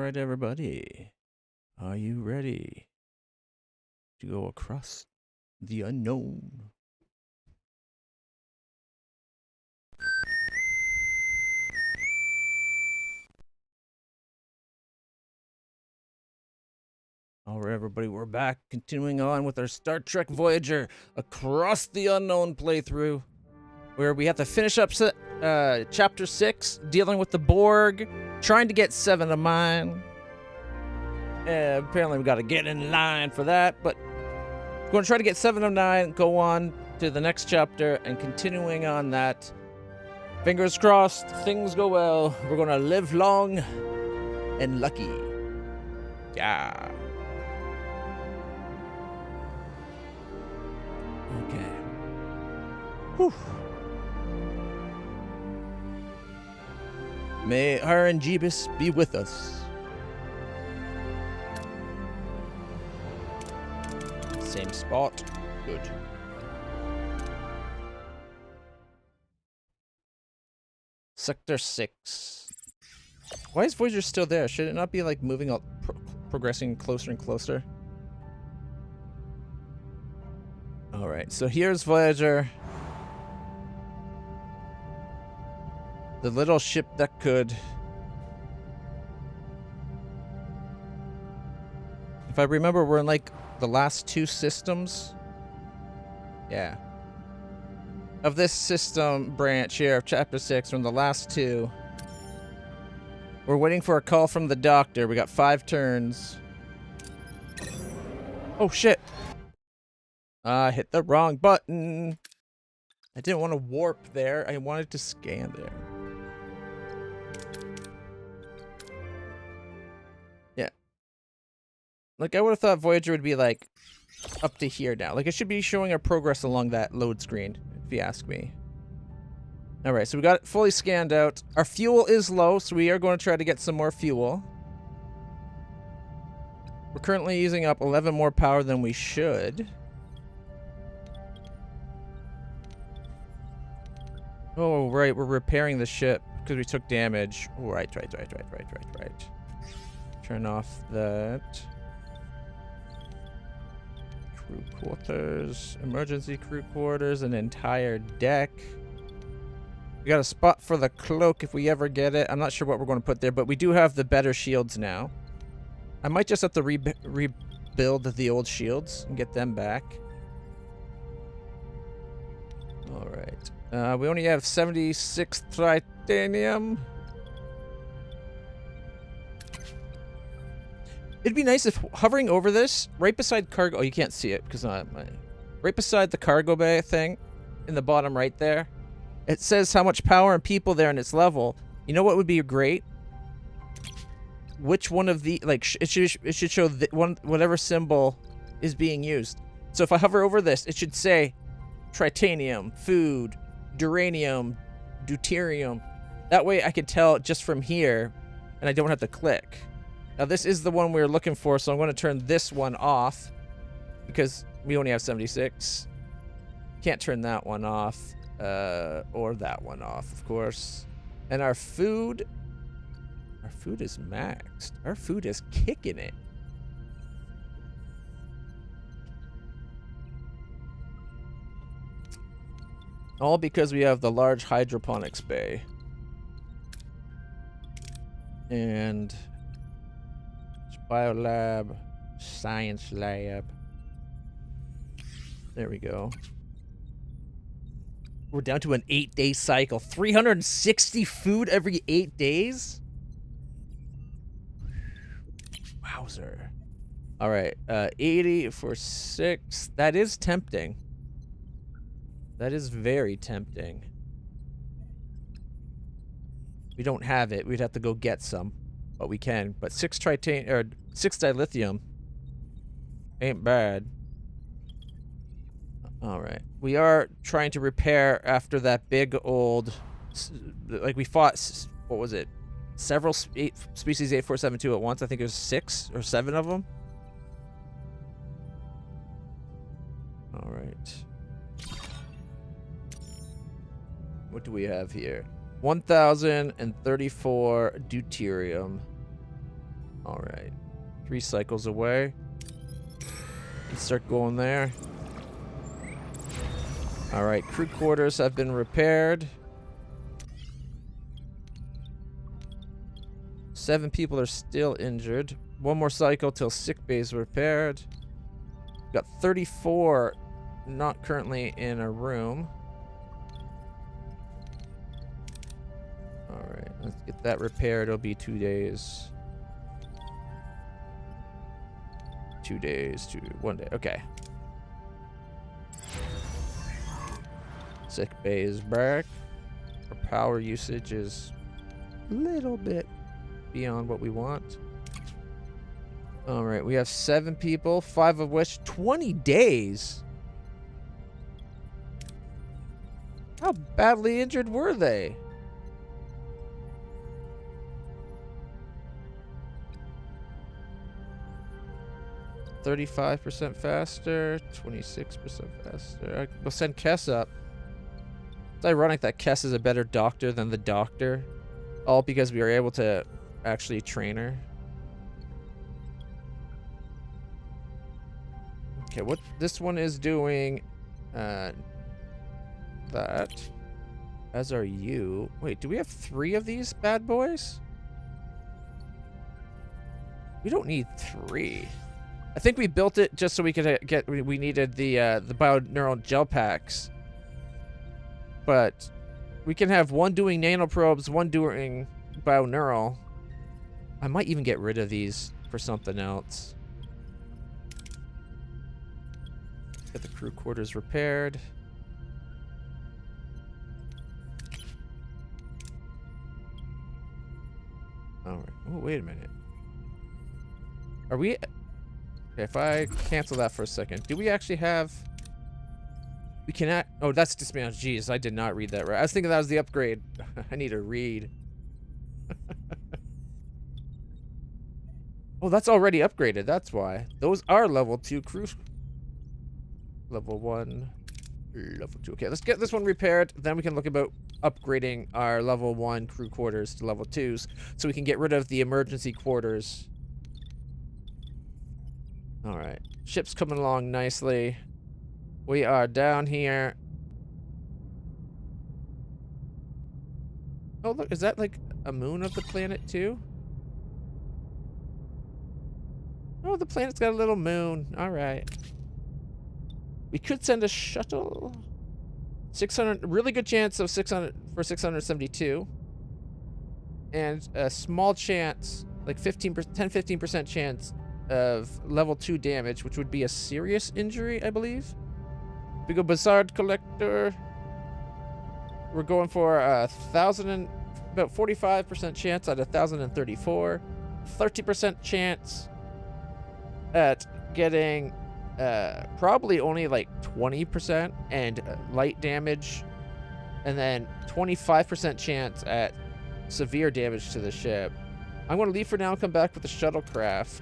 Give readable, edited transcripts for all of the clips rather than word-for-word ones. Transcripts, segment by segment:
right, everybody. Are you ready to go across the unknown? All right, everybody, we're back, continuing on with our Star Trek Voyager Across the Unknown playthrough, where we have to finish up Chapter 6, dealing with the Borg, trying to get 7 of mine. Apparently we got to get in line for that, but we're going to try to get 7 of 9, go on to the next chapter, and continuing on that. Fingers crossed, things go well. We're going to live long and lucky. Yeah. Okay. Whew. May her and Jeebus be with us. Same spot. Good. Sector 6. Why is Voyager still there? Should it not be like moving up, progressing closer and closer? Alright, so here's Voyager. The little ship that could. If I remember, we're in like the last 2 systems. Yeah. Of this system branch here of Chapter 6, from the last 2. We're waiting for a call from the doctor. We got 5 turns. Oh, shit. I hit the wrong button. I didn't want to warp there. I wanted to scan there. Yeah. Like, I would have thought Voyager would be, like, up to here now. Like, it should be showing our progress along that load screen, if you ask me. Alright, so we got it fully scanned out. Our fuel is low, so we are going to try to get some more fuel. We're currently using up 11 more power than we should. Oh, right, we're repairing the ship because we took damage. Oh, right. Turn off that. Crew quarters, emergency crew quarters, an entire deck. We got a spot for the cloak if we ever get it. I'm not sure what we're going to put there, but we do have the better shields now. I might just have to rebuild the old shields and get them back. All right. We only have 76 titanium. It'd be nice if hovering over this, right beside cargo. Oh, you can't see it because right beside the cargo bay thing, in the bottom right there, it says how much power and people there and its level. You know what would be great? Which one of the it should show whatever symbol is being used. So if I hover over this, it should say tritanium, food, duranium, deuterium. That way I can tell just from here, and I don't have to click. Now this is the one we were looking for, so I'm going to turn this one off because we only have 76. Can't turn that one off, or that one off, of course. And our food is maxed. Our food is kicking it. All because we have the large hydroponics bay. And biolab, science lab. There we go. We're down to an 8-day cycle. 360 food every 8 days? Wowzer. All right, 80 for 6. That is tempting. That is very tempting. We don't have it. We'd have to go get some, but we can. But 6 dilithium ain't bad. All right. We are trying to repair after that big old, like we fought. What was it? Several species 8472 at once. I think it was 6 or 7 of them. All right. What do we have here? 1,034 deuterium All right. 3 cycles away. Let's start going there. All right. Crew quarters have been repaired. 7 people are still injured. 1 more cycle till sick bay's repaired. Got 34 not currently in a room. Alright, let's get that repaired. It'll be 2 days. 2 days, 1 day. Okay. Sick bay is back. Our power usage is a little bit beyond what we want. Alright, we have 7 people, 5 of which 20 days. How badly injured were they? "35% faster, 26% faster." We'll send Kess up. It's ironic that Kess is a better doctor than the doctor. All because we were able to actually train her. Okay, what this one is doing, that. As are you. Wait, do we have 3 of these bad boys? We don't need 3. I think we built it just so we could get. We needed the bioneural gel packs. But we can have 1 doing nanoprobes, 1 doing bioneural. I might even get rid of these for something else. Get the crew quarters repaired. Alright. Oh, wait a minute. Are we... Okay, if I cancel that for a second, do we actually have... We cannot... Oh, that's dismantled. Jeez, I did not read that right. I was thinking that was the upgrade. I need to read. Oh, that's already upgraded. That's why. Those are level 2 crew... Level 1, level 2. Okay, let's get this one repaired. Then we can look about upgrading our level 1 crew quarters to level 2s so we can get rid of the emergency quarters. Alright. Ship's coming along nicely. We are down here. Oh, look. Is that like a moon of the planet too? Oh, the planet's got a little moon. Alright. We could send a shuttle. 600, really good chance of 600 for 672. And a small chance, like 10-15% chance of level 2 damage, which would be a serious injury, I believe. We go Bizarre Collector. We're going for 1,000 and about 45% chance at 1,034. 30% chance at getting probably only like 20% and light damage, and then 25% chance at severe damage to the ship. I'm going to leave for now and come back with the shuttlecraft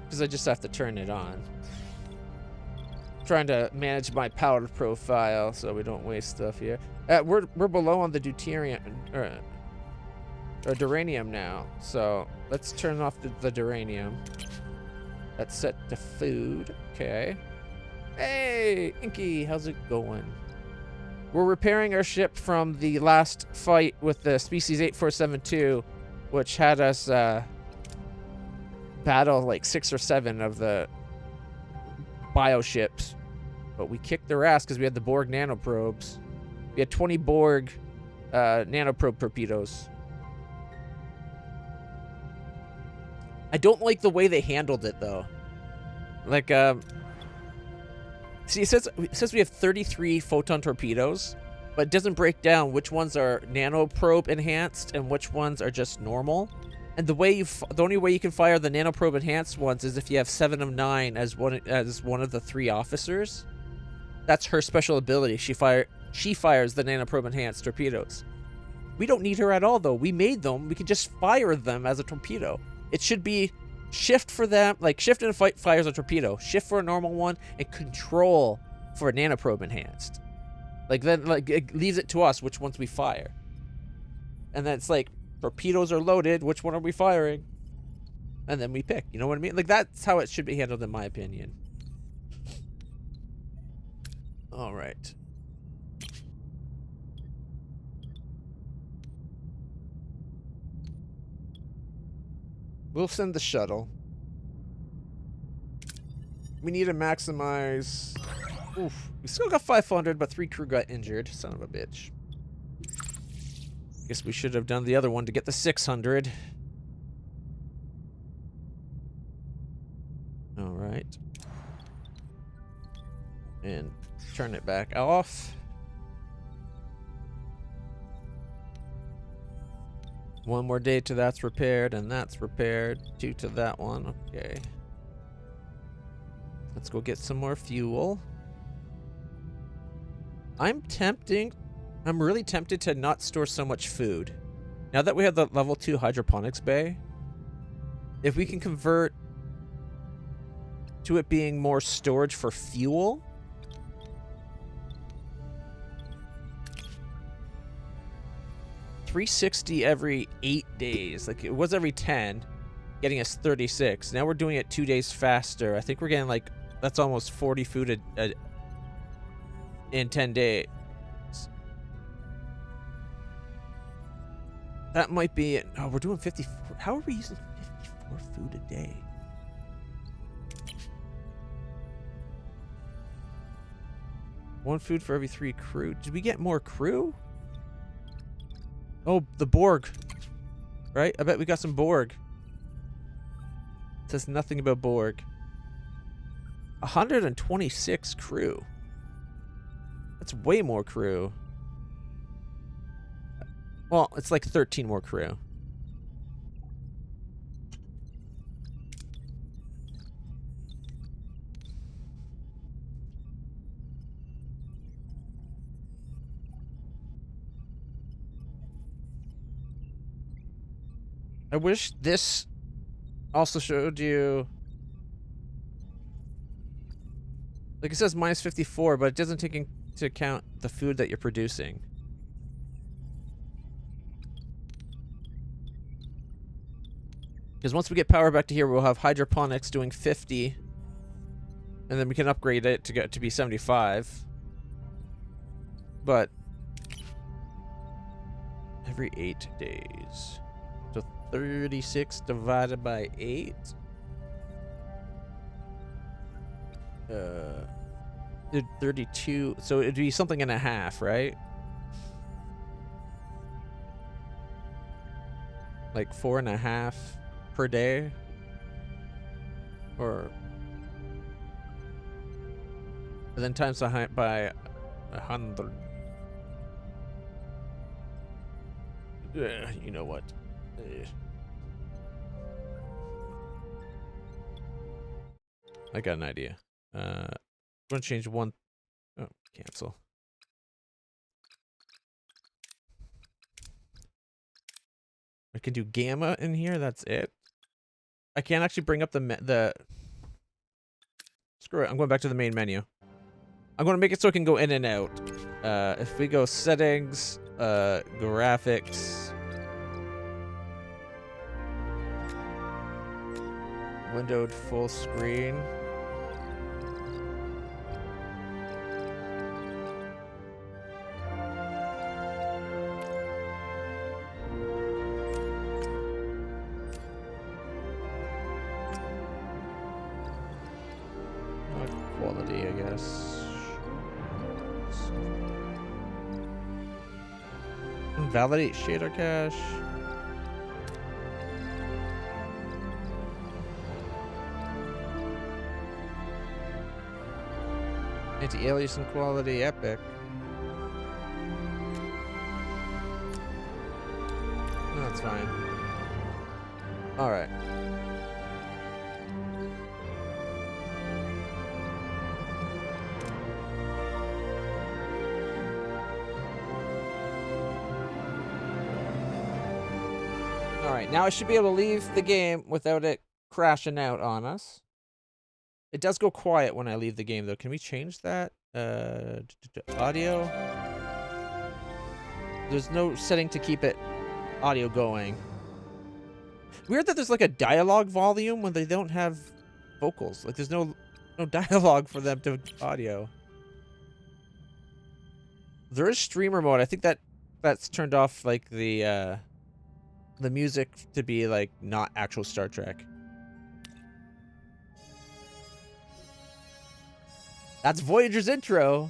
because I just have to turn it on. I'm trying to manage my power profile so we don't waste stuff here. We're below on the deuterium or duranium now, so let's turn off the duranium. That's set to food. Okay. Hey, Inky, how's it going? We're repairing our ship from the last fight with the species 8472, which had us battle like 6 or 7 of the bioships. But we kicked their ass because we had the Borg nanoprobes. We had 20 Borg nanoprobe torpedoes. I don't like the way they handled it, though. Like, see, it says we have 33 photon torpedoes, but it doesn't break down which ones are nanoprobe enhanced and which ones are just normal. And the only way you can fire the nanoprobe enhanced ones is if you have 7 of 9 as one of the 3 officers. That's her special ability. She fires the nanoprobe enhanced torpedoes. We don't need her at all, though. We made them. We can just fire them as a torpedo. It should be shift for them, like shift and fight fires a torpedo, shift for a normal one, and control for a nanoprobe enhanced. Like then, like it leaves it to us which ones we fire. And then it's like torpedoes are loaded. Which one are we firing? And then we pick. You know what I mean? Like, that's how it should be handled, in my opinion. All right. We'll send the shuttle. We need to maximize... Oof. We still got 500, but 3 crew got injured. Son of a bitch. Guess we should have done the other one to get the 600. Alright. And turn it back off. One more day to that's repaired, and that's repaired. 2 to that one. Okay. Let's go get some more fuel. I'm really tempted to not store so much food. Now that we have the level 2 hydroponics bay, if we can convert to it being more storage for fuel, $360 every 8 days. Like, it was every 10, getting us 36. Now we're doing it 2 days faster. I think we're getting, like, that's almost 40 food in 10 days. That might be it. Oh, we're doing 54. How are we using 54 food a day? One food for every 3 crew. Did we get more crew? Oh, the Borg. Right? I bet we got some Borg. It says nothing about Borg. 126 crew. That's way more crew. Well, it's like 13 more crew. I wish this also showed you... Like, it says minus 54, but it doesn't take into account the food that you're producing. Because once we get power back to here, we'll have hydroponics doing 50. And then we can upgrade it to get to be 75. But every 8 days. So 36 divided by 8. 32. So it'd be something and a half, right? Like 4.5 per day, or and then times by 100. You know what? I got an idea. I'm gonna change one. Oh, cancel. I can do gamma in here. That's it. I can't actually bring up the. Screw it. I'm going back to the main menu. I'm going to make it so it can go in and out. If we go settings, graphics, windowed full screen. Quality, I guess. Validate shader cache. Anti-aliasing quality, epic. No, that's fine. Alright. Alright, now I should be able to leave the game without it crashing out on us. It does go quiet when I leave the game, though. Can we change that? Audio? There's no setting to keep it audio going. Weird that there's like a dialogue volume when they don't have vocals. Like there's no dialogue for them to audio. There is streamer mode. I think that's turned off like the music to be like not actual Star Trek. That's Voyager's intro.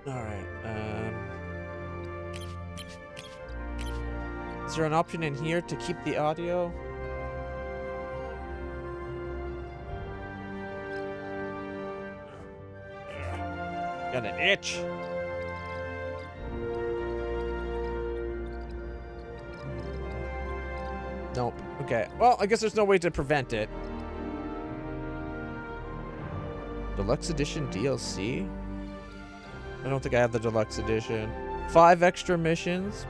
All right. Is there an option in here to keep the audio? Got an itch. Nope. Okay. Well, I guess there's no way to prevent it. Deluxe Edition DLC? I don't think I have the Deluxe Edition. 5 extra missions.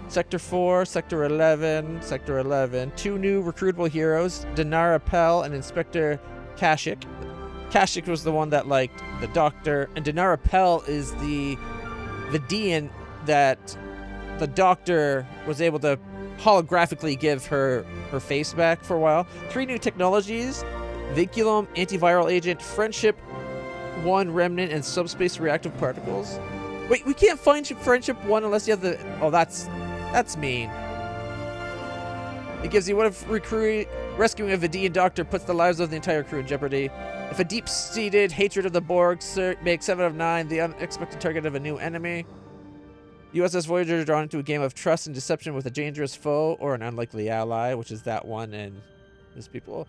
Sector 4, Sector 11, Sector 11. 2 new recruitable heroes, Dinara Pell and Inspector Kashyyyk. Kashyyyk was the one that liked the Doctor, and Dinara Pell is the Vidian that the Doctor was able to holographically give her face back for a while. 3 new technologies, Vinculum, Antiviral Agent, Friendship 1 Remnant, and Subspace Reactive Particles. Wait, we can't find Friendship 1 unless you have the... Oh, that's mean. It gives you, what if rescuing a Vidian Doctor puts the lives of the entire crew in jeopardy? If a deep-seated hatred of the Borg makes 7 of 9 the unexpected target of a new enemy. USS Voyager is drawn into a game of trust and deception with a dangerous foe or an unlikely ally, which is that one and his people.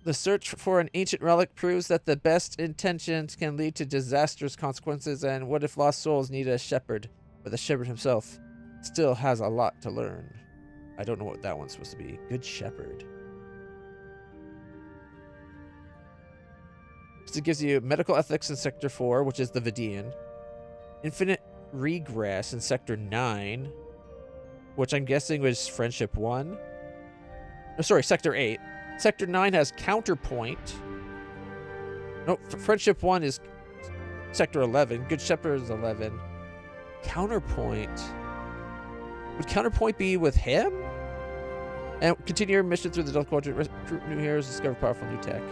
The search for an ancient relic proves that the best intentions can lead to disastrous consequences, and what if lost souls need a shepherd? But the shepherd himself still has a lot to learn. I don't know what that one's supposed to be. Good shepherd. So it gives you medical ethics in Sector 4, which is the Vidian. Infinite regress in Sector 9, which I'm guessing was Friendship 1. No, sorry, Sector 8. Sector 9 has Counterpoint. No, Friendship 1 is Sector 11. Good Shepherd is 11. Counterpoint. Would Counterpoint be with him? And continue your mission through the Delta Quadrant. Recruit new heroes, discover powerful new tech.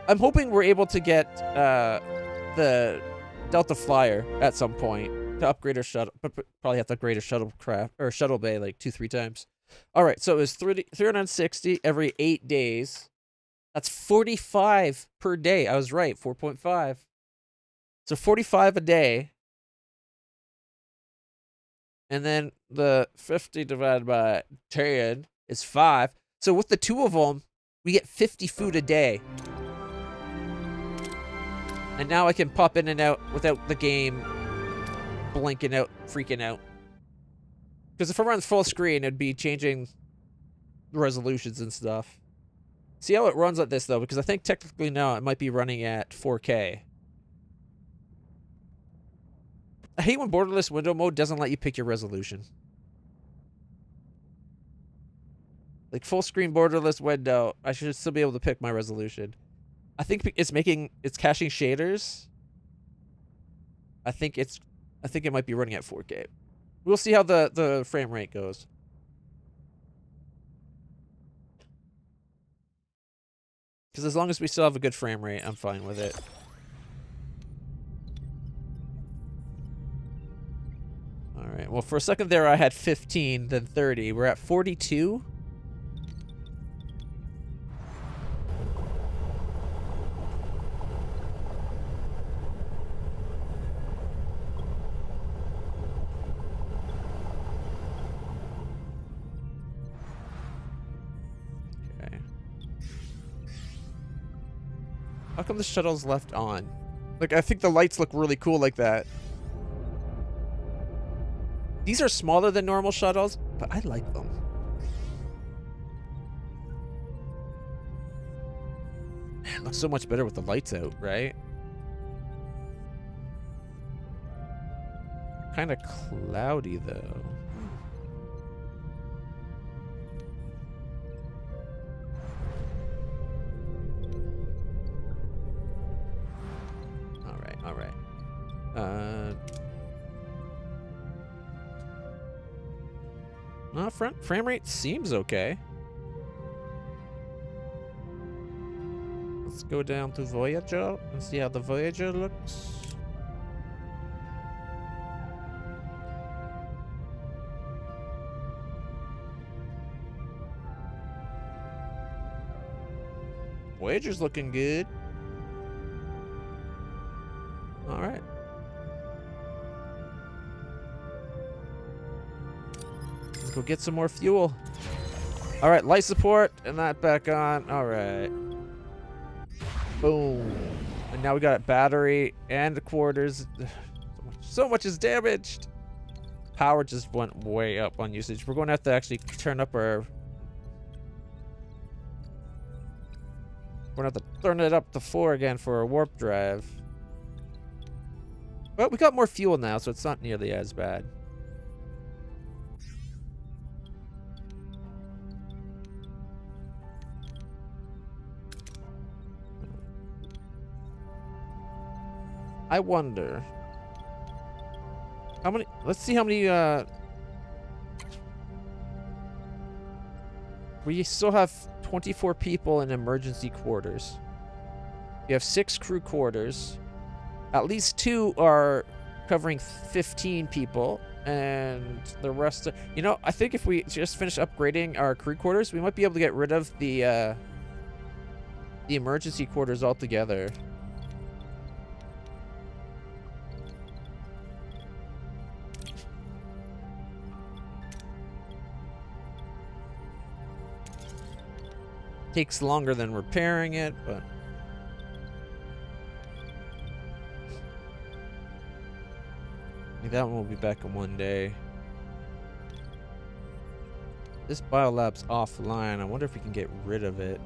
I'm hoping we're able to get the Delta Flyer at some point to upgrade our shuttle, but probably have to upgrade our shuttlecraft or shuttle bay like 2-3 times. All right, so it was 360 every 8 days. That's 45 per day. I was right, 4.5. So 45 a day. And then the 50 divided by 10 is 5. So with the 2 of them, we get 50 food a day. And now I can pop in and out without the game blinking out, freaking out. Because if I run full screen, it'd be changing resolutions and stuff. See how it runs like this, though, because I think technically now it might be running at 4K. I hate when borderless window mode doesn't let you pick your resolution. Like full screen borderless window, I should still be able to pick my resolution. I think it's caching shaders. I think it might be running at 4K. We'll see how the frame rate goes. Because as long as we still have a good frame rate, I'm fine with it. All right. Well, for a second there, I had 15, then 30. We're at 42. How come the shuttle's left on? Like, I think the lights look really cool like that. These are smaller than normal shuttles, but I like them. Man, it looks so much better with the lights out, right? Kind of cloudy, though. No, frame rate seems okay. Let's go down to Voyager and see how the Voyager looks. Voyager's looking good. All right. Let's go get some more fuel. All right, light support and that back on. All right. Boom. And now we got battery and the quarters. So much is damaged. Power just went way up on usage. We're going to have to actually turn up our... We're going to have to turn it up to 4 again for a warp drive. But we got more fuel now, so it's not nearly as bad. I wonder how many. Let's see how many. We still have 24 people in emergency quarters. We have 6 crew quarters. At least 2 are covering 15 people, and the rest. You know, I think if we just finish upgrading our crew quarters, we might be able to get rid of the emergency quarters altogether. Takes longer than repairing it, but that one will be back in 1 day. This biolab's offline. I wonder if we can get rid of it.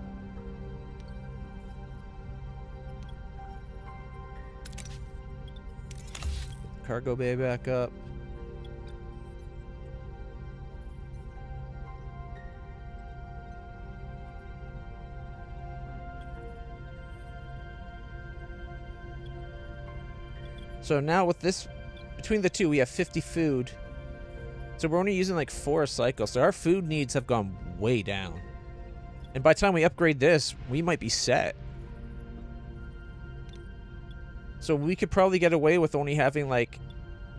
Cargo bay back up. So now with this, between the two, we have 50 food. So we're only using like 4 a cycle. So our food needs have gone way down. And by the time we upgrade this, we might be set. So we could probably get away with only having like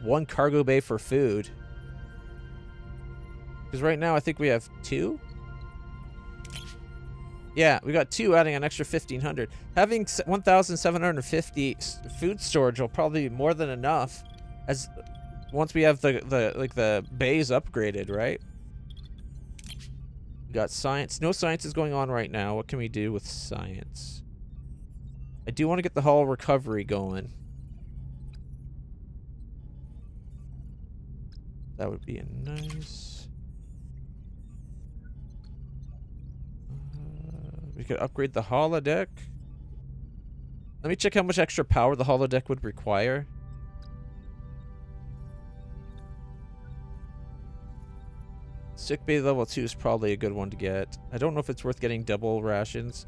1 cargo bay for food. Because right now I think we have 2. Yeah, we got 2, adding an extra 1,500. Having 1,750 food storage will probably be more than enough, as once we have the bays upgraded, right? We got science. No science is going on right now. What can we do with science? I do want to get the hull recovery going. That would be a nice. We could upgrade the holodeck. Let me check how much extra power the holodeck would require. Sick bay level 2 is probably a good one to get. I don't know if it's worth getting double rations.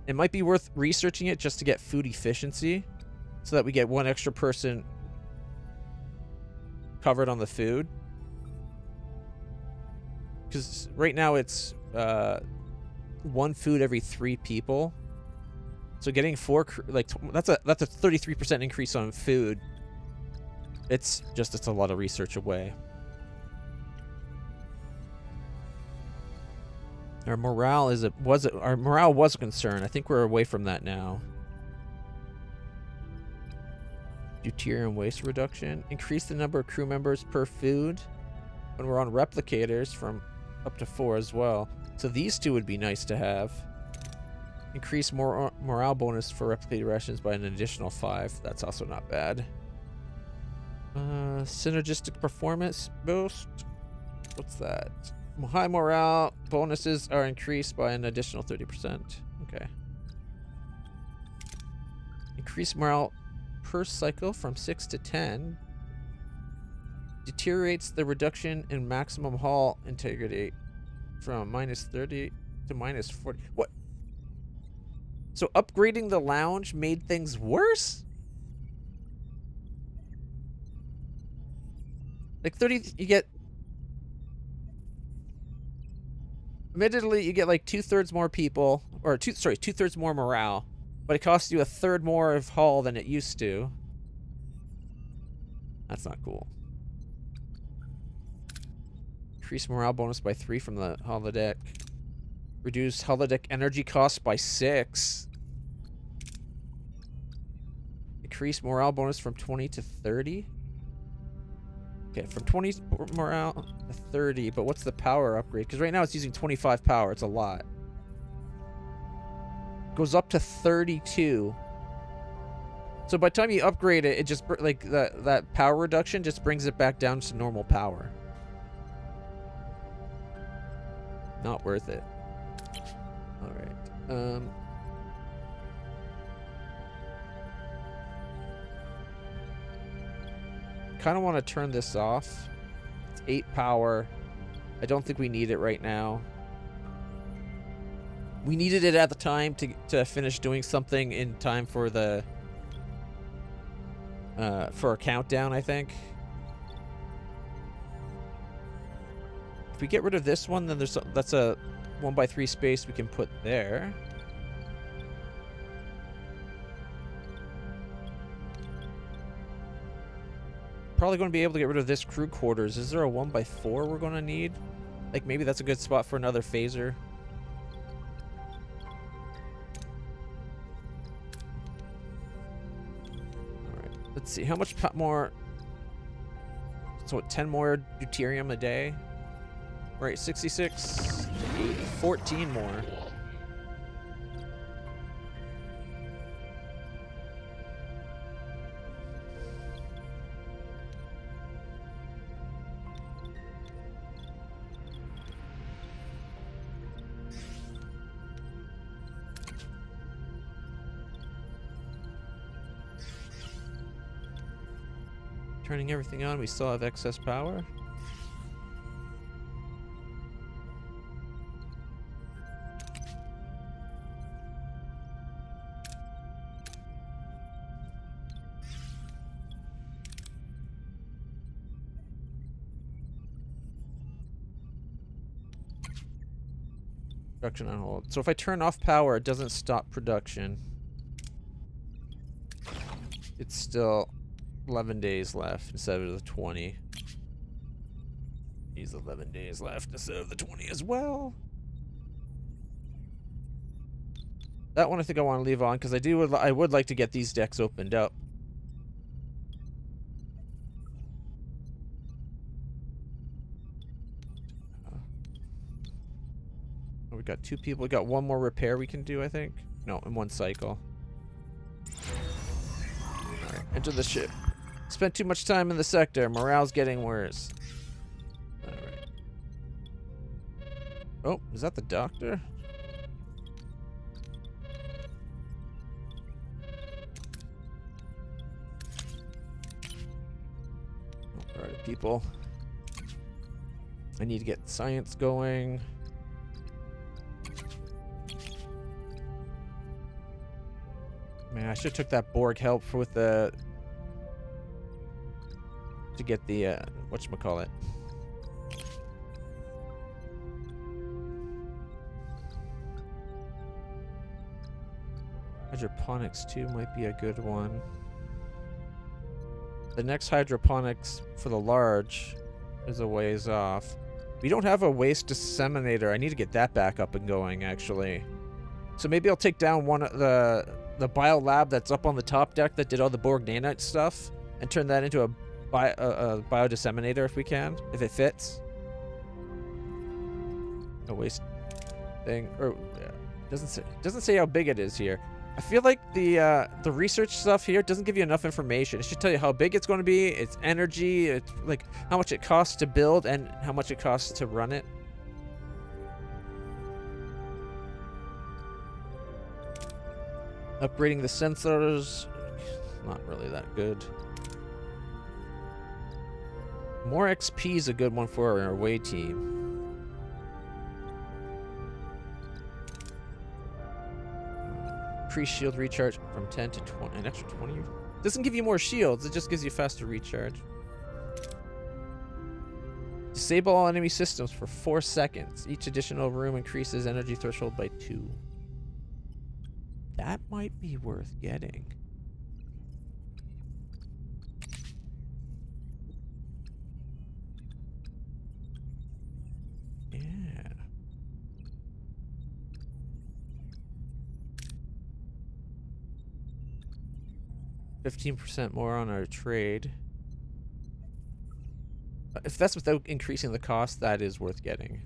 It might be worth researching it just to get food efficiency, so that we get 1 extra person covered on the food. Because right now it's 1 food every 3 people. So getting 4, like that's a 33% increase on food. It's a lot of research away. Our morale our morale was a concern. I think we're away from that now. Deuterium waste reduction. Increase the number of crew members per food when we're on replicators from up to 4 as well. So these 2 would be nice to have. Increase morale bonus for replicated rations by an additional 5. That's also not bad. Synergistic performance boost. What's that? High morale bonuses are increased by an additional 30%. Okay. Increase morale per cycle from 6 to 10. Deteriorates the reduction in maximum hull integrity from -30 to -40. What? So upgrading the lounge made things worse? Like 30, you get... Admittedly, you get like 2/3 more people, or 2/3 more morale, but it costs you 1/3 more of hull than it used to. That's not cool. Increase morale bonus by 3 from the holodeck. Reduce holodeck energy cost by 6. Increase morale bonus from 20 to 30. Okay, from 20 morale to 30, but what's the power upgrade? Because right now it's using 25 power. It's a lot. Goes up to 32. So by the time you upgrade it, it just like that power reduction just brings it back down to normal power. Not worth it. All right. Kind of want to turn this off. It's 8 power. I don't think we need it right now. We needed it at the time to finish doing something in time for the for a countdown, I think. If we get rid of this one, then that's a 1x3 space we can put there. Probably going to be able to get rid of this crew quarters. Is there a 1x4 we're going to need? Like maybe that's a good spot for another phaser. Alright, let's see. How much more? So what, 10 more deuterium a day? Right, 66, 8, 14 more. Turning everything on, we still have excess power. Production on hold. So if I turn off power, it doesn't stop production. It's still 11 days left instead of the 20. He's 11 days left instead of the 20 as well. That one I think I want to leave on because I would like to get these decks opened up. We got 2 people. We got 1 more repair we can do, I think. No, in 1 cycle. Alright, enter the ship. Spent too much time in the sector. Morale's getting worse. Alright. Oh, is that the doctor? Alright, people. I need to get science going. Man, I should have took that Borg help with the... to get the, whatchamacallit. Hydroponics, too, might be a good one. The next hydroponics for the large is a ways off. We don't have a waste disseminator. I need to get that back up and going, actually. So maybe I'll take down one of the bio lab that's up on the top deck that did all the Borg nanite stuff and turn that into a bio disseminator if we can, if it fits. A waste thing, or yeah, doesn't say how big it is here. I feel like the research stuff here doesn't give you enough information. It should tell you how big it's going to be, its energy, it's like how much it costs to build and how much it costs to run it. Upgrading the sensors, not really that good. More XP is a good one for our away team. Increase shield recharge from 10 to 20. An extra 20. Doesn't give you more shields, it just gives you faster recharge. Disable all enemy systems for 4 seconds. Each additional room increases energy threshold by 2. That might be worth getting. Yeah. 15% more on our trade. If that's without increasing the cost, that is worth getting.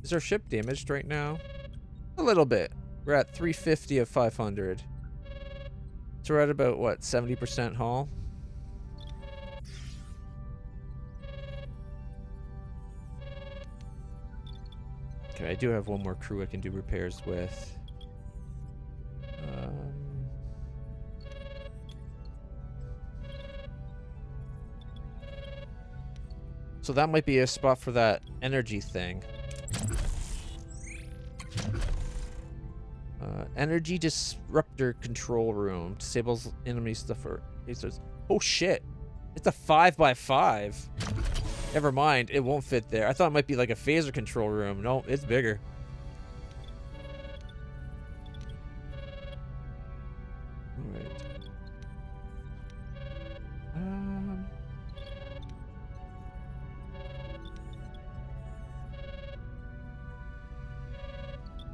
Is our ship damaged right now? A little bit. We're at 350 of 500. So we're at about, what, 70% hull? Okay, I do have one more crew I can do repairs with. So that might be a spot for that energy thing. Energy disruptor control room. Disables enemy stuff for lasers. Oh shit. It's a 5x5. Never mind, it won't fit there. I thought it might be like a phaser control room. No, it's bigger. Alright.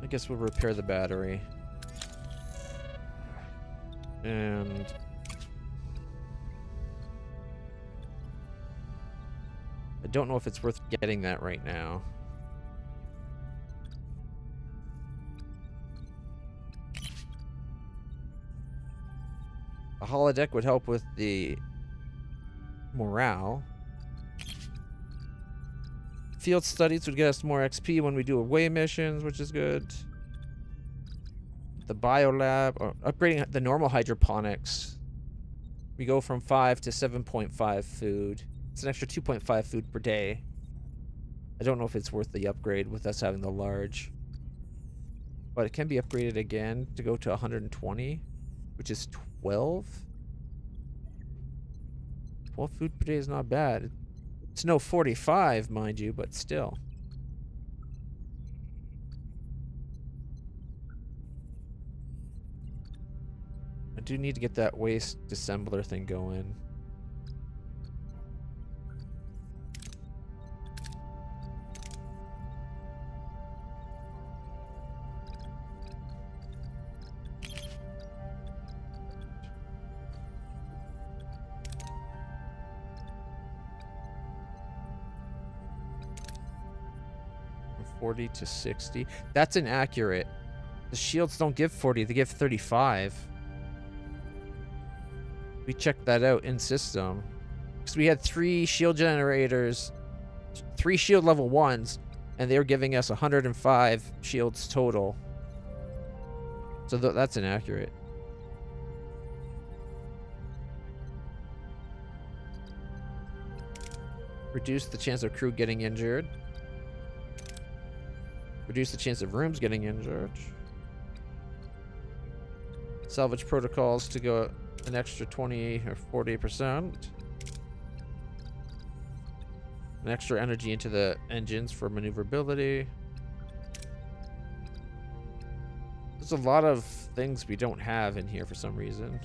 I guess we'll repair the battery. And I don't know if it's worth getting that right now. A holodeck would help with the morale. Field studies would get us more XP when we do away missions, which is good. The biolab, or upgrading the normal hydroponics. We go from 5 to 7.5 food. It's an extra 2.5 food per day. I don't know if it's worth the upgrade with us having the large. But it can be upgraded again to go to 120, which is 12. 12 food per day is not bad. It's no 45, mind you, but still. I do need to get that waste dissembler thing going. From 40 to 60. That's inaccurate. The shields don't give 40, they give 35. We checked that out in system. Because we had 3 shield generators, 3 shield level 1s, and they were giving us 105 shields total. So that's inaccurate. Reduce the chance of crew getting injured. Reduce the chance of rooms getting injured. Salvage protocols to go an extra 20 or 40%. An extra energy into the engines for maneuverability. There's a lot of things we don't have in here for some reason.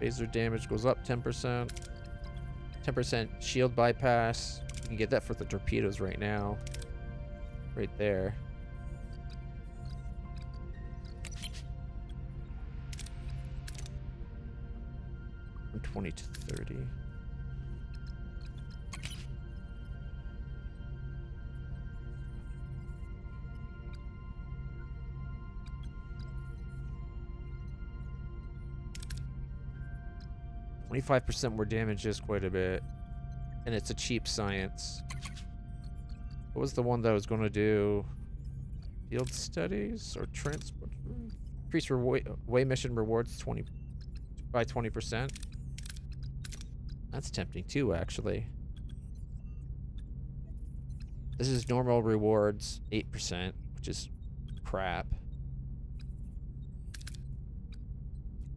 Phaser damage goes up 10%. 10% shield bypass. You can get that for the torpedoes right now. Right there. From 20 to 30. %, more damage is quite a bit. And it's a cheap science. What was the one that I was going to do? Field studies or transport? Increase way mission rewards by 20%. That's tempting too, actually. This is normal rewards 8%, which is crap.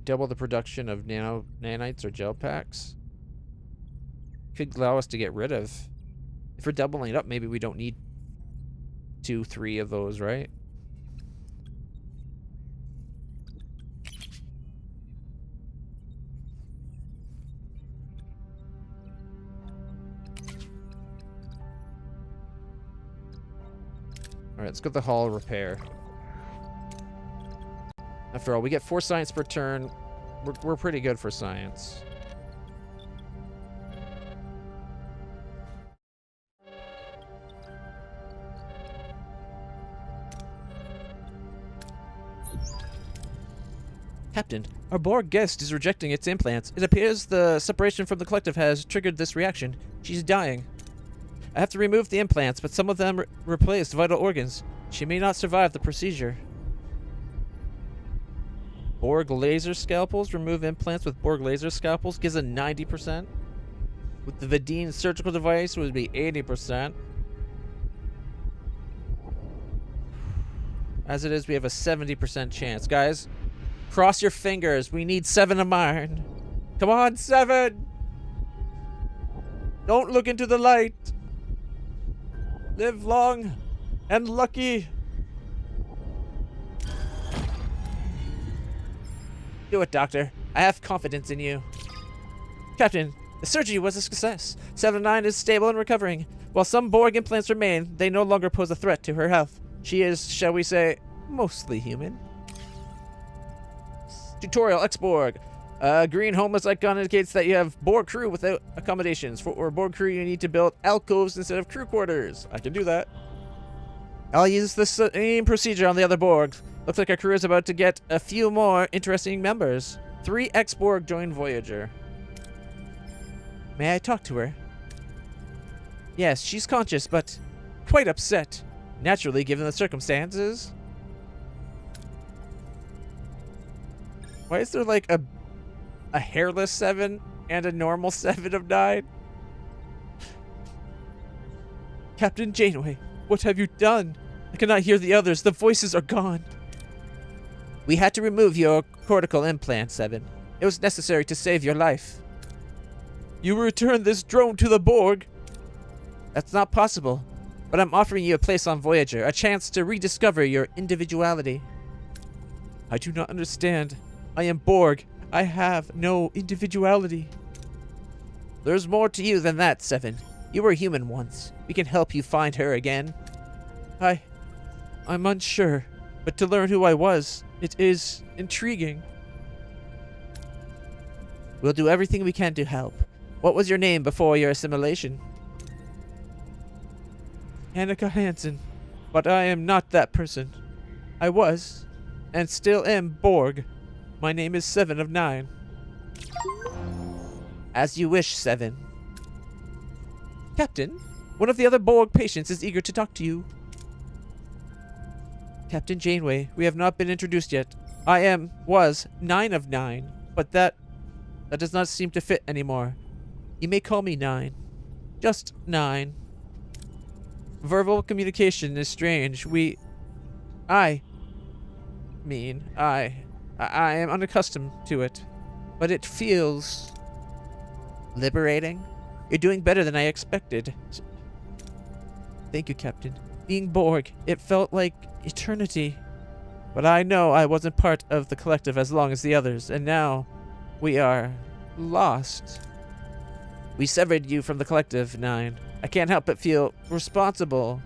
double the production of nanites or gel packs. Could allow us to get rid of. If we're doubling it up, maybe we don't need 2, 3 of those, right? Alright, let's go to the hall repair. After all, we get 4 science per turn. We're pretty good for science. Captain, our Borg guest is rejecting its implants. It appears the separation from the collective has triggered this reaction. She's dying. I have to remove the implants, but some of them replace vital organs. She may not survive the procedure. Borg laser scalpels. Remove implants with Borg laser scalpels. Gives a 90%. With the Vadine surgical device, it would be 80%. As it is, we have a 70% chance. Guys, cross your fingers. We need 7 of mine. Come on, 7! Don't look into the light. Live long and lucky. Do it, Doctor. I have confidence in you. Captain, the surgery was a success. 7-9 is stable and recovering. While some Borg implants remain, they no longer pose a threat to her health. She is, shall we say, mostly human. Tutorial X-Borg. Green homeless icon indicates that you have Borg crew without accommodations. For Borg crew, you need to build alcoves instead of crew quarters. I can do that. I'll use the same procedure on the other Borg. Looks like our crew is about to get a few more interesting members. 3 X-Borg join Voyager. May I talk to her? Yes, she's conscious, but quite upset. Naturally, given the circumstances. Why is there like a hairless 7 and a normal 7 of 9? Captain Janeway, what have you done? I cannot hear the others. The voices are gone. We had to remove your cortical implant, 7. It was necessary to save your life. You returned this drone to the Borg? That's not possible. But I'm offering you a place on Voyager, a chance to rediscover your individuality. I do not understand. I am Borg. I have no individuality. There's more to you than that, 7. You were human once. We can help you find her again. I'm unsure, but to learn who I was, it is intriguing. We'll do everything we can to help. What was your name before your assimilation? Annika Hansen, but I am not that person. I was, and still am, Borg. My name is 7 of 9. As you wish, 7. Captain, one of the other Borg patients is eager to talk to you. Captain Janeway, we have not been introduced yet. I was 9 of 9, but that does not seem to fit anymore. You may call me 9. Just 9. Verbal communication is strange. I am unaccustomed to it, but it feels liberating. You're doing better than I expected. Thank you, Captain. Being Borg, it felt like eternity. But I know I wasn't part of the collective as long as the others, and now we are lost. We severed you from the collective, 9. I can't help but feel responsible.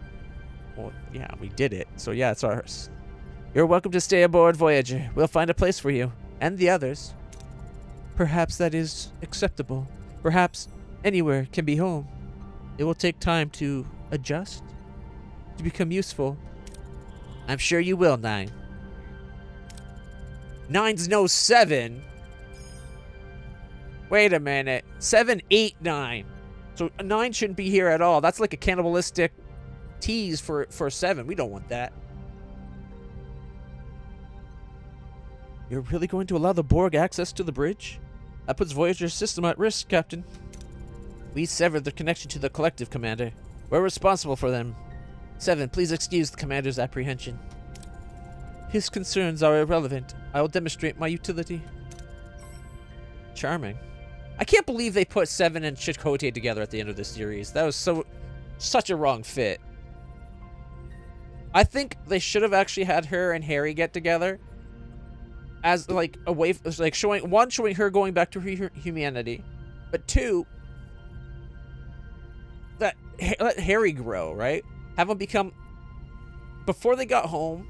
Well, yeah, we did it, so yeah, it's ours. You're welcome to stay aboard Voyager. We'll find a place for you, and the others. Perhaps that is acceptable. Perhaps anywhere can be home. It will take time to adjust, to become useful. I'm sure you will, 9. 9's no 7. Wait a minute. 7, 8, 9. So 9 shouldn't be here at all. That's like a cannibalistic tease for 7. We don't want that. You're really going to allow the Borg access to the bridge? That puts Voyager's system at risk, Captain. We severed the connection to the collective, Commander. We're responsible for them. 7, please excuse the Commander's apprehension. His concerns are irrelevant. I will demonstrate my utility. Charming. I can't believe they put Seven and Chakotay together at the end of this series. That was such a wrong fit. I think they should have actually had her and Harry get together as like a way, like showing her going back to her humanity, but two, that let Harry grow, right? Have him become, before they got home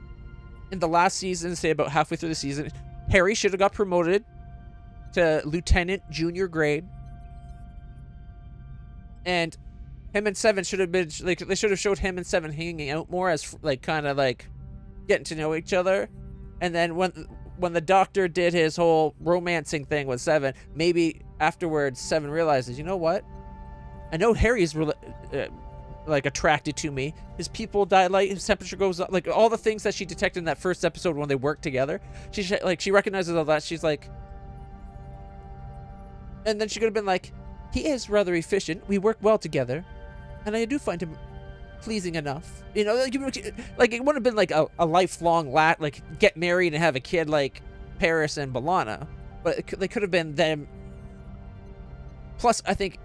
in the last season, say about halfway through the season, Harry should have got promoted to lieutenant junior grade, and him and Seven should have been like, they should have showed him and Seven hanging out more as like kind of like getting to know each other. And then when the doctor did his whole romancing thing with Seven, maybe afterwards Seven realizes, you know what, I know Harry's like attracted to me, his pupil dilate, his temperature goes up, like all the things that she detected in that first episode when they worked together. She recognizes all that. She's like, and then she could have been like, he is rather efficient, we work well together, and I do find him pleasing enough. You know, like it would have been like a lifelong like get married and have a kid like Paris and B'Elanna, but they could have been them. Plus, I think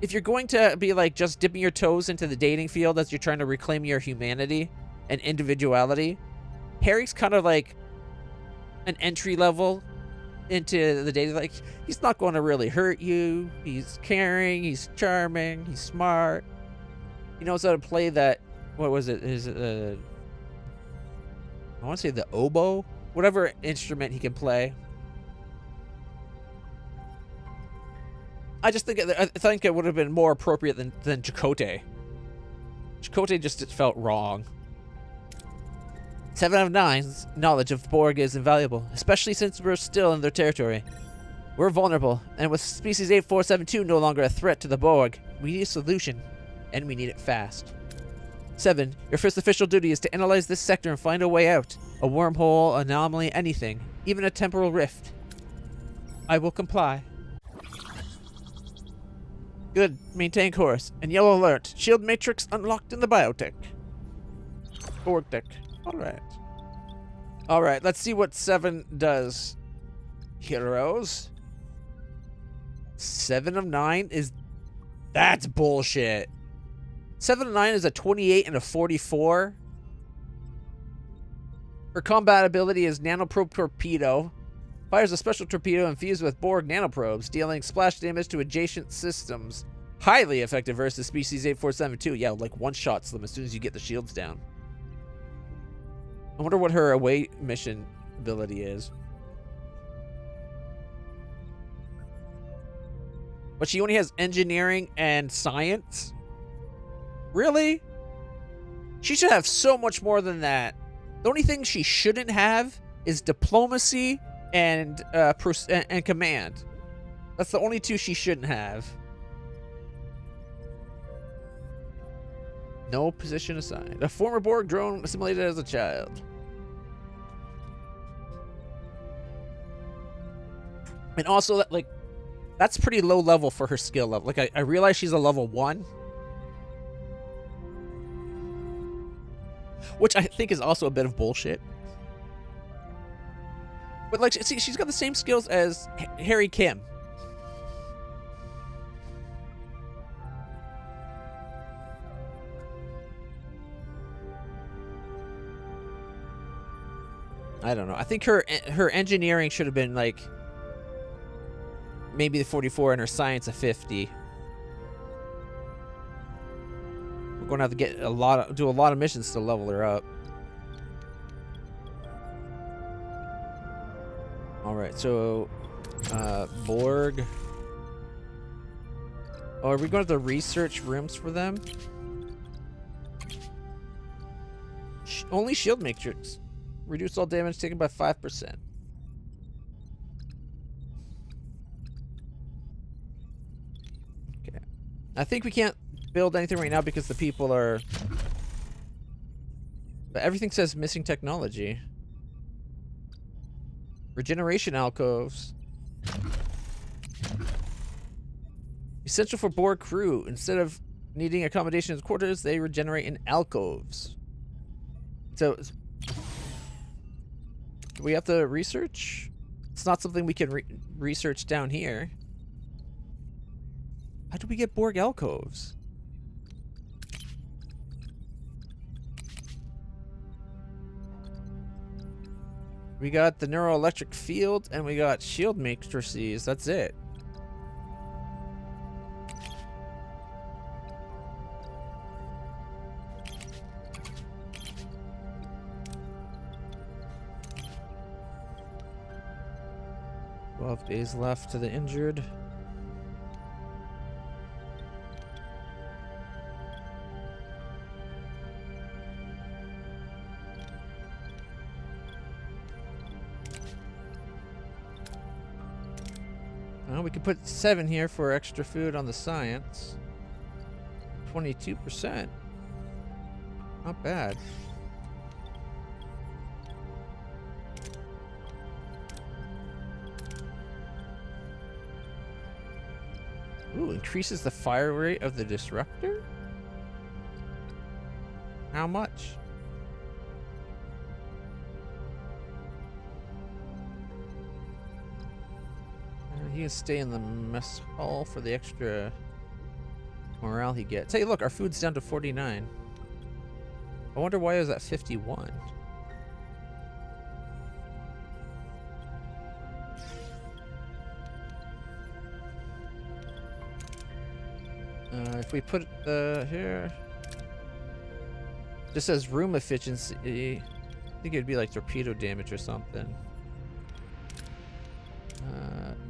if you're going to be like just dipping your toes into the dating field as you're trying to reclaim your humanity and individuality, Harry's kind of like an entry level into the dating. Like, he's not going to really hurt you. He's caring. He's charming. He's smart. He knows how to play that. What was it? I want to say the oboe, whatever instrument he can play. I just think it would have been more appropriate than Chakotay. Chakotay just felt wrong. 7 out of 9's knowledge of Borg is invaluable, especially since we're still in their territory. We're vulnerable, and with species 8472 no longer a threat to the Borg, we need a solution, and we need it fast. 7, your first official duty is to analyze this sector and find a way out. A wormhole, anomaly, anything, even a temporal rift. I will comply. Good, maintain course, and yellow alert. Shield matrix unlocked in the biotech. Borg tech. Alright, let's see what 7 does. Heroes. 7 of 9 is... That's bullshit. 7 of 9 is a 28 and a 44. Her combat ability is Nanoprobe Torpedo. Fires a special torpedo infused with Borg nanoprobes, dealing splash damage to adjacent systems. Highly effective versus species 8472. Yeah, like one-shots them as soon as you get the shields down. I wonder what her away mission ability is. But she only has engineering and science? Really? She should have so much more than that. The only thing she shouldn't have is diplomacy and command. That's the only two she shouldn't have. No position assigned. A former Borg drone assimilated as a child. And also, that, like, that's pretty low level for her skill level. Like, I realize she's a level 1. Which I think is also a bit of bullshit. But, like, see, she's got the same skills as Harry Kim. I don't know. I think her engineering should have been like maybe the 44 and her science a 50. We're going to have to get do a lot of missions to level her up. All right, so Borg. Oh, are we going to the research rooms for them? Only shield matrix. Reduce all damage taken by 5%. Okay. I think we can't build anything right now because the people are... But everything says missing technology. Regeneration alcoves. Essential for Borg crew. Instead of needing accommodation in quarters, they regenerate in alcoves. So... Do we have to research? It's not something we can research down here. How do we get Borg alcoves? We got the neuroelectric field, and we got shield matrices. That's it. Days left to the injured. Well, we could put 7 here for extra food on the science. 22%. Not bad. Ooh, increases the fire rate of the disruptor? How much? He can stay in the mess hall for the extra morale he gets. Hey, look, our food's down to 49. I wonder why it was at 51. If we put it here, just says room efficiency. I think it'd be like torpedo damage or something.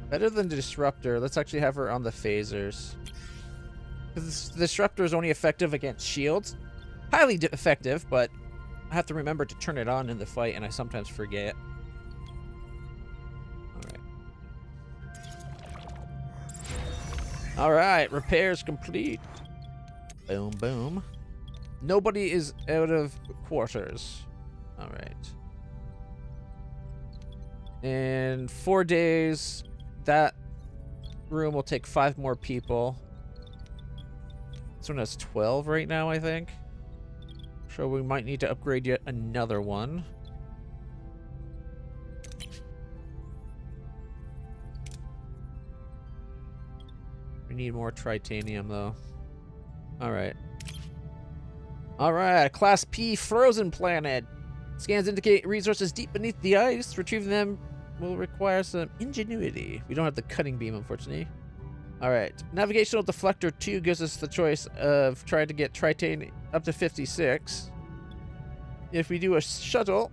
Better than the disruptor. Let's actually have her on the phasers. Because the disruptor is only effective against shields. Highly effective, but I have to remember to turn it on in the fight, and I sometimes forget. Alright, repairs complete. Boom, boom. Nobody is out of quarters. Alright. In 4 days, that room will take 5 more people. This one has 12 right now, I think. So we might need to upgrade yet another one. We need more titanium, though. Alright. Alright, Class P frozen planet. Scans indicate resources deep beneath the ice. Retrieving them will require some ingenuity. We don't have the cutting beam, unfortunately. Alright. Navigational Deflector 2 gives us the choice of trying to get titanium up to 56. If we do a shuttle,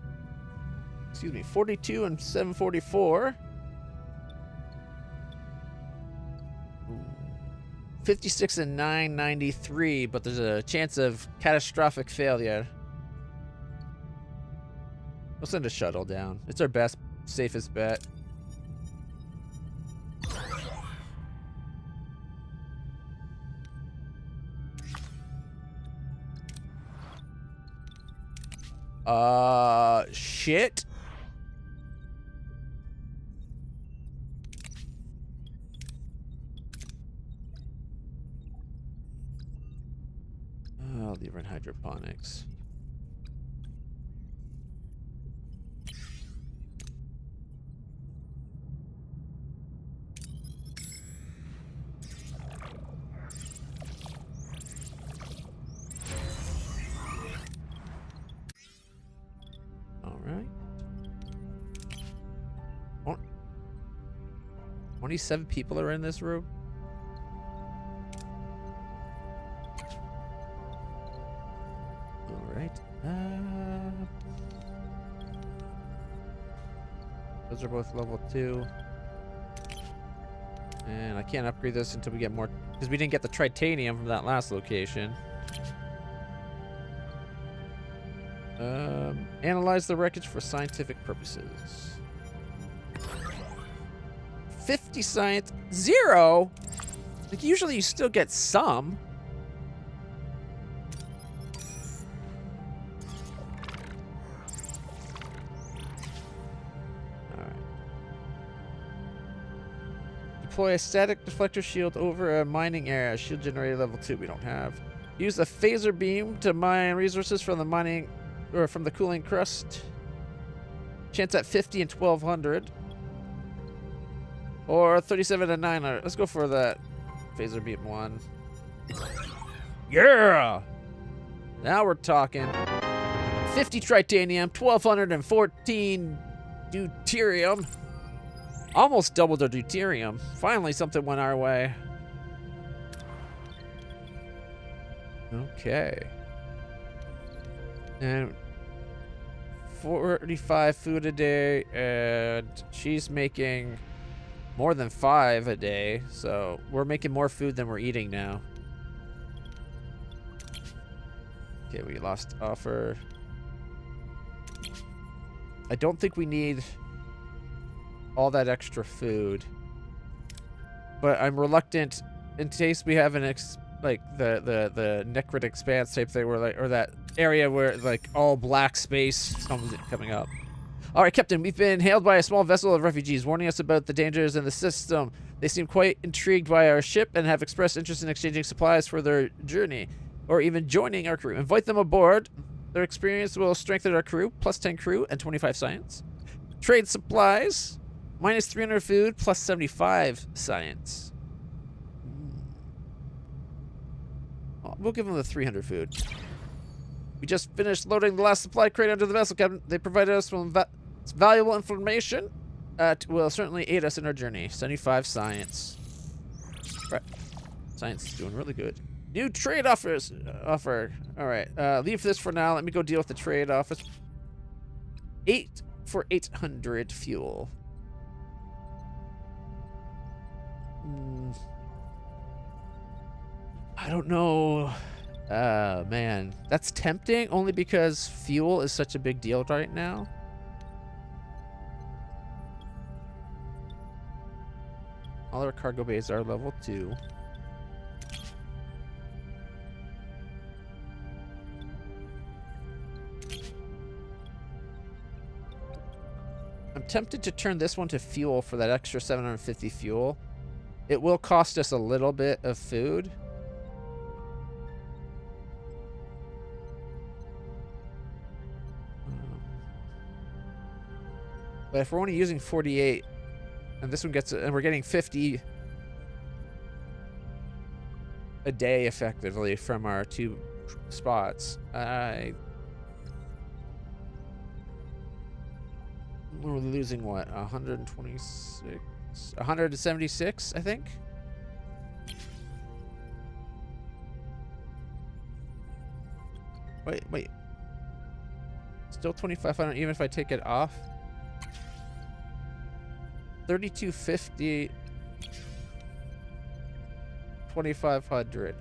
excuse me, 42 and 744. 56 and 993, but there's a chance of catastrophic failure. We'll send a shuttle down. It's our best, safest bet. Shit. Oh, the run hydroponics. All right. 27 people are in this room. Those are both level 2. And I can't upgrade this until we get more, because we didn't get the titanium from that last location. Analyze the wreckage for scientific purposes. 50 science, 0? Like, usually you still get some. Deploy a static deflector shield over a mining area. Shield generator level 2 we don't have. Use a phaser beam to mine resources from the mining or from the cooling crust. Chance at 50 and 1200. Or 37 and 9. Let's go for that phaser beam 1. Yeah! Now we're talking. 50 tritanium, 1214 deuterium. Almost doubled our deuterium. Finally, something went our way. Okay. And 45 food a day, and she's making more than 5 a day, so we're making more food than we're eating now. Okay, we lost offer. I don't think we need all that extra food, but I'm reluctant in case we have an like the Necrit Expanse type thing, where like, or that area where like all black space comes coming up. All right, Captain, we've been hailed by a small vessel of refugees warning us about the dangers in the system. They seem quite intrigued by our ship and have expressed interest in exchanging supplies for their journey, or even joining our crew. Invite them aboard. Their experience will strengthen our crew, plus 10 crew and 25 science. Trade supplies, minus 300 food, plus 75 science. We'll give them the 300 food. We just finished loading the last supply crate onto the vessel, Captain. They provided us with valuable information that will certainly aid us in our journey. 75 science. Right. Science is doing really good. New trade offer. All right. Leave this for now. Let me go deal with the trade office. 8 for 800 fuel. I don't know. Man, that's tempting only because fuel is such a big deal right now. All our cargo bays are level 2. I'm tempted to turn this one to fuel for that extra 750 fuel. It will cost us a little bit of food. But if we're only using 48, and this one gets, and we're getting 50 a day effectively from our 2 spots, we're losing what, 126, 176, I think. Wait. Still 2,500 even if I take it off. 3250, 2,500.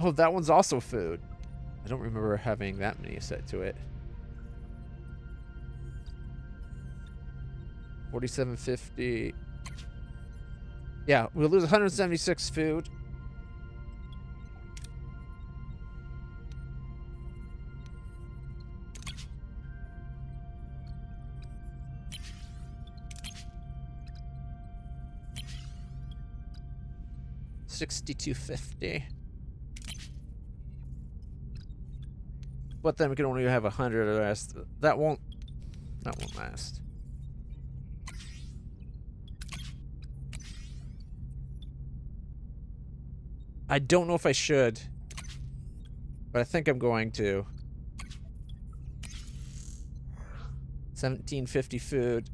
Oh, that one's also food. I don't remember having that many set to it. 4750. Yeah, we'll lose 176 food. $62.50. But then we can only have 100 of the rest. That won't last. I don't know if I should, but I think I'm going to. 1750 food.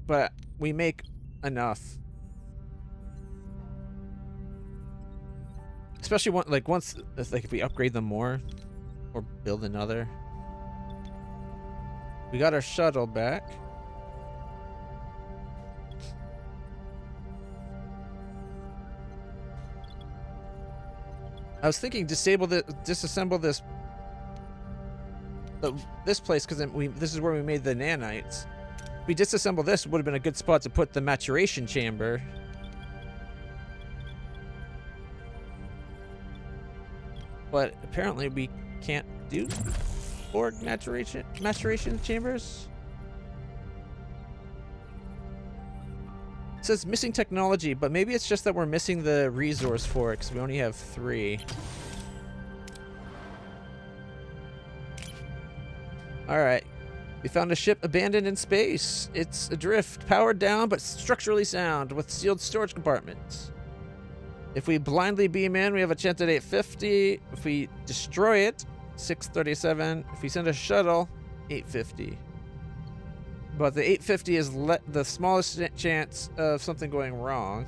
But we make enough. Especially once if we upgrade them more or build another. We got our shuttle back. I was thinking disassemble this place because this is where we made the nanites. If we disassemble this, it would have been a good spot to put the maturation chamber. But apparently we can't do Borg maturation chambers. It says missing technology, but maybe it's just that we're missing the resource for it because we only have 3. All right, We found a ship abandoned in space. It's adrift, powered down, but structurally sound, with sealed storage compartments. If we blindly beam in, we have a chance at 850. If we destroy it, 637. If we send a shuttle, 850. But the 850 is the smallest chance of something going wrong.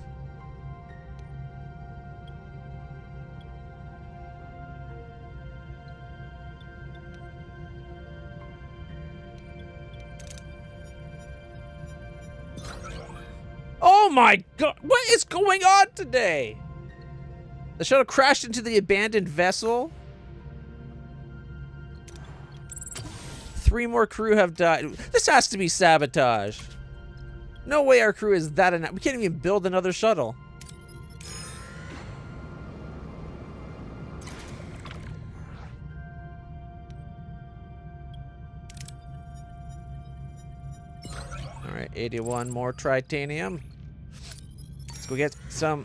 Oh my god, what is going on today? The shuttle crashed into the abandoned vessel. 3 more crew have died. This has to be sabotage. No way our crew is that enough. We can't even build another shuttle. Alright, 81 more titanium. Let's go get some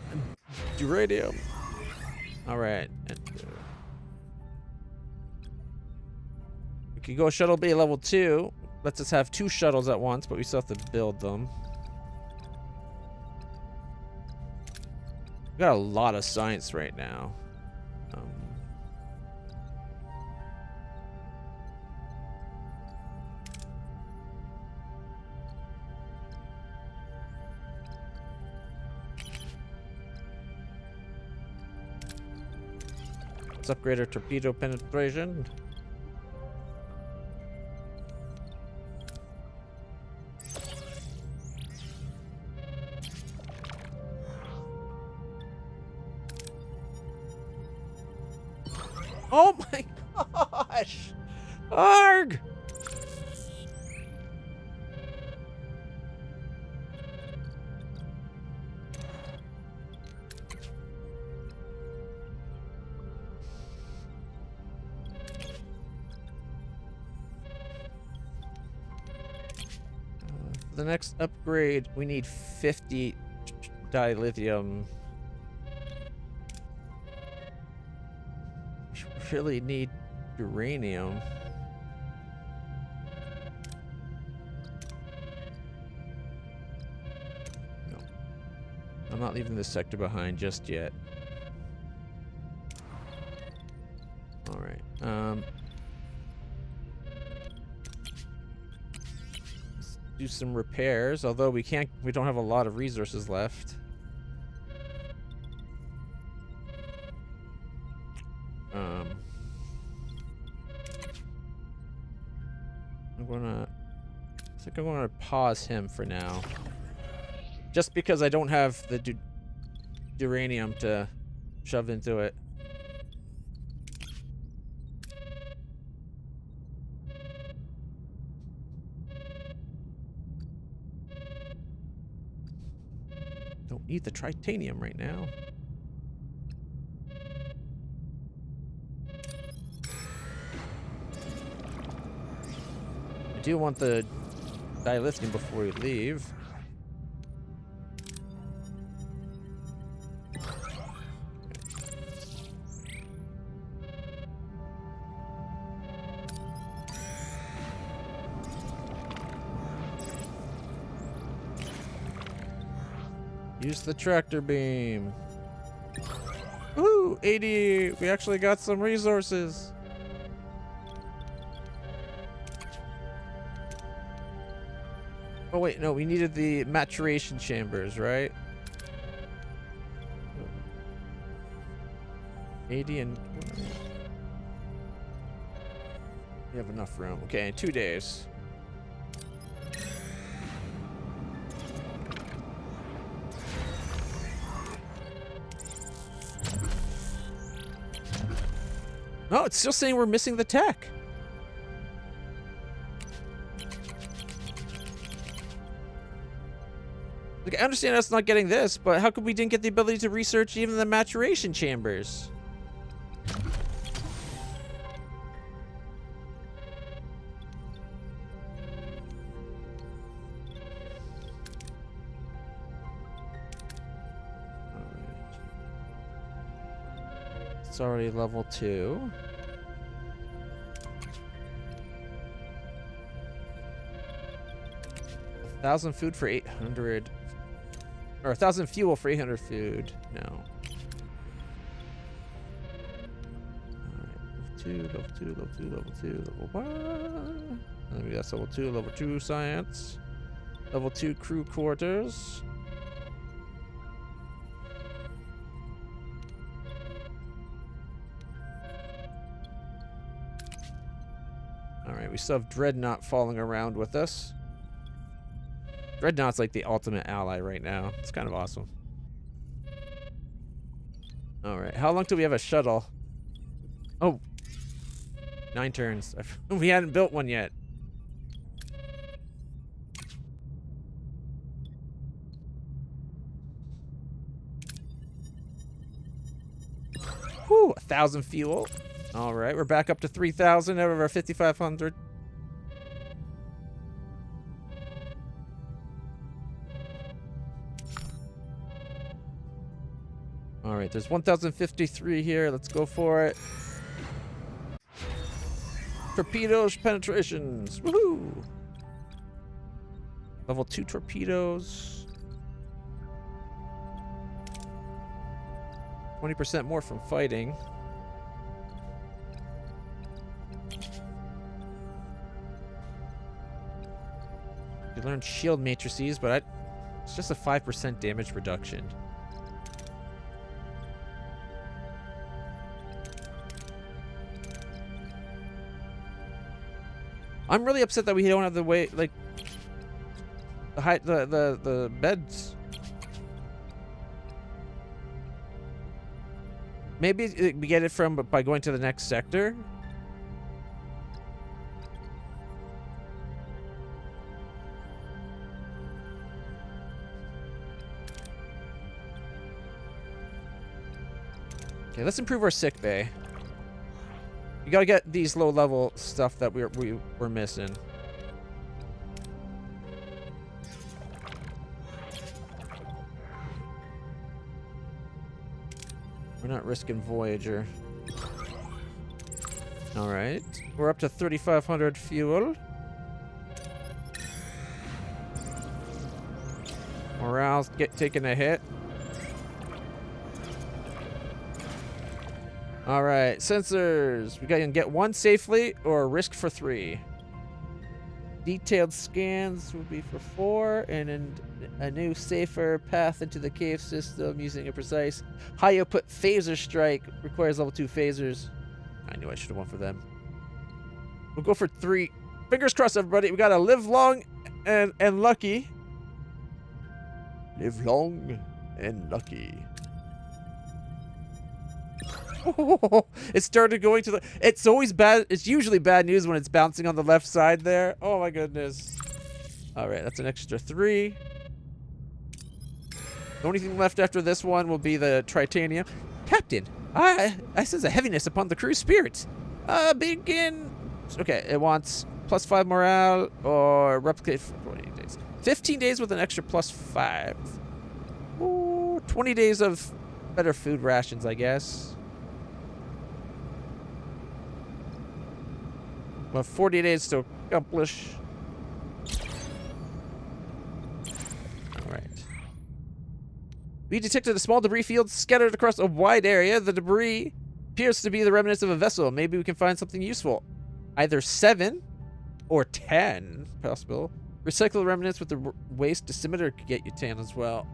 uranium. Alright. We could go shuttle bay level 2. Lets us have 2 shuttles at once, but we still have to build them. We got a lot of science right now. Let's upgrade our torpedo penetration. Oh my gosh! Arg! The next upgrade, we need 50 dilithium. We really need uranium. No. I'm not leaving this sector behind just yet. Alright. Do some repairs, although we don't have a lot of resources left. I think I'm gonna pause him for now, just because I don't have the uranium to shove into it. Don't need the titanium right now. I do want the dilithium before we leave. Use the tractor beam. Woo! 80! We actually got some resources. Oh wait, no, we needed the maturation chambers, right? 80 and... We have enough room. Okay, in 2 days. No, it's still saying we're missing the tech. Like, I understand us not getting this, but how come we didn't get the ability to research even the maturation chambers? It's already level 2. 1,000 food for 800. Or 1,000 fuel for 800 food. No. Alright. Level 2, level 2, level 2, level 2, level 1. Maybe that's level 2 science. Level 2 crew quarters. Alright, we still have Dreadnought falling around with us. Dreadnought's like the ultimate ally right now. It's kind of awesome. Alright, how long do we have a shuttle? Oh. 9 turns. We hadn't built one yet. Whew, 1,000 fuel. Alright, we're back up to 3,000 out of our 5,500. Alright, there's 1,053 here. Let's go for it. Torpedoes, penetrations. Woohoo! Level 2 torpedoes. 20% more from fighting. You learned shield matrices, but it's just a 5% damage reduction. I'm really upset that we don't have the way, like, the beds. Maybe we get it from by going to the next sector. Okay, let's improve our sick bay. You gotta get these low-level stuff that we're missing. We're not risking Voyager. Alright. We're up to 3,500 fuel. Morale's taking a hit. Alright, sensors. We can get 1 safely or risk for 3. Detailed scans will be for 4, and a new, safer path into the cave system using a precise high output phaser strike requires level 2 phasers. I knew I should have won for them. We'll go for 3. Fingers crossed, everybody. We gotta live long and lucky. Live long and lucky. It started going to the... It's always bad. It's usually bad news when it's bouncing on the left side there. Oh my goodness. Alright, that's an extra 3. The only thing left after this one will be the Tritanium. Captain, I sense a heaviness upon the crew's spirits. Begin... Okay, it wants +5 morale or replicate for 20 days. 15 days with an extra +5. Ooh, 20 days of better food rations, I guess. We have 40 days to accomplish. Alright. We detected a small debris field scattered across a wide area. The debris appears to be the remnants of a vessel. Maybe we can find something useful. Either 7 or 10 possible. Recycle the remnants with the waste decimeter could get you 10 as well.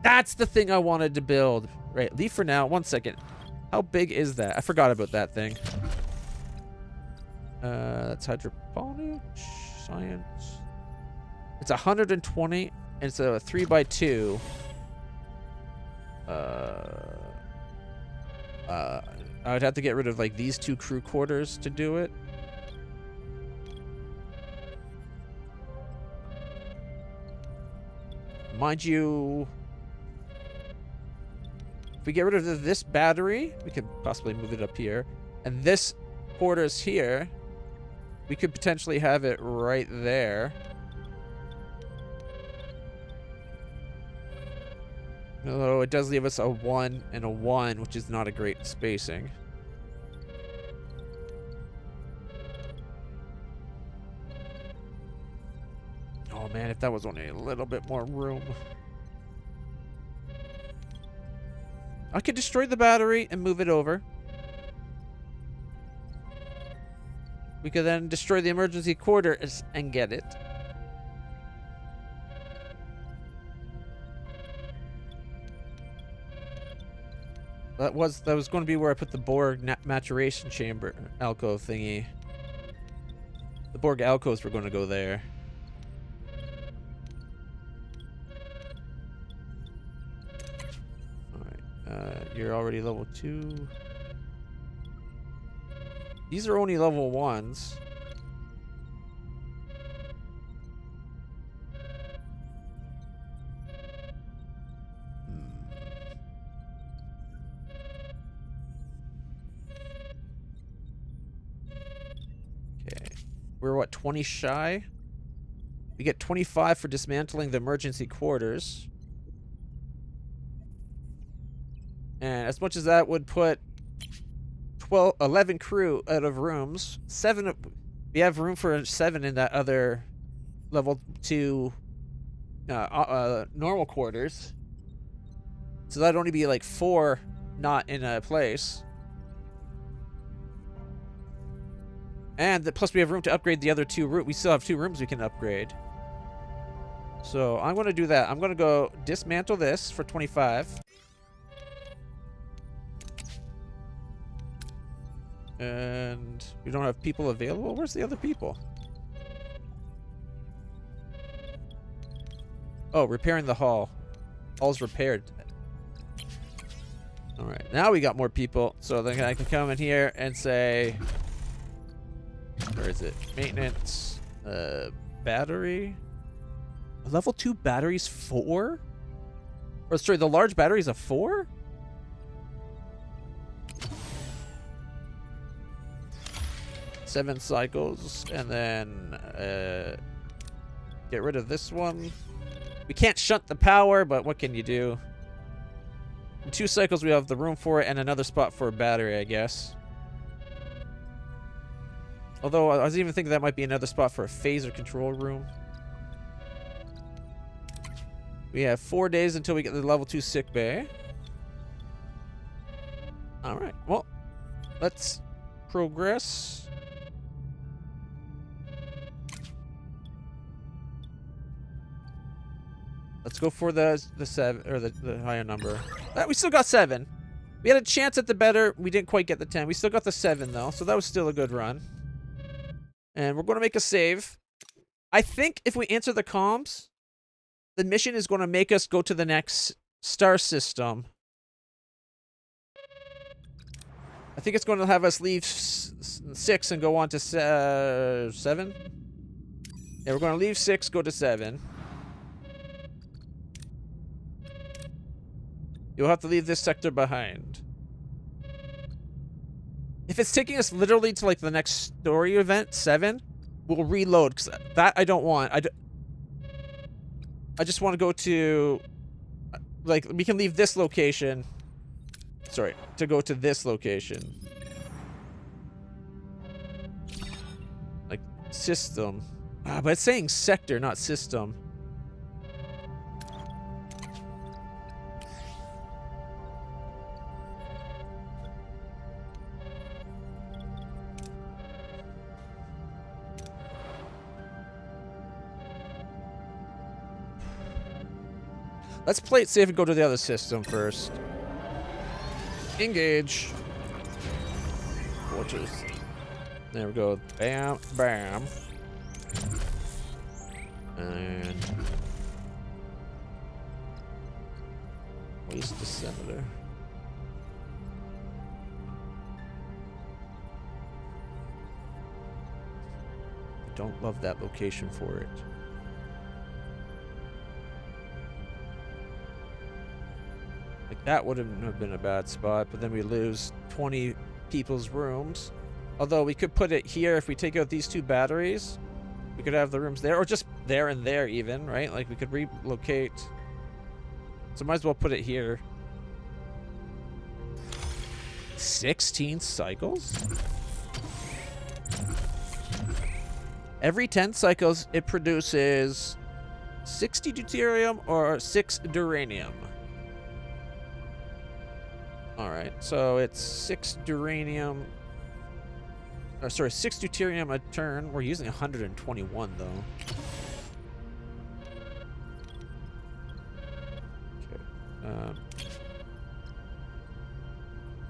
That's the thing I wanted to build. Right, leave for now. 1 second. How big is that? I forgot about that thing. That's hydroponic science. It's 120, and it's a 3x2. I would have to get rid of like these 2 crew quarters to do it. Mind you, if we get rid of this battery, we could possibly move it up here, and this quarters here, we could potentially have it right there. Although it does leave us a 1 and a 1, which is not a great spacing. Oh, Oh man, if that was only a little bit more room. I could destroy the battery and move it over. We could then destroy the emergency quarters and get it. That was going to be where I put the Borg maturation chamber alcove thingy. The Borg alcoves were going to go there. Alright, you're already level 2. These are only level 1s. We're what, 20 shy? We get 25 for dismantling the emergency quarters. And as much as that would put 11 crew out of rooms, 7, we have room for 7 in that other level 2 normal quarters. So that'd only be like 4 not in a place. And plus we have room to upgrade the other 2 rooms. We still have 2 rooms we can upgrade. So I'm going to do that. I'm going to go dismantle this for 25. And we don't have people available. Where's the other people? Oh, repairing the hall. Hall's repaired. Alright, now we got more people. So then I can come in here and say... Where is it? Maintenance. Battery. Level 2 batteries 4? Or sorry, the large battery's a 4? Seven cycles, and then get rid of this one. We can't shunt the power, but what can you do? In 2 cycles, we have the room for it and another spot for a battery, I guess. Although I was even thinking that might be another spot for a phaser control room. We have 4 days until we get the level 2 sick bay. Alright, well, let's progress. Let's go for the 7 or the higher number. We still got 7. We had a chance at the better. We didn't quite get the 10. We still got the 7 though, so that was still a good run. And we're going to make a save. I think if we answer the comms, the mission is going to make us go to the next star system. I think it's going to have us leave 6 and go on to 7. Yeah, we're going to leave 6, go to 7. You'll have to leave this sector behind. If it's taking us literally to like the next story event, 7, we'll reload, because that I don't want. I just want to go to, like, we can leave this location. Sorry, to go to this location. Like, system. But it's saying sector, not system. Let's play it safe and go to the other system first. Engage. Fortress. There we go. Bam, bam. And... waste dissimeter. I don't love that location for it. Like, that wouldn't have been a bad spot, but then we lose 20 people's rooms. Although we could put it here if we take out these 2 batteries. We could have the rooms there, or just there and there even, right? Like, we could relocate. So might as well put it here. 16 cycles? Every 10 cycles, it produces 60 deuterium or 6 duranium? Alright, so it's 6 duranium. Sorry, 6 deuterium a turn. We're using 121 though. Okay.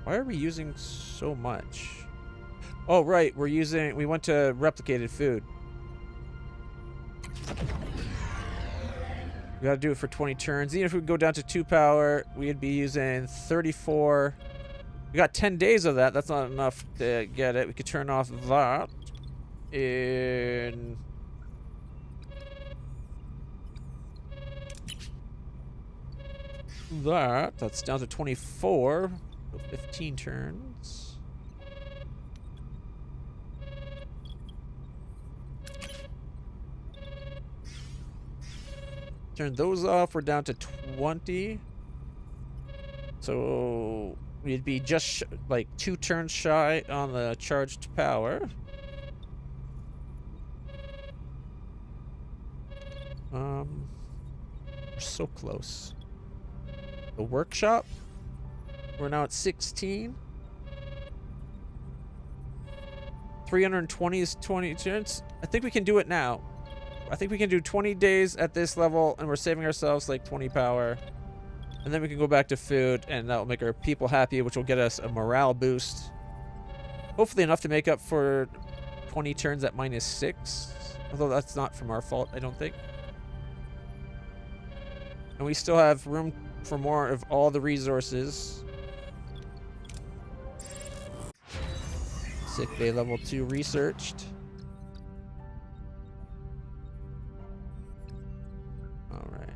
Why are we using so much? Oh, right. We went to replicated food. We gotta do it for 20 turns. Even if we go down to 2 power, we'd be using 34. We got 10 days of that. That's not enough to get it. We could turn off that in... That's down to 24. 15 turns. Turn those off. We're down to 20. So we'd be just like 2 turns shy on the charged power. We're so close. The workshop. We're now at 16. 320 is 20 turns. I think we can do it now. I think we can do 20 days at this level, and we're saving ourselves like 20 power. And then we can go back to food, and that will make our people happy, which will get us a morale boost. Hopefully enough to make up for 20 turns at -6. Although that's not from our fault, I don't think. And we still have room for more of all the resources. Sick Bay level 2 researched. Alright.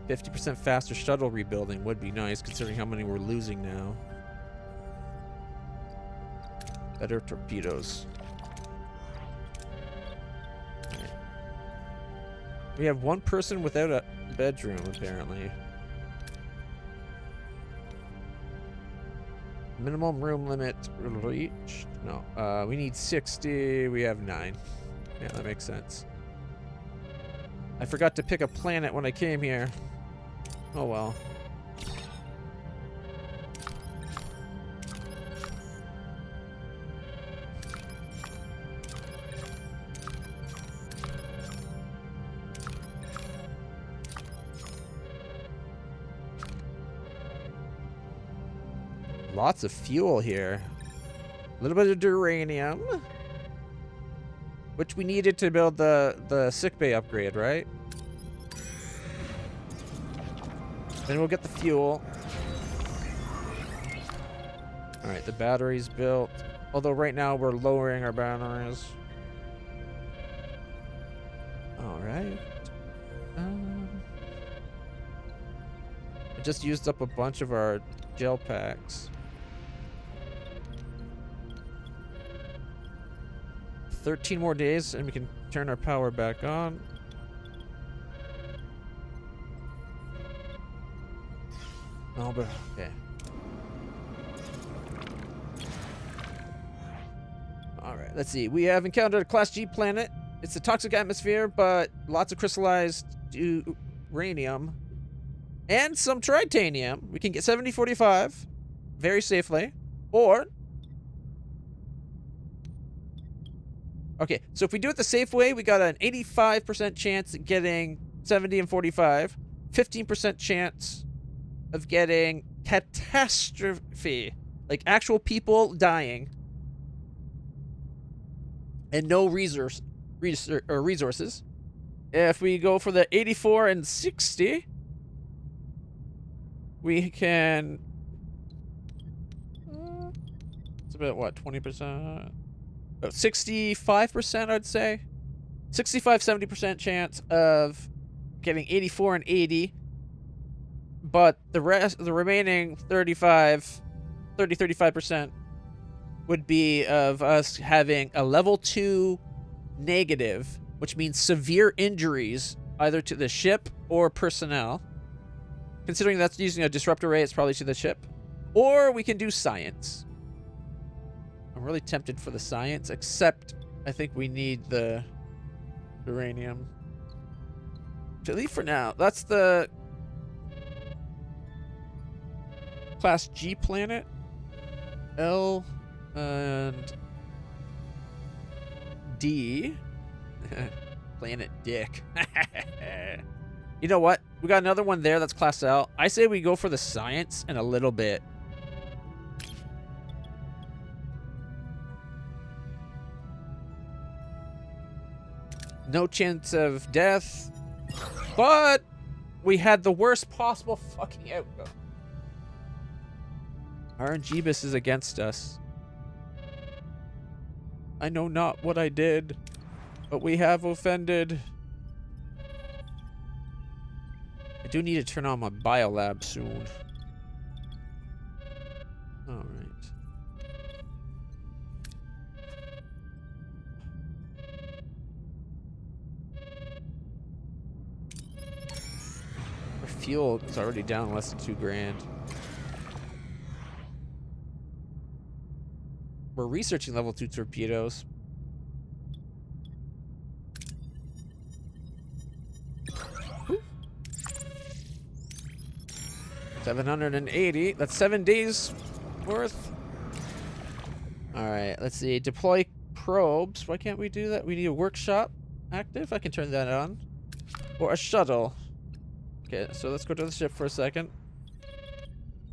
50% faster shuttle rebuilding would be nice, considering how many we're losing now. Better torpedoes. Right. We have 1 person without a bedroom, apparently. Minimum room limit reached. No, we need 60. We have 9. Yeah, that makes sense. I forgot to pick a planet when I came here. Oh well. Lots of fuel here. A little bit of uranium, which we needed to build the sickbay upgrade, right? Then we'll get the fuel. All right, the battery's built. Although right now we're lowering our batteries. All right. I just used up a bunch of our gel packs. 13 more days and we can turn our power back on. Oh, but okay. Alright, let's see. We have encountered a Class G planet. It's a toxic atmosphere, but lots of crystallized uranium and some tritanium. We can get 70-45 very safely. Or okay, so if we do it the safe way, we got an 85% chance of getting 70 and 45, 15% chance of getting catastrophe, like actual people dying, and no resources. If we go for the 84 and 60, we can. It's about what, 20%? 65%, I'd say. 65-70% chance of getting 84 and 80. But the remaining 30-35% would be of us having a level 2 negative, which means severe injuries either to the ship or personnel. Considering that's using a disruptor ray, it's probably to the ship. Or we can do science. I'm really tempted for the science, except I think we need the uranium. Delete for now. That's the Class G planet. L and D. Planet Dick. You know what? We got another one there that's Class L. I say we go for the science in a little bit. No chance of death. But we had the worst possible fucking outcome. RNGBus is against us. I know not what I did, but we have offended. I do need to turn on my biolab soon. Alright. Our fuel is already down less than $2,000. We're researching level 2 torpedoes. Ooh. 780. That's 7 days worth. Alright, let's see. Deploy probes. Why can't we do that? We need a workshop active. I can turn that on. Or a shuttle. Okay, so let's go to the ship for a second.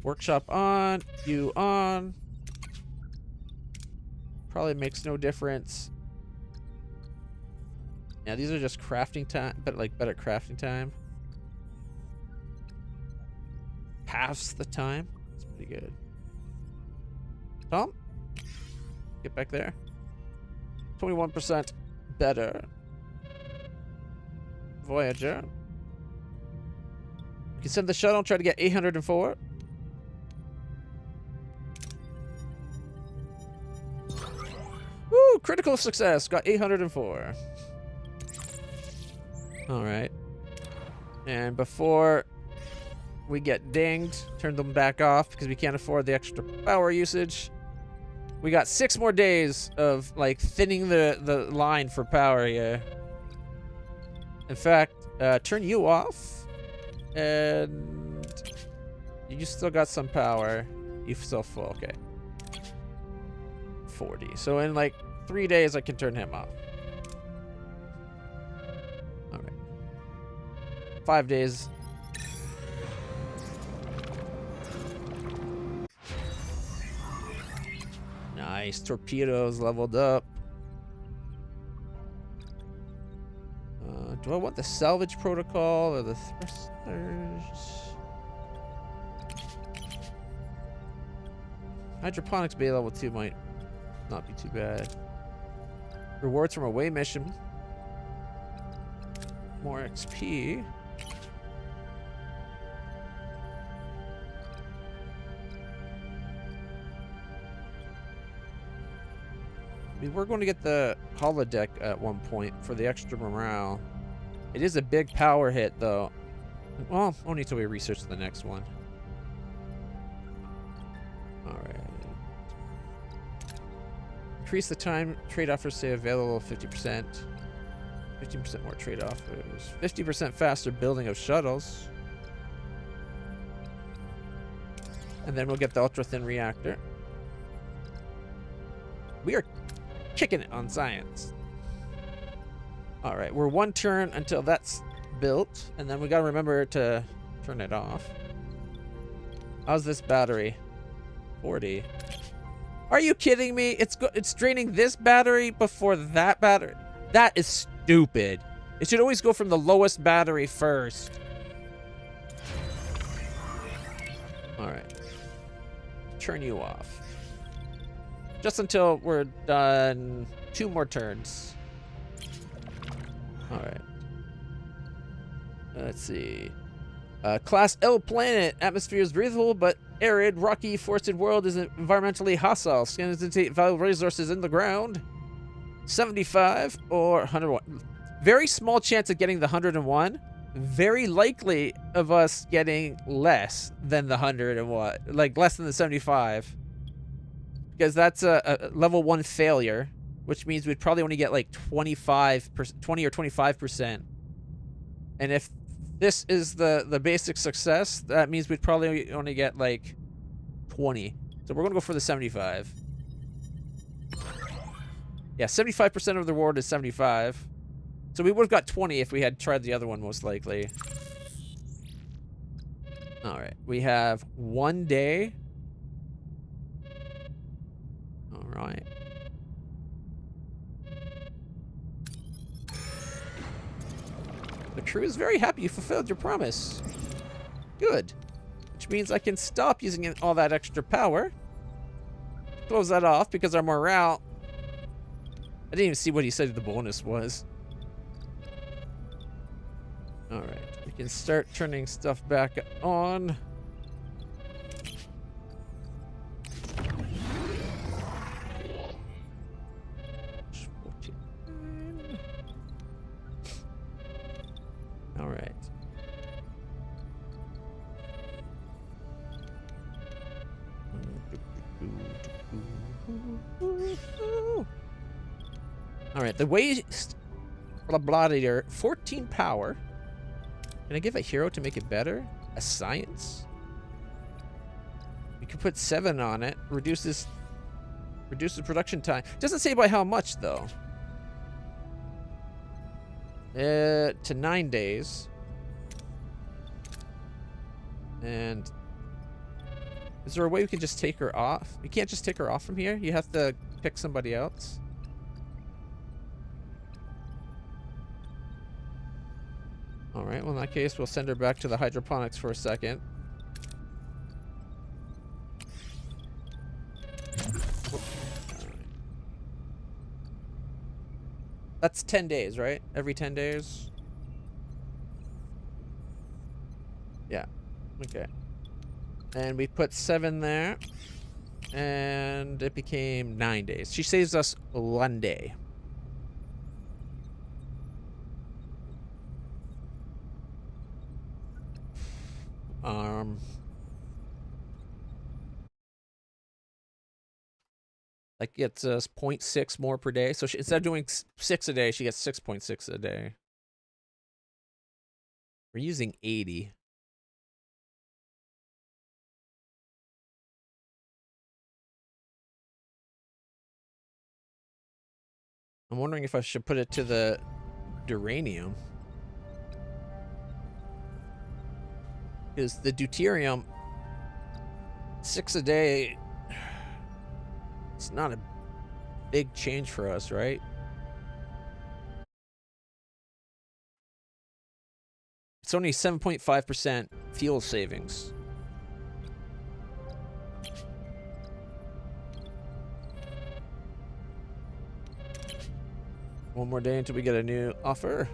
Workshop on. You on. Probably makes no difference. Yeah, these are just crafting time, but like better crafting time. Halves the time. That's pretty good. Tom, get back there. 21% better. Voyager. We can send the shuttle, try to get 804. Woo! Critical success. Got 804. Alright. And before we get dinged, turn them back off because we can't afford the extra power usage. We got 6 more days of like thinning the line for power here. In fact, turn you off. And you still got some power. You're still full. Okay. 40. So in like 3 days, I can turn him off. All right. 5 days. Nice. Torpedoes leveled up. Do I want the salvage protocol or the thrusters? Hydroponics Bay level 2 might not be too bad. Rewards from away mission. More XP. I mean, we're going to get the holodeck at one point for the extra morale. It is a big power hit, though. Well, only until we research the next one. Alright. Increase the time trade offers say available 50%. 15% more trade offers. 50% faster building of shuttles. And then we'll get the ultra thin reactor. We are kicking it on science. Alright, we're 1 turn until that's built. And then we gotta remember to turn it off. How's this battery? 40. Are you kidding me? It's draining this battery before that battery. That is stupid. It should always go from the lowest battery first. All right. Turn you off. Just until we're done 2 more turns. All right. Let's see. Class L planet. Atmosphere is breathable, but arid, rocky, forested world is environmentally hostile. Scans into valuable resources in the ground. 75 or 101. Very small chance of getting the 101. Very likely of us getting less than the 101. Like less than the 75. Because that's a level 1 failure, which means we'd probably only get like 20 or 25%. And if this is the basic success, that means we'd probably only get like 20. So we're gonna go for the 75. Yeah, 75% of the reward is 75. So we would have got 20 if we had tried the other one, most likely. Alright, we have 1 day. Alright. The crew is very happy you fulfilled your promise. Good. Which means I can stop using all that extra power. Close that off because our morale... I didn't even see what he said the bonus was. Alright. We can start turning stuff back on. Alright. Alright, the waste Bladiator, 14 power. Can I give a hero to make it better? A science? You can put 7 on it. Reduces production time. Doesn't say by how much though. To 9 days. And is there a way we can just take her off? You can't just take her off from here. You have to pick somebody else. Alright, well in that case we'll send her back to the hydroponics for a second. That's 10 days, right? Every 10 days? Yeah. Okay. And we put 7 there. And it became 9 days. She saves us 1 day. Like gets us 0.6 more per day. So instead of doing 6 a day, she gets 6.6 a day. We're using 80. I'm wondering if I should put it to the Duranium. Because the Deuterium, 6 a day, it's not a big change for us, right? It's only 7.5% fuel savings. One more day until we get a new offer.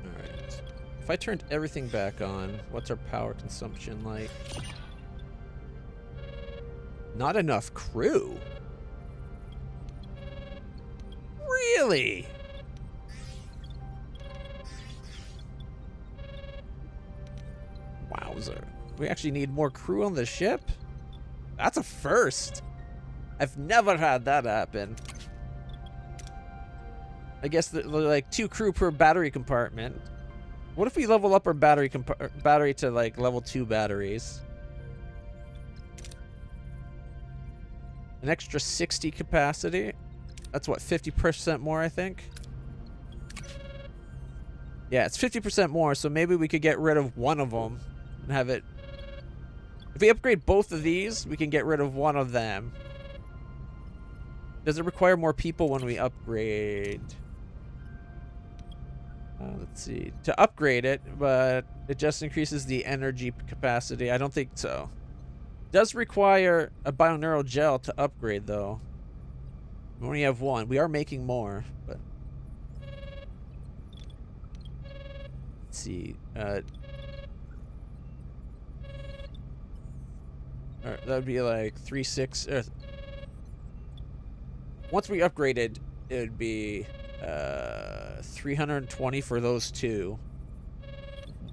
Alright. If I turned everything back on, what's our power consumption like? Not enough crew? Really? Wowzer. We actually need more crew on the ship? That's a first. I've never had that happen. I guess like 2 crew per battery compartment. What if we level up our battery to like level 2 batteries? An extra 60 capacity. That's what, 50% more, I think? Yeah, it's 50% more, so maybe we could get rid of one of them and have it... If we upgrade both of these, we can get rid of one of them. Does it require more people when we upgrade? Let's see. To upgrade it, but it just increases the energy capacity. I don't think so. Does require a bioneural gel to upgrade, though. We only have 1. We are making more, but... Let's see. That would be like 3, 6... once we upgraded, it would be 320 for those two.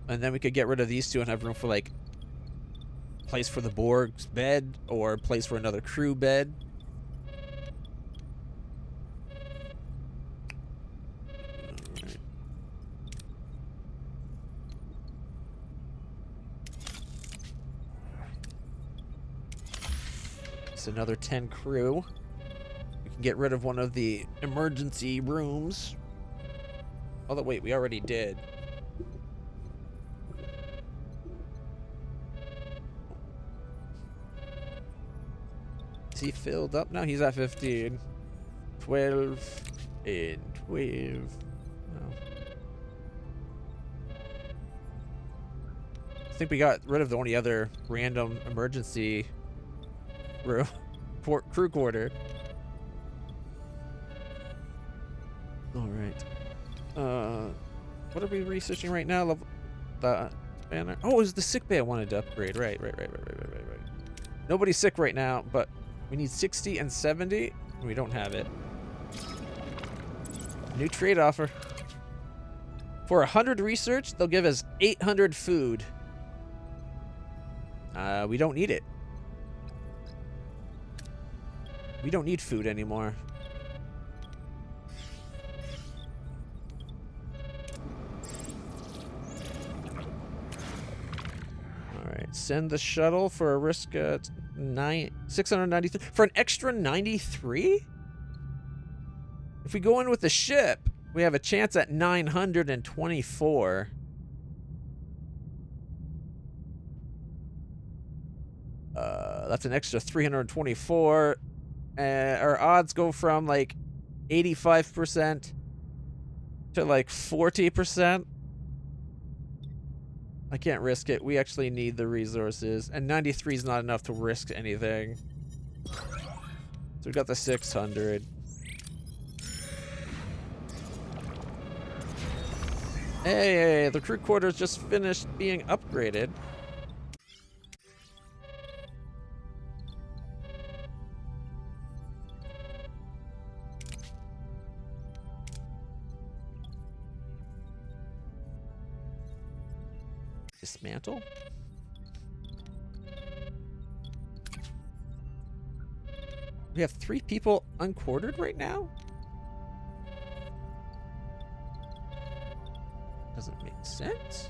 And then we could get rid of these two and have room for, like, place for the Borg's bed or place for another crew bed. Alright. It's another 10 crew. We can get rid of one of the emergency rooms. Although, wait, we already did. Is he filled up now? He's at 15. 12 and 12. No. I think we got rid of the only other random emergency room. Crew quarter. Alright. What are we researching right now? The banner. Oh, it was the sick bay I wanted to upgrade. Right. Nobody's sick right now, but we need 60 and 70. We don't have it. New trade offer. For 100 research, they'll give us 800 food. We don't need it. We don't need food anymore. Alright, send the shuttle for a risk at 693 for an extra 93? If we go in with the ship, we have a chance at 924. That's an extra 324. Our odds go from like 85% to like 40%. I can't risk it. We actually need the resources. And 93 is not enough to risk anything. So we got the 600. Hey, the crew quarters just finished being upgraded. Dismantle? We have 3 people unquartered right now? Doesn't make sense.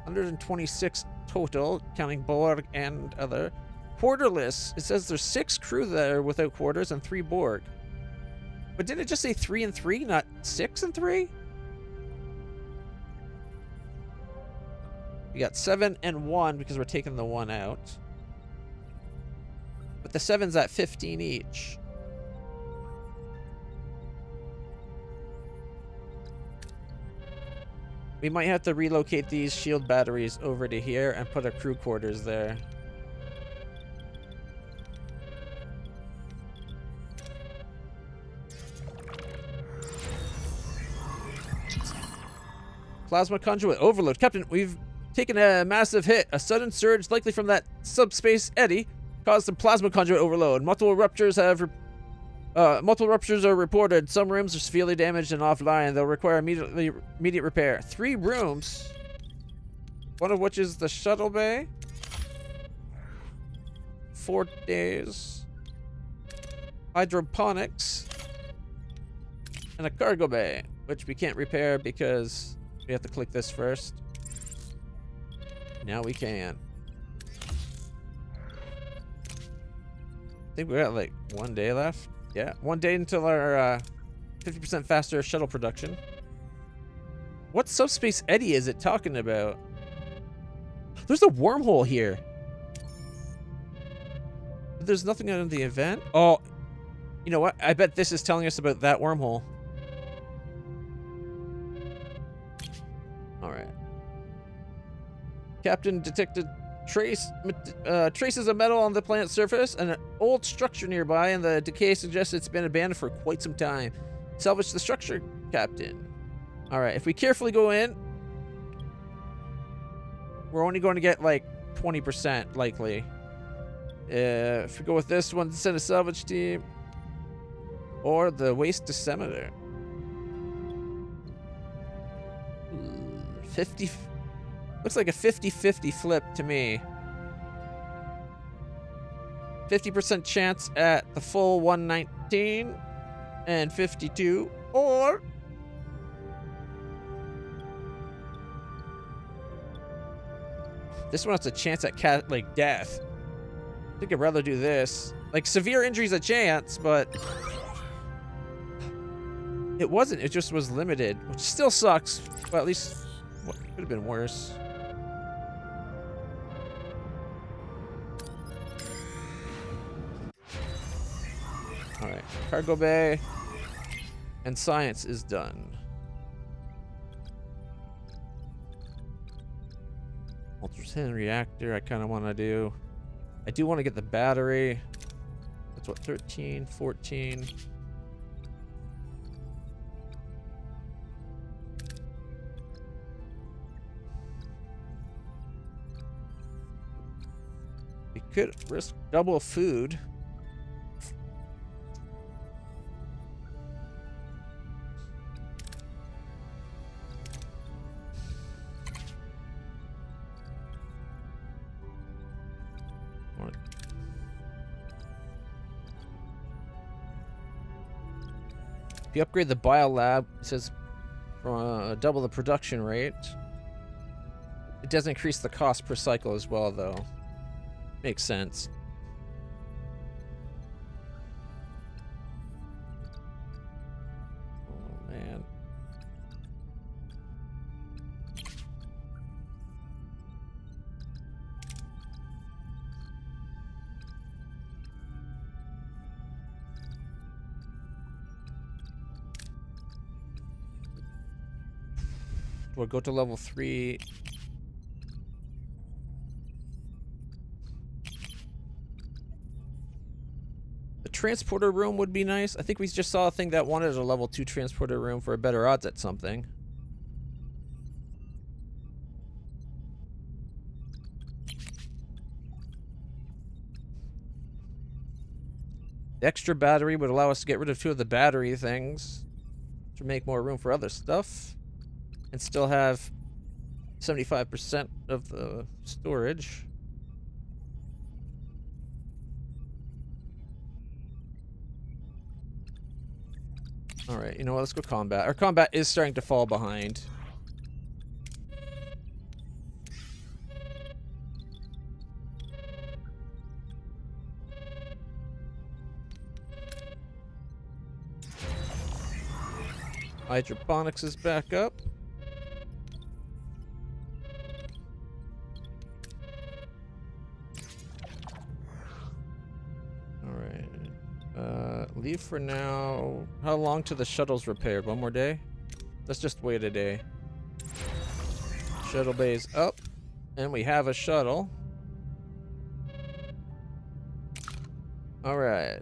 $126 total, counting Borg and other. Quarterless. It says there's 6 crew there without quarters and 3 Borg. But didn't it just say 3 and 3, not 6 and 3? We got 7 and 1 because we're taking the 1 out. But the 7's at 15 each. We might have to relocate these shield batteries over to here and put our crew quarters there. Plasma conduit overload. Captain, we've taken a massive hit. A sudden surge, likely from that subspace eddy, caused some plasma conduit overload. Multiple ruptures are reported. Some rooms are severely damaged and offline. They'll require immediate repair. 3 rooms, one of which is the shuttle bay. 4 days. Hydroponics. And a cargo bay, which we can't repair because we have to click this first. Now we can. I think we got like 1 day left. Yeah, 1 day until our 50% faster shuttle production. What subspace eddy is it talking about? There's a wormhole here. There's nothing on the event. Oh, you know what? I bet this is telling us about that wormhole. All right. Captain detected traces of metal on the planet's surface and an old structure nearby, and the decay suggests it's been abandoned for quite some time. Salvage the structure, Captain. All right, if we carefully go in, we're only going to get like 20% likely. If we go with this one, send a salvage team. Or the waste disseminator. 50. Looks like a 50-50 flip to me. 50% chance at the full 119 and 52, or this one has a chance at death. I think I'd rather do this. Like, severe injury's a chance, but it wasn't. It just was limited, which still sucks, but at least what could have been worse. All right, cargo bay and science is done. Ultra-10 reactor I kind of want to do. I do want to get the battery. That's what, 13, 14. We could risk double food. If you upgrade the bio lab, it says double the production rate. It does increase the cost per cycle as well, though. Makes sense. Oh, man. We'll go to level 3. The transporter room would be nice. I think we just saw a thing that wanted a level 2 transporter room for a better odds at something. The extra battery would allow us to get rid of 2 of the battery things to make more room for other stuff. And still have 75% of the storage. Alright, you know what? Let's go combat. Our combat is starting to fall behind. Hydroponics is back up. Leave for now. How long till the shuttle's repaired? 1 more day? Let's just wait a day. Shuttle bay's up. And we have a shuttle. Alright.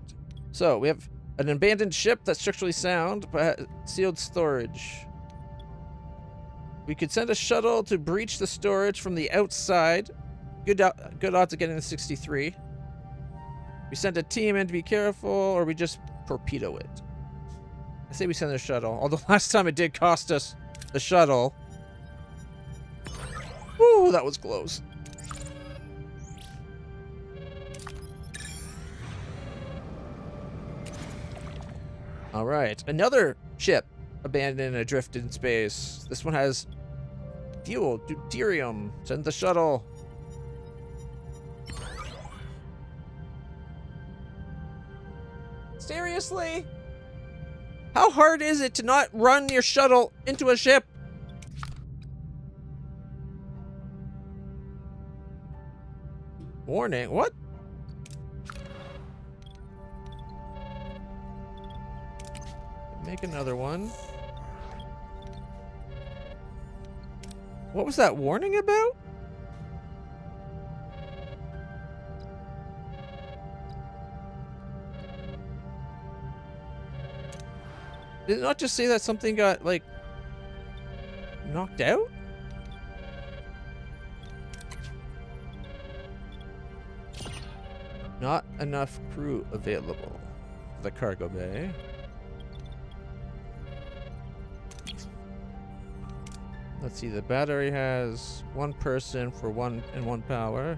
So, we have an abandoned ship that's structurally sound, but has sealed storage. We could send a shuttle to breach the storage from the outside. Good odds of getting the 63. We send a team in to be careful, or we just torpedo it. I say we send a shuttle, although last time it did cost us the shuttle. Woo, that was close. All right, another ship abandoned and adrift in space. This one has fuel, deuterium. Send the shuttle. Seriously? How hard is it to not run your shuttle into a ship? Warning, what? Make another one. What was that warning about? Did it not just say that something got, like, knocked out? Not enough crew available for the cargo bay. Let's see, the battery has one person for one power.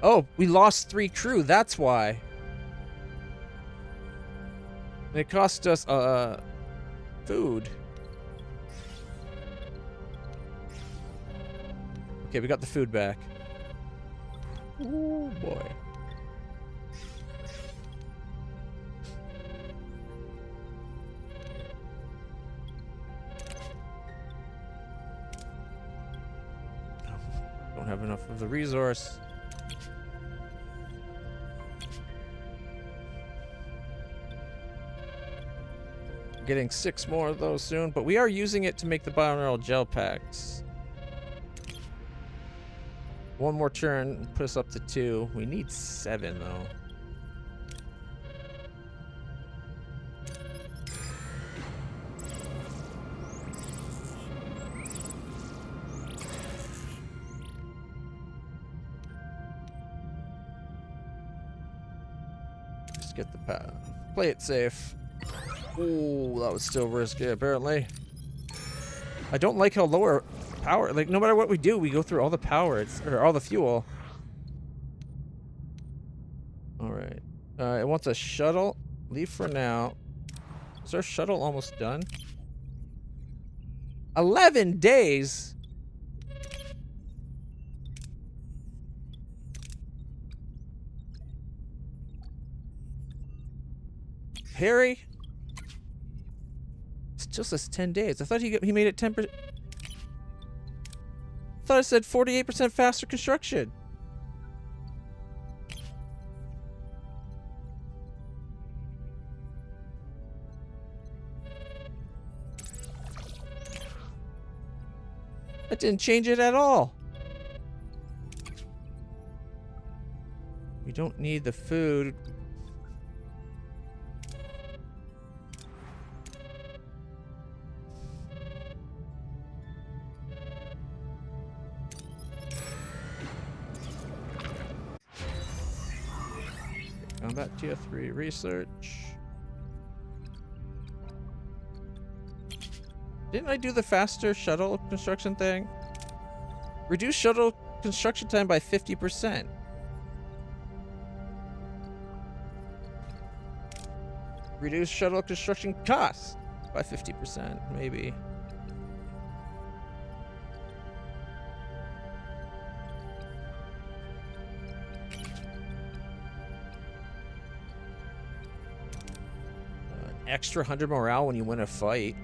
Oh, we lost 3 crew, that's why. And it cost us food. Okay, we got the food back. Oh boy. Don't have enough of the resource. Getting 6 more of those soon, but we are using it to make the biomineral gel packs. One more turn, put us up to 2. We need 7 though. Just get the power. Play it safe. Ooh, that was still risky, apparently. I don't like how lower power, like, no matter what we do, we go through all the power, or all the fuel. Alright. It wants a shuttle. Leave for now. Is our shuttle almost done? 11 days? Harry? Still says 10 days. I thought he made it 10%. I thought it said 48% faster construction. That didn't change it at all. We don't need the food. Combat tier 3 research. Didn't I do the faster shuttle construction thing? Reduce shuttle construction time by 50%. Reduce shuttle construction costs by 50%, maybe. Extra 100 morale when you win a fight.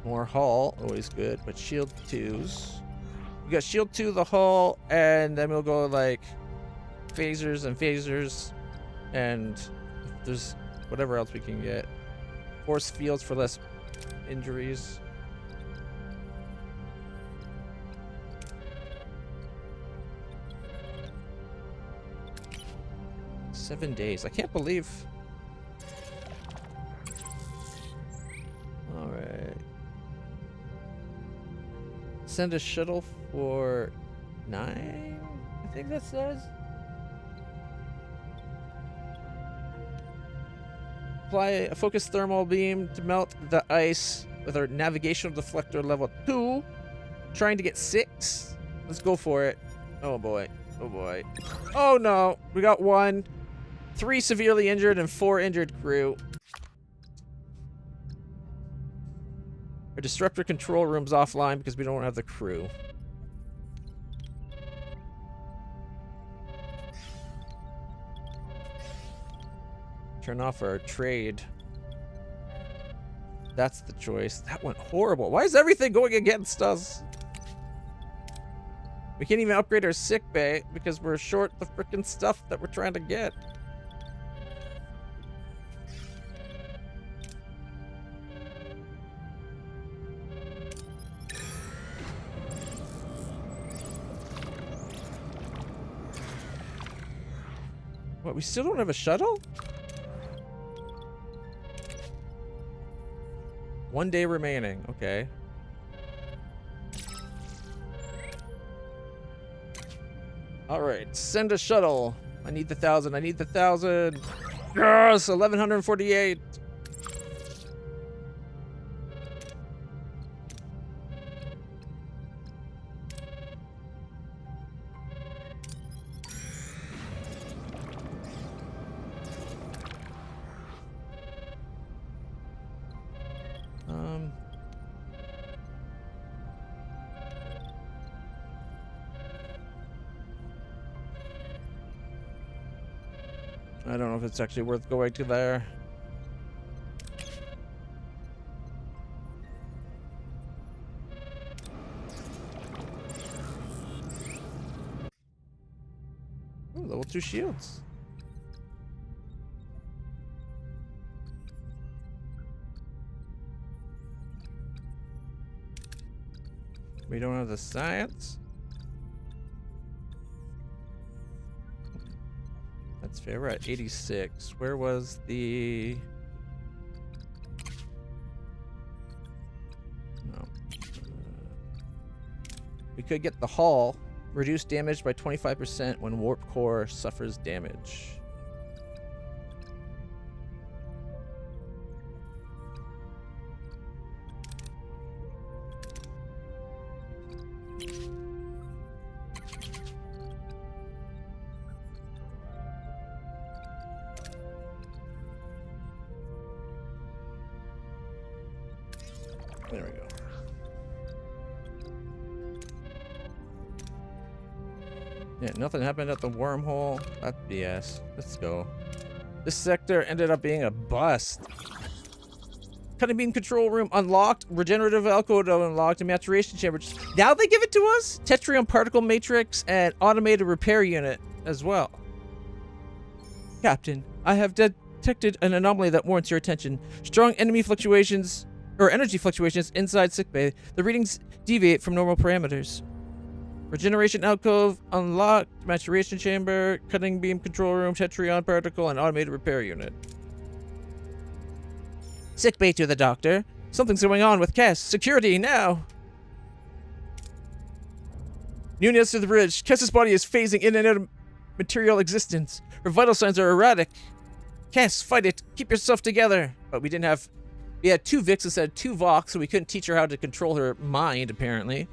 More hull, always good, but shield 2s. We got shield 2, the hull, and then we'll go like phasers and phasers, and there's whatever else we can get. Force fields for less injuries. Seven days. I can't believe. All right. Send a shuttle for 9. I think that says. Apply a focused thermal beam to melt the ice with our navigational deflector level 2. Trying to get 6. Let's go for it. Oh boy. Oh boy. Oh no. We got 1. 3 severely injured and 4 injured crew. Our disruptor control room's offline because we don't have the crew. Turn off our trade. That's the choice. That went horrible. Why is everything going against us? We can't even upgrade our sick bay because we're short the frickin' stuff that we're trying to get. What, we still don't have a shuttle? 1 day remaining, okay. All right, send a shuttle. I need the 1,000. I need the 1,000. Yes, 1,148. I don't know if it's actually worth going to there. Ooh, level 2 shields. We don't have the science. That's fair. We're at 86. Where was the... No. We could get the hull. Reduce damage by 25% when warp core suffers damage. There we go. Yeah, nothing happened at the wormhole. That's BS. Let's go. This sector ended up being a bust. Cutting beam control room unlocked. Regenerative alcove unlocked. A maturation chamber. Now they give it to us? Tetrium particle matrix and automated repair unit as well. Captain, I have detected an anomaly that warrants your attention. Strong enemy fluctuations, or energy fluctuations inside sickbay. The readings deviate from normal parameters. Regeneration alcove unlocked. Maturation chamber. Cutting beam control room. Tetrion particle and automated repair unit. Sickbay to the doctor. Something's going on with Kess. Security now. Nunez to the bridge. Kess's body is phasing in and out of material existence. Her vital signs are erratic. Kess, fight it. Keep yourself together. But we didn't have... We had 2 Vix instead of 2 Vox, so we couldn't teach her how to control her mind, apparently.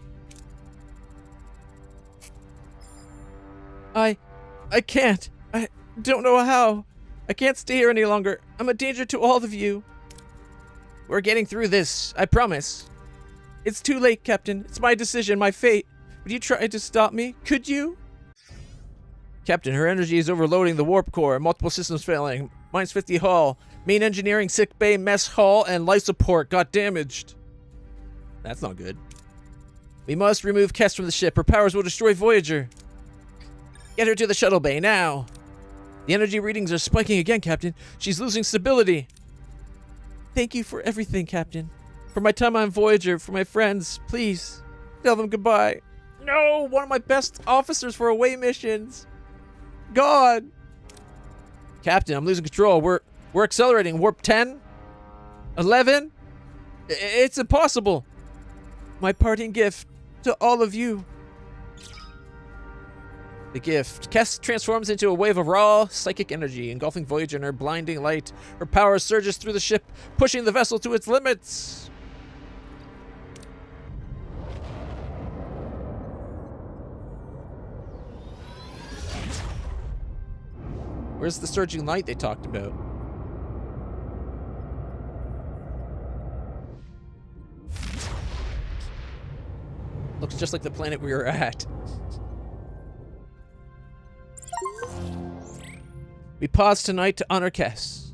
I can't. I don't know how. I can't stay here any longer. I'm a danger to all of you. We're getting through this, I promise. It's too late, Captain. It's my decision, my fate. Would you try to stop me? Could you? Captain, her energy is overloading the warp core. Multiple systems failing. Minus 50 hull. Main engineering, sick bay, mess hall, and life support got damaged. That's not good. We must remove Kess from the ship. Her powers will destroy Voyager. Get her to the shuttle bay now. The energy readings are spiking again, Captain. She's losing stability. Thank you for everything, Captain. For my time on Voyager, for my friends, please tell them goodbye. No, one of my best officers for away missions. God. Captain, I'm losing control. We're accelerating. Warp 10? 11? It's impossible. My parting gift to all of you. The gift. Kess transforms into a wave of raw psychic energy, engulfing Voyager in her blinding light. Her power surges through the ship, pushing the vessel to its limits. Where's the surging light they talked about? Looks just like the planet we were at. We pause tonight to honor Kess.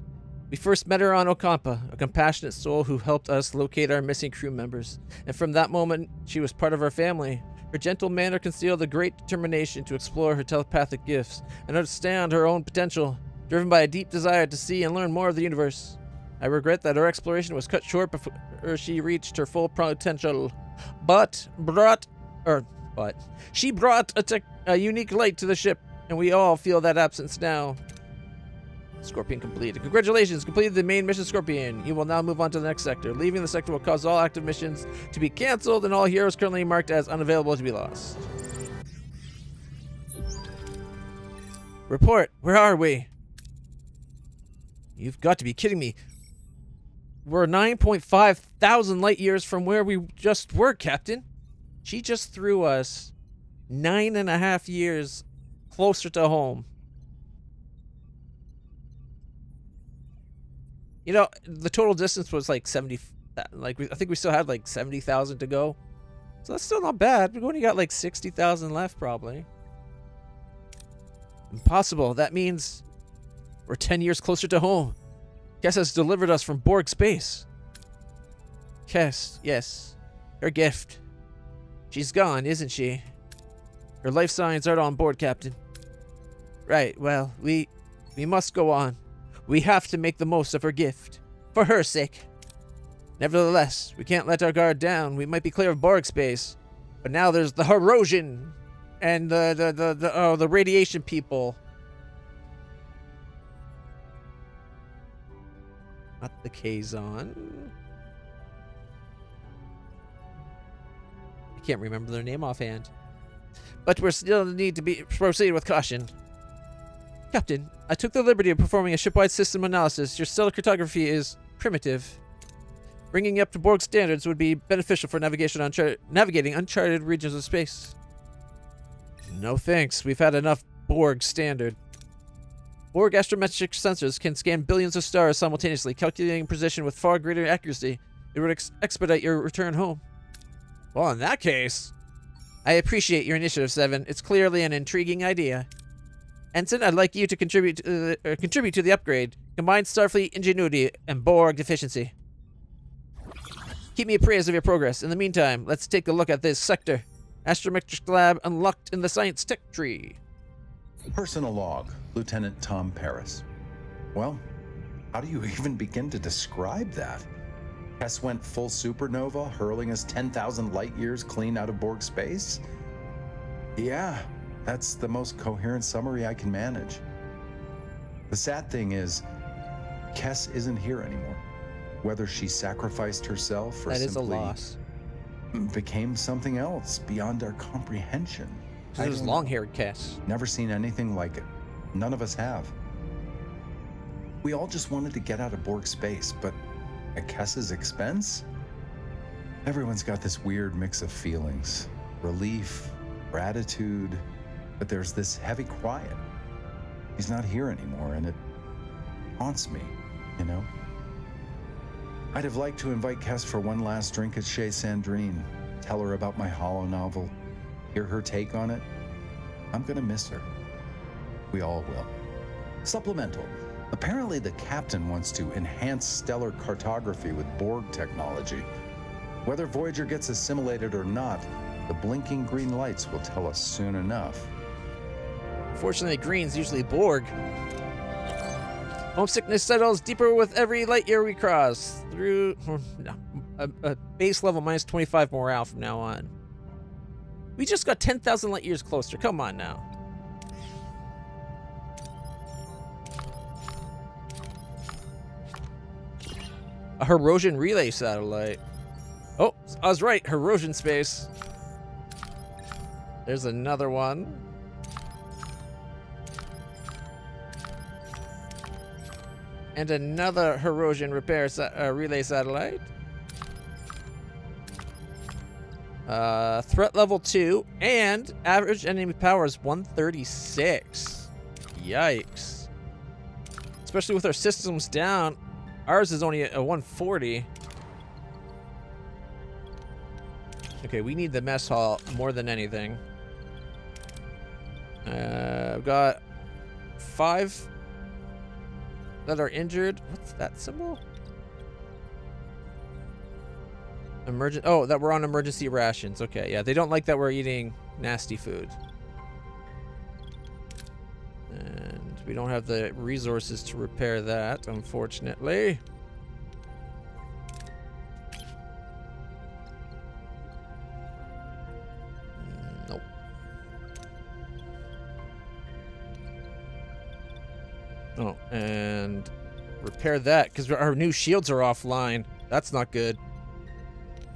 We first met her on Okampa, a compassionate soul who helped us locate our missing crew members. And from that moment, she was part of our family. Her gentle manner concealed a great determination to explore her telepathic gifts and understand her own potential, driven by a deep desire to see and learn more of the universe. I regret that her exploration was cut short before she reached her full potential, but she brought a unique light to the ship, and we all feel that absence now. Scorpion completed. Congratulations, completed the main mission, Scorpion. You will now move on to the next sector. Leaving the sector will cause all active missions to be cancelled and all heroes currently marked as unavailable to be lost. Report, where are we? You've got to be kidding me. We're 9.5 thousand light years from where we just were, Captain. She just threw us 9.5 years closer to home. You know, the total distance was like 70, I think we still had like 70,000 to go. So that's still not bad. We've only got like 60,000 left, probably. Impossible. That means we're 10 years closer to home. Kess has delivered us from Borg space. Kess, yes. Her gift. She's gone, isn't she? Her life signs aren't on board, Captain. Right, well, we must go on. We have to make the most of her gift. For her sake. Nevertheless, we can't let our guard down. We might be clear of Borg space. But now there's the Herosian and the radiation people. Not the Kazon. I can't remember their name offhand. But we still need to proceed with caution. Captain, I took the liberty of performing a shipwide system analysis. Your stellar cartography is primitive. Bringing you up to Borg standards would be beneficial for navigating uncharted regions of space. No thanks. We've had enough Borg standard. Borg astrometric sensors can scan billions of stars simultaneously, calculating position with far greater accuracy. It would expedite your return home. Well, in that case, I appreciate your initiative, Seven. It's clearly an intriguing idea. Ensign, I'd like you to contribute to the upgrade. Combine Starfleet ingenuity and Borg efficiency. Keep me appraised of your progress. In the meantime, let's take a look at this sector. Astrometric lab unlocked in the science tech tree. Personal log, Lieutenant Tom Paris. Well, how do you even begin to describe that? Hess went full supernova, hurling us 10,000 light years clean out of Borg space? Yeah, that's the most coherent summary I can manage. The sad thing is, Kess isn't here anymore. Whether she sacrificed herself or that is a simply loss. Became something else beyond our comprehension. This is long-haired Kess. Never seen anything like it. None of us have. We all just wanted to get out of Borg space, but at Kess's expense? Everyone's got this weird mix of feelings. Relief, gratitude, but there's this heavy quiet. He's not here anymore, and it haunts me, you know? I'd have liked to invite Kess for one last drink at Chez Sandrine, tell her about my holo novel, hear her take on it. I'm gonna miss her. We all will. Supplemental. Apparently the captain wants to enhance stellar cartography with Borg technology. Whether Voyager gets assimilated or not, the blinking green lights will tell us soon enough. Fortunately, green's usually Borg. Homesickness settles deeper with every light year we cross. Through a base level minus 25 morale from now on. We just got 10,000 light years closer. Come on now. A Herosian relay satellite. Oh, I was right. Herosian space. There's another one. And another Herosian repair relay satellite. Threat level 2. And average enemy power is 136. Yikes. Especially with our systems down. Ours is only a 140. Okay, we need the mess hall more than anything. I've got 5 that are injured. What's that symbol? Oh, that we're on emergency rations. Okay, yeah, they don't like that we're eating nasty food. And we don't have the resources to repair that, unfortunately. Nope. Oh, and repair that, because our new shields are offline. That's not good.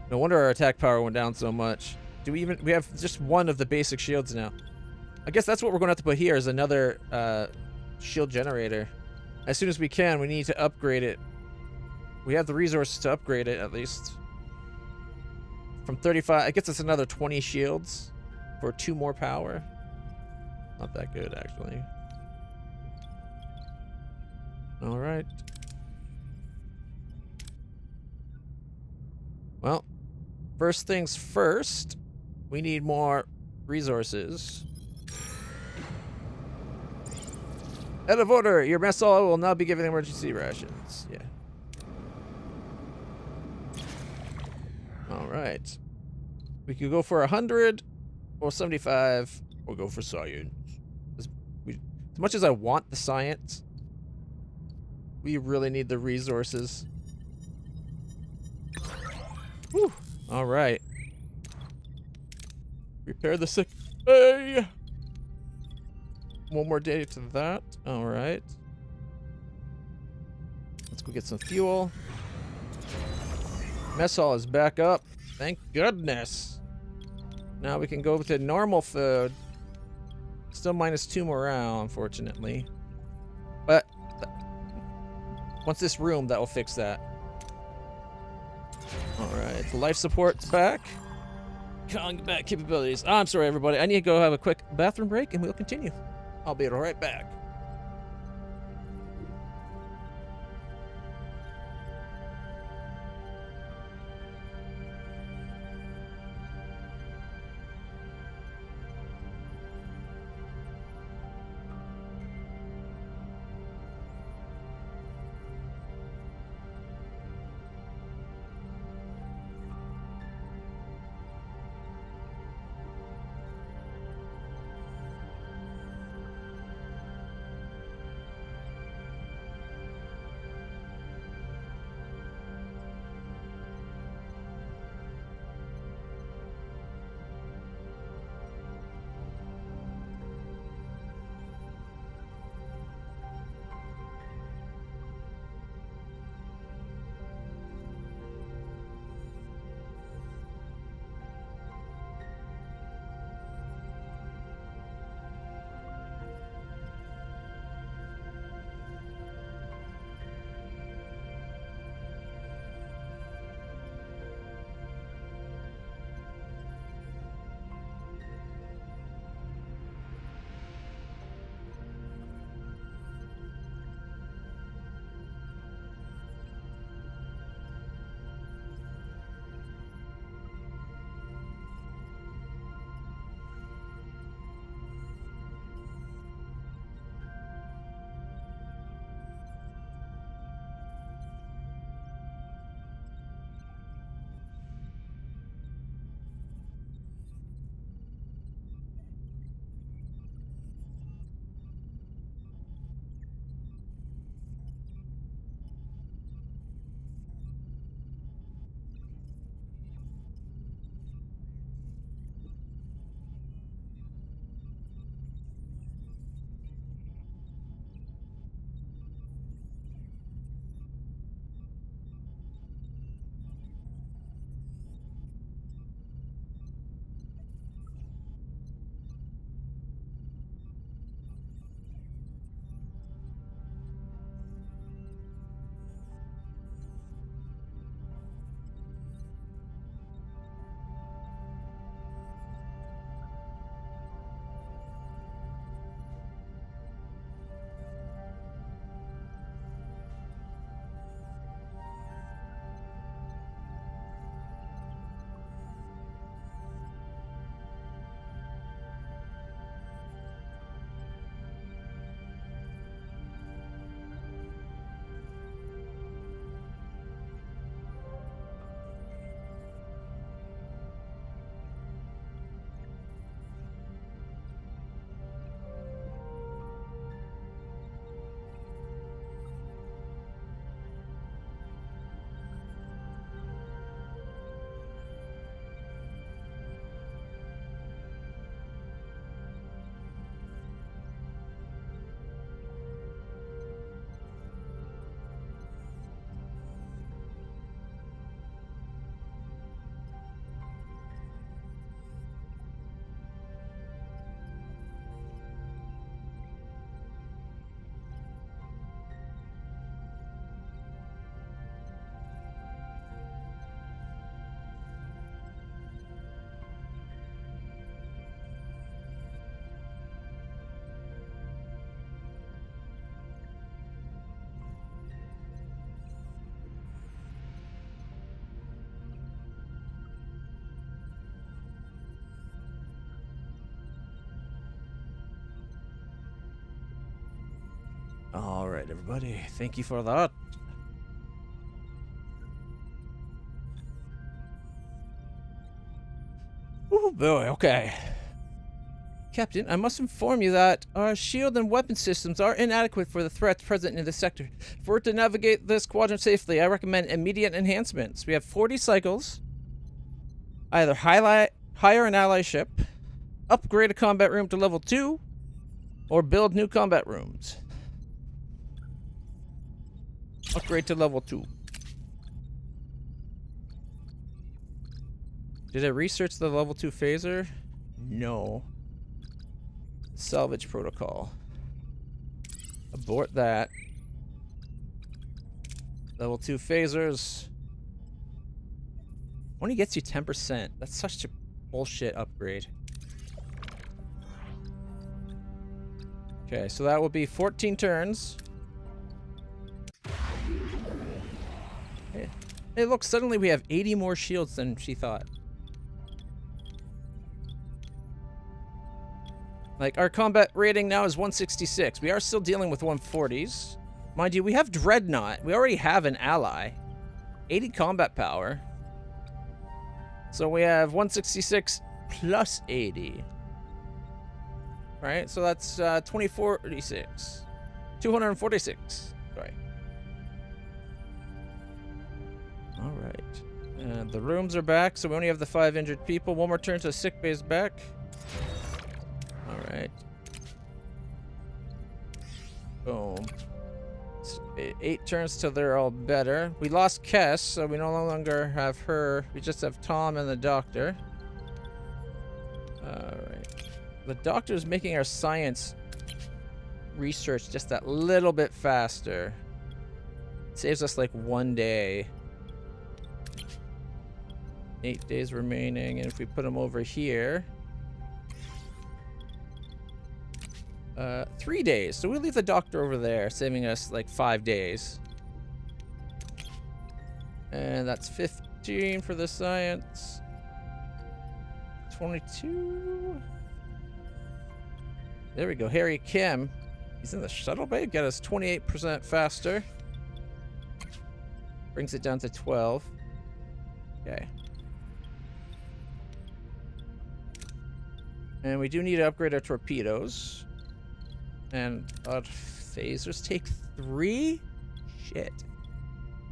No wonder our attack power went down so much. We have just one of the basic shields now. I guess that's what we're going to have to put here is another shield generator. As soon as we can, we need to upgrade it. We have the resources to upgrade it, at least. From 35, it gets us another 20 shields for 2 more power. Not that good, actually. All right. Well, first things first, we need more resources. Out of order, your mess hall will now be given emergency rations. Yeah. All right. We could go for 100 or 75 or go for science. As much as I want the science, we really need the resources. Whew. All right. Repair the sick bay. One more day to that. All right. Let's go get some fuel. Mess hall is back up. Thank goodness. Now we can go to normal food. Still -2 morale, unfortunately. But once this room, that will fix that. All right. The life support's back. Combat capabilities. Oh, I'm sorry, everybody. I need to go have a quick bathroom break, and we'll continue. I'll be right back. All right, everybody. Thank you for that. Oh boy, okay. Captain, I must inform you that our shield and weapon systems are inadequate for the threats present in this sector. If we're to navigate this quadrant safely, I recommend immediate enhancements. We have 40 cycles. Either hire an ally ship, upgrade a combat room to level 2, or build new combat rooms. Upgrade to level 2. Did I research the level 2 phaser? No. Salvage protocol. Abort that. Level 2 phasers. Only gets you 10%. That's such a bullshit upgrade. Okay, so that will be 14 turns. Hey, look, suddenly we have 80 more shields than she thought. Like, our combat rating now is 166. We are still dealing with 140s. Mind you, we have Dreadnought. We already have an ally. 80 combat power. So we have 166 plus 80. Right? So that's 246. 246. Sorry. Alright. The rooms are back, so we only have the 5 injured people. One more turn to the sick bay's back. Alright. Boom. 8 turns till they're all better. We lost Kess, so we no longer have her. We just have Tom and the doctor. Alright. The doctor's making our science research just that little bit faster. Saves us like 1 day. 8 days remaining, and if we put them over here... 3 days. So we'll leave the doctor over there, saving us like 5 days. And that's 15 for the science. 22. There we go. Harry Kim. He's in the shuttle bay. Get us 28% faster. Brings it down to 12. Okay. And we do need to upgrade our torpedoes. And our phasers take 3? Shit.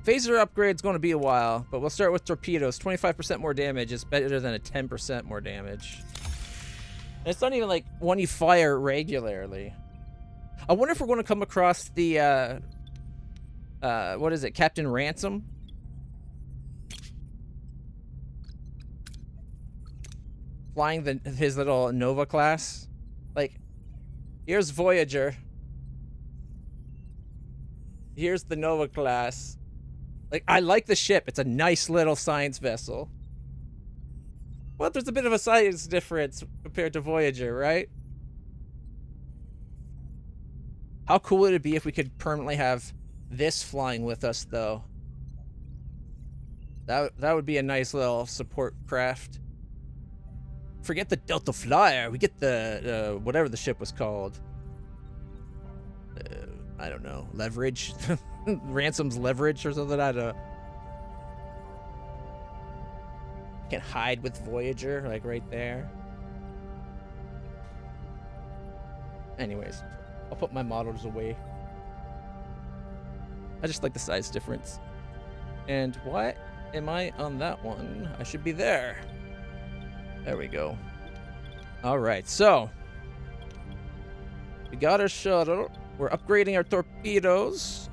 Phaser upgrade's going to be a while, but we'll start with torpedoes. 25% more damage is better than a 10% more damage. And it's not even like one you fire regularly. I wonder if we're going to come across the, what is it, Captain Ransom? Flying his little Nova class. Like, here's Voyager. Here's the Nova class. Like, I like the ship. It's a nice little science vessel. But there's a bit of a size difference compared to Voyager, right? How cool would it be if we could permanently have this flying with us, though? That would be a nice little support craft. Forget the Delta Flyer. We get the, whatever the ship was called. I don't know. Leverage? Ransom's Leverage or something? I don't know. Can hide with Voyager, like right there. Anyways, I'll put my models away. I just like the size difference. And what am I on that one? I should be there. There we go. All right, so we got our shuttle. We're upgrading our torpedoes.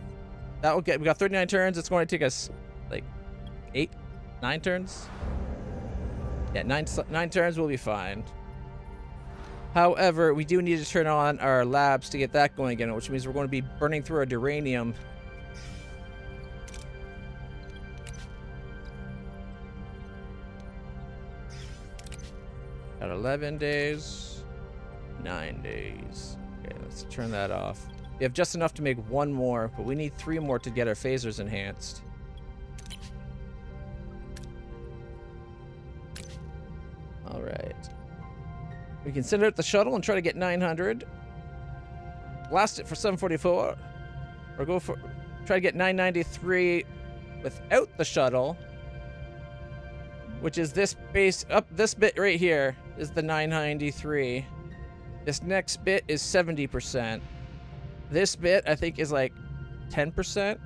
That will get. We got 39 turns. It's going to take us like 9 turns. Yeah, 9 turns. We'll be fine. However, we do need to turn on our labs to get that going again, which means we're going to be burning through our uranium. Got 11 days, 9 days. Okay, let's turn that off. We have just enough to make 1 more, but we need 3 more to get our phasers enhanced. All right. We can send out the shuttle and try to get 900. Blast it for 744. Or go for... Try to get 993 without the shuttle. Which is this base... Up this bit right here is the 993. This next bit is 70%. This bit, I think, is like 10%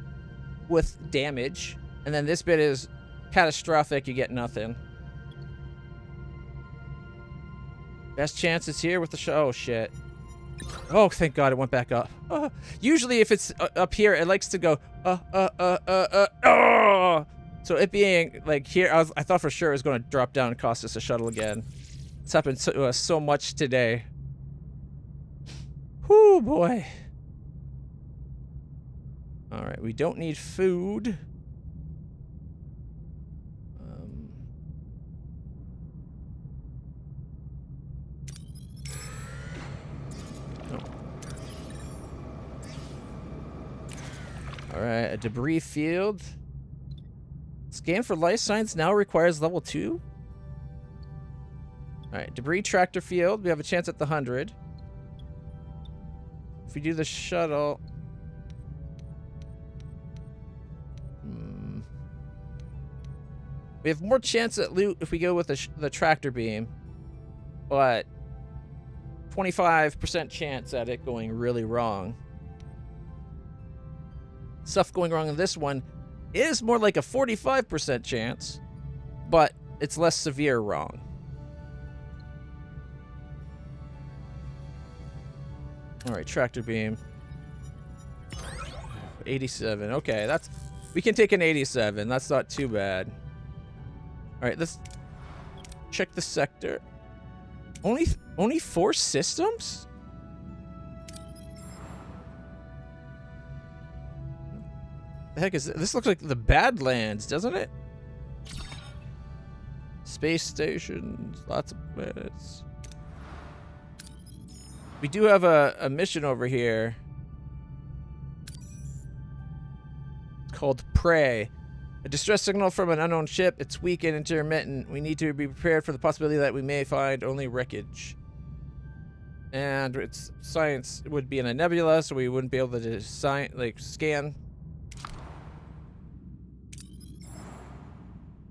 with damage. And then this bit is catastrophic. You get nothing. Best chance is here with the show. Oh, shit. Oh, thank God it went back up. Usually if it's up here, it likes to go, oh! So it being like here, I thought for sure it was going to drop down and cost us a shuttle again. It's happened to us so much today. Whoo, boy. All right, we don't need food. All right, a debris field. Scan for life signs now requires level 2. All right, debris tractor field. We have a chance at the 100. If we do the shuttle... We have more chance at loot if we go with the tractor beam. But 25% chance at it going really wrong. Stuff going wrong in this one is more like a 45% chance, but it's less severe wrong. All right, tractor beam. 87. Okay, that's... We can take an 87. That's not too bad. All right, let's check the sector. Only 4 systems? The heck is this? This looks like the Badlands, doesn't it? Space stations, lots of planets. We do have a mission over here. It's called Prey. A distress signal from an unknown ship. It's weak and intermittent. We need to be prepared for the possibility that we may find only wreckage. And its science would be in a nebula, so we wouldn't be able to scan.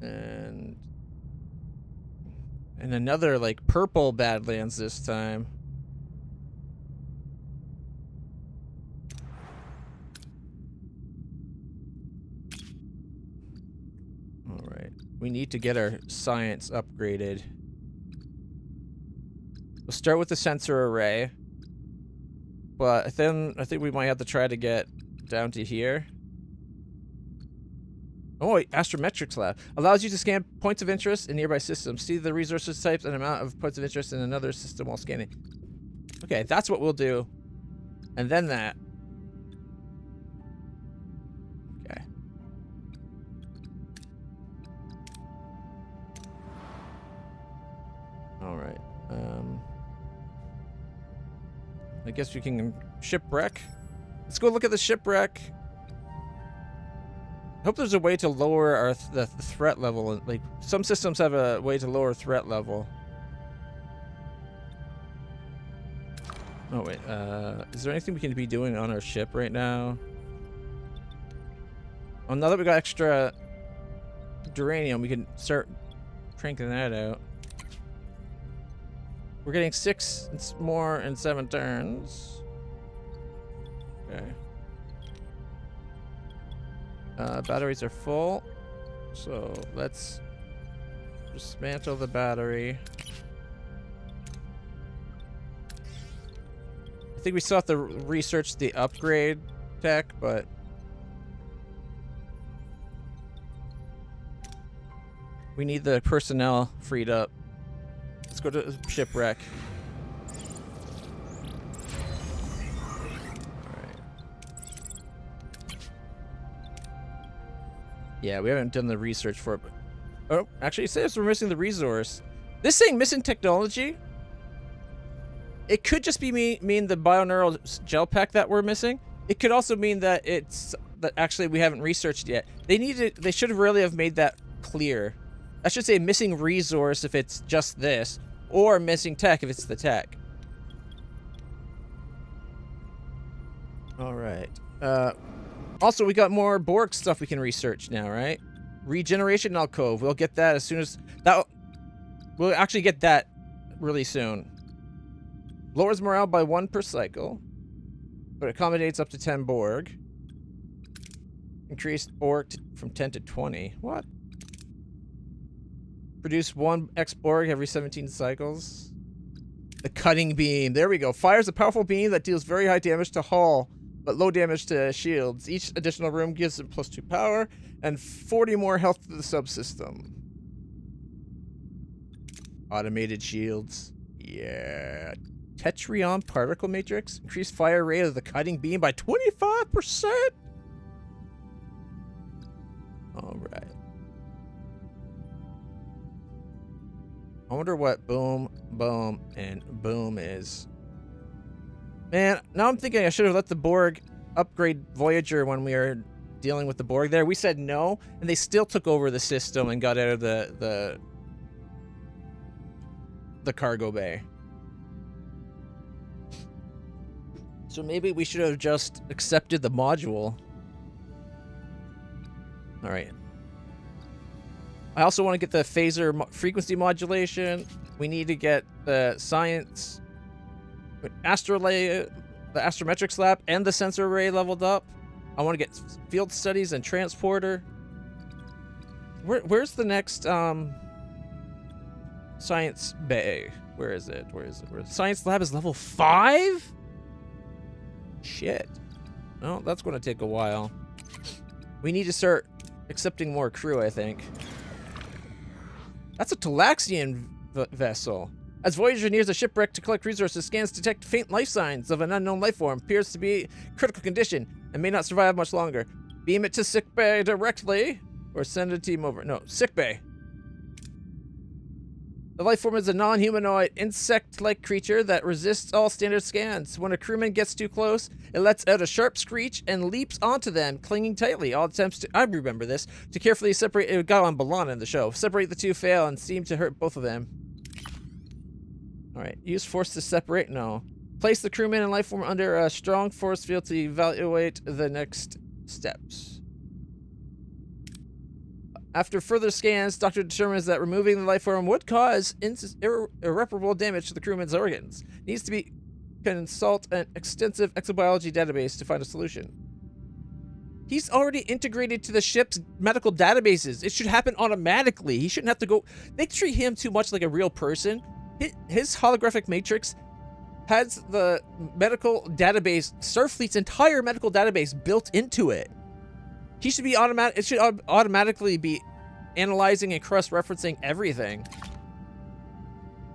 And another like purple Badlands this time. All right, we need to get our science upgraded. We'll start with the sensor array, but then I think we might have to try to get down to here. Oh, Astrometrics Lab. Allows you to scan points of interest in nearby systems. See the resources types and amount of points of interest in another system while scanning. Okay, that's what we'll do. And then that. Okay. Alright. I guess we can shipwreck. Let's go look at the shipwreck. I hope there's a way to lower the threat level. Like, some systems have a way to lower threat level. Oh, wait. Is there anything we can be doing on our ship right now? Oh, now that we got extra duranium, we can start cranking that out. We're getting 6 more in 7 turns. Okay. Batteries are full, so let's dismantle the battery. I think we still have to research the upgrade tech, but we need the personnel freed up. Let's go to shipwreck. Yeah, we haven't done the research for it. But... Oh, actually, it says we're missing the resource. This saying missing technology, it could just be mean the bioneural gel pack that we're missing. It could also mean that it's that actually we haven't researched yet. They should really have made that clear. I should say missing resource if it's just this, or missing tech if it's the tech. All right. Also, we got more Borg stuff we can research now, right? Regeneration alcove. We'll get that as soon as that. We'll actually get that really soon. Lowers morale by 1 per cycle, but accommodates up to 10 Borg. Increased Borg from 10 to 20. What? Produce 1 X Borg every 17 cycles. The cutting beam. There we go. Fires a powerful beam that deals very high damage to hull, but low damage to shields. Each additional room gives it +2 power and 40 more health to the subsystem. Automated shields. Yeah. Tetrion particle matrix. Increased fire rate of the cutting beam by 25%. All right. I wonder what boom, boom, and boom is. Man, now I'm thinking I should have let the Borg upgrade Voyager when we were dealing with the Borg there. We said no, and they still took over the system and got out of the cargo bay. So maybe we should have just accepted the module. All right. I also want to get the phaser frequency modulation. We need to get the science, the astrometrics lab, and the sensor array leveled up. I want to get field studies and transporter. Where's the next science bay? Where is it? Science lab is level 5? Shit. Well, that's going to take a while. We need to start accepting more crew, I think. That's a Talaxian vessel. As Voyager nears a shipwreck to collect resources, scans detect faint life signs of an unknown life form. Appears to be critical condition and may not survive much longer. Beam it to sickbay directly, or send a team over. No, sickbay. The life form is a non-humanoid, insect-like creature that resists all standard scans. When a crewman gets too close, it lets out a sharp screech and leaps onto them, clinging tightly. All attempts to, I remember this, to carefully separate, it got on B'Elanna in the show, separate the two fail and seem to hurt both of them. Alright, use force to separate? No. Place the crewman and life form under a strong force field to evaluate the next steps. After further scans, Doctor determines that removing the life form would cause irreparable damage to the crewman's organs. Needs to be consult an extensive exobiology database to find a solution. He's already integrated to the ship's medical databases. It should happen automatically. He shouldn't have to go. They treat him too much like a real person. His holographic matrix has the medical database, Starfleet's entire medical database built into it. He should be automatic. It should automatically be analyzing and cross-referencing everything.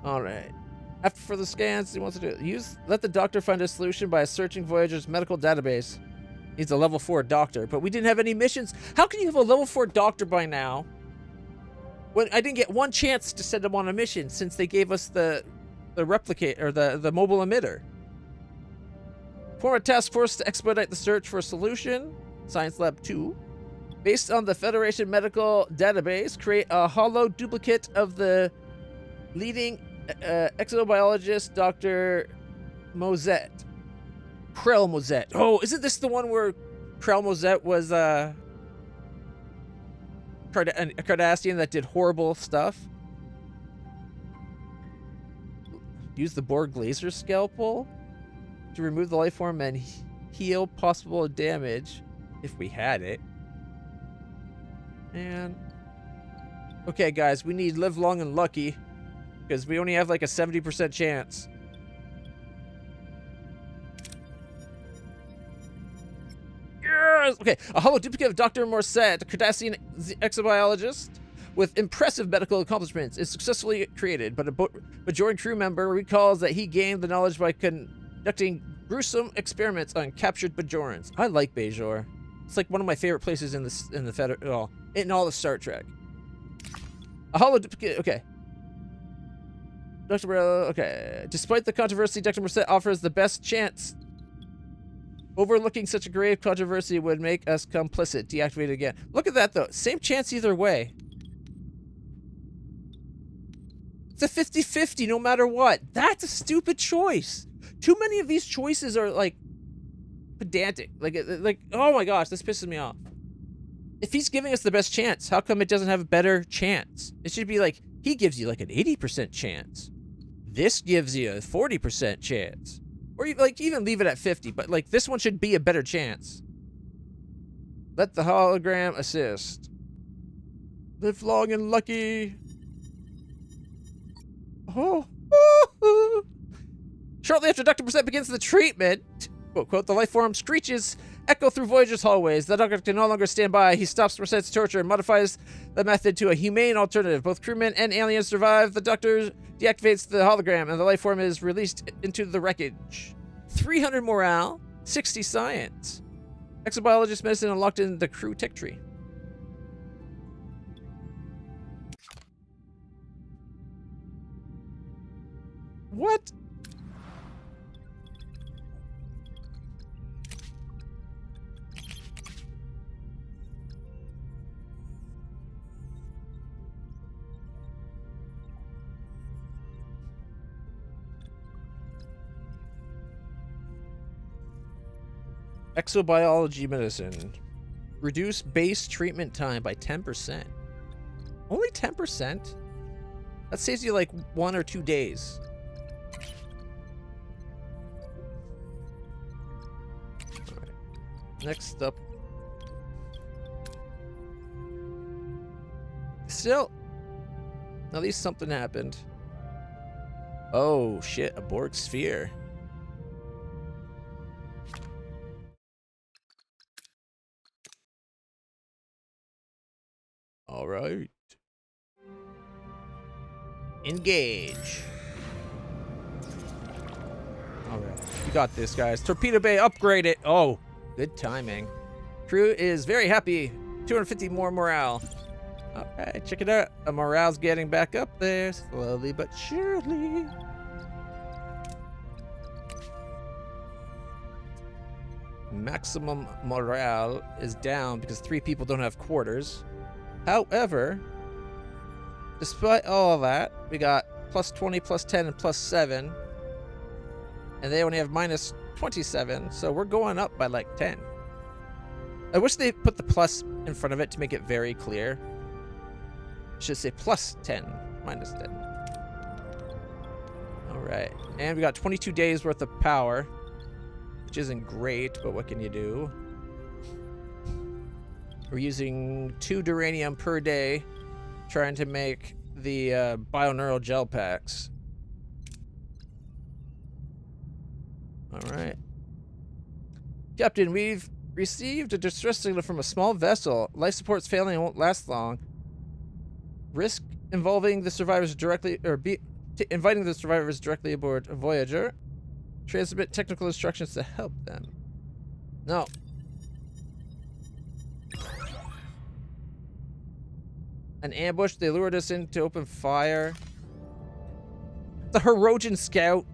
All right. After further scans, he wants to let the doctor find a solution by searching Voyager's medical database. He's a level 4 doctor, but we didn't have any missions. How can you have a level 4 doctor by now when I didn't get one chance to send him on a mission since they gave us the replicate or the mobile emitter? Form a task force to expedite the search for a solution. Science Lab 2. Based on the Federation medical database, create a hollow duplicate of the leading exobiologist, Dr. Mozet. Krell Mozet. Oh, isn't this the one where Krell Mozet was a Cardassian that did horrible stuff? Use the Borg laser scalpel to remove the life form and heal possible damage. If we had it. And okay, guys, we need live long and lucky because we only have like a 70% chance. Yes! Okay, a hollow duplicate of Dr. Morset, a Cardassian exobiologist with impressive medical accomplishments, is successfully created, but a Bajoran crew member recalls that he gained the knowledge by conducting gruesome experiments on captured Bajorans. I like Bajor. It's like one of my favorite places in all the Star Trek. A hollow duplicate. Okay. Dr. Morello. Okay. Despite the controversy, Dr. Morset offers the best chance. Overlooking such a grave controversy would make us complicit. Deactivate again. Look at that, though. Same chance either way. It's a 50-50 no matter what. That's a stupid choice. Too many of these choices are like pedantic. Like, oh my gosh, this pisses me off. If he's giving us the best chance, how come it doesn't have a better chance? It should be like, he gives you like an 80% chance. This gives you a 40% chance. Or like even leave it at 50, but like this one should be a better chance. Let the hologram assist. Live long and lucky. Oh. Shortly after Dr. Percent begins the treatment, quote, quote, the life form screeches echo through Voyager's hallways. The doctor can no longer stand by. He stops Percent's torture and modifies the method to a humane alternative. Both crewmen and aliens survive. The doctor deactivates the hologram, and the life form is released into the wreckage. 300 morale, 60 science. Exobiologist medicine unlocked in the crew tech tree. What? Exobiology medicine. Reduce base treatment time by 10%. Only 10%? That saves you like 1 or 2 days. Alright. Next up. Still. At least something happened. Oh shit, a Borg sphere. All right. Engage. All right. You got this, guys. Torpedo bay, upgrade it. Oh, good timing. Crew is very happy. 250 more morale. All right, check it out. The morale's getting back up there, slowly but surely. Maximum morale is down because 3 people don't have quarters. However, despite all of that, we got plus 20, plus 10, and plus 7. And they only have minus 27, so we're going up by like 10. I wish they put the plus in front of it to make it very clear. It should say plus 10, minus 10. Alright, and we got 22 days worth of power, which isn't great, but what can you do? We're using 2 duranium per day, trying to make the bioneural gel packs. Alright. Captain, we've received a distress signal from a small vessel. Life support's failing and won't last long. Risk involving the survivors directly, or inviting the survivors directly aboard a Voyager. Transmit technical instructions to help them. No. An ambush. They lured us in to open fire. The Hirogen Scout.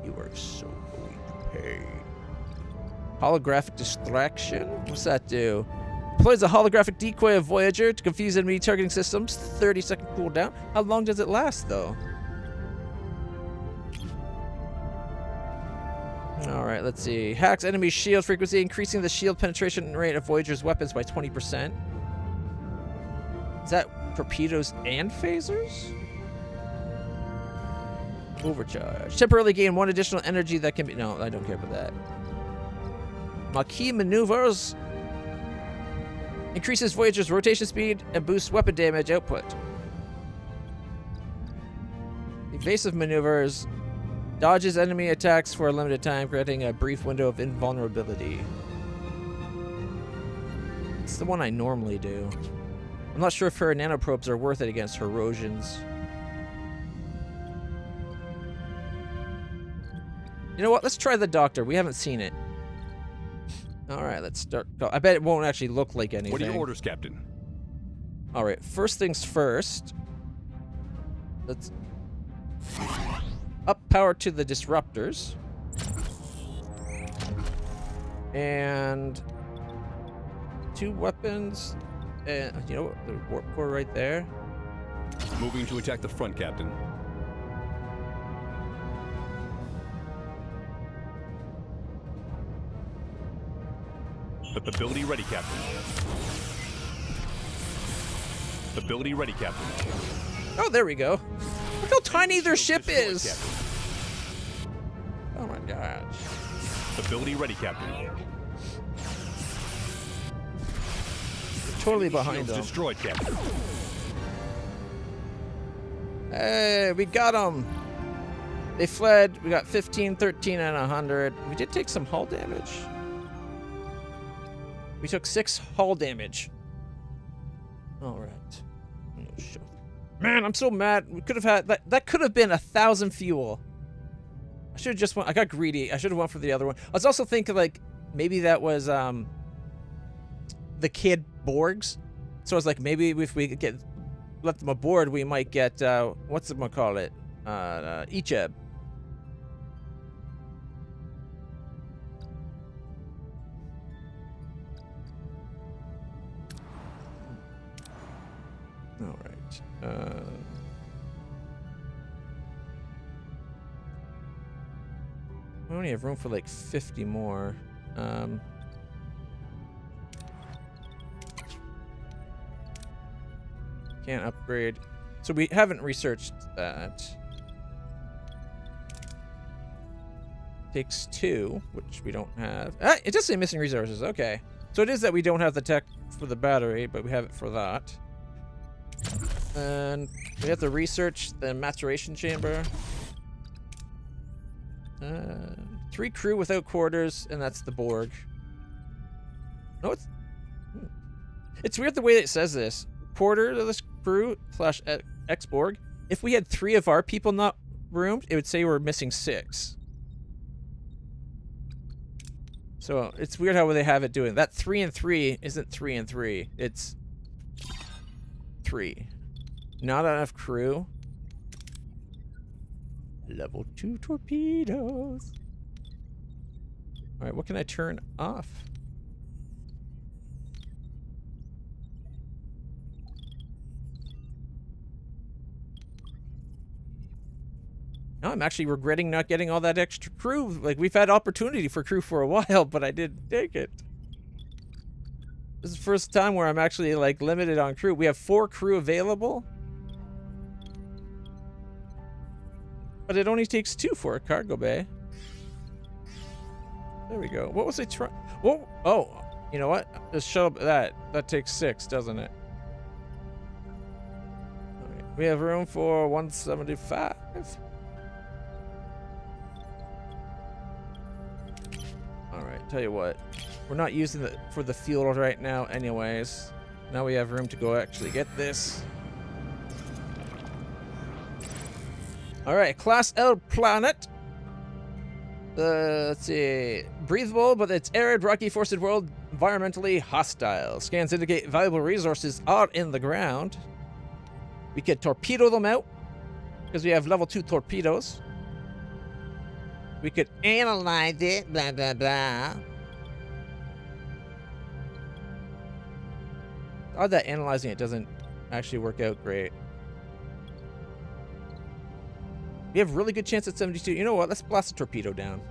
You are so going to pay. Holographic distraction. What's that do? Deploys a holographic decoy of Voyager to confuse enemy targeting systems. 30-second cooldown. How long does it last, though? Alright, let's see. Hacks enemy shield frequency, increasing the shield penetration rate of Voyager's weapons by 20%. Is that torpedoes and phasers? Overcharge. Temporarily gain 1 additional energy that can be... No, I don't care about that. Maquis maneuvers. Increases Voyager's rotation speed and boosts weapon damage output. Evasive maneuvers. Dodges enemy attacks for a limited time, granting a brief window of invulnerability. It's the one I normally do. I'm not sure if her nanoprobes are worth it against Hirosians. You know what? Let's try the doctor. We haven't seen it. Alright, let's start. I bet it won't actually look like anything. What are your orders, Captain? Alright, first things first. Let's up power to the disruptors. And 2 weapons. And you know what? The warp core right there. Moving to attack the front, Captain. Ability ready, Captain. Ability ready, Captain. Oh, there we go. Look how tiny their ship Destroyed, is. Captain. Oh my gosh. Ability ready, Captain. Totally behind Shields them. destroyed, Captain. Hey, we got them. They fled. We got 15, 13, and 100. We did take some hull damage. We took 6 hull damage. All right. Oh, shit. Man, I'm so mad. We could have had that. That could have been 1,000 fuel. I should have just went. I got greedy. I should have went for the other one. I was also thinking like maybe that was the kid Borgs. So I was like, maybe if we could let them aboard, we might get what's it gonna call it? Icheb. All right. We only have room for like 50 more. Can't upgrade. So we haven't researched that. Takes 2, which we don't have. Ah, it does say missing resources. Okay. So it is that we don't have the tech for the battery, but we have it for that. And we have to research the maturation chamber. 3 crew without quarters, and that's the Borg. No, it's weird the way that it says this. Quarter of this crew / ex-Borg. If we had 3 of our people not roomed, it would say we're missing 6. So it's weird how they have it doing that. 3 and 3 isn't 3 and 3. It's 3. Not enough crew. Level 2 torpedoes. All right, what can I turn off? Now I'm actually regretting not getting all that extra crew. Like, we've had opportunity for crew for a while, but I didn't take it. This is the first time where I'm actually, like, limited on crew. We have 4 crew available. But it only takes 2 for a cargo bay. There we go. What was I trying? Whoa! Oh, you know what? Just shut up. That takes 6, doesn't it? All right. We have room for 175. All right. Tell you what, we're not using it for the fuel right now, anyways. Now we have room to go actually get this. All right, Class L planet. Let's see. Breathable, but it's arid, rocky, forested world, environmentally hostile. Scans indicate valuable resources are in the ground. We could torpedo them out because we have level 2 torpedoes. We could analyze it, blah, blah, blah. Odd that analyzing it doesn't actually work out great. We have really good chance at 72. You know what? Let's blast a torpedo down.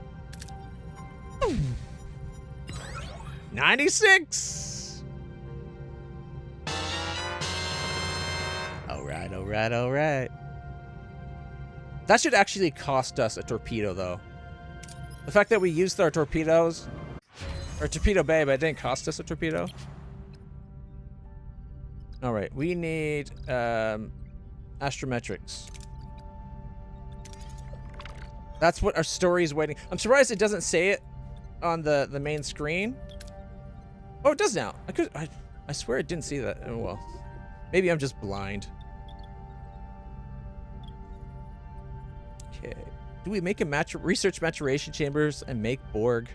96! All right, all right, all right. That should actually cost us a torpedo, though. The fact that we used our torpedoes, or torpedo bay, but it didn't cost us a torpedo. All right, we need astrometrics. That's what our story is waiting. I'm surprised it doesn't say it on the main screen. Oh, it does now. I swear it didn't see that. Oh, well, maybe I'm just blind. Okay. Do we make a research maturation chambers and make Borg?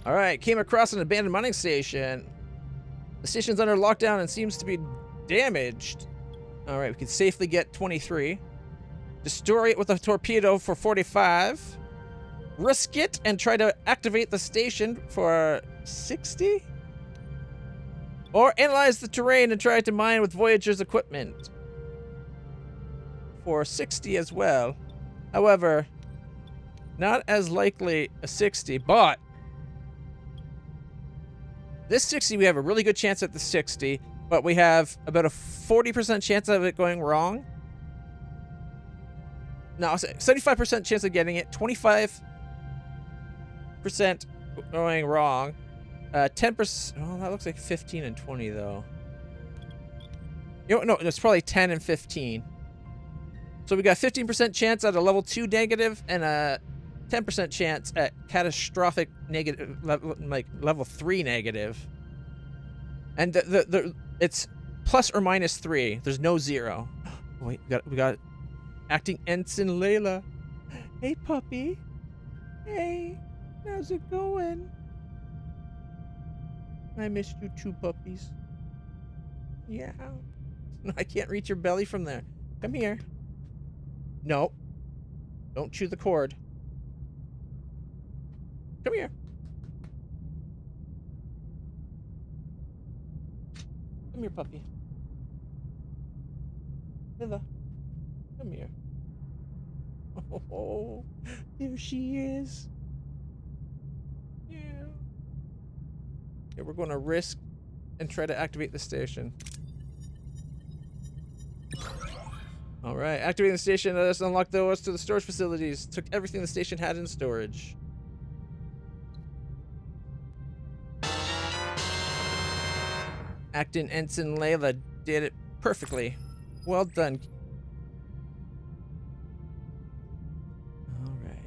All right, came across an abandoned mining station. The station's under lockdown and seems to be damaged. All right, we can safely get 23. Destroy it with a torpedo for 45. Risk it and try to activate the station for 60. Or analyze the terrain and try to mine with Voyager's equipment. for 60 as well. However, not as likely a 60, but this 60, we have a really good chance at the 60, but we have about a 40% chance of it going wrong. No, 75% chance of getting it, 25% going wrong, 10%. Oh, that looks like 15 and 20 though. You know, no, it's probably 10 and 15. So we got 15% chance at a level 2 negative and a 10% chance at catastrophic negative, like level 3 negative. And it's plus or minus 3. There's no 0. Wait, we got acting Ensign Layla. Hey, puppy. Hey, how's it going? I missed you too, puppies. Yeah. I can't reach your belly from there. Come here. No. Don't chew the cord. Come here. Come here, puppy. Lila. Come here. Oh, there she is. Yeah. Okay, we're going to risk and try to activate the station. All right, activating the station. Let us unlock the doors to the storage facilities. Took everything the station had in storage. Acting Ensign Layla did it perfectly. Well done. All right.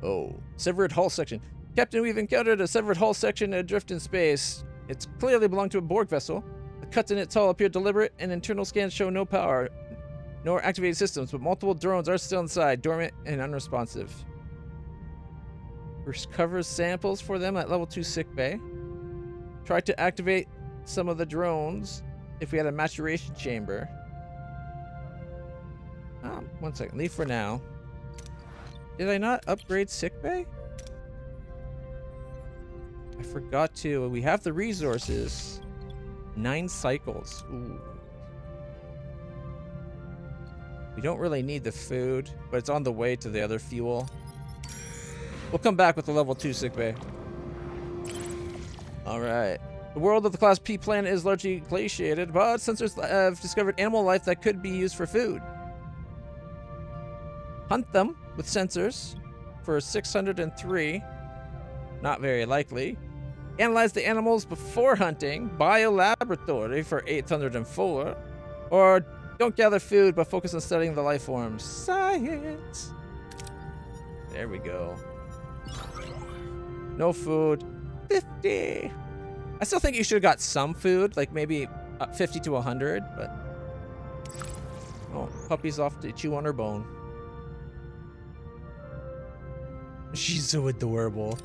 Oh, severed hull section. Captain, we've encountered a severed hull section adrift in space. It's clearly belonged to a Borg vessel. The cuts in its hull appear deliberate, and internal scans show no power, nor activated systems, but multiple drones are still inside, dormant and unresponsive. Recover samples for them at level 2 sickbay. Try to activate some of the drones if we had a maturation chamber. 1 second. Leave for now. Did I not upgrade sickbay? I forgot to. We have the resources. 9 cycles. Ooh. We don't really need the food, but it's on the way to the other fuel. We'll come back with the level 2 sickbay. Alright. The world of the Class P planet is largely glaciated, but sensors have discovered animal life that could be used for food. Hunt them with sensors for 603. Not very likely. Analyze the animals before hunting. Biolaboratory for 804. Or don't gather food, but focus on studying the life forms. Science! There we go. No food. 50! I still think you should have got some food, like maybe 50 to 100, but... Oh, puppy's off to chew on her bone. She's so adorable.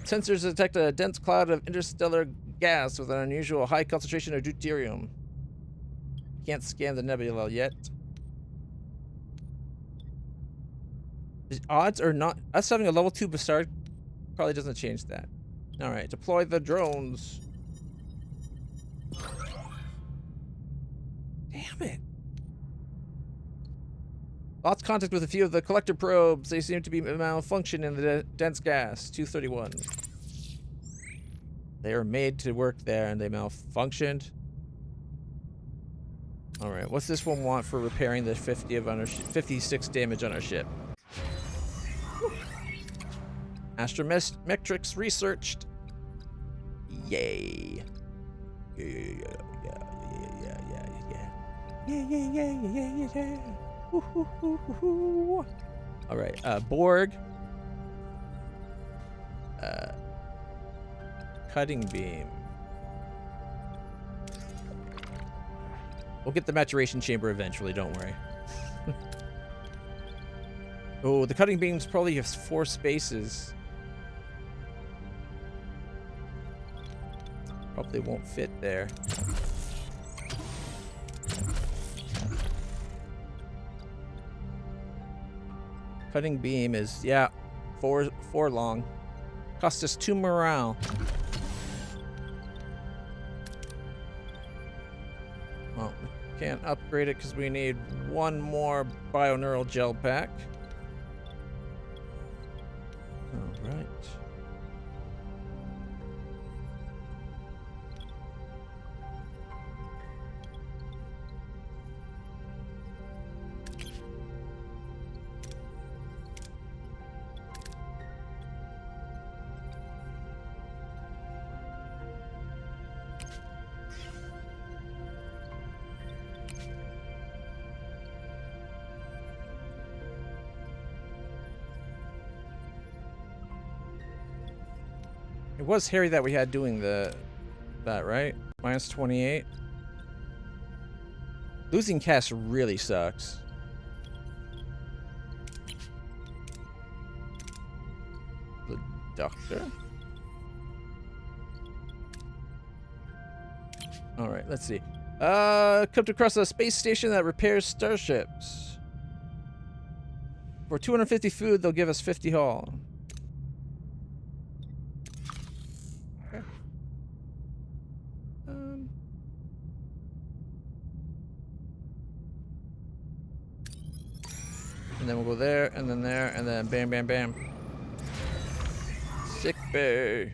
Sensors detect a dense cloud of interstellar gas with an unusual high concentration of deuterium. Can't scan the nebula yet. The odds are not... Us having a level 2 Bastard probably doesn't change that. Alright, deploy the drones. Damn it. Lost contact with a few of the collector probes. They seem to be malfunctioning in the dense gas. 231. They are made to work there and they malfunctioned. Alright, what's this one want for repairing the 56 damage on our ship? Astrometrics researched. Yay. Yeah. All right, Borg. Cutting beam. We'll get the maturation chamber eventually, don't worry. Oh, the cutting beams probably has 4 spaces. Probably won't fit there. Cutting beam is, yeah, four long. Cost us 2 morale. Well, we can't upgrade it because we need 1 more bioneural gel pack. All right. It was Harry that we had doing that, right? Minus 28. Losing Cass really sucks. The doctor. All right, let's see. Come to across a space station that repairs starships. For 250 food, they'll give us 50 haul. And then we'll go there, and then there, and then bam, bam, bam. Sick bay.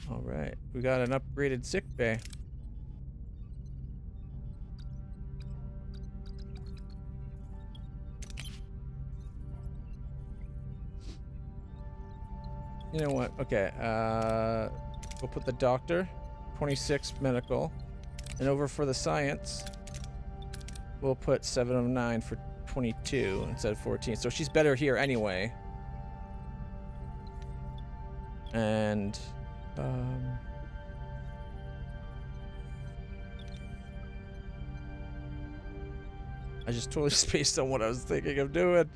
All right, we got an upgraded sick bay. You know what? Okay, we'll put the doctor, 26 medical, and over for the science. We'll put 709 for 22 instead of 14. So she's better here anyway. And I just totally spaced on what I was thinking of doing.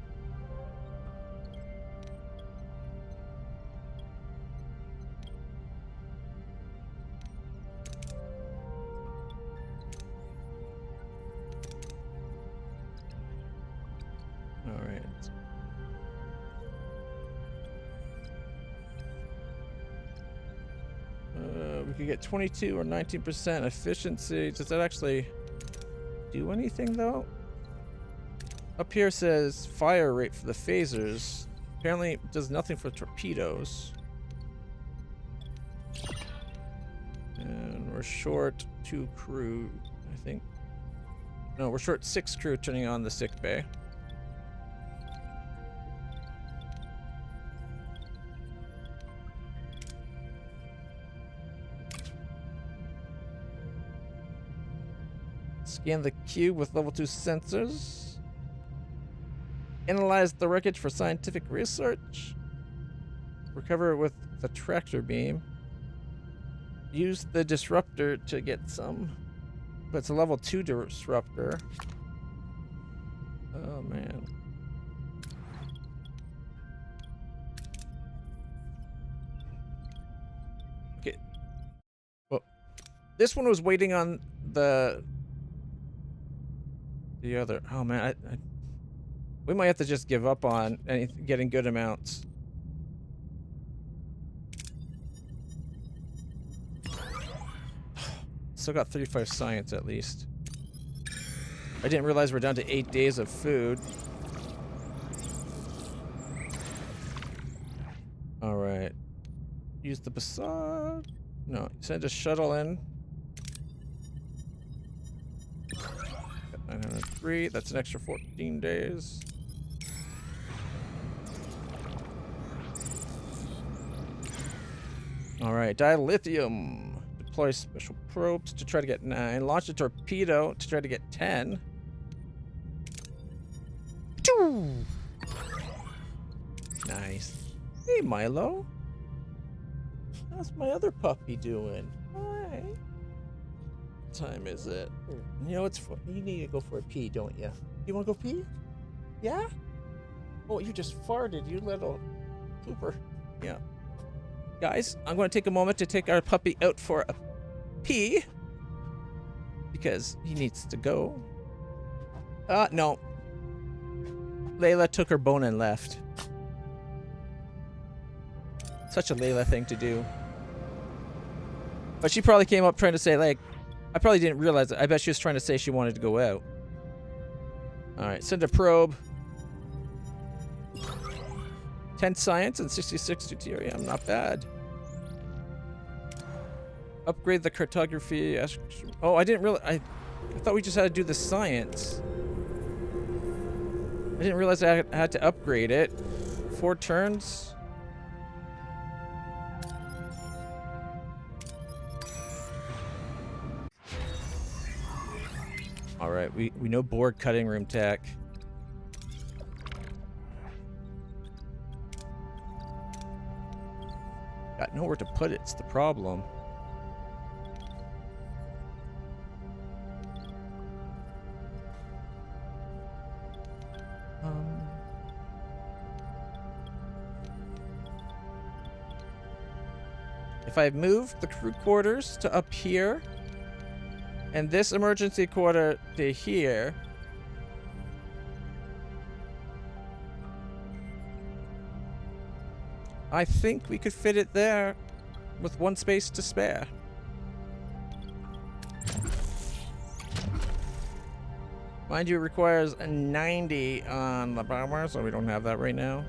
We could get 22 or 19% efficiency. Does that actually do anything though? Up here says fire rate for the phasers. Apparently it does nothing for torpedoes. And we're short 2 crew, I think. No, we're short 6 crew turning on the sick bay. Scan the cube with level 2 sensors. Analyze the wreckage for scientific research. Recover it with the tractor beam. Use the disruptor to get some. But it's a level 2 disruptor. Oh man. Okay. Well, this one was waiting on the other. Oh man, we might have to just give up on getting good amounts. Still got 35 science at least. I didn't realize we're down to 8 days of food. All right. Use the Passat. No, send a shuttle in. 903, that's an extra 14 days. Alright, dilithium. Deploy special probes to try to get 9. Launch a torpedo to try to get 10. Nice. Hey, Milo. How's my other puppy doing? Hi. What time is it? You know, you need to go for a pee, don't you? You want to go pee? Yeah? Oh, you just farted, you little pooper. Yeah. Guys, I'm going to take a moment to take our puppy out for a pee. Because he needs to go. No. Layla took her bone and left. Such a Layla thing to do. But she probably came up trying to say, like, I probably didn't realize it. I bet she was trying to say she wanted to go out. Alright, send a probe. 10 science and 66 deuterium. Not bad. Upgrade the cartography. Oh, I didn't realize. I thought we just had to do the science. I didn't realize I had to upgrade it. 4 turns. All right, we know Borg cutting room tech. Got nowhere to put it. It's the problem. If I moved the crew quarters to up here, and this emergency quarter to here, I think we could fit it there with 1 space to spare. Mind you, it requires a 90 on the bomber, so we don't have that right now.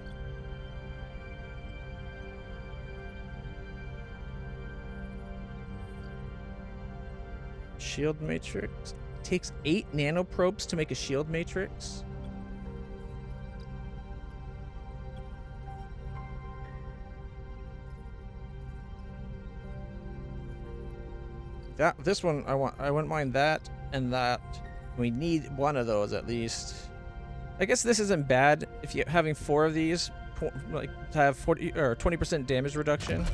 Shield matrix. It takes 8 nanoprobes to make a shield matrix. This one I wouldn't mind that and that. We need one of those at least. I guess this isn't bad if you're having 4 of these, like to have 40 or 20% damage reduction.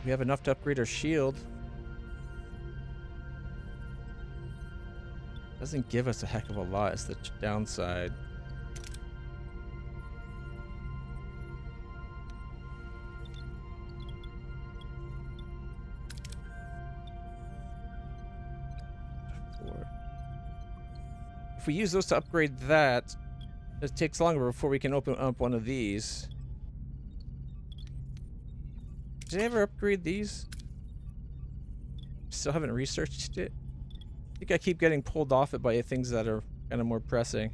We have enough to upgrade our shield. Doesn't give us a heck of a lot, is the downside. If we use those to upgrade that, it takes longer before we can open up one of these. Did I ever upgrade these? Still haven't researched it. I think I keep getting pulled off it by things that are kind of more pressing.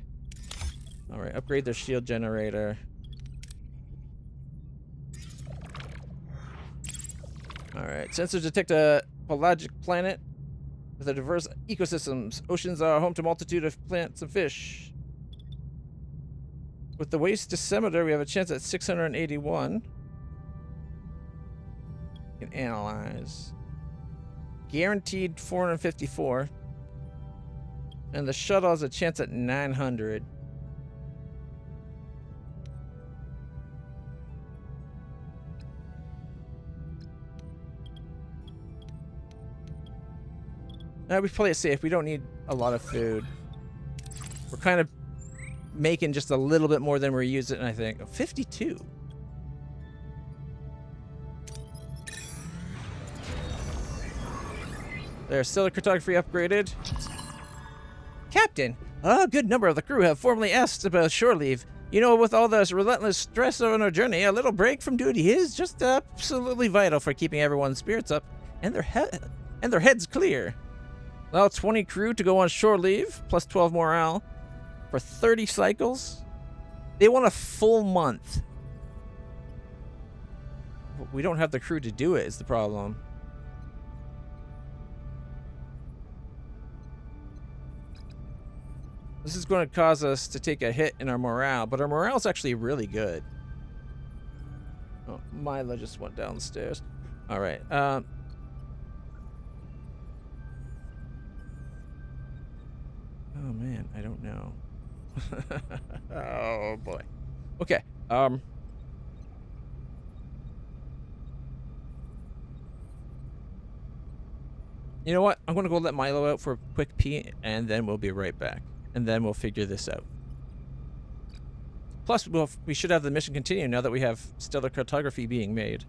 Alright, upgrade their shield generator. Alright, sensors detect a pelagic planet with a diverse ecosystems. Oceans are home to a multitude of plants and fish. With the waste decimeter, we have a chance at 681. We can analyze. Guaranteed 454. And the shuttle has a chance at 900. Now we play it safe. We don't need a lot of food. We're kind of making just a little bit more than we're using, I think. Oh, 52. There's stellar cartography upgraded. Captain, a good number of the crew have formally asked about shore leave. You know, with all this relentless stress on our journey, a little break from duty is just absolutely vital for keeping everyone's spirits up and their heads clear. Allow 20 crew to go on shore leave, plus 12 morale, for 30 cycles. They want a full month. We don't have the crew to do it, is the problem. This is going to cause us to take a hit in our morale, but our morale is actually really good. Oh, Mila just went downstairs. All right. Oh man, I don't know. Oh boy. Okay. You know what? I'm gonna go let Milo out for a quick pee, and then we'll be right back. And then we'll figure this out. Plus, we should have the mission continue now that we have stellar cartography being made.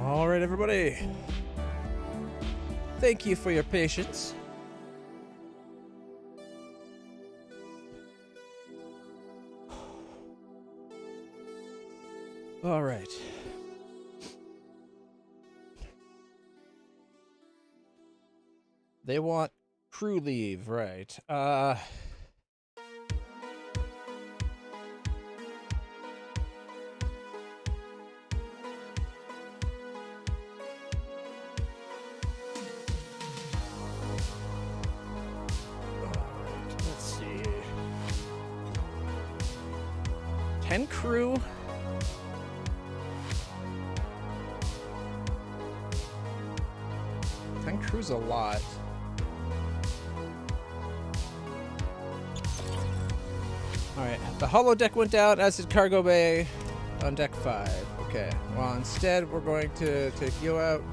All right, everybody. Thank you for your patience. All right. They want crew leave, right? Let's see. 10 crew. Crew's a lot. Alright, the holodeck went out, as did cargo bay on deck 5. Okay, well instead we're going to take you out.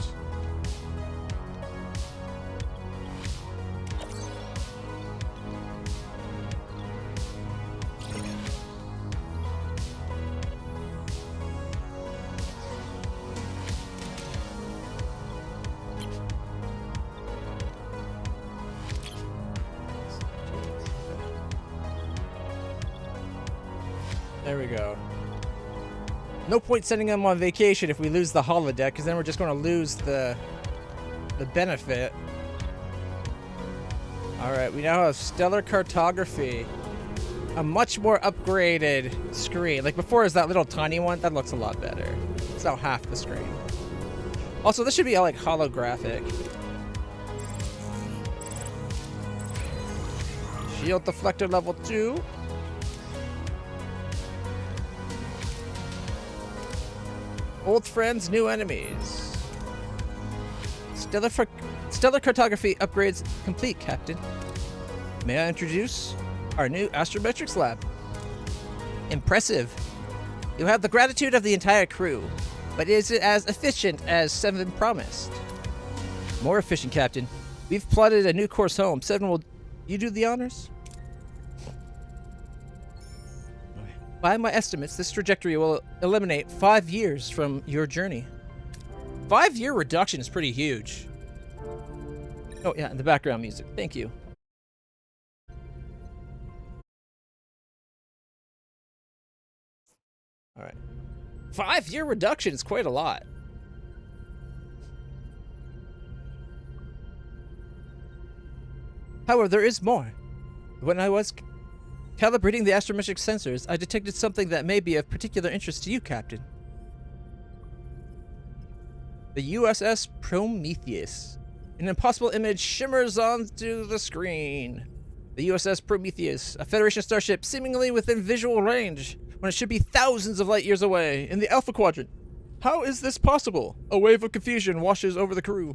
There we go. No point sending them on vacation if we lose the holodeck, because then we're just going to lose the benefit. Alright, we now have stellar cartography. A much more upgraded screen. Like before it was that little tiny one, that looks a lot better. It's now half the screen. Also, this should be like holographic. Shield deflector level 2. Old friends, new enemies. Stellar cartography upgrades complete, Captain. May I introduce our new astrometrics lab? Impressive. You have the gratitude of the entire crew, but is it as efficient as Seven promised? More efficient, Captain. We've plotted a new course home. Seven, will you do the honors? By my estimates, this trajectory will eliminate 5 years from your journey. 5-year reduction is pretty huge. Oh yeah, and the background music. Thank you. All right. 5-year reduction is quite a lot. However, there is more. When I was calibrating the astrometric sensors, I detected something that may be of particular interest to you, Captain. The USS Prometheus. An impossible image shimmers onto the screen. The USS Prometheus, a Federation starship seemingly within visual range, when it should be thousands of light years away, in the Alpha Quadrant. How is this possible? A wave of confusion washes over the crew.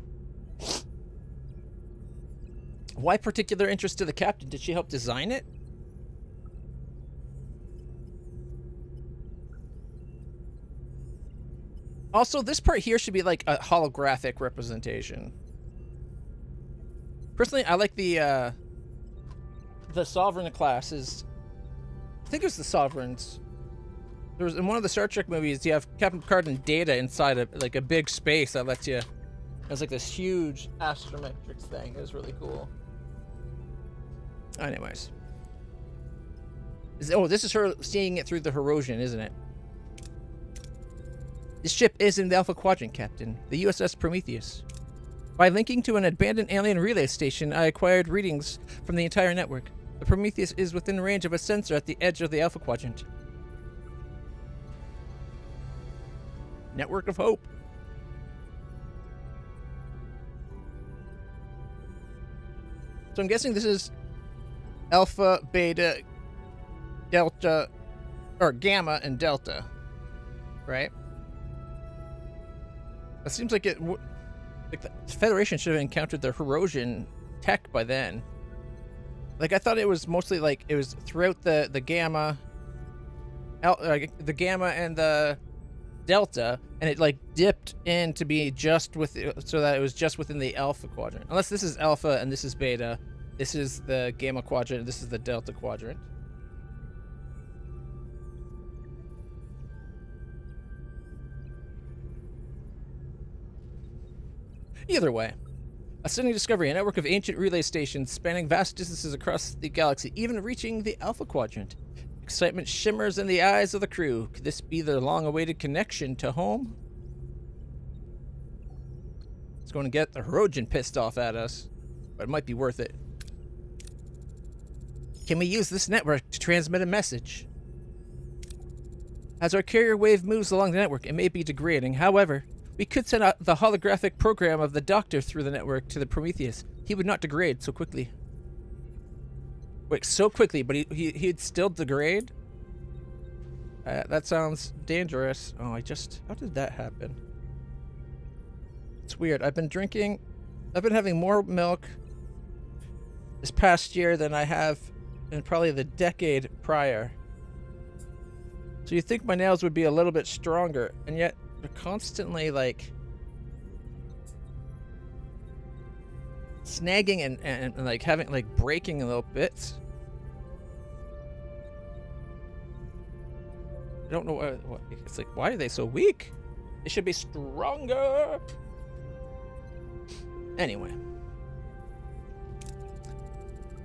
Why particular interest to the captain? Did she help design it? Also, this part here should be like a holographic representation. Personally, I like the Sovereign classes. I think it was the Sovereigns. There was in one of the Star Trek movies, you have Captain Picard and Data inside of like a big space that lets you. It's like this huge astrometrics thing. It was really cool. Anyways. Oh, this is her seeing it through the Herosian, isn't it? This ship is in the Alpha Quadrant, Captain. The USS Prometheus. By linking to an abandoned alien relay station, I acquired readings from the entire network. The Prometheus is within range of a sensor at the edge of the Alpha Quadrant. Network of Hope. So I'm guessing this is Alpha, Beta, Delta, or Gamma and Delta, right? It seems like it. Like the Federation should have encountered the Herosian tech by then. Like I thought it was mostly like it was throughout the Gamma, the Gamma and the Delta, and it like dipped in to be just with so that it was just within the Alpha Quadrant. Unless this is Alpha and this is Beta, this is the Gamma Quadrant, and this is the Delta Quadrant. Either way, a stunning discovery, a network of ancient relay stations spanning vast distances across the galaxy, even reaching the Alpha Quadrant. Excitement shimmers in the eyes of the crew. Could this be the long-awaited connection to home? It's going to get the Hirogen pissed off at us, but it might be worth it. Can we use this network to transmit a message? As our carrier wave moves along the network, it may be degrading. However, we could send out the holographic program of the Doctor through the network to the Prometheus. He would not degrade so quickly. Wait, so quickly, but he'd still degrade? That sounds dangerous. Oh, how did that happen? It's weird. I've been having more milk this past year than I have in probably the decade prior. So you think my nails would be a little bit stronger, and yet they're constantly like snagging and like having like breaking a little bits. I don't know what it's like. Why are they so weak? They should be stronger. Anyway,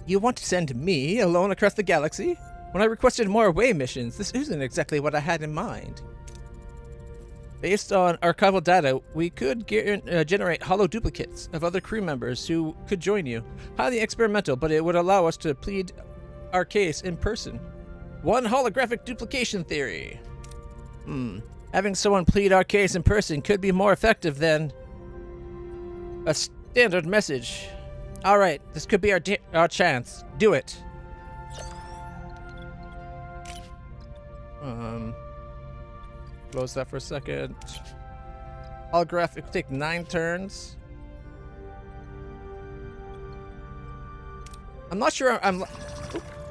you want to send me alone across the galaxy? When I requested more away missions, this isn't exactly what I had in mind. Based on archival data, we could generate hollow duplicates of other crew members who could join you. Highly experimental, but it would allow us to plead our case in person. One holographic duplication theory. Having someone plead our case in person could be more effective than a standard message. All right, this could be our chance. Do it. Close that for a second. Holographic take 9 turns. I'm not sure.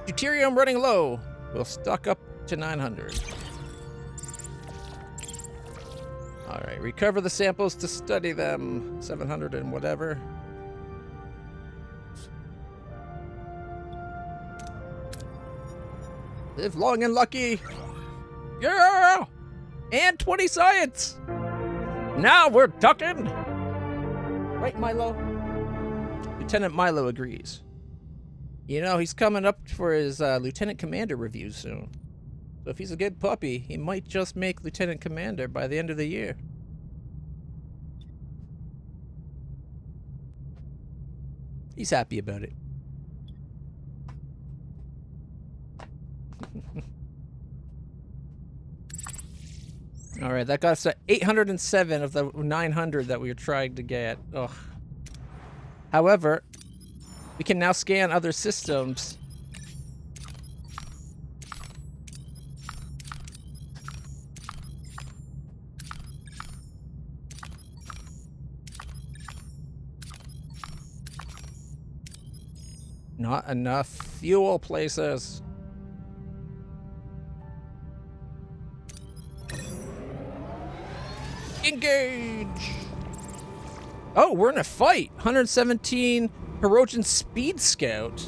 Deuterium running low. We'll stock up to 900. All right, recover the samples to study them. 700 and whatever. Live long and lucky. Yeah! And 20 science! Now we're talking! Right, Milo? Lieutenant Milo agrees. You know, he's coming up for his Lieutenant Commander review soon. So if he's a good puppy, he might just make Lieutenant Commander by the end of the year. He's happy about it. All right, that got us to 807 of the 900 that we were trying to get. Ugh. However, we can now scan other systems. Not enough fuel places. Engage! Oh, we're in a fight. 117 Hirogen Speed Scout.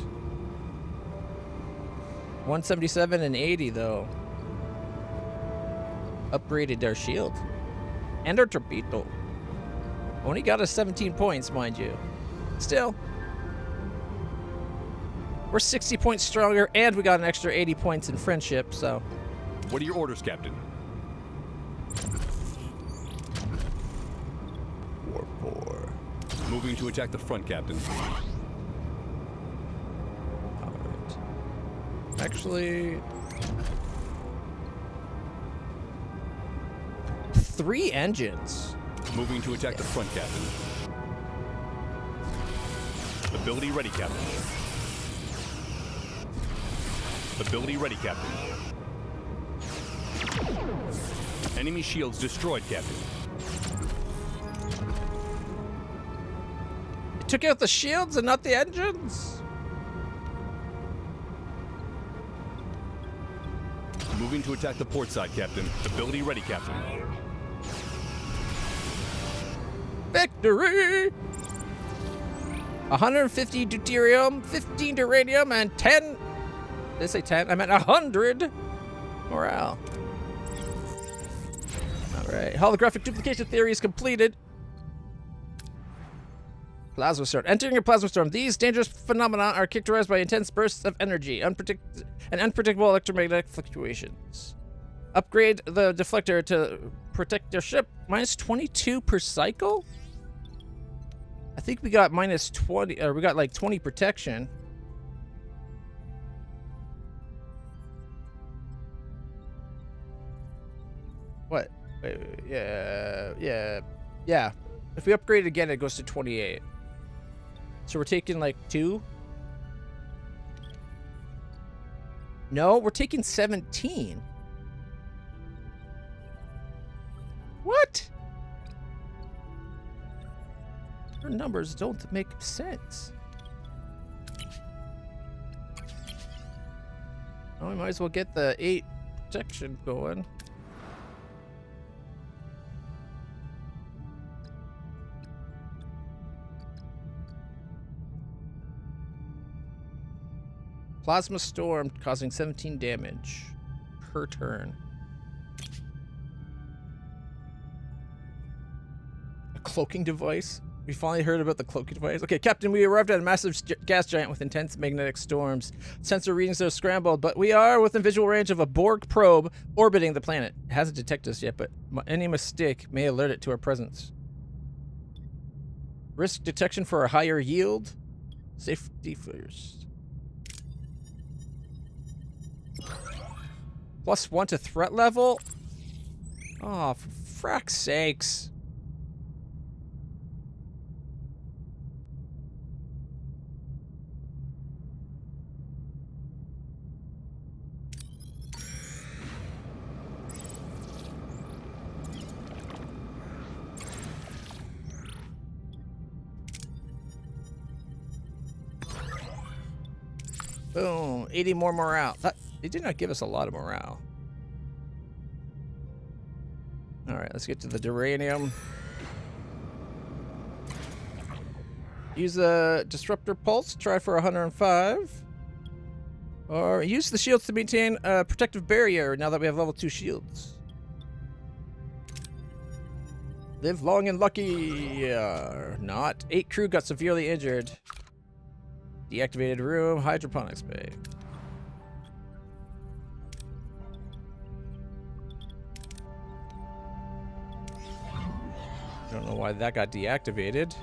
177 and 80 though. Upgraded our shield. And our torpedo. Only got us 17 points, mind you. Still. We're 60 points stronger, and we got an extra 80 points in friendship, so. What are your orders, Captain? War. Moving to attack the front, Captain. Alright. Actually... 3 engines. Moving to attack the front, Captain. Ability ready, Captain. Ability ready, Captain. Enemy shields destroyed, Captain. It took out the shields and not the engines? Moving to attack the port side, Captain. Ability ready, Captain. Victory! 150 deuterium, 15 uranium, and 10... Did I say 10? I meant 100 morale. Alright, holographic duplication theory is completed. Plasma storm. Entering a plasma storm. These dangerous phenomena are characterized by intense bursts of energy and unpredictable electromagnetic fluctuations. Upgrade the deflector to protect your ship. Minus 22 per cycle? I think we got minus 20, or we got like 20 protection. What? Wait, yeah. If we upgrade it again, it goes to 28. So we're taking like 2? No, we're taking 17. What? Your numbers don't make sense. Oh, we might as well get the 8 protection going. Plasma storm causing 17 damage per turn. A cloaking device? We finally heard about the cloaking device. Okay, Captain, we arrived at a massive gas giant with intense magnetic storms. Sensor readings are scrambled, but we are within visual range of a Borg probe orbiting the planet. It hasn't detected us yet, but any mistake may alert it to our presence. Risk detection for a higher yield. Safety first. +1 to threat level? Oh, for frack's sakes. Boom, 80 more morale. They did not give us a lot of morale. All right, let's get to the duranium. Use the disruptor pulse, try for 105. Or use the shields to maintain a protective barrier now that we have level 2 shields. Live long and lucky. Not. 8 crew got severely injured. Deactivated room, hydroponics bay. I don't know why that got deactivated.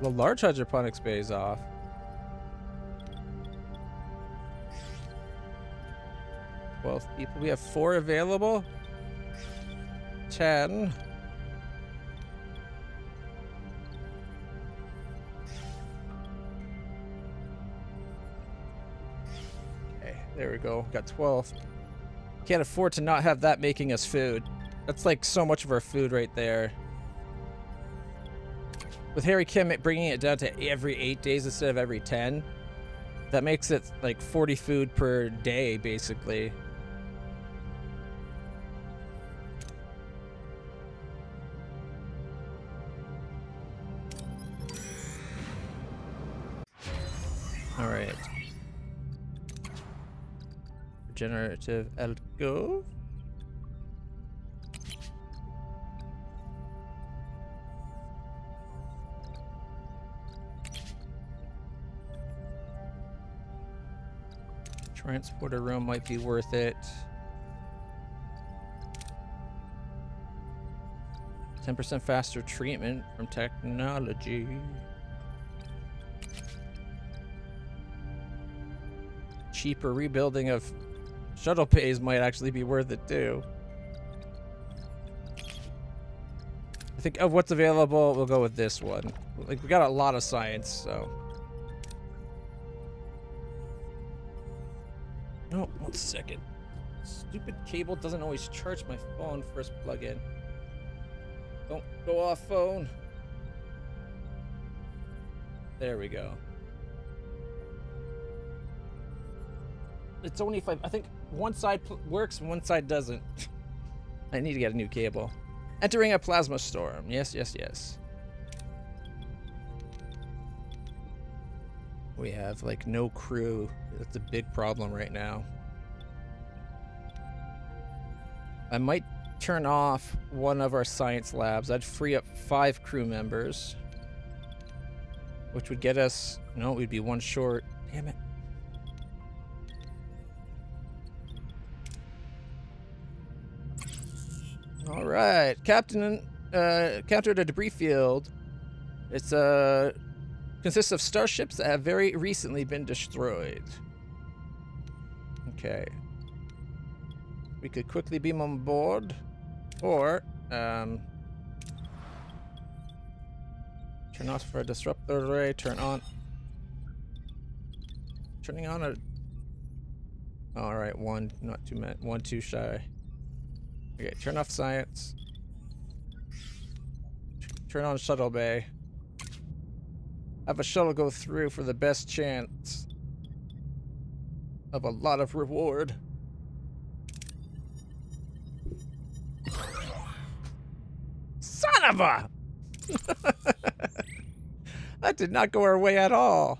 The large hydroponics bay is off. Well, people, we have 4 available. 10. Okay, there we go. Got 12. Can't afford to not have that making us food. That's like so much of our food right there. With Harry Kim bringing it down to every 8 days instead of every 10, that makes it like 40 food per day, basically. All right. Regenerative alcove. Transporter room might be worth it. 10% faster treatment from technology. Cheaper rebuilding of shuttle bays might actually be worth it too. I think of what's available, we'll go with this one. Like, we got a lot of science, so. Oh, 1 second. Stupid cable doesn't always charge my phone first plug in. Don't go off, phone. There we go. It's only if I think one side works and one side doesn't. I need to get a new cable. Entering a plasma storm. Yes, yes, yes. We have like no crew. That's a big problem right now. I might turn off one of our science labs. I'd free up 5 crew members, which would get us... No, we'd be 1 short. Damn it. All right, Captain. Encountered a debris field. It's consists of starships that have very recently been destroyed. Okay. We could quickly beam on board, or turn off for a disruptor array. Turn on. Turning on a. All right, 1, not too many. 1 too shy. Okay, turn off science. Turn on shuttle bay. Have a shuttle go through for the best chance of a lot of reward. Son of a! That did not go our way at all.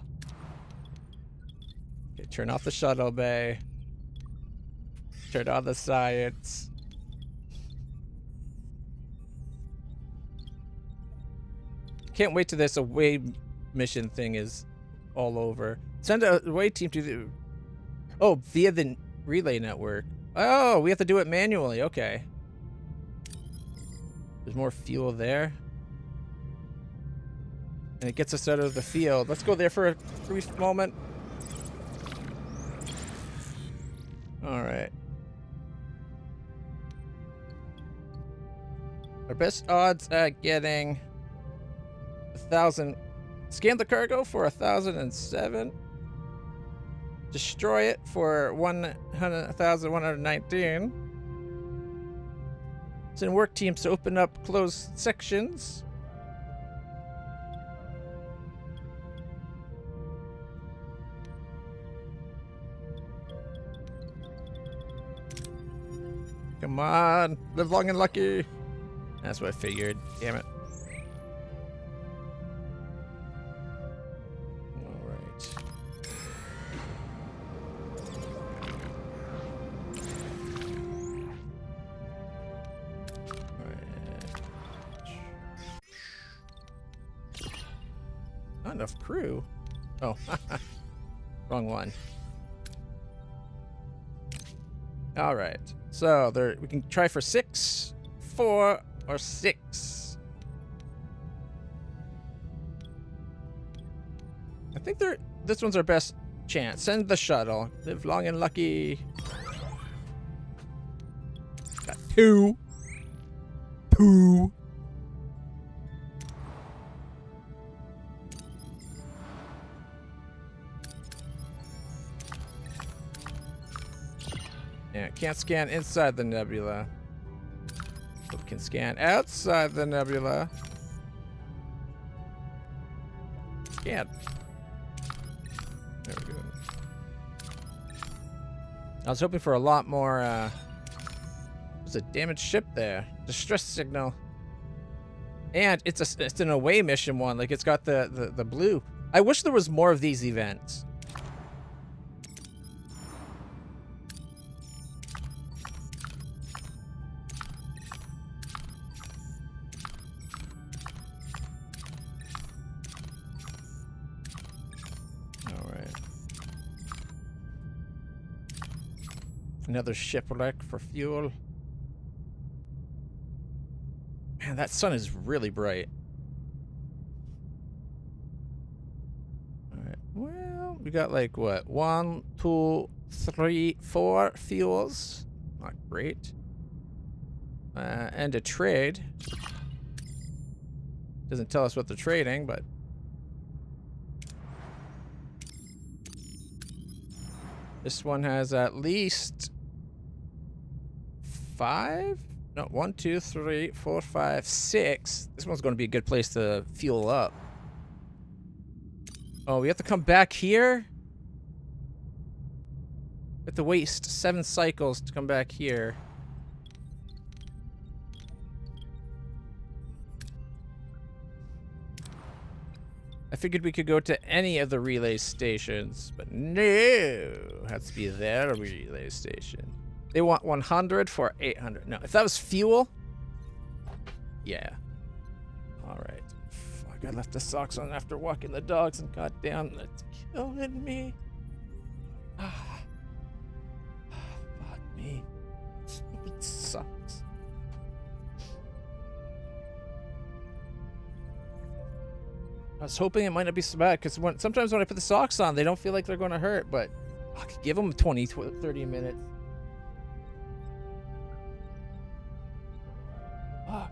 Okay, turn off the shuttle bay. Turn on the science. Can't wait till this away mission thing is all over. Send a away team to the... Oh, via the relay network. Oh, we have to do it manually. Okay. There's more fuel there. And it gets us out of the field. Let's go there for a brief moment. All right. Our best odds at getting 1,000. Scan the cargo for 1,007. Destroy it for 1,119. Send work teams to open up closed sections. Come on, live long and lucky. That's what I figured. Damn it. Not enough crew. Oh, wrong one. All right. So there, we can try for 6, 4, or 6. I think this one's our best chance. Send the shuttle. Live long and lucky. Got 2. 2. Yeah, can't scan inside the nebula. But we can scan outside the nebula. Scan. There we go. I was hoping for a lot more, there's a damaged ship there. Distress signal. And it's an away mission one. Like, it's got the blue. I wish there was more of these events. Another shipwreck for fuel. Man, that sun is really bright. Alright, well, we got like what? 1, 2, 3, 4 fuels. Not great. And a trade. Doesn't tell us what they're trading, but... This one has at least 5? No, 1, 2, 3, 4, 5, 6. This one's going to be a good place to fuel up. Oh, we have to come back here? We have to waste 7 cycles to come back here. I figured we could go to any of the relay stations, but no, it has to be their relay station. They want 100 for 800. No, if that was fuel, yeah. All right. Fuck, I left the socks on after walking the dogs, and goddamn, that's killing me. Fuck me. Stupid socks. I was hoping it might not be so bad, because sometimes when I put the socks on, they don't feel like they're going to hurt, but fuck, give them 20, 30 minutes. Fuck.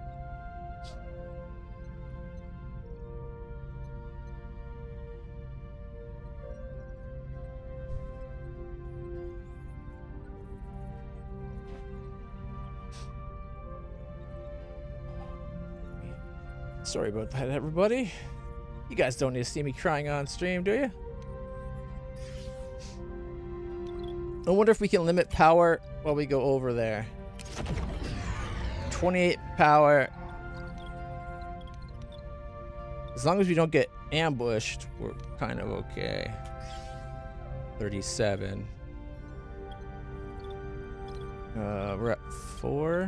Sorry about that, everybody. You guys don't need to see me crying on stream, do you? I wonder if we can limit power while we go over there. 28 power. As long as we don't get ambushed, we're kind of okay. 37. We're at 4.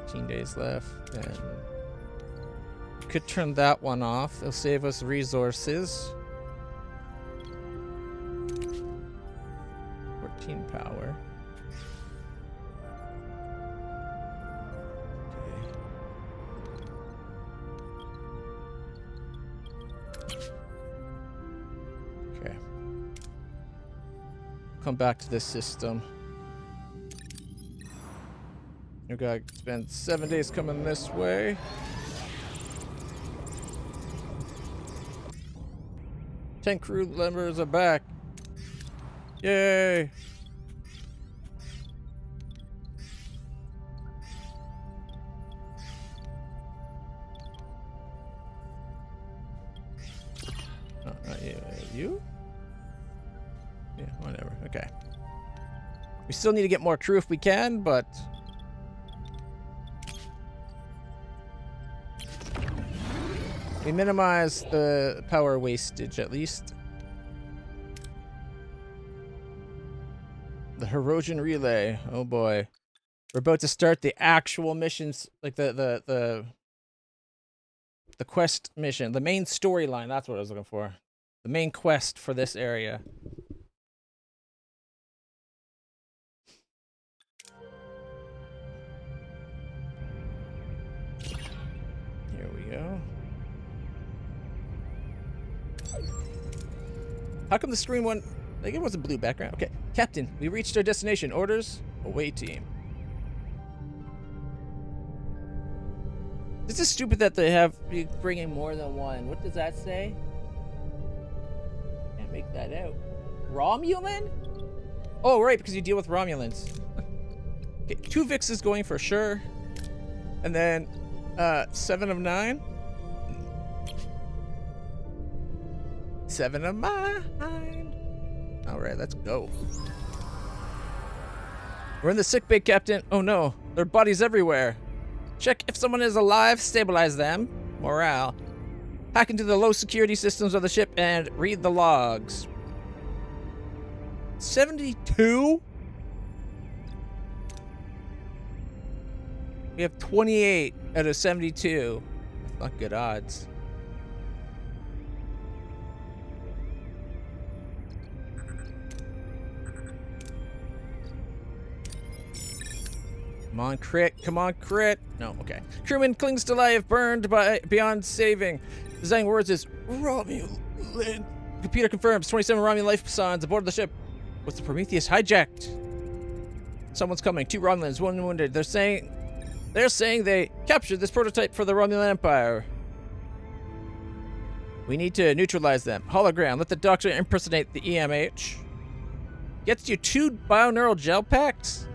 15 days left. And could turn that one off. It'll save us resources. 14 power. Okay. Come back to this system. You gotta spend 7 days coming this way. 10 crew members are back. Yay! Oh, not you. You? Yeah, whatever. Okay. We still need to get more crew if we can, but we minimize the power wastage at least. The Herosian Relay. Oh boy. We're about to start the actual missions, like the quest mission, the main storyline. That's what I was looking for. The main quest for this area. Here we go. How come the screen went? Like it was a blue background. Okay, Captain, we reached our destination. Orders, away team. This is stupid that they have you bringing more than one. What does that say? Can't make that out. Romulan? Oh, right, because you deal with Romulans. Okay, 2 Vixes going for sure. And then 7 of 9. 7 of mine. All right, let's go. We're in the sick bay, Captain. Oh no, there are bodies everywhere. Check if someone is alive, stabilize them. Morale. Hack into the low security systems of the ship and read the logs. 72? We have 28 out of 72. That's not good odds. Come on, crit. Come on, crit. No, okay. Crewman clings to life, burned beyond saving. Design words is Romulan. Computer confirms 27 Romulan life signs aboard the ship. Was the Prometheus hijacked? Someone's coming. 2 Romulans, 1 wounded. They're saying they captured this prototype for the Romulan Empire. We need to neutralize them. Hologram. Let the doctor impersonate the EMH. Gets you 2 bioneural gel packs?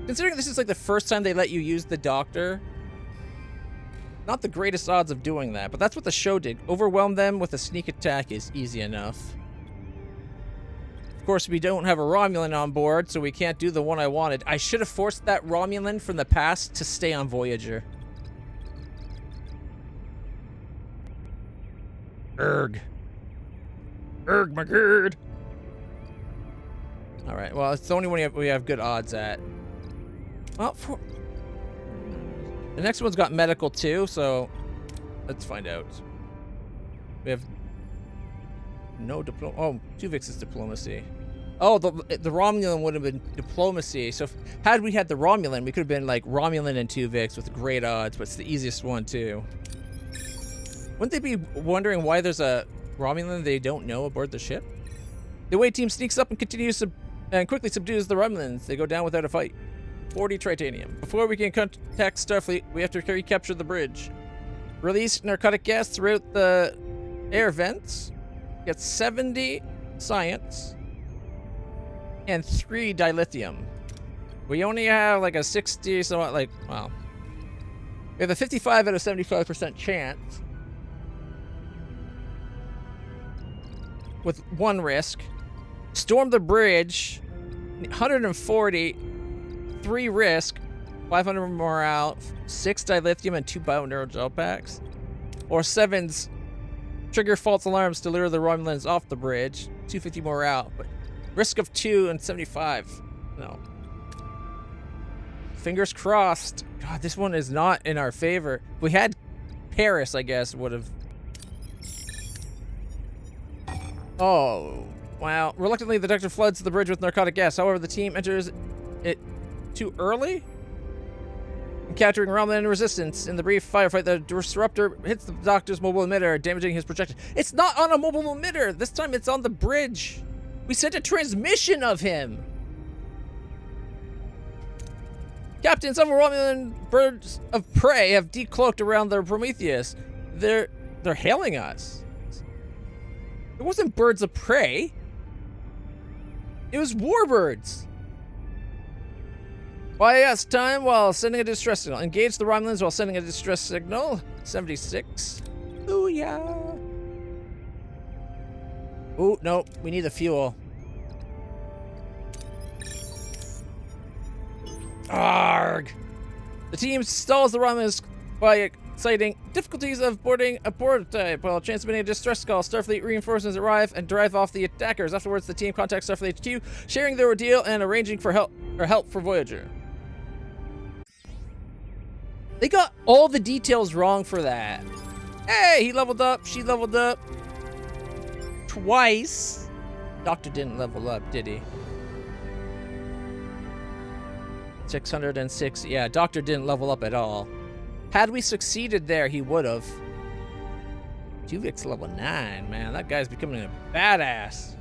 Considering this is like the first time they let you use the doctor, not the greatest odds of doing that, but that's what the show did. Overwhelm them with a sneak attack is easy enough. Of course, we don't have a Romulan on board, so we can't do the one I wanted. I should have forced that Romulan from the past to stay on Voyager. Erg. Erg, my god. All right. Well, it's the only one we have good odds at. Well, the next one's got medical too, so let's find out. We have no diploma. Oh, Tuvix is diplomacy. Oh, the Romulan would have been diplomacy. So had we had the Romulan, we could have been like Romulan and Tuvix with great odds, but it's the easiest one too. Wouldn't they be wondering why there's a Romulan they don't know aboard the ship? The away team sneaks up and continues and quickly subdues the Romulans. They go down without a fight. 40 tritanium. Before we can contact Starfleet, we have to recapture the bridge. Release narcotic gas throughout the air vents. Get 70 science. And 3 dilithium. We only have like a 60, so like, well. We have a 55 out of 75% chance. With 1 risk. Storm the bridge. 140. 3 risk. 500 morale. 6 dilithium and 2 bio-neurogel packs. Or 7's trigger false alarms to lure the Romulans off the bridge. 250 morale. But risk of 2 and 75. No. Fingers crossed. God, this one is not in our favor. If we had Paris, I guess, would have. Oh. Wow. Reluctantly, the Doctor floods the bridge with narcotic gas. However, the team enters it too early. Encountering Romulan resistance in the brief firefight, the disruptor hits the Doctor's mobile emitter, damaging his projection. It's not on a mobile emitter. This time it's on the bridge. We sent a transmission of him. Captain, some Romulan birds of prey have decloaked around their Prometheus. They're hailing us. It wasn't birds of prey. It was warbirds. YS time while sending a distress signal. Engage the Romulans while sending a distress signal. 76. Ooh, yeah. Ooh, no. We need the fuel. Arg! The team stalls the Romulans by citing difficulties of boarding a prototype while transmitting a distress call. Starfleet reinforcements arrive and drive off the attackers. Afterwards, the team contacts Starfleet HQ, sharing their ordeal and arranging for help for Voyager. They got all the details wrong for that. Hey, he leveled up. She leveled up. Twice. Doctor didn't level up, did he? 606. Yeah, Doctor didn't level up at all. Had we succeeded there, he would have. Tuvix level 9, man. That guy's becoming a badass.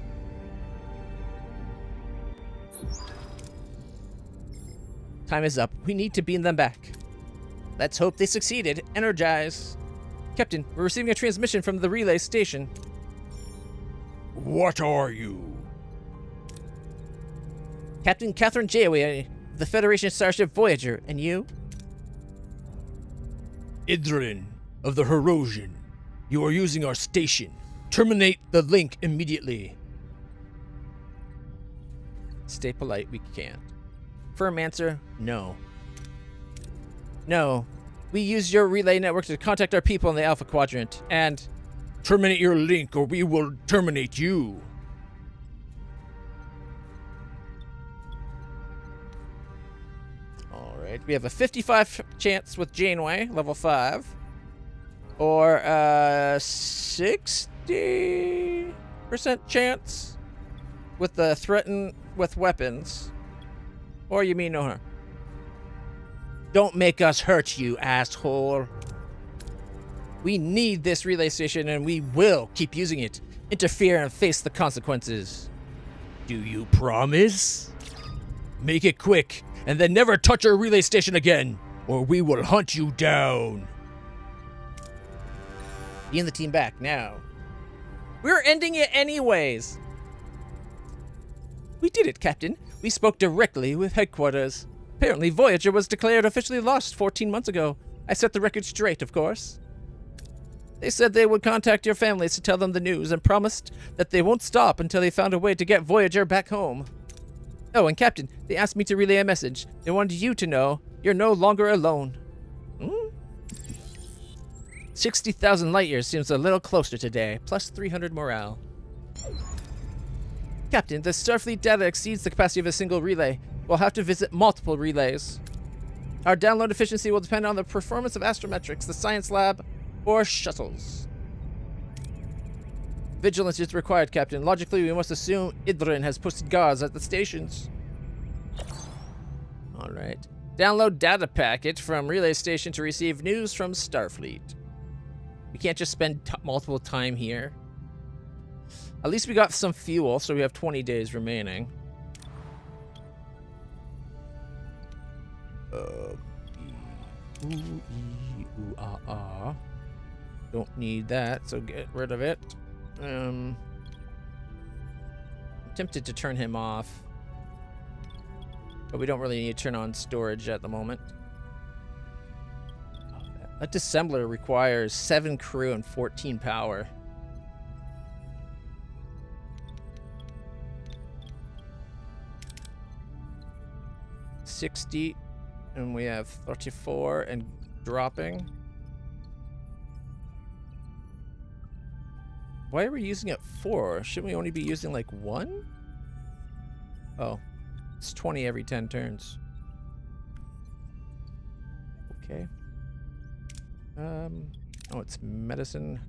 Time is up. We need to beam them back. Let's hope they succeeded. Energize. Captain, we're receiving a transmission from the relay station. What are you? Captain Catherine Janeway, the Federation starship Voyager. And you? Idrin of the Herosian. You are using our station. Terminate the link immediately. Stay polite, we can't. Firm answer, no. No. We use your relay network to contact our people in the Alpha Quadrant, and... Terminate your link or we will terminate you. Alright, we have a 55 chance with Janeway, level 5. Or a 60% chance with the threaten with weapons. Or you mean no harm. Don't make us hurt you, asshole. We need this relay station and we will keep using it. Interfere and face the consequences. Do you promise? Make it quick and then never touch our relay station again, or we will hunt you down. Being the team back now. We're ending it anyways. We did it, Captain. We spoke directly with headquarters. Apparently, Voyager was declared officially lost 14 months ago. I set the record straight, of course. They said they would contact your families to tell them the news and promised that they won't stop until they found a way to get Voyager back home. Oh, and Captain, they asked me to relay a message. They wanted you to know you're no longer alone. 60,000 light years seems a little closer today, plus 300 morale. Captain, the Starfleet data exceeds the capacity of a single relay. We'll have to visit multiple relays. Our download efficiency will depend on the performance of astrometrics, the science lab, or shuttles. Vigilance is required, Captain. Logically, we must assume Idrin has posted guards at the stations. Alright. Download data packet from relay station to receive news from Starfleet. We can't just spend multiple time here. At least we got some fuel, so we have 20 days remaining. Don't need that, so get rid of it. I'm tempted to turn him off, but we don't really need to turn on storage at the moment. That dissembler requires 7 crew and 14 power. $60, and we have 34 and dropping. Why are we using it 4? Shouldn't we only be using like 1? Oh, it's 20 every 10 turns. Okay. Oh, it's medicine.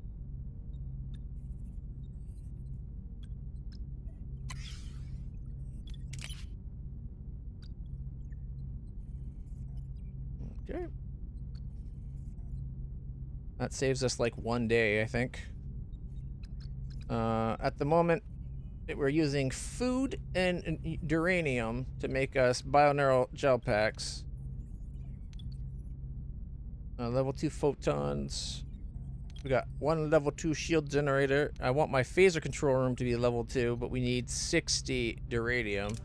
Okay. That saves us like 1 day, I think. At the moment, we're using food and duranium to make us bioneural gel packs. Level 2 photons. We got 1 level 2 shield generator. I want my phaser control room to be level 2, but we need 60 duranium.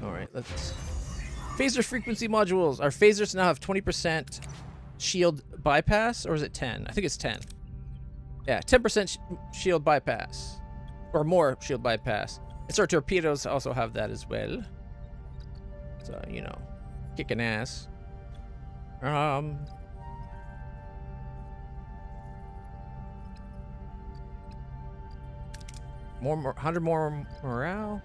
Alright, let's... Phaser frequency modules. Our phasers now have 20% shield bypass, or is it 10? I think it's 10. Yeah, 10% shield bypass. Or more shield bypass. And so our torpedoes also have that as well. So, you know, kicking ass. More 100 more morale.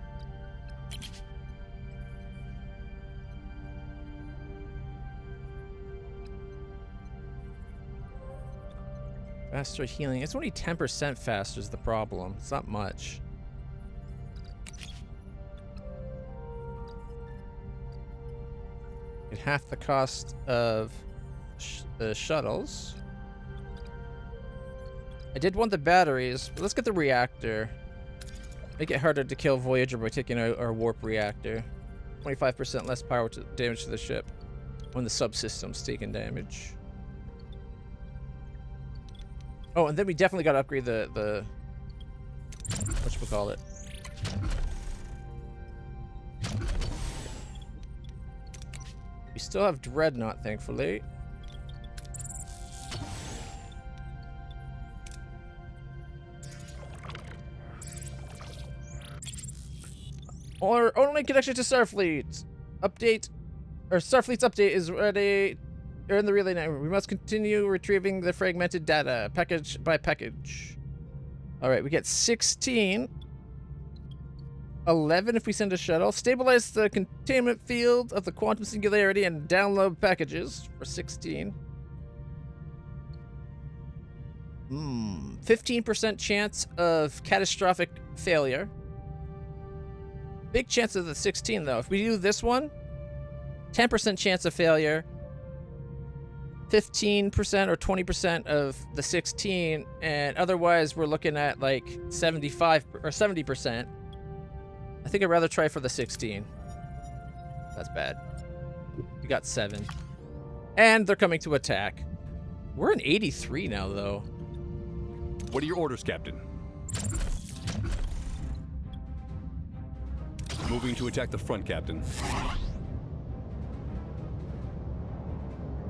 Faster healing. It's only 10% faster is the problem. It's not much. At half the cost of the shuttles. I did want the batteries, but let's get the reactor. Make it harder to kill Voyager by taking out our warp reactor. 25% less power to damage to the ship when the subsystem's taking damage. Oh, and then we definitely got to upgrade the whatchamacallit. We still have Dreadnought, thankfully. Or only connection to Starfleet. Update, or Starfleet's update is ready. They're in the relay network. We must continue retrieving the fragmented data, package by package. All right, we get 16. 11 if we send a shuttle. Stabilize the containment field of the quantum singularity and download packages for 16. 15% chance of catastrophic failure. Big chance of the 16 though. If we do this one, 10% chance of failure. 15% or 20% of the 16, and otherwise we're looking at like 75 or 70%. I think I'd rather try for the 16. That's bad. We got 7. And they're coming to attack. We're in 83 now, though. What are your orders, Captain? Moving to attack the front, Captain.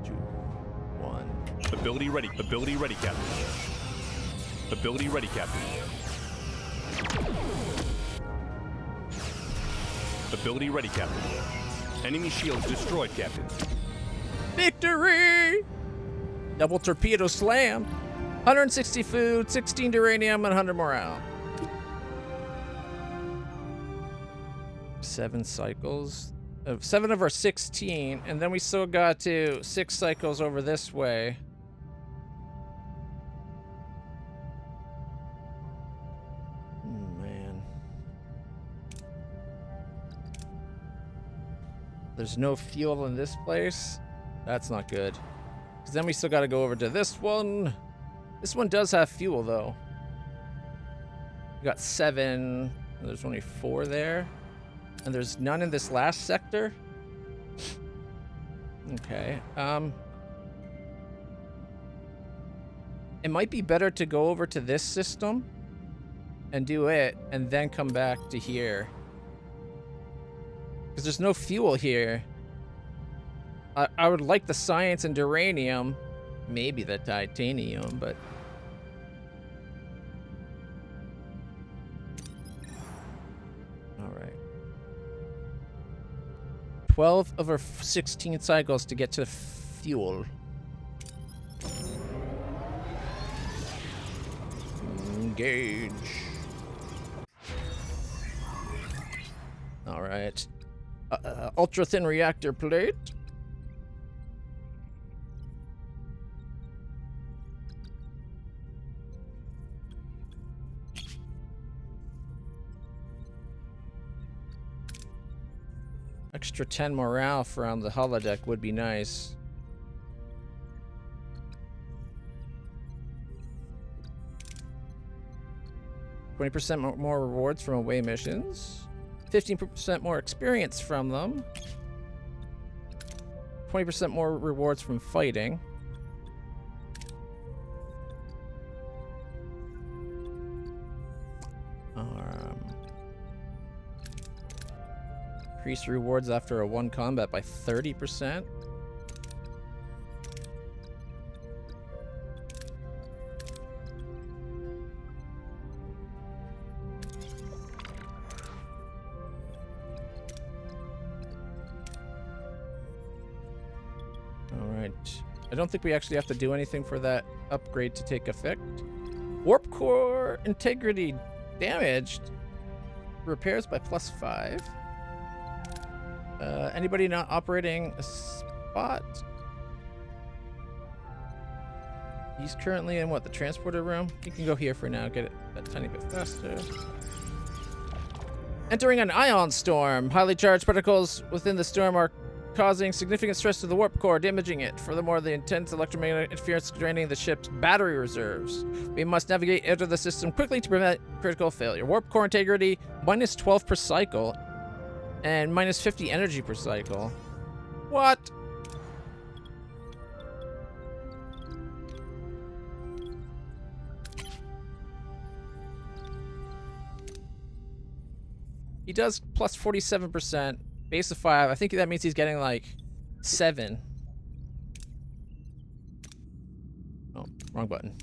2, 1. Ability ready. Ability ready, Captain. Ability ready, Captain. Ability ready, Captain. Enemy shields destroyed, Captain. Victory! Double torpedo slam. 160 food, 16 uranium, and 100 morale. 7 cycles. 7 of our 16, and then we still got to 6 cycles over this way. Man. There's no fuel in this place. That's not good. Because then we still got to go over to this one. This one does have fuel, though. We got 7. There's only 4 there. And there's none in this last sector. Okay. It might be better to go over to this system and do it and then come back to here. Because there's no fuel here. I would like the science and uranium. Maybe the titanium, but... Alright. 12 of our 16 cycles to get to fuel. Engage. Alright. Ultra thin reactor plate. Extra 10 morale from the holodeck would be nice. %more rewards from away missions. 15% more experience from them. 20% more rewards from fighting. Increase rewards after a 1 combat by 30%. Alright. I don't think we actually have to do anything for that upgrade to take effect. Warp core integrity damaged. Repairs by +5. Anybody not operating a spot? He's currently in what, the transporter room? He can go here for now, get it a tiny bit faster. Entering an ion storm. Highly charged particles within the storm are causing significant stress to the warp core, damaging it. Furthermore, the intense electromagnetic interference is draining the ship's battery reserves. We must navigate out of the system quickly to prevent critical failure. Warp core integrity, -12 per cycle. And -50 energy per cycle. What? He does +47%. Base of 5. I think that means he's getting like 7. Oh, wrong button.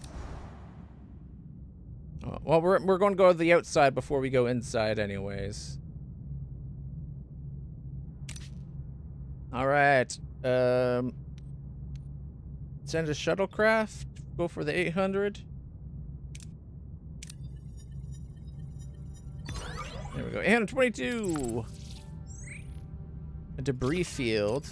Oh, well, we're going to go to the outside before we go inside anyways. All right. Send a shuttlecraft. Go for the 800. There we go. 822. A debris field.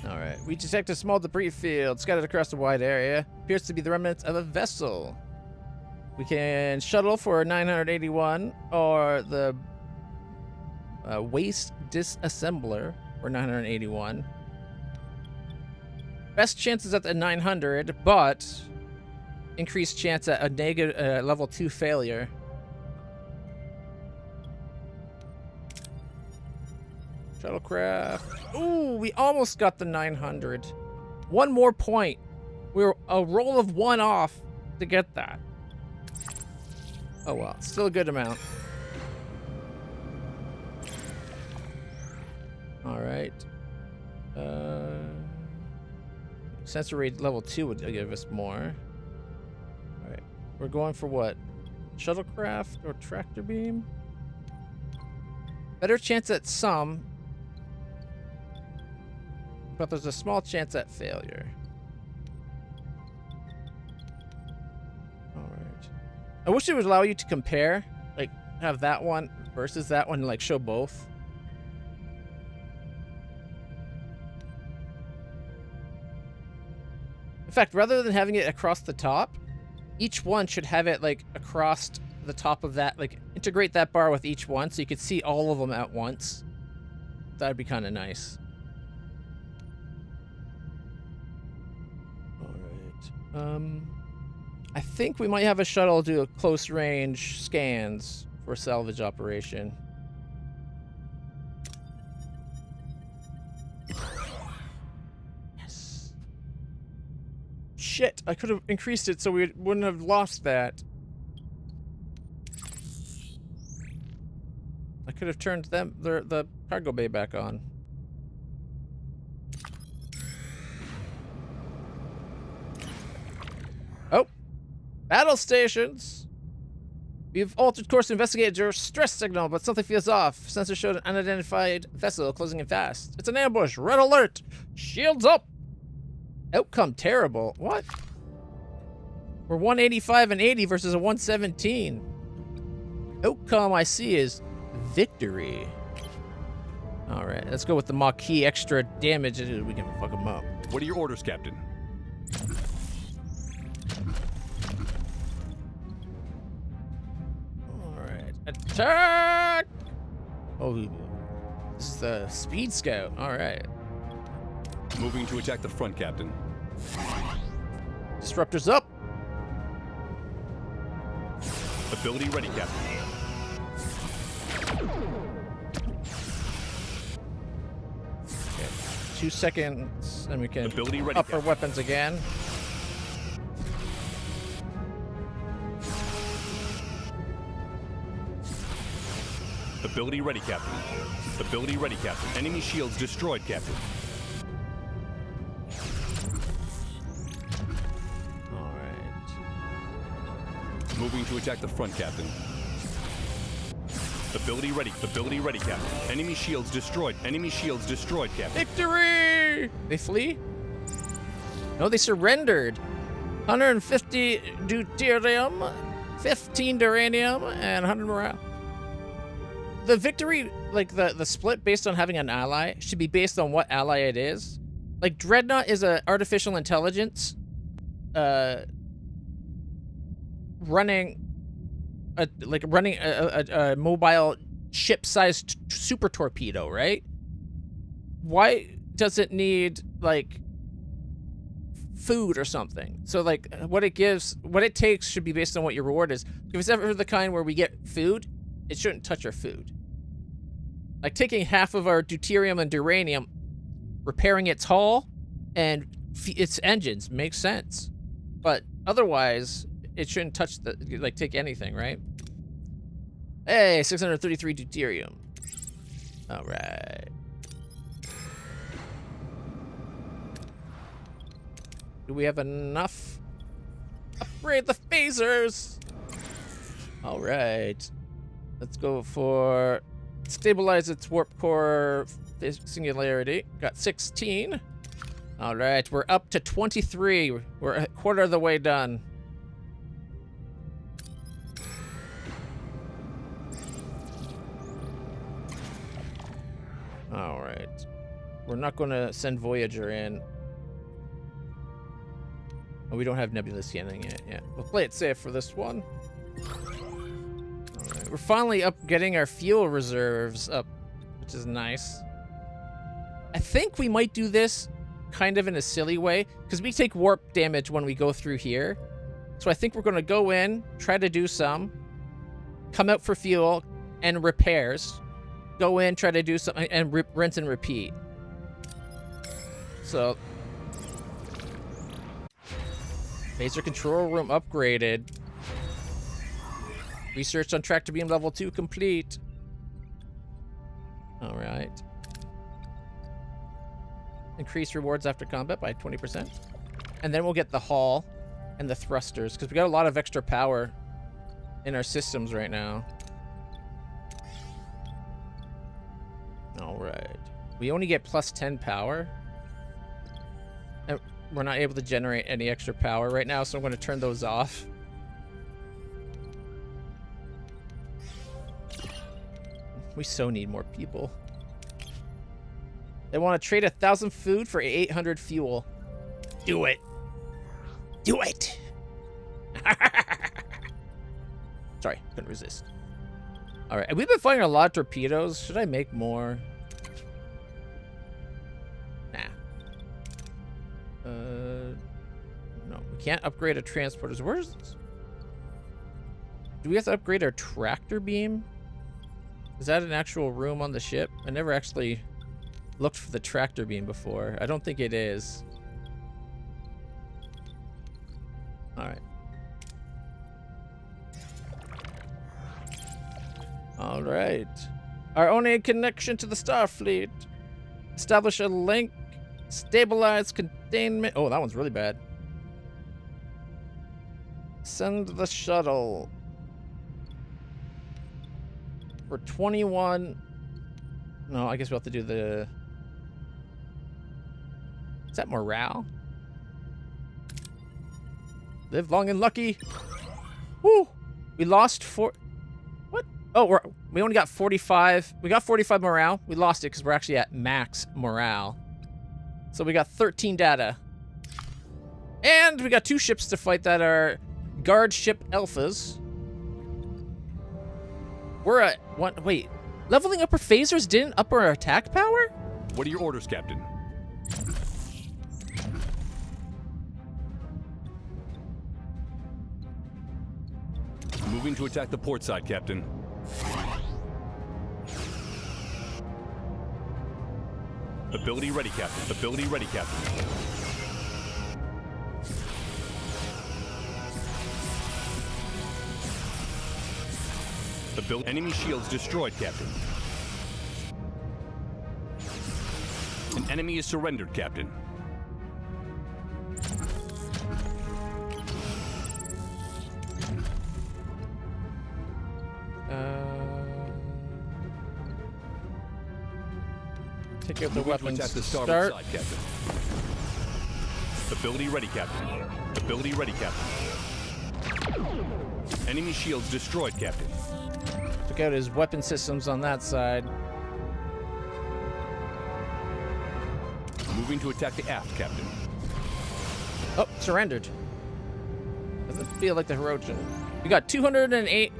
All right. We detect a small debris field scattered across a wide area. Appears to be the remnants of a vessel. We can shuttle for 981 or the waste disassembler for 981. Best chances at the 900, but increased chance at a negative level 2 failure. Shuttlecraft. Ooh, we almost got the 900. 1 more point. We're a roll of 1 off to get that. Oh well, still a good amount. All right. Sensor rate level 2 would give us more. All right, we're going for what? Shuttlecraft or tractor beam? Better chance at some. but there's a small chance at failure. Alright. I wish it would allow you to compare, like, have that one versus that one, like, show both. In fact, rather than having it across the top, each one should have it, like, across the top of that, like, integrate that bar with each one so you could see all of them at once. That'd be kind of nice. Alright. I think we might have a shuttle do a close range scans for a salvage operation. Yes. Shit, I could have increased it so we wouldn't have lost that. I could have turned the cargo bay back on. Oh! Battle stations! We've altered course to investigate your stress signal, but something feels off. Sensor showed an unidentified vessel closing in fast. It's an ambush. Red alert! Shields up! Outcome terrible. What? We're 185 and 80 versus a 117. Outcome I see is victory. Alright, let's go with the Maquis extra damage. We can fuck them up. What are your orders, Captain? Alright, attack! Oh, this is the Speed Scout. Alright. Moving to attack the front, Captain. Disruptor's up. Ability ready, Captain. 2 seconds, and we can Ability ready, up our Captain. weapons again. Ability ready, Captain. Ability ready, Captain. Enemy shields destroyed, Captain. Alright. Moving to attack the front, Captain. Ability ready, Captain. Enemy shields destroyed. Enemy shields destroyed, Captain. Victory! They flee? No, they surrendered. 150 deuterium, 15 duranium, and 100 morale. The victory, like the split based on having an ally, should be based on what ally it is. Like Dreadnought is a artificial intelligence running a mobile ship-sized super torpedo, right? Why does it need like food or something? So like what it takes should be based on what your reward is. If it's ever the kind where we get food, it shouldn't touch our food. Like taking half of our deuterium and duranium, repairing its hull and its engines makes sense, but otherwise it shouldn't touch take anything, right? Hey, 633 deuterium. All right. Do we have enough? Upgrade the phasers. All right. Let's go for stabilize its warp core singularity. Got 16. All right, we're up to 23. We're a quarter of the way done. All right. We're not going to send Voyager in. Oh, we don't have nebula scanning yet. Yeah, we'll play it safe for this one. All right, we're finally getting our fuel reserves up, which is nice. I think we might do this kind of in a silly way because we take warp damage when we go through here. So I think we're going to go in, try to do some, come out for fuel and repairs, go in, try to do something, and rinse and repeat. So, phaser control room upgraded. Research on tractor beam level 2 complete. All right. Increase rewards after combat by 20%. And then we'll get the hull and the thrusters because we got a lot of extra power in our systems right now. All right. We only get plus 10 power. we're not able to generate any extra power right now, so I'm going to turn those off. We so need more people. They want to trade 1,000 food for 800 fuel. Do it. Do it. Sorry, couldn't resist. All right, we've been firing a lot of torpedoes. Should I make more? Nah. No, we can't upgrade a transporters. Where's this? Do we have to upgrade our tractor beam? Is that an actual room on the ship? I never actually looked for the tractor beam before. I don't think it is. All right. All right. Our only connection to the Starfleet. Establish a link. Stabilize containment. Oh, that one's really bad. Send the shuttle. For 21. No, I guess we'll have to do the... Is that morale? Live long and lucky. Woo! We lost 4... What? Oh, we only got 45. We got 45 morale. We lost it because we're actually at max morale. So we got 13 data. And we got 2 ships to fight that are guard ship alphas. We're at one. Wait, leveling up our phasers didn't up our attack power? What are your orders, Captain? Moving to attack the port side, Captain. Ability ready, Captain. Ability ready, Captain. Enemy shields destroyed, Captain. An enemy is surrendered, Captain. Take out the weapons. Attack the Start. side, Captain. Ability ready, Captain. Ability ready, Captain. Enemy shields destroyed, Captain. Took out his weapon systems on that side. Moving to attack the aft, Captain. Oh, surrendered. Doesn't feel like the Hirogen. We got 208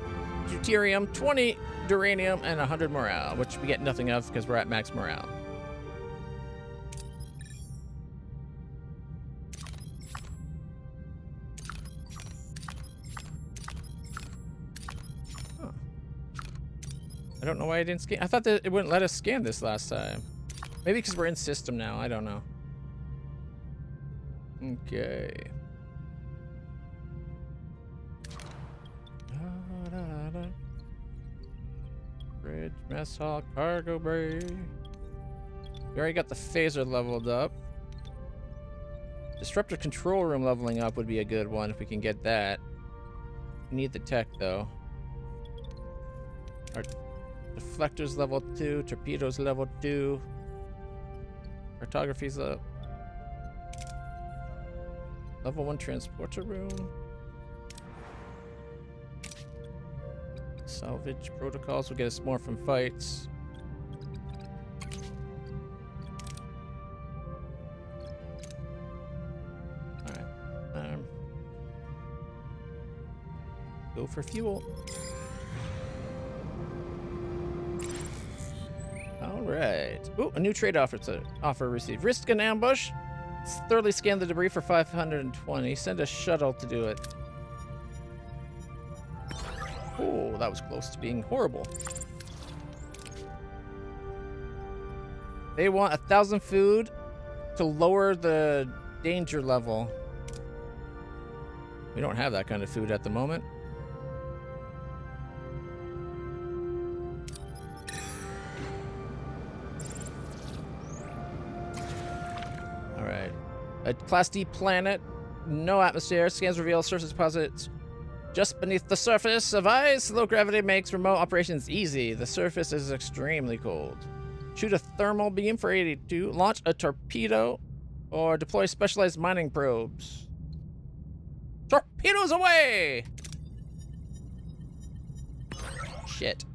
deuterium, 20 duranium, and 100 morale, which we get nothing of because we're at max morale. I don't know why I didn't scan. I thought that it wouldn't let us scan this last time. Maybe because we're in system now. I don't know. Okay. Bridge, mess hall, cargo bay. We already got the phaser leveled up. Disruptor control room leveling up would be a good one if we can get that. We need the tech though. Our deflectors level 2, torpedoes level 2. Cartography's up. Level 1 transporter room. Salvage protocols will get us more from fights. Alright. Go for fuel. Alright. Ooh, a new trade offer received. Risk an ambush. Thoroughly scan the debris for 520. Send a shuttle to do it. Oh, that was close to being horrible. They want 1,000 food to lower the danger level. We don't have that kind of food at the moment. Alright. A Class D planet. No atmosphere. Scans reveal surface deposits just beneath the surface of ice. Low gravity makes remote operations easy. The surface is extremely cold. Shoot a thermal beam for 82. Launch a torpedo. Or deploy specialized mining probes. Torpedoes away! Shit.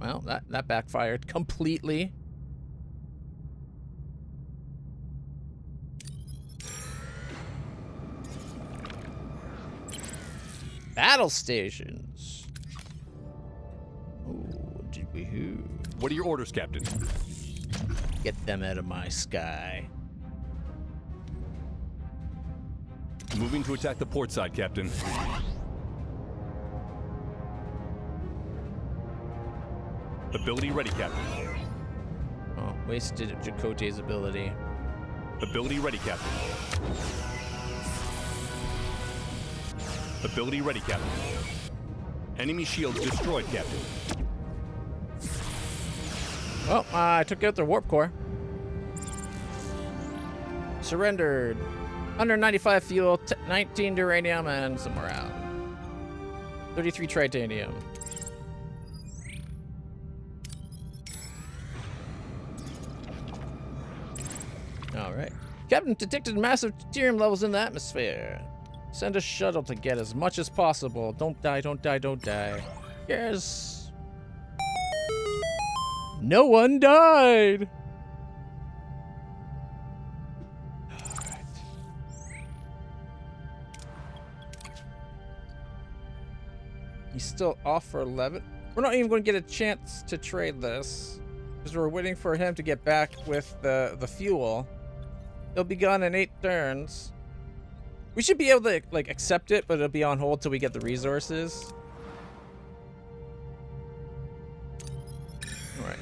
Well, that backfired completely. Battle stations. Oh, did we who? What are your orders, Captain? Get them out of my sky. Moving to attack the port side, Captain. Ability ready, Captain. Oh, wasted Chakotay's ability. Ability ready, Captain. Ability ready, Captain. Enemy shields destroyed, Captain. Well, I took out their warp core. Surrendered. 195 fuel, 19 uranium, and some morale. 33 tritanium. All right. Captain detected massive deuterium levels in the atmosphere. Send a shuttle to get as much as possible. Don't die, don't die, don't die. Yes. No one died. All right. He's still off for 11. We're not even going to get a chance to trade this because we're waiting for him to get back with the fuel. He'll be gone in 8 turns. We should be able to like accept it, but it'll be on hold till we get the resources. All right.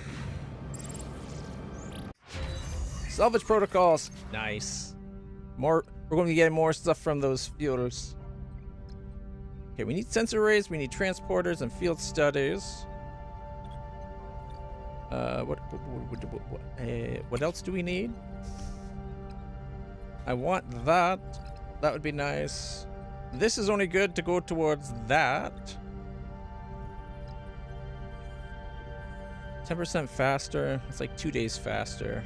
Salvage protocols. Nice. More. We're going to be getting more stuff from those fuels. Okay, we need sensor arrays. We need transporters and field studies. What else do we need? I want that. That would be nice. This is only good to go towards that. 10% faster. It's like 2 days faster.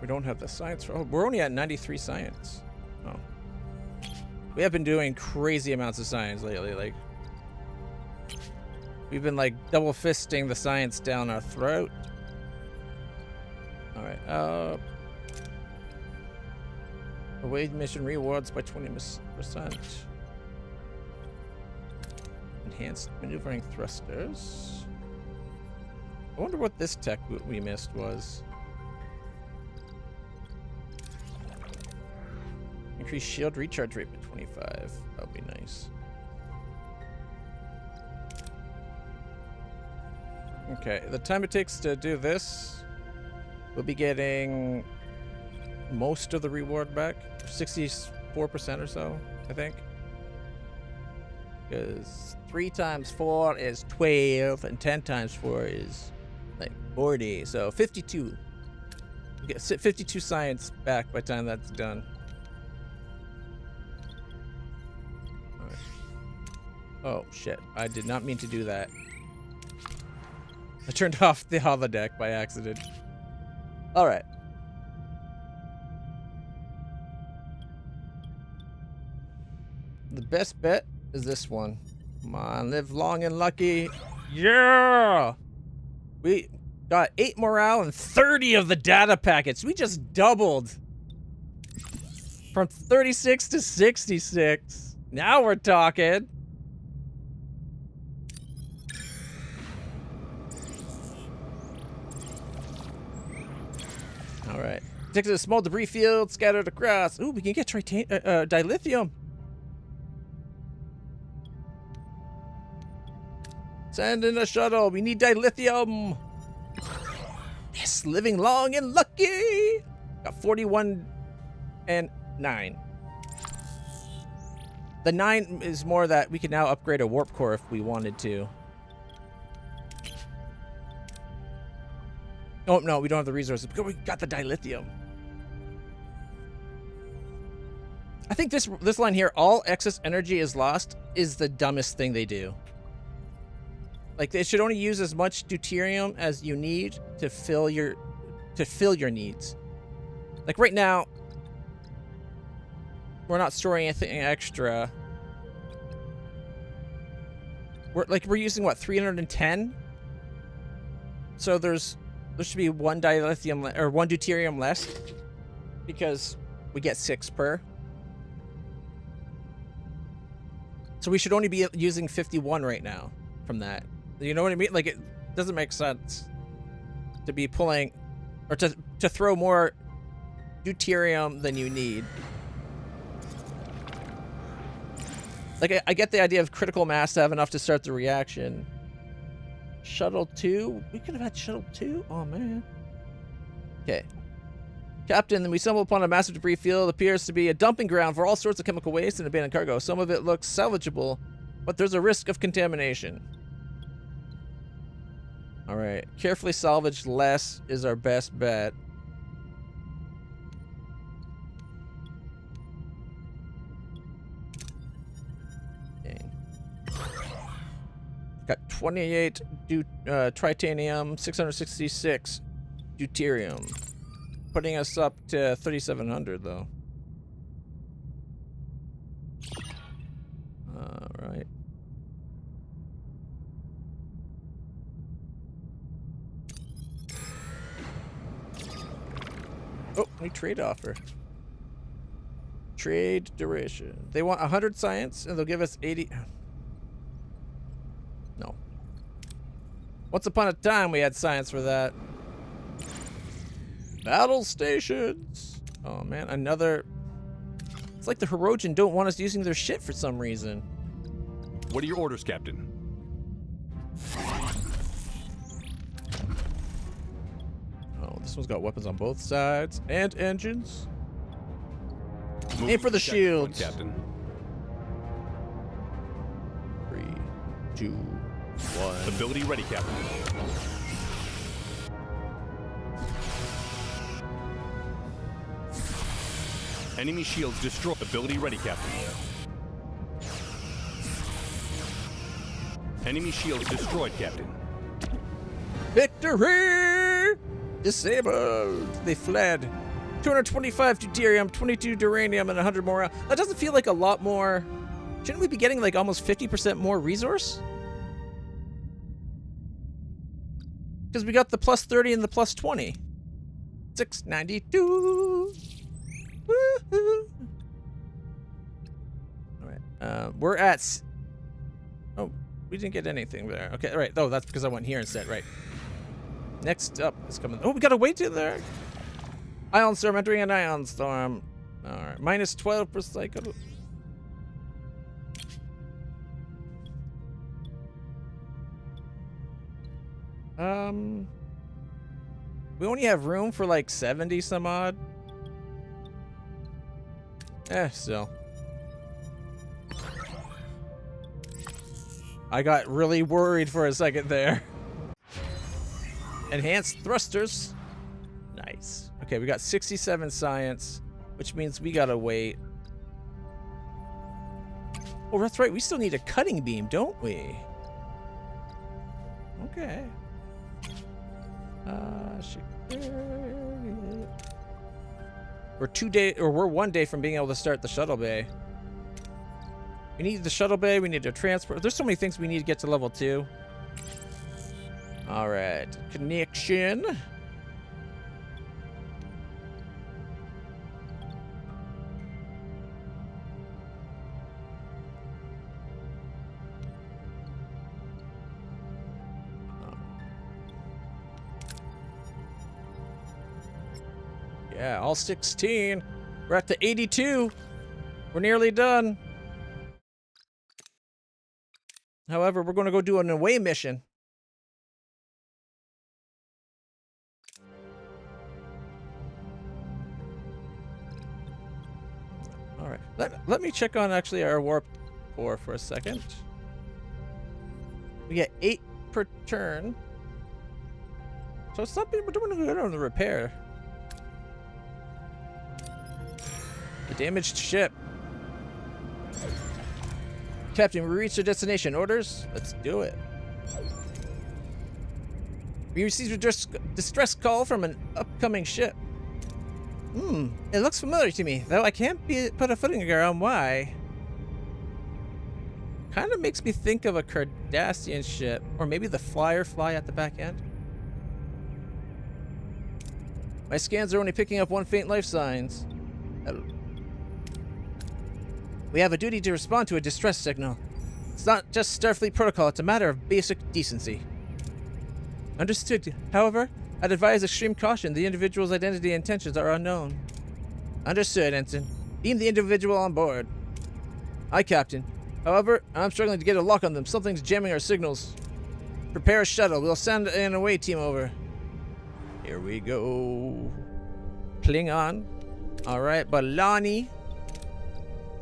We don't have the science. Oh, we're only at 93 science. Oh. We have been doing crazy amounts of science lately. Like, we've been like double fisting the science down our throat. All right. Await mission rewards by 20%. Enhanced maneuvering thrusters. I wonder what this tech we missed was. Increase shield recharge rate by 25. That would be nice. Okay, the time it takes to do this, we'll be getting most of the reward back. 64% or so, I think. Because 3 times 4 is 12, and 10 times 4 is like 40. So 52. We get 52 science back by the time that's done. All right. Oh, shit. I did not mean to do that. I turned off the holodeck by accident. All right. The best bet is this one. Come on, live long and lucky. Yeah! We got 8 morale and 30 of the data packets. We just doubled. From 36 to 66. Now we're talking. All right. Take to a small debris field scattered across. Ooh, we can get dilithium. Send in a shuttle. We need dilithium. Yes, living long and lucky. Got 41 and 9. The 9 is more that we can now upgrade a warp core if we wanted to. Oh, no, we don't have the resources because we got the dilithium. I think this line here, all excess energy is lost, is the dumbest thing they do. Like, they should only use as much deuterium as you need to fill your needs. Like right now, we're not storing anything extra. We're using what, 310? So there should be one dilithium or one deuterium less because we get 6 per. So we should only be using 51 right now from that. You know what I mean? Like, it doesn't make sense to be pulling or to throw more deuterium than you need. Like, I get the idea of critical mass to have enough to start the reaction. Shuttle 2? We could have had Shuttle 2? Oh, man. Okay. Captain, we stumble upon a massive debris field. It appears to be a dumping ground for all sorts of chemical waste and abandoned cargo. Some of it looks salvageable, but there's a risk of contamination. All right. Carefully salvage less is our best bet. Got 28 tritanium, 666 deuterium, putting us up to 3,700 though. All right. Oh, new trade offer. Trade duration. They want 100 science, and they'll give us 80. No. Once upon a time, we had science for that. Battle stations. Oh, man. Another... It's like the Hirogen don't want us using their shit for some reason. What are your orders, Captain? Oh, this one's got weapons on both sides. And engines. Move Aim for the to checkpoint, shields. Captain. 3, 2, 1. Ability ready, Captain. Enemy shields destroyed. Ability ready, Captain. Enemy shields destroyed, Captain. Victory! Disabled. They fled. 225 deuterium, 22 duranium, and 100 more. That doesn't feel like a lot more. Shouldn't we be getting like almost 50% more resource? Because we got the plus 30 and the plus 20. 692. Woohoo! Alright. We're at... Oh, we didn't get anything there. Okay, right. Oh, that's because I went here instead, right. Next up is coming... Oh, we gotta wait till there. Ion storm, entering an ion storm. Alright, minus 12 per cycle. We only have room for like 70 some odd. Still. I got really worried for a second there. Enhanced thrusters. Nice. Okay, we got 67 science, which means we gotta wait. Oh, that's right. We still need a cutting beam, don't we? Okay. We're 1 day from being able to start the shuttle bay. We need the shuttle bay. We need to transport. There's so many things we need to get to level 2. All right, connection. Yeah, all 16. We're at the 82. We're nearly done. However, we're going to go do an away mission. All right. Let me check on actually our warp core for a second. We get 8 per turn. So it's not been, we're doing good on the repair. The damaged ship. Captain, we reached our destination. Orders? Let's do it. We received a distress call from an upcoming ship. It looks familiar to me, though I can't put a finger on why. Kind of makes me think of a Cardassian ship, or maybe the Firefly at the back end. My scans are only picking up one faint life signs. We have a duty to respond to a distress signal. It's not just Starfleet protocol, it's a matter of basic decency. Understood. However, I'd advise extreme caution. The individual's identity and intentions are unknown. Understood, Ensign. Beam the individual on board. Aye, Captain. However, I'm struggling to get a lock on them. Something's jamming our signals. Prepare a shuttle. We'll send an away team over. Here we go. Klingon. Alright, Balani.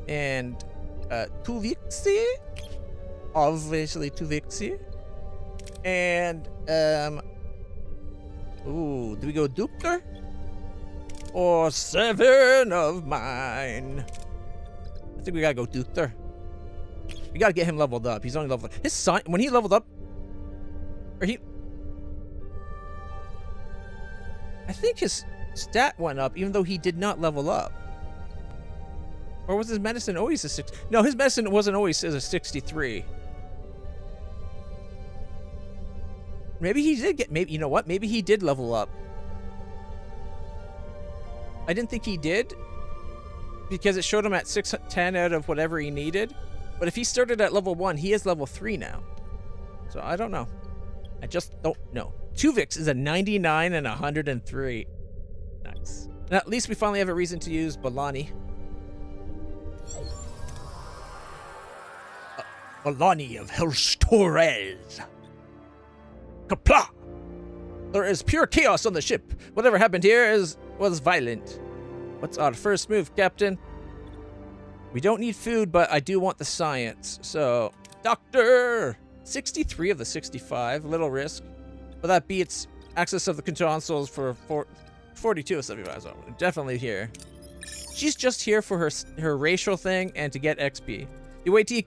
And, Tuvixi. Obviously, Tuvixi. And, ooh, do we go Dupter? Or Seven of Mine? I think we gotta go Dupter. We gotta get him leveled up. He's only leveled up. His son, when he leveled up, or he, I think his stat went up even though he did not level up. Or was his medicine always a 6? No, his medicine wasn't always a 63. Maybe he did get, maybe, you know what? Maybe he did level up. I didn't think he did because it showed him at 610 out of whatever he needed. But if he started at level 1, he is level 3 now. So I don't know. I just don't know. Tuvix is a 99 and 103. Nice. And at least we finally have a reason to use Balani. Balani of Helstores. Kapla! There is pure chaos on the ship. Whatever happened here was violent. What's our first move, Captain? We don't need food, but I do want the science. So, Doctor! 63 of the 65. Little risk. But that beats access of the consoles for 42 of 75. So, definitely here. She's just here for her racial thing and to get XP. The UAT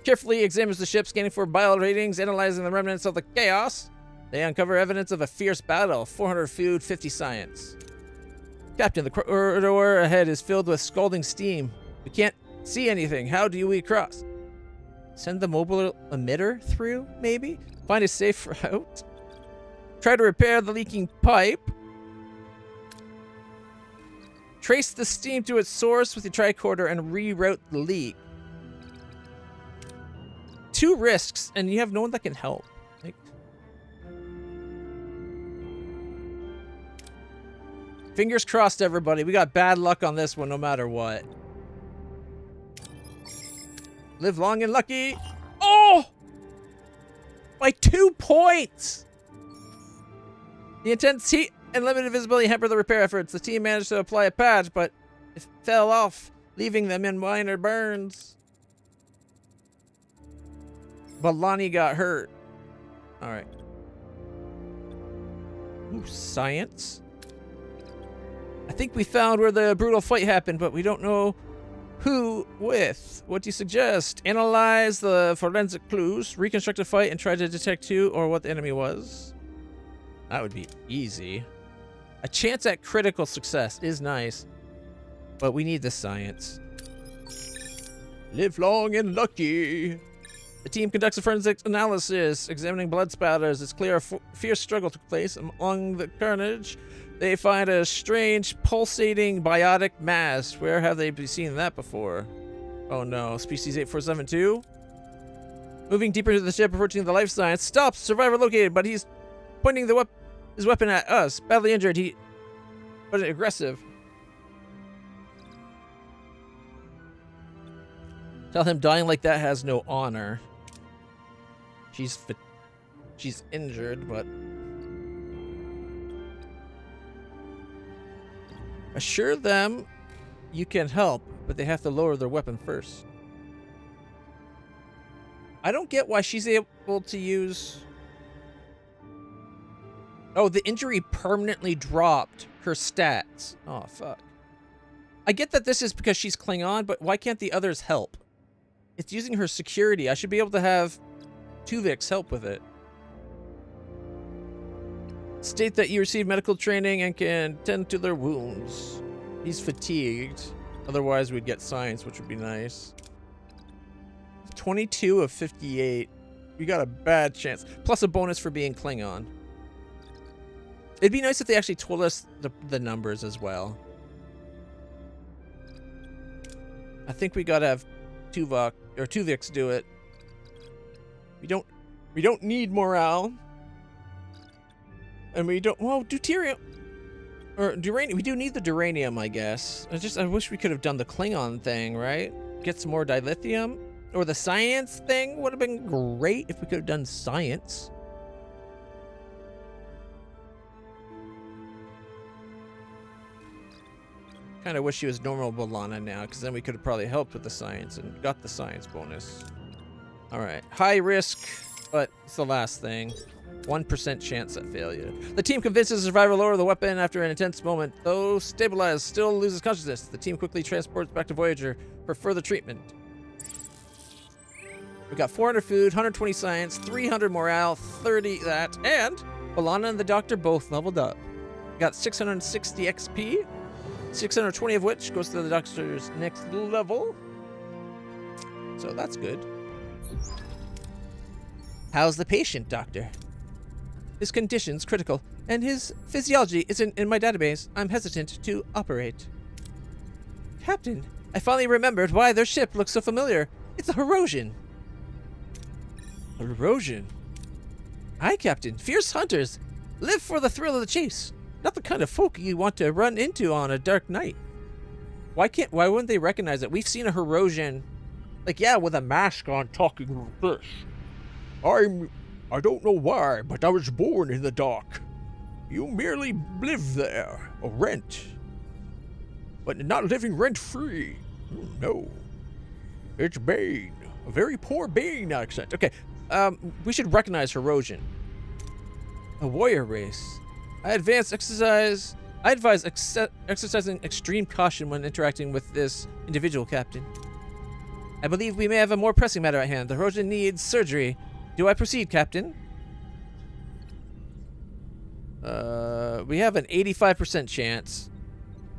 carefully examines the ship, scanning for bio ratings, analyzing the remnants of the chaos. They uncover evidence of a fierce battle. 400 food, 50 science. Captain, the corridor ahead is filled with scalding steam. We can't see anything. How do we cross? Send the mobile emitter through, maybe? Find a safe route? Try to repair the leaking pipe. Trace the steam to its source with the tricorder and reroute the leak. 2 risks, and you have no one that can help. Like, fingers crossed, everybody. We got bad luck on this one no matter what. Live long and lucky. Oh! By 2 points! The intense heat and limited visibility hampered the repair efforts. The team managed to apply a patch, but it fell off, leaving them in minor burns. Balani got hurt. Alright. Ooh, science. I think we found where the brutal fight happened, but we don't know who with. What do you suggest? Analyze the forensic clues, reconstruct the fight, and try to detect who or what the enemy was. That would be easy. A chance at critical success is nice, but we need the science. Live long and lucky. The team conducts a forensic analysis, examining blood spatters. It's clear a fierce struggle took place among the carnage. They find a strange, pulsating, biotic mass. Where have they seen that before? Oh no, species 8472? Moving deeper into the ship, approaching the life science. Stop! Survivor located, but he's pointing his weapon at us. Badly injured, but aggressive. Tell him dying like that has no honor. She's injured, but assure them you can help, but they have to lower their weapon first. I don't get why she's able to use... Oh, the injury permanently dropped her stats. Oh, fuck. I get that this is because she's Klingon, but why can't the others help? It's using her security. I should be able to have Tuvix help with it. State that you received medical training and can tend to their wounds. He's fatigued. Otherwise, we'd get science, which would be nice. 22 of 58. We got a bad chance. Plus a bonus for being Klingon. It'd be nice if they actually told us the numbers as well. I think we gotta have Tuvix do it. We don't need morale. And we don't, well, deuterium or duranium. We do need the duranium, I guess. I wish we could have done the Klingon thing, right? Get some more dilithium, or the science thing would have been great if we could have done science. Kind of wish she was normal B'Elanna now, because then we could have probably helped with the science and got the science bonus. All right, high risk, but it's the last thing. 1% chance at failure. The team convinces the survivor to lower the weapon after an intense moment. Though stabilized, still loses consciousness. The team quickly transports back to Voyager for further treatment. We got 400 food, 120 science, 300 morale, 30 that, and B'Elanna and the doctor both leveled up. We got 660 XP, 620 of which goes to the doctor's next level. So that's good. How's the patient, doctor? His condition's critical, and his physiology isn't in my database. I'm hesitant to operate. Captain, I finally remembered why their ship looks so familiar. It's a Herosian. A Herosian? Aye, Captain. Fierce hunters. Live for the thrill of the chase. Not the kind of folk you want to run into on a dark night. Why wouldn't they recognize it? We've seen a Herosian, like, yeah, with a mask on talking like this. I don't know why, but I was born in the dark. You merely live there, or rent. But not living rent-free. No. It's Bane. A very poor Bane accent. Okay, we should recognize Herosian. A warrior race. I advise exercising extreme caution when interacting with this individual, Captain. I believe we may have a more pressing matter at hand. The Herosian needs surgery. Do I proceed, Captain? We have an 85% chance.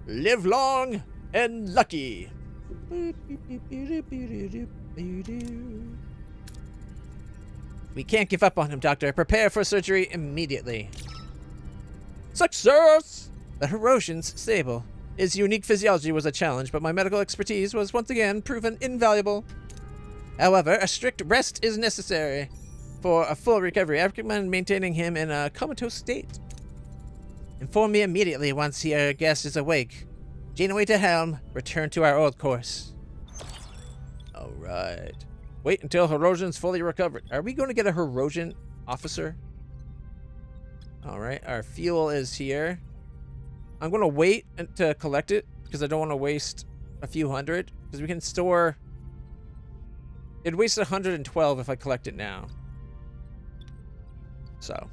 Live long and lucky. We can't give up on him, Doctor. Prepare for surgery immediately. Success! The Herosian's stable. His unique physiology was a challenge, but my medical expertise was once again proven invaluable. However, a strict rest is necessary. For a full recovery, I recommend maintaining him in a comatose state. Inform me immediately once your guest is awake. Janeway to helm. Return to our old course. Alright. Wait until Herosian's fully recovered. Are we going to get a Herosian officer? Alright, our fuel is here. I'm going to wait to collect it, because I don't want to waste a few hundred. Because we can store... It'd waste 112 if I collect it now. So.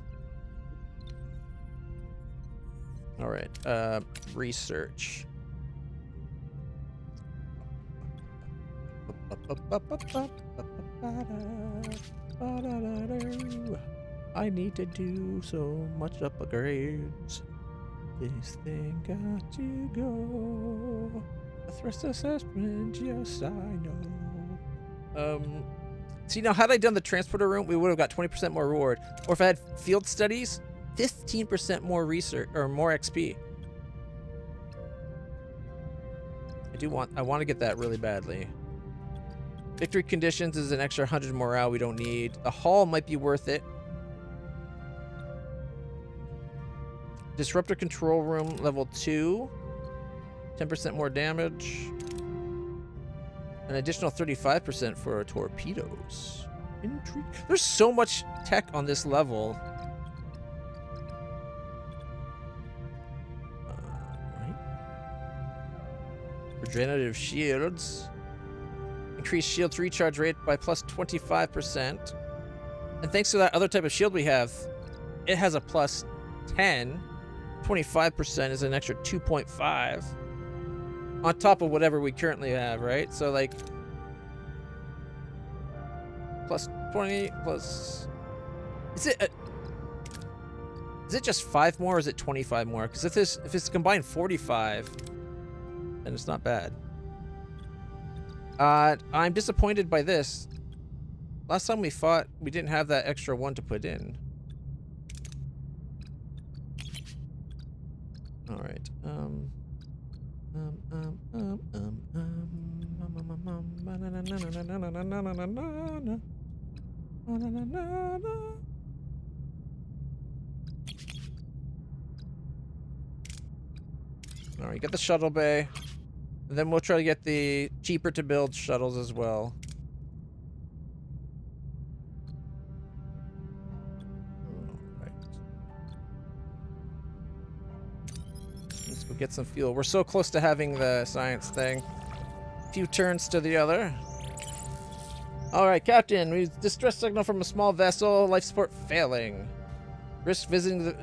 Alright, research. I need to do so much upgrades. This thing got to go. A thrust assessment, yes, I know. See, now, had I done the transporter room, we would have got 20% more reward. Or if I had field studies, 15% more research, or more XP. I want to get that really badly. Victory conditions is an extra 100 morale we don't need. The hall might be worth it. Disruptor control room level 2. 10% more damage. An additional 35% for torpedoes. Intrigue. There's so much tech on this level. Right. Regenerative shields. Increase shield's recharge rate by plus 25%. And thanks to that other type of shield we have, it has a plus 10. 25% is an extra 2.5. On top of whatever we currently have, right? So, like, plus 20 plus. Is it just 5 more or is it 25 more? Because if it's combined 45, then it's not bad. I'm disappointed by this. Last time we fought, we didn't have that extra 1 to put in. All right. All right, get the shuttle bay. And then we'll try to get the cheaper to build shuttles as well. Alright. Let's go get some fuel. We're so close to having the science thing. A few turns to the other. Alright, Captain. We distress signal from a small vessel. Life support failing. Risk the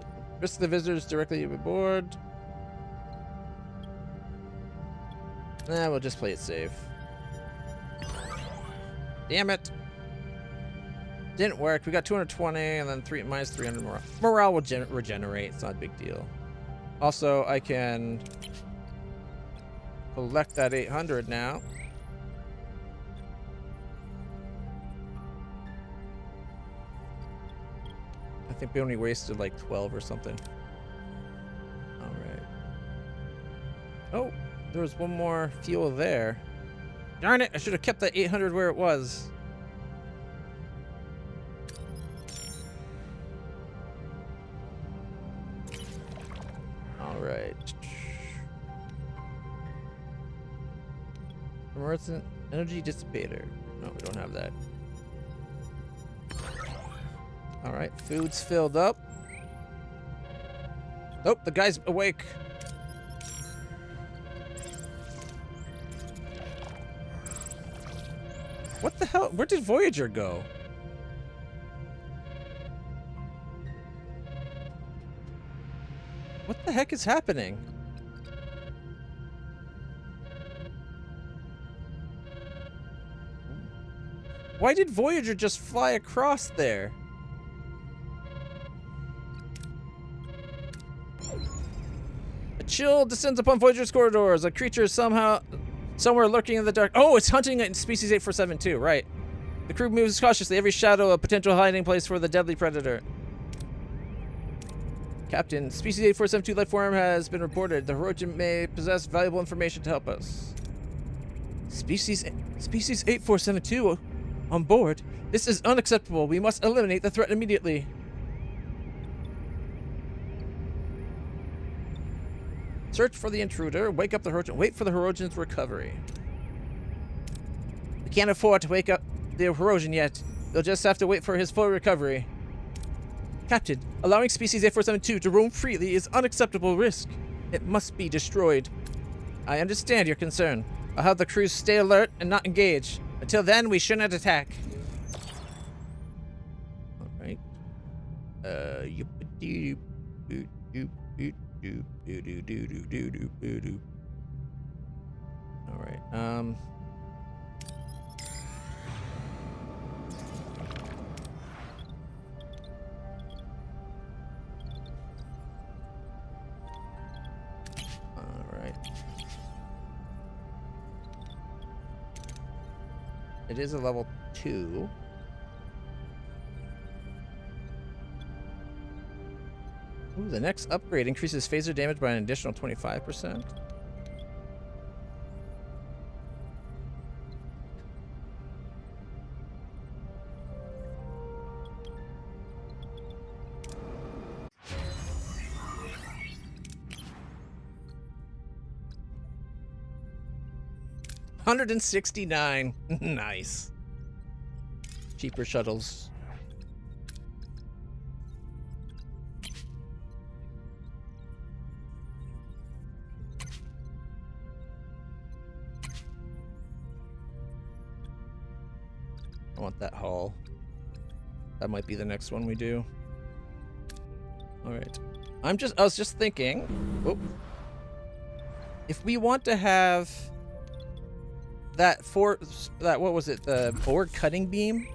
visitors directly aboard. Nah, we'll just play it safe. Damn it. Didn't work. We got 220 and then minus 300 morale. Morale will regenerate. It's not a big deal. Also, I can collect that 800 now. I think we only wasted like 12 or something. Alright. Oh! There was one more fuel there. Darn it, I should have kept that 800 where it was. Alright. Emergent energy dissipator. No, we don't have that. Alright, food's filled up. Nope, the guy's awake. What the hell? Where did Voyager go? What the heck is happening? Why did Voyager just fly across there? A chill descends upon Voyager's corridors. A creature somewhere lurking in the dark. Oh, it's hunting at species 8472, right. The crew moves cautiously, every shadow a potential hiding place for the deadly predator. Captain, species 8472 life form has been reported. The Hirogen may possess valuable information to help us. Species 8472 on board? This is unacceptable. We must eliminate the threat immediately. Search for the intruder, wake up the Hirogen, wait for the Hirogen's recovery. We can't afford to wake up the Hirogen yet. They'll just have to wait for his full recovery. Captain, allowing species 8472 to roam freely is unacceptable risk. It must be destroyed. I understand your concern. I'll have the crew stay alert and not engage. Until then, we shouldn't attack. Alright. Alright, Alright. It is a level 2. Ooh, the next upgrade increases phaser damage by an additional 25%. $169. Nice. Cheaper shuttles. I want that hull. That might be the next one we do. All right. I was just thinking, whoop. If we want to have that what was it, the board cutting beam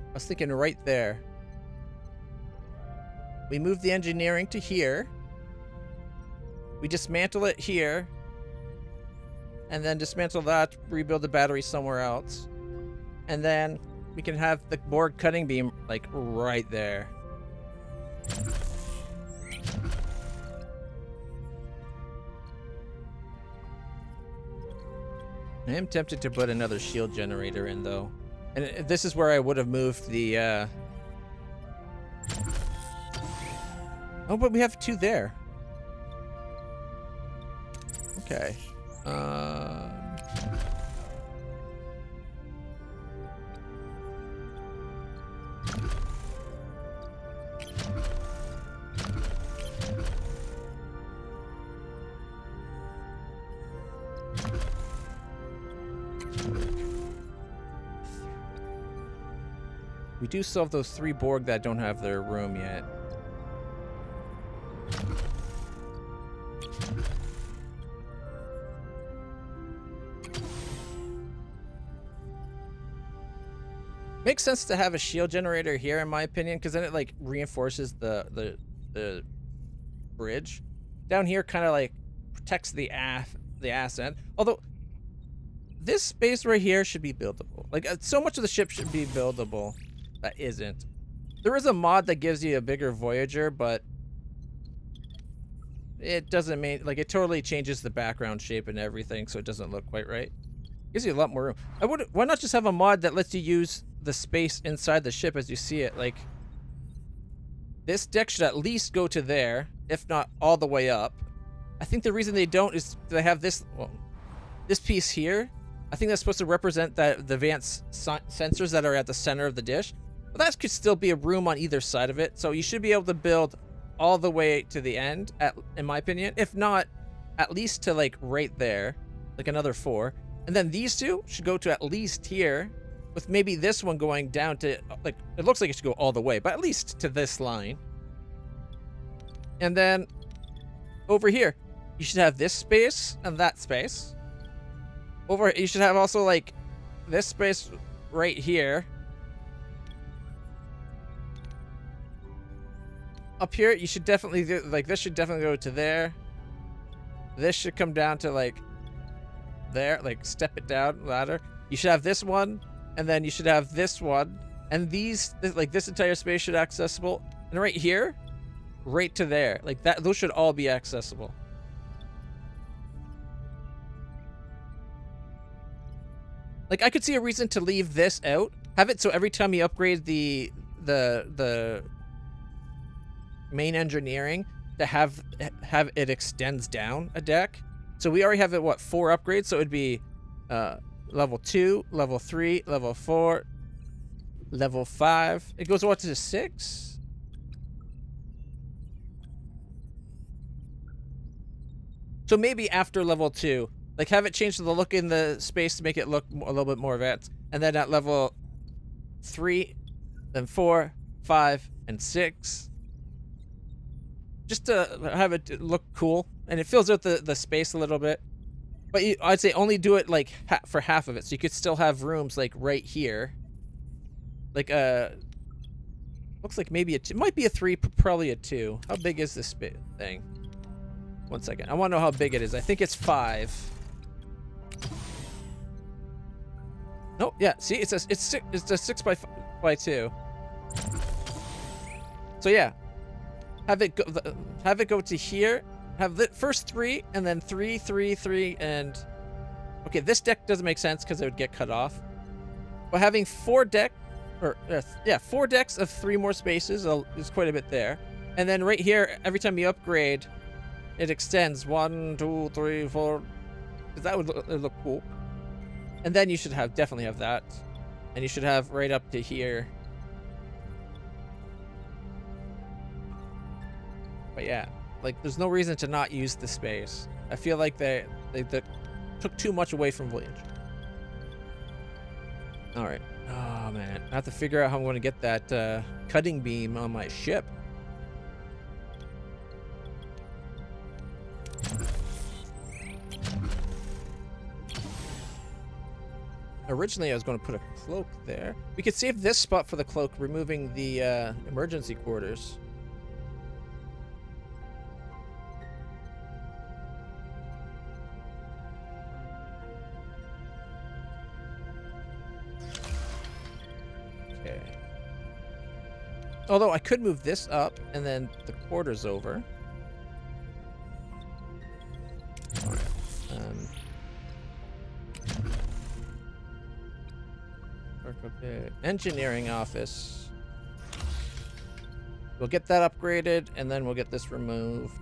I was thinking right there. We move the engineering to here. We dismantle it here. And then dismantle that, rebuild the battery somewhere else. And then we can have the Borg cutting beam, like, right there. I am tempted to put another shield generator in, though. And this is where I would have moved the, Oh, but we have 2 there. Okay. We do still have those 3 Borg that don't have their room yet. Makes sense to have a shield generator here, in my opinion, because then it like reinforces the bridge. Down here, kind of like protects the ass end. Although this space right here should be buildable. Like so much of the ship should be buildable. That isn't. There is a mod that gives you a bigger Voyager, but it doesn't mean like it totally changes the background shape and everything, so it doesn't look quite right. Gives you a lot more room. Why not just have a mod that lets you use the space inside the ship as you see it? Like this deck should at least go to there, if not all the way up. I think the reason they don't is they have this this piece here. I think that's supposed to represent the advanced sensors that are at the center of the dish. But that could still be a room on either side of it. So you should be able to build all the way to the end, in my opinion. If not, at least to like right there, like another 4. And then these 2 should go to at least here, with maybe this one going down to, like, it looks like it should go all the way, but at least to this line. And then over here, you should have this space and that space. Over, you should have also like this space right here. Up here, you should definitely do, like, this should definitely go to there. This should come down to like there, like step it down ladder. You should have this one, and then you should have this one, and these, like this entire space should be accessible. And right here, right to there, like that, those should all be accessible. Like I could see a reason to leave this out. Have it so every time you upgrade the main engineering, to have it extends down a deck. So we already have it, what, 4 upgrades? So it'd be level 2, level 3, level 4, level 5. It goes what to 6? So maybe after level 2, like have it change the look in the space to make it look a little bit more advanced. And then at level 3, then 4, 5, and 6. Just to have it look cool, and it fills out the space a little bit. But I'd say only do it like for half of it, so you could still have rooms like right here. Like looks like maybe it might be a 3, probably a 2. How big is this thing? 1 second. I want to know how big it is. I think it's 5. No, yeah. See, it's a 6 by 2. So yeah. Have it go to here. Have the first 3, and then 3, 3, 3, and okay, this deck doesn't make sense because it would get cut off. But having 4 decks of 3 more spaces is quite a bit there. And then right here, every time you upgrade, it extends 1, 2, 3, 4. Because that would look cool. And then you should definitely have that, and you should have right up to here. But yeah, like there's no reason to not use the space. I feel like they took too much away from Voyager. All right. Oh man, I have to figure out how I'm going to get that cutting beam on my ship. Originally, I was going to put a cloak there. We could save this spot for the cloak, removing the emergency quarters. Okay. Although I could move this up and then the quarters over. Okay. Engineering office. We'll get that upgraded and then we'll get this removed.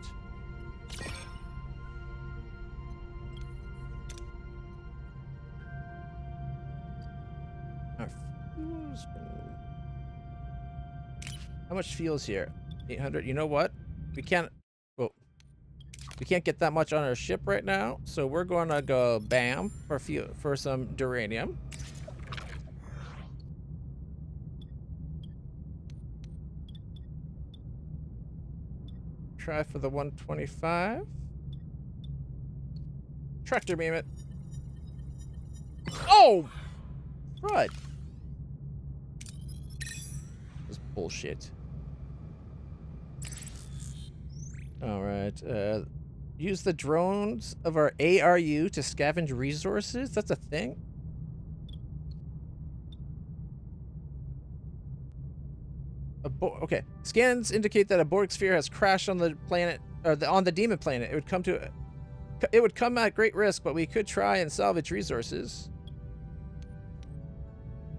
Our fuel's been... How much fuel's here? 800. You know what? We can't... Oh. We can't get that much on our ship right now, so we're going to go bam for fuel, for some duranium. Try for the 125. Tractor beam it. Oh! Right. This is bullshit. Alright, use the drones of our ARU to scavenge resources? That's a thing? Okay. Scans indicate that a Borg sphere has crashed on the planet, or on the demon planet. It would come at great risk, but we could try and salvage resources.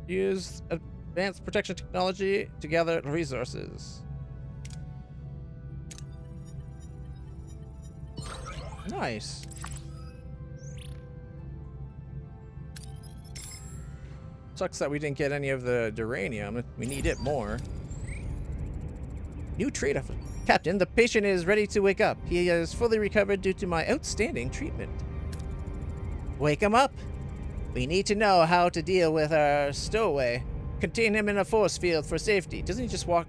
Use advanced protection technology to gather resources. Nice. Sucks that we didn't get any of the duranium. We need it more. New trade offer. Captain, the patient is ready to wake up. He is fully recovered due to my outstanding treatment. Wake him up? We need to know how to deal with our stowaway. Contain him in a force field for safety. Doesn't he just walk...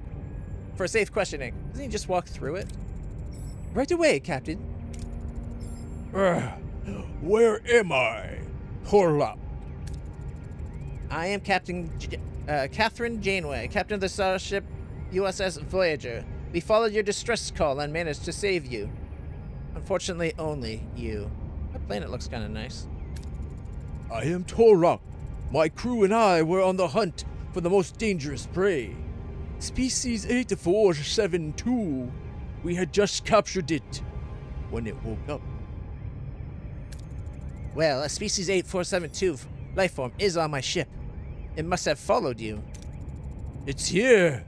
For safe questioning. Doesn't he just walk through it? Right away, Captain. Where am I? Hold up. I am Catherine Janeway, captain of the starship USS Voyager. We followed your distress call and managed to save you. Unfortunately, only you. That planet looks kind of nice. I am Torok. My crew and I were on the hunt for the most dangerous prey. Species 8472. We had just captured it when it woke up. Well, a species 8472 lifeform is on my ship. It must have followed you. It's here.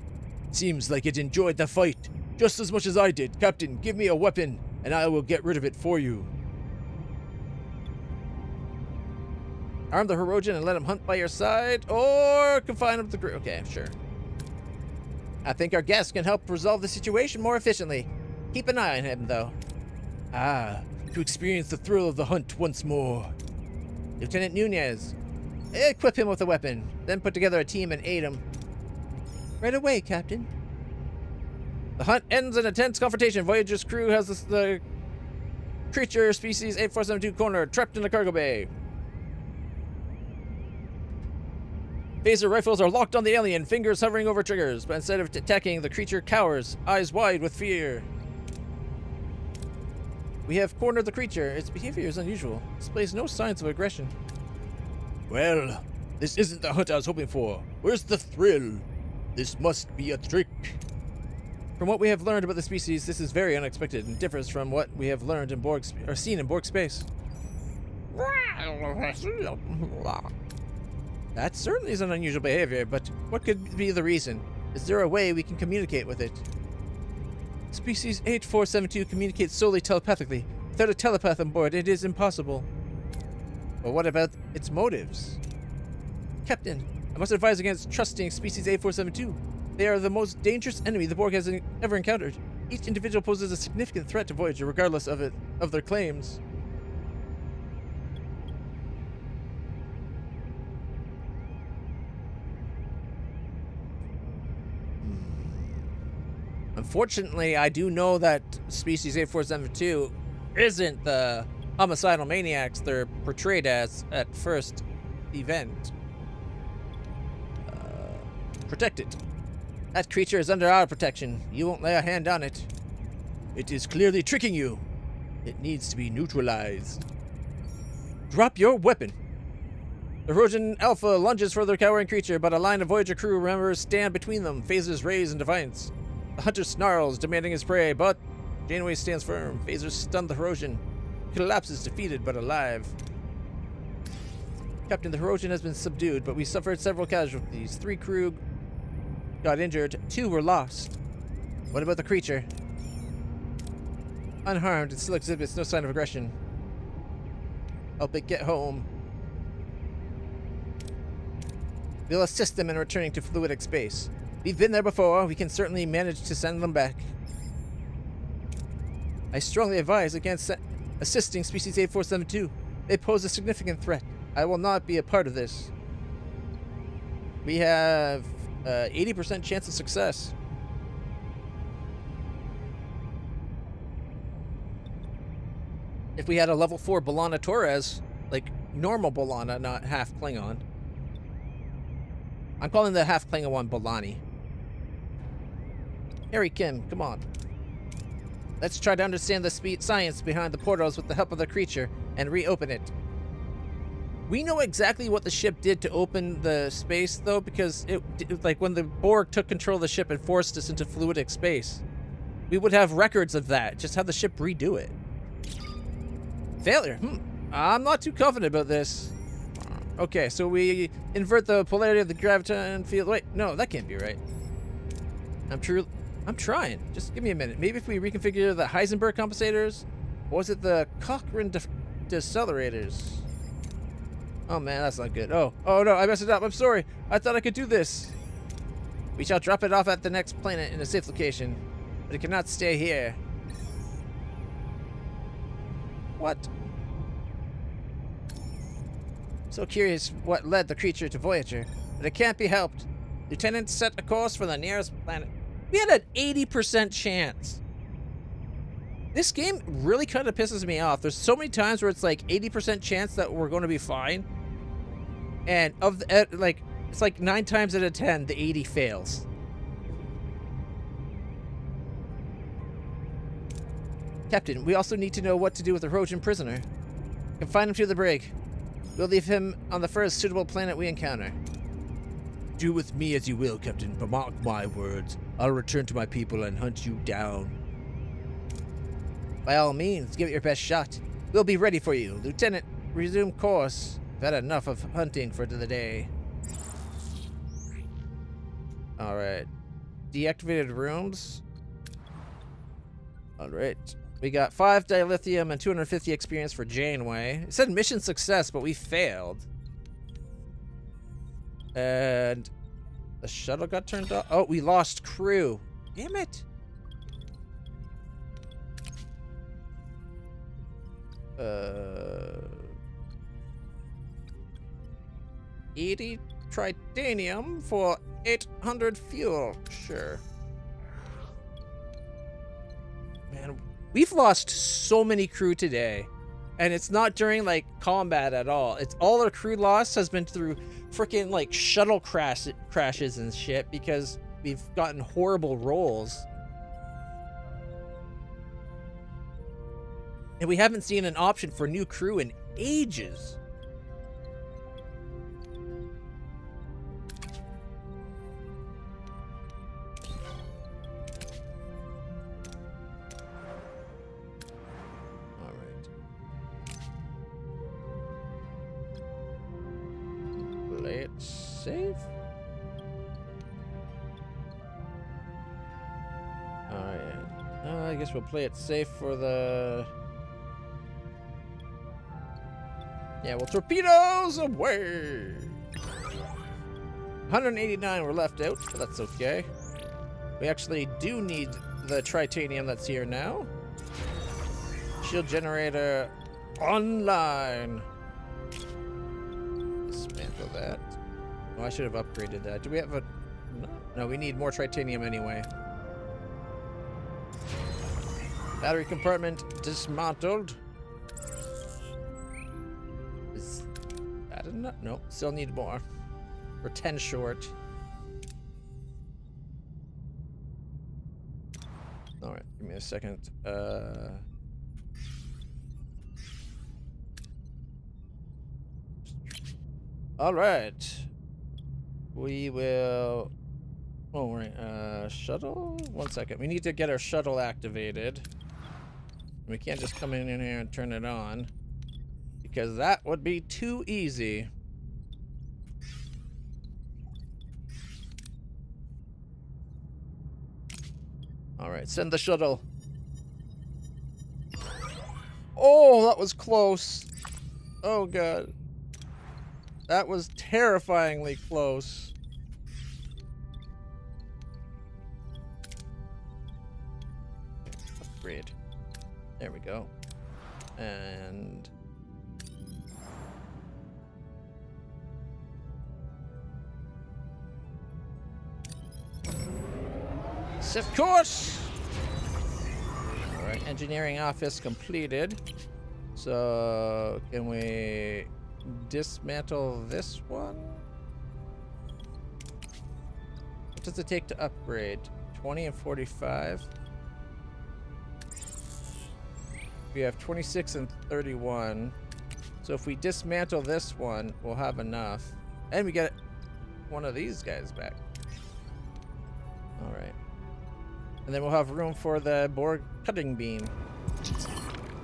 Seems like it enjoyed the fight just as much as I did. Captain, give me a weapon and I will get rid of it for you. Arm the Herodian and let him hunt by your side, or confine him to the crew. Okay, sure. I think our guest can help resolve the situation more efficiently. Keep an eye on him, though. Ah, to experience the thrill of the hunt once more. Lieutenant Nunez, equip him with a weapon, then put together a team and aid him. Right away, Captain. The hunt ends in a tense confrontation. Voyager's crew has the creature species 8472 cornered, trapped in the cargo bay. Phaser rifles are locked on the alien, fingers hovering over triggers, but instead of attacking, the creature cowers, eyes wide with fear. We have cornered the creature. Its behavior is unusual. Displays no signs of aggression. Well, this isn't the hunt I was hoping for. Where's the thrill? This must be a trick. From what we have learned about the species, this is very unexpected and differs from what we have learned in Borg or seen in Borg space. That certainly is an unusual behavior, but what could be the reason? Is there a way we can communicate with it? Species 8472 communicates solely telepathically. Without a telepath on board, it is impossible. But what about its motives? Captain, I must advise against trusting Species 8472. They are the most dangerous enemy the Borg has ever encountered. Each individual poses a significant threat to Voyager, regardless of their claims. Unfortunately, I do know that Species 8472 isn't the homicidal maniacs they're portrayed as at first event. Protect it. That creature is under our protection. You won't lay a hand on it. It is clearly tricking you. It needs to be neutralized. Drop your weapon. The Rosian Alpha lunges for the cowering creature, but a line of Voyager crew members stand between them, phasers raised in defiance. The hunter snarls, demanding his prey, but Janeway stands firm. Phasers stun the Rosian. He collapses, defeated but alive. Captain, the Rosian has been subdued, but we suffered several casualties. 3 crew got injured, 2 were lost. What about the creature? Unharmed, it still exhibits no sign of aggression. Help it get home. We'll assist them in returning to fluidic space. We've been there before. We can certainly manage to send them back. I strongly advise against assisting Species 8472. They pose a significant threat. I will not be a part of this. We have 80% chance of success. If we had a level 4 B'Elanna Torres, like normal B'Elanna, not half Klingon. I'm calling the half Klingon one B'Elani. Harry Kim, come on. Let's try to understand the science behind the portals with the help of the creature and reopen it. We know exactly what the ship did to open the space, though, because it like when the Borg took control of the ship and forced us into fluidic space. We would have records of that. Just have the ship redo it. Failure. I'm not too confident about this. Okay, so we invert the polarity of the graviton field. Wait, no, that can't be right. I'm trying. Just give me a minute. Maybe if we reconfigure the Heisenberg compensators, or was it the Cochrane decelerators? Oh man, that's not good. Oh no, I messed it up. I'm sorry. I thought I could do this. We shall drop it off at the next planet in a safe location, but it cannot stay here. What? So curious what led the creature to Voyager, but it can't be helped. Lieutenant set a course for the nearest planet. We had an 80% chance. This game really kind of pisses me off. There's so many times where it's like 80% chance that we're going to be fine. And of the, like, it's like 9 times out of 10, the 80 fails. Captain, we also need to know what to do with the Rosian prisoner. Confine him to the brig. We'll leave him on the first suitable planet we encounter. Do with me as you will, Captain, but mark my words. I'll return to my people and hunt you down. By all means, give it your best shot. We'll be ready for you. Lieutenant, resume course. I've had enough of hunting for the day. Alright. Deactivated rooms. Alright. We got 5 dilithium and 250 experience for Janeway. It said mission success, but we failed. And the shuttle got turned off. Oh, we lost crew. Damn it. 80 tritanium for 800 fuel. Sure. Man, we've lost so many crew today. And it's not during, like, combat at all. It's all our crew loss has been through freaking, like, shuttle crashes and shit because we've gotten horrible rolls. And we haven't seen an option for new crew in ages. Play it safe. Alright. I guess we'll play it safe for the... Yeah, well, torpedoes away! 189 were left out, but that's okay. We actually do need the tritanium that's here now. Shield generator online. Dismantle that. Oh, I should have upgraded that. Do we have a... No, we need more tritanium anyway. Battery compartment dismantled. Is that that enough? Nope, still need more. We're 10 short. Alright, give me a second. Alright. We will... Oh, right. Shuttle? 1 second. We need to get our shuttle activated. We can't just come in here and turn it on, because that would be too easy. Alright, send the shuttle. Oh, that was close. Oh, God. That was terrifyingly close. Upgrade. There we go. And... set course! Alright, engineering office completed. So, can we dismantle this one? What does it take to upgrade? 20 and 45. We have 26 and 31. So if we dismantle this one, we'll have enough. And we get one of these guys back. Alright. And then we'll have room for the Borg cutting beam.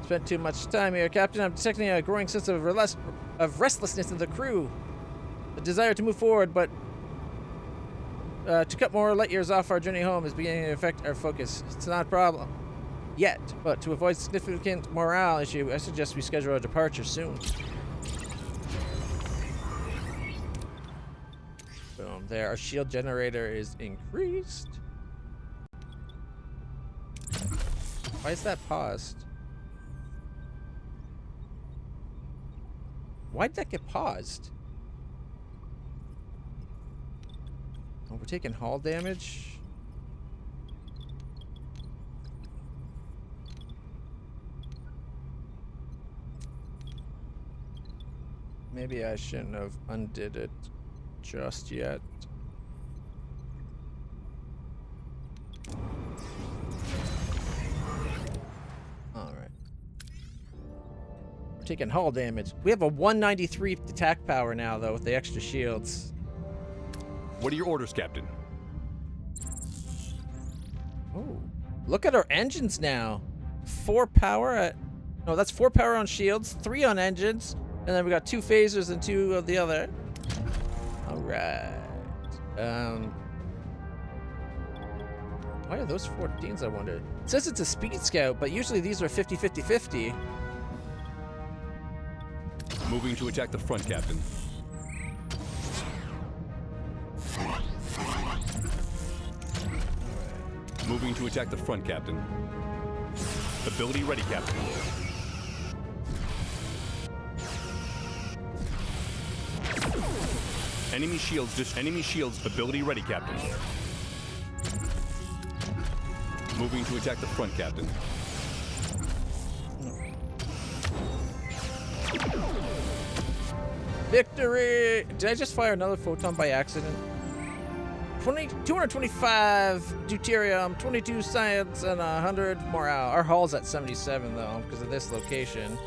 Spent too much time here, Captain. I'm detecting a growing sense of restlessness in the crew. The desire to move forward, but to cut more light years off our journey home is beginning to affect our focus. It's not a problem yet, but to avoid significant morale issue, I suggest we schedule a departure soon. Boom, there. Our shield generator is increased. Why is that paused? Why'd that get paused? Oh, we're taking hull damage. Maybe I shouldn't have undid it just yet. Taking hull damage. We have a 193 attack power now, though, with the extra shields. What are your orders, Captain? Oh, look at our engines now. 4 power at... No, that's 4 power on shields, 3 on engines, and then we got 2 phasers and 2 of the other. All right. Why are those 14s, I wonder? It says it's a speed scout, but usually these are 50-50-50. Moving to attack the front, Captain. Moving to attack the front, Captain. Ability ready, Captain. Enemy shields, ability ready, Captain. Moving to attack the front, Captain. Victory! Did I just fire another photon by accident? 225 deuterium, 22 science, and 100 morale. Our hull's at 77 though, because of this location.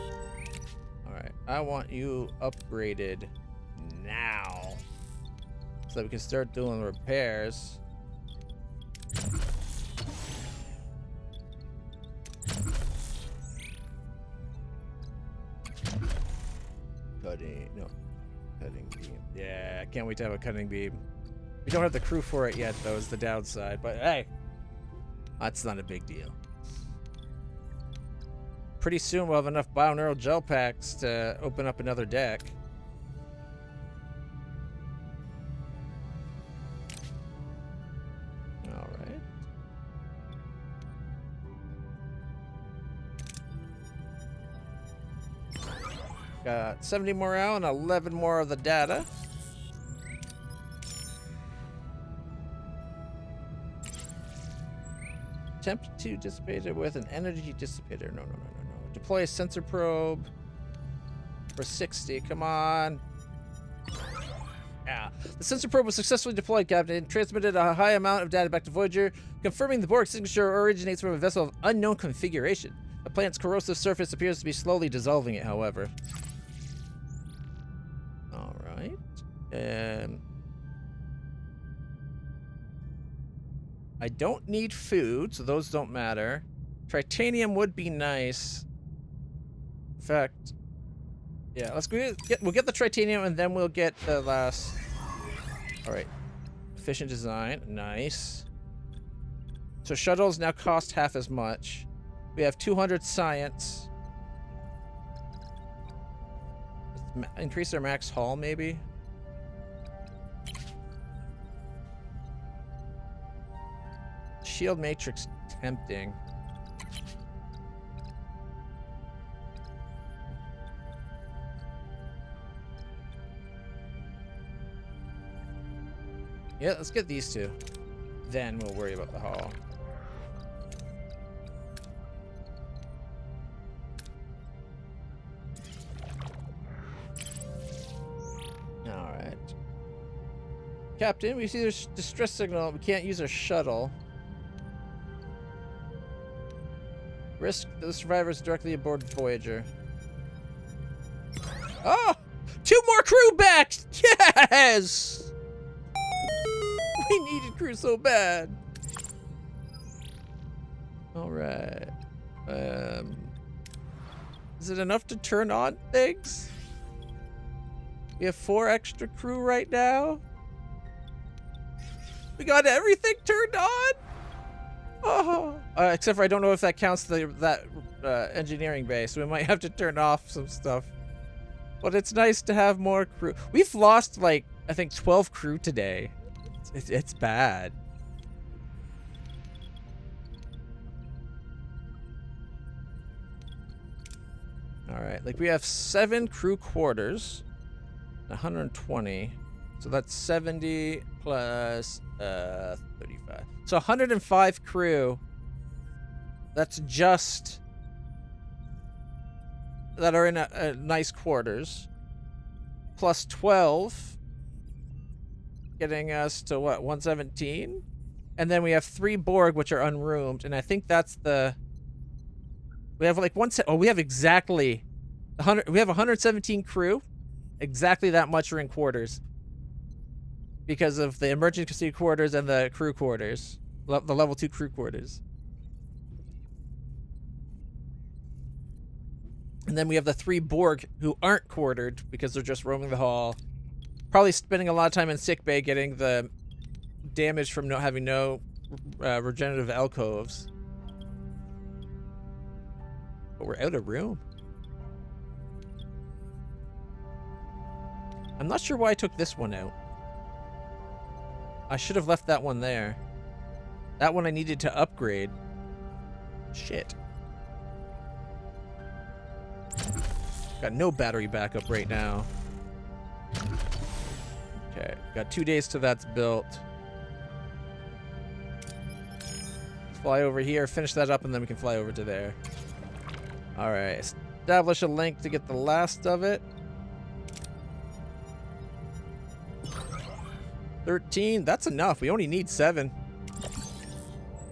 Alright, I want you upgraded now. So that we can start doing repairs. Cutting beam. Yeah, I can't wait to have a cutting beam. We don't have the crew for it yet, though, is the downside. But hey, that's not a big deal. Pretty soon we'll have enough bioneural gel packs to open up another deck. All right. Got 70 morale and 11 more of the data. Attempt to dissipate it with an energy dissipator. No, no, no, no, no. Deploy a sensor probe for 60. Come on. Yeah. The sensor probe was successfully deployed, Captain. It transmitted a high amount of data back to Voyager, confirming the Borg signature originates from a vessel of unknown configuration. The planet's corrosive surface appears to be slowly dissolving it, however. All right. I don't need food, so those don't matter. Tritanium would be nice. In fact, yeah, let's go we'll get the tritanium and then we'll get the last. All right. Efficient design, nice. So shuttles now cost half as much. We have 200 science. Let's increase our max haul, maybe. Shield matrix tempting. Yeah, let's get these two. Then we'll worry about the haul. Alright. Captain, we see there's distress signal. We can't use our shuttle. Risk the survivors directly aboard Voyager. Oh! 2 more crew back! Yes! We needed crew so bad. Alright. Is it enough to turn on things? We have 4 extra crew right now. We got everything turned on? Oh. Except for I don't know if that counts that engineering base. We might have to turn off some stuff. But it's nice to have more crew. We've lost, like, I think 12 crew today. It's bad. Alright, like we have 7 crew quarters. 120. So that's 70 plus 35. So 105 crew. That's just that are in a nice quarters. Plus 12. Getting us to what, 117? And then we have 3 Borg which are unroomed, and I think that's the we have like we have exactly 100. We have 117 crew. Exactly that much are in quarters. Because of the emergency quarters and the crew quarters. The level 2 crew quarters. And then we have the 3 Borg who aren't quartered because they're just roaming the hall. Probably spending a lot of time in sickbay getting the damage from not having no regenerative alcoves. But we're out of room. I'm not sure why I took this one out. I should have left that one there. That one I needed to upgrade. Shit. Got no battery backup right now. Okay, got 2 days till that's built. Fly over here, finish that up, and then we can fly over to there. Alright, establish a link to get the last of it. 13, that's enough. We only need 7.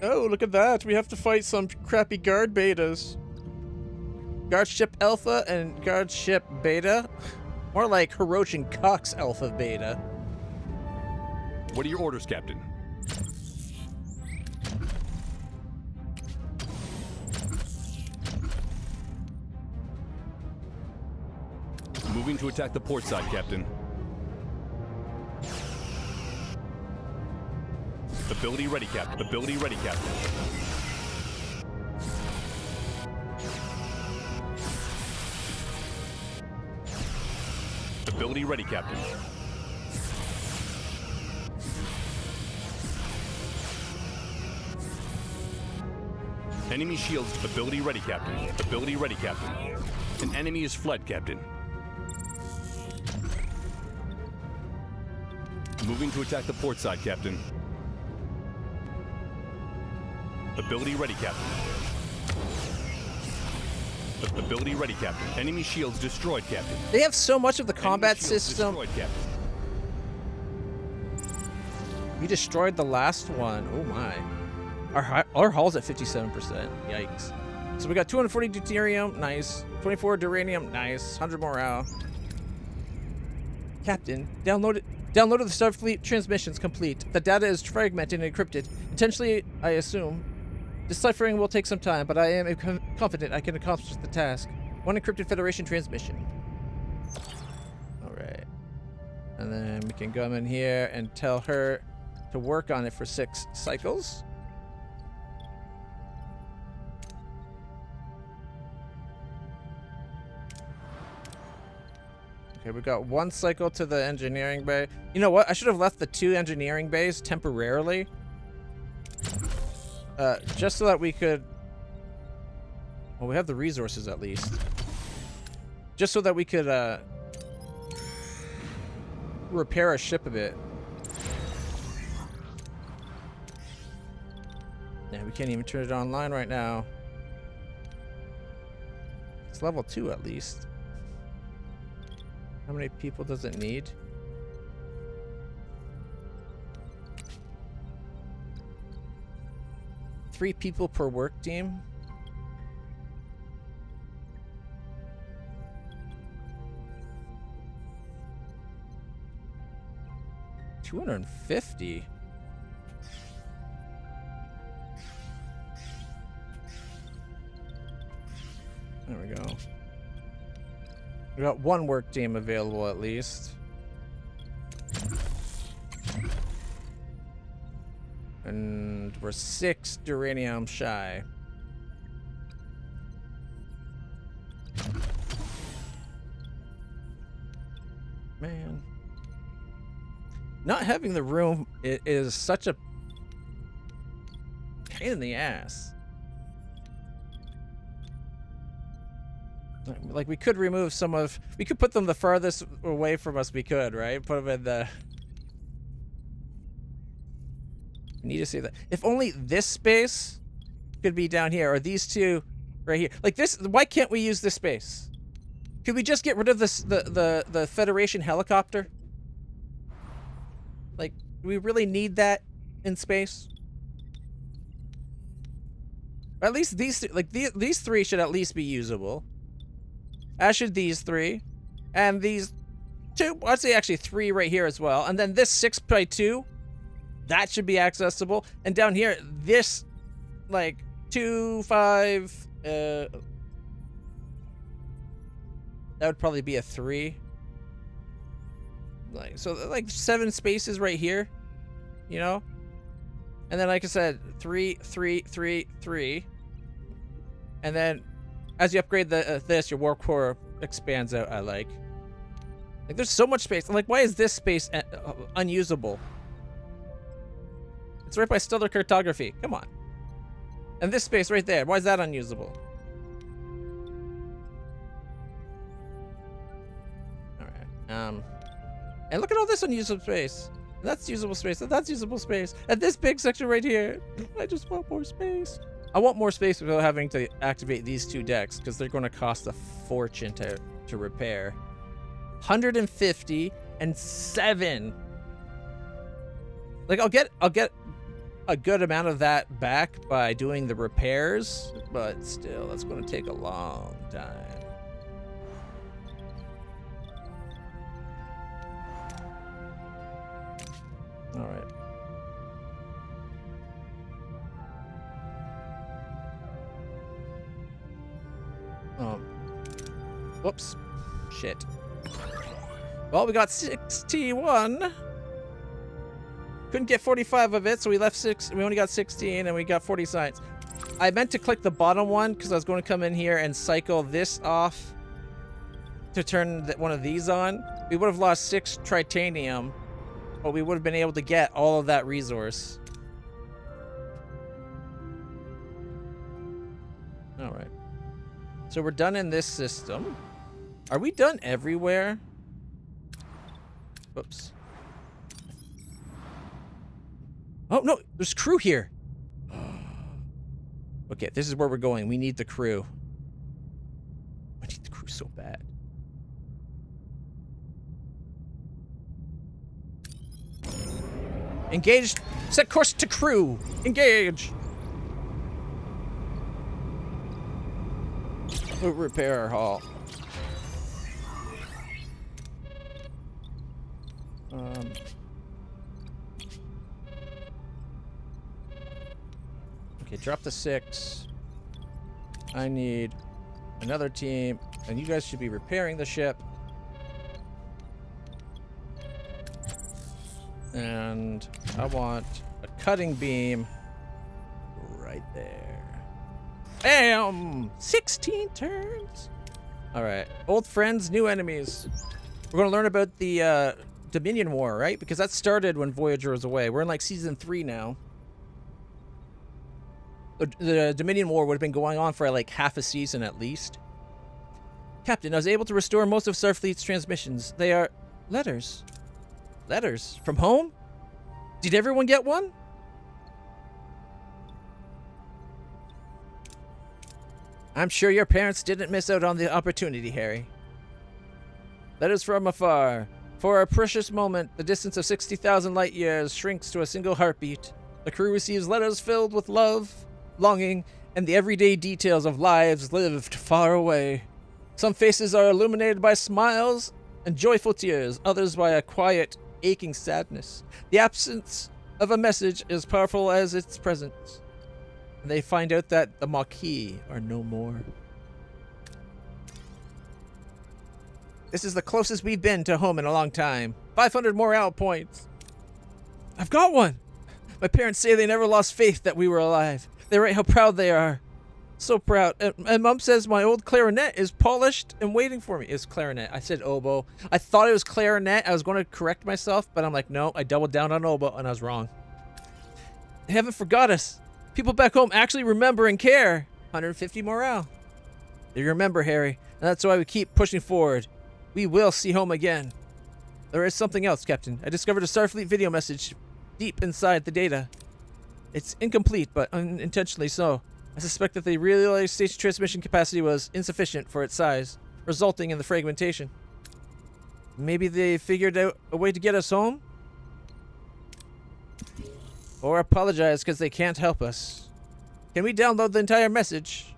Oh, look at that. We have to fight some crappy guard betas. Guard ship Alpha and guard ship Beta. More like Hiroshi Cox Alpha Beta. What are your orders, Captain? Moving to attack the port side, Captain. Ability ready, Captain. Ability ready, Captain. Ability ready, Captain. Enemy shields. Ability ready, Captain. Ability ready, Captain. An enemy is fled, Captain. Moving to attack the port side, Captain. Ability ready, Captain. Ability ready, Captain. Enemy shields destroyed, Captain. They have so much of the combat Enemy shields system. destroyed, Captain. We destroyed the last one. Oh my. Our hull's at 57%. Yikes. So we got 240 deuterium. Nice. 24 duranium. Nice. 100 morale. Captain, downloaded the Starfleet transmissions complete. The data is fragmented and encrypted. Intentionally, I assume. Deciphering will take some time, but I am confident I can accomplish the task. One encrypted Federation transmission. Alright. And then we can come in here and tell her to work on it for 6 cycles. Okay, we got 1 cycle to the engineering bay. You know what? I should have left the 2 engineering bays temporarily. Just so that we could... Well, we have the resources at least. Just so that we could, repair our ship a bit. Yeah, we can't even turn it online right now. It's level 2 at least. How many people does it need? Three people per work team. $250. There we go. We got 1 work team available at least. And we're 6 duranium shy. Man. Not having the room is such a pain in the ass. Like, we could remove some of... We could put them the farthest away from us we could, right? Put them in the... We need to see that. If only this space could be down here, or these 2 right here. Like this... Why can't we use this space? Could we just get rid of this, the Federation helicopter? Like, do we really need that in space? Or at least these... Like, these 3 should at least be usable. As should these 3. And these 2, I'd say actually 3 right here as well. And then this 6x2, that should be accessible. And down here, this, like, 2, 5, that would probably be a 3. Like, so, like, 7 spaces right here, you know? And then, like I said, 3, 3, 3, 3. And then... As you upgrade this, your warp core expands out, I like. Like, there's so much space. I'm like, why is this space unusable? It's right by stellar cartography. Come on. And this space right there, why is that unusable? Alright. And look at all this unusable space. That's usable space. And that's usable space. And this big section right here. I just want more space. I want more space without having to activate these 2 decks, because they're going to cost a fortune to repair. 150 and 7. Like, I'll get a good amount of that back by doing the repairs, but still, that's going to take a long time. All right. Whoops. Shit. Well, we got 61. Couldn't get 45 of it, so we left 6. We only got 16, and we got 40 science. I meant to click the bottom one because I was going to come in here and cycle this off to turn one of these on. We would have lost 6 tritanium, but we would have been able to get all of that resource. All right. So we're done in this system. Are we done everywhere? Whoops. Oh, no, there's crew here. Okay, this is where we're going. We need the crew. I need the crew so bad. Engage. Set course to crew. Engage. We'll repair our hull. Okay, drop the 6. I need another team, and you guys should be repairing the ship. And I want a cutting beam right there. Bam! 16 turns. All right. Old friends, new enemies. We're going to learn about the Dominion War, right? Because that started when Voyager was away. We're in like season 3 now. The Dominion War would have been going on for like half a season at least. Captain, I was able to restore most of Starfleet's transmissions. They are letters. Letters? From home? Did everyone get one? I'm sure your parents didn't miss out on the opportunity, Harry. Letters from afar. For a precious moment, the distance of 60,000 light years shrinks to a single heartbeat. The crew receives letters filled with love, longing, and the everyday details of lives lived far away. Some faces are illuminated by smiles and joyful tears, others by a quiet, aching sadness. The absence of a message is powerful as its presence. They find out that the Maquis are no more. This is the closest we've been to home in a long time. 500 morale points. I've got one! My parents say they never lost faith that we were alive. They write how proud they are. So proud. And Mom says my old clarinet is polished and waiting for me. It's clarinet. I said oboe. I thought it was clarinet. I was going to correct myself, but I'm like, no, I doubled down on oboe, and I was wrong. They haven't forgot us. People back home actually remember and care. 150 morale. They remember, Harry, and that's why we keep pushing forward. We will see home again. There is something else, Captain. I discovered a Starfleet video message deep inside the data. It's incomplete, but unintentionally so. I suspect that the relay station transmission capacity was insufficient for its size, resulting in the fragmentation. Maybe they figured out a way to get us home? Or apologize because they can't help us. Can we download the entire message?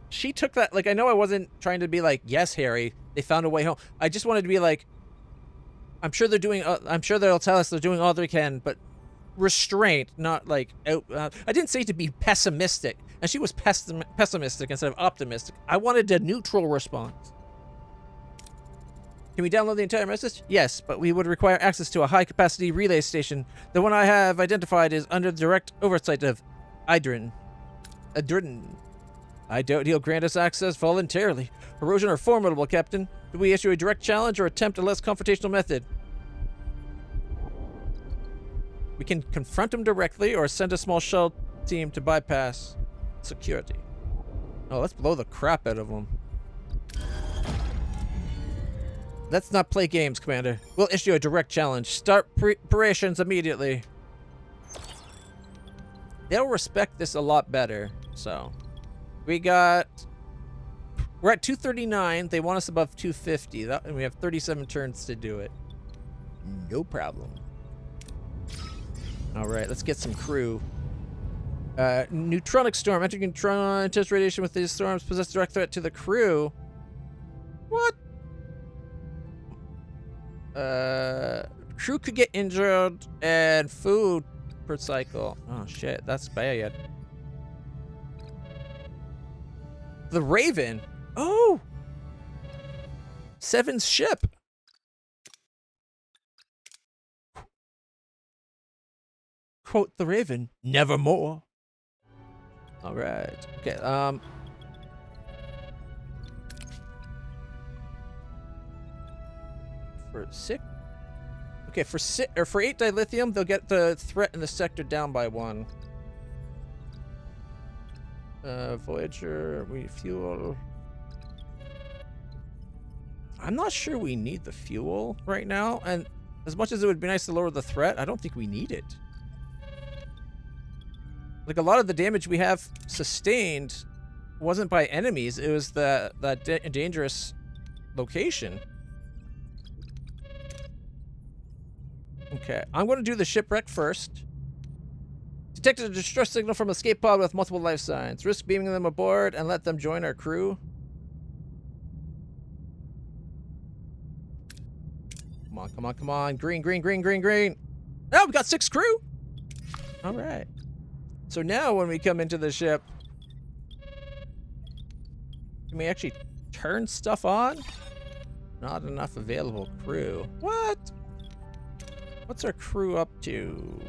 She took that, like, I know I wasn't trying to be like, yes, Harry, they found a way home. I just wanted to be like, I'm sure they're doing, I'm sure they'll tell us they're doing all they can, but restraint, not like out. I didn't say to be pessimistic, and she was pessimistic instead of optimistic. I wanted a neutral response. Can we download the entire message? Yes, but we would require access to a high-capacity relay station. The one I have identified is under the direct oversight of Idrin. I doubt he'll grant us access voluntarily. Erosion are formidable, Captain. Do we issue a direct challenge or attempt a less confrontational method? We can confront him directly or send a small shell team to bypass security. Oh, let's blow the crap out of him. Let's not play games, Commander. We'll issue a direct challenge. Start preparations immediately. They'll respect this a lot better, so. We're at 239. They want us above 250. And we have 37 turns to do it. No problem. All right, let's get some crew. Neutronic storm. Entering neutron intense radiation with these storms possess direct threat to the crew. What? Crew could get injured and food per cycle. Oh shit, that's bad. The Raven. Oh! Seven's ship. Quote the Raven, nevermore. All right. Okay. For 6. Okay, for 8 dilithium, they'll get the threat in the sector down by 1. Voyager, we fuel. I'm not sure we need the fuel right now, and as much as it would be nice to lower the threat, I don't think we need it. Like, a lot of the damage we have sustained wasn't by enemies, it was that dangerous location. Okay, I'm going to do the shipwreck first. Detected a distress signal from escape pod with multiple life signs. Risk beaming them aboard and let them join our crew. Come on, come on, come on. Green, green, green, green, green. Oh, we got 6 crew. All right. So now when we come into the ship, can we actually turn stuff on? Not enough available crew. What? What's our crew up to?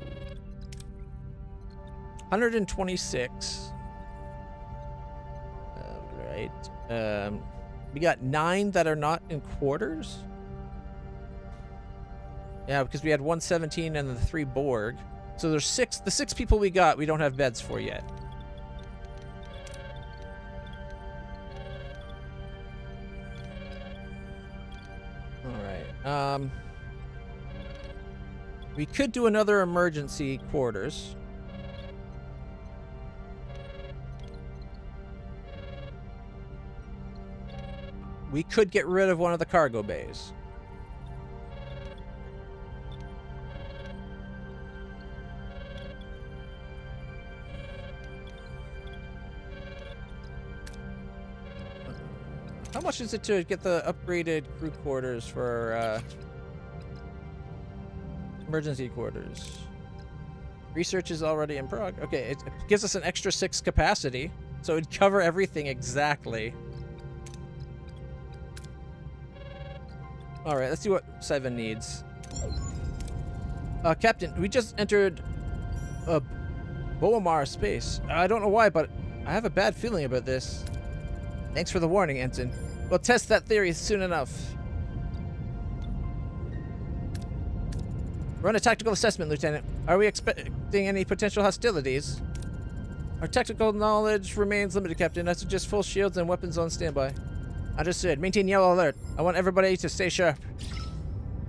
126. All right. We got 9 that are not in quarters. Yeah, because we had 117 and the 3 Borg. So there's 6. The 6 people we got, we don't have beds for yet. All right. We could do another emergency quarters. We could get rid of one of the cargo bays. How much is it to get the upgraded crew quarters for emergency quarters? Research is already in progress. Okay, it gives us an extra 6 capacity, so it'd cover everything exactly. All right, let's see what 7 needs. Captain, we just entered Boamar space. I don't know why, but I have a bad feeling about this. Thanks for the warning, Ensign. We'll test that theory soon enough. Run a tactical assessment, Lieutenant. Are we expecting any potential hostilities? Our technical knowledge remains limited, Captain. I suggest full shields and weapons on standby. Understood. Maintain yellow alert. I want everybody to stay sharp.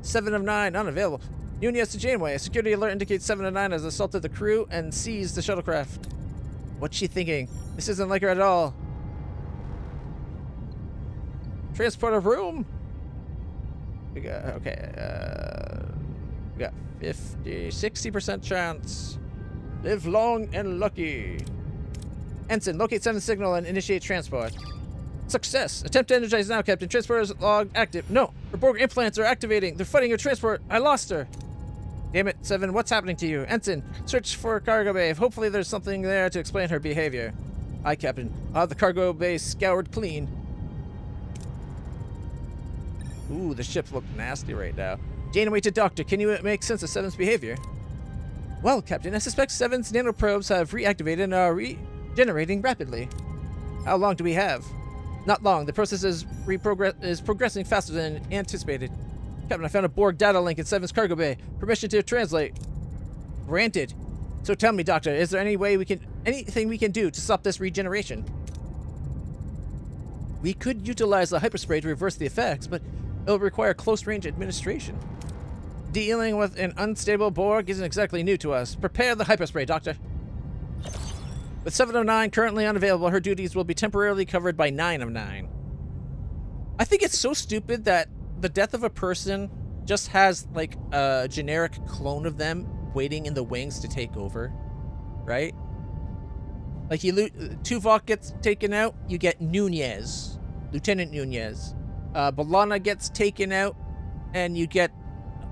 7 of 9 unavailable. Nunez to Janeway. A security alert indicates 7 of 9 has assaulted the crew and seized the shuttlecraft. What's she thinking? This isn't like her at all. Transporter room. We got okay. We got 60% chance. Live long and lucky. Ensign, locate 7 signal and initiate transport. Success. Attempt to energize now, Captain. Transporter's log active. No, her Borg implants are activating. They're fighting her transport. I lost her. Damn it, 7. What's happening to you? Ensign, search for cargo bay. Hopefully there's something there to explain her behavior. Aye, Captain. I'll have the cargo bay scoured clean. Ooh, the ships look nasty right now. Janeway to Doctor, can you make sense of 7's behavior? Well, Captain, I suspect 7's nanoprobes have reactivated and are regenerating rapidly. How long do we have? Not long. The process is progressing faster than anticipated. Captain, I found a Borg data link in 7's cargo bay. Permission to translate. Granted. So tell me, Doctor, is there anything we can do to stop this regeneration? We could utilize the hyperspray to reverse the effects, but it'll require close-range administration. Dealing with an unstable Borg isn't exactly new to us. Prepare the hyperspray, Doctor. With 7 of 9 currently unavailable, her duties will be temporarily covered by 9 of 9. I think it's so stupid that the death of a person just has, like, a generic clone of them waiting in the wings to take over, right? Like, Tuvok gets taken out, you get Nunez, Lieutenant Nunez. B'Elanna gets taken out, and you get,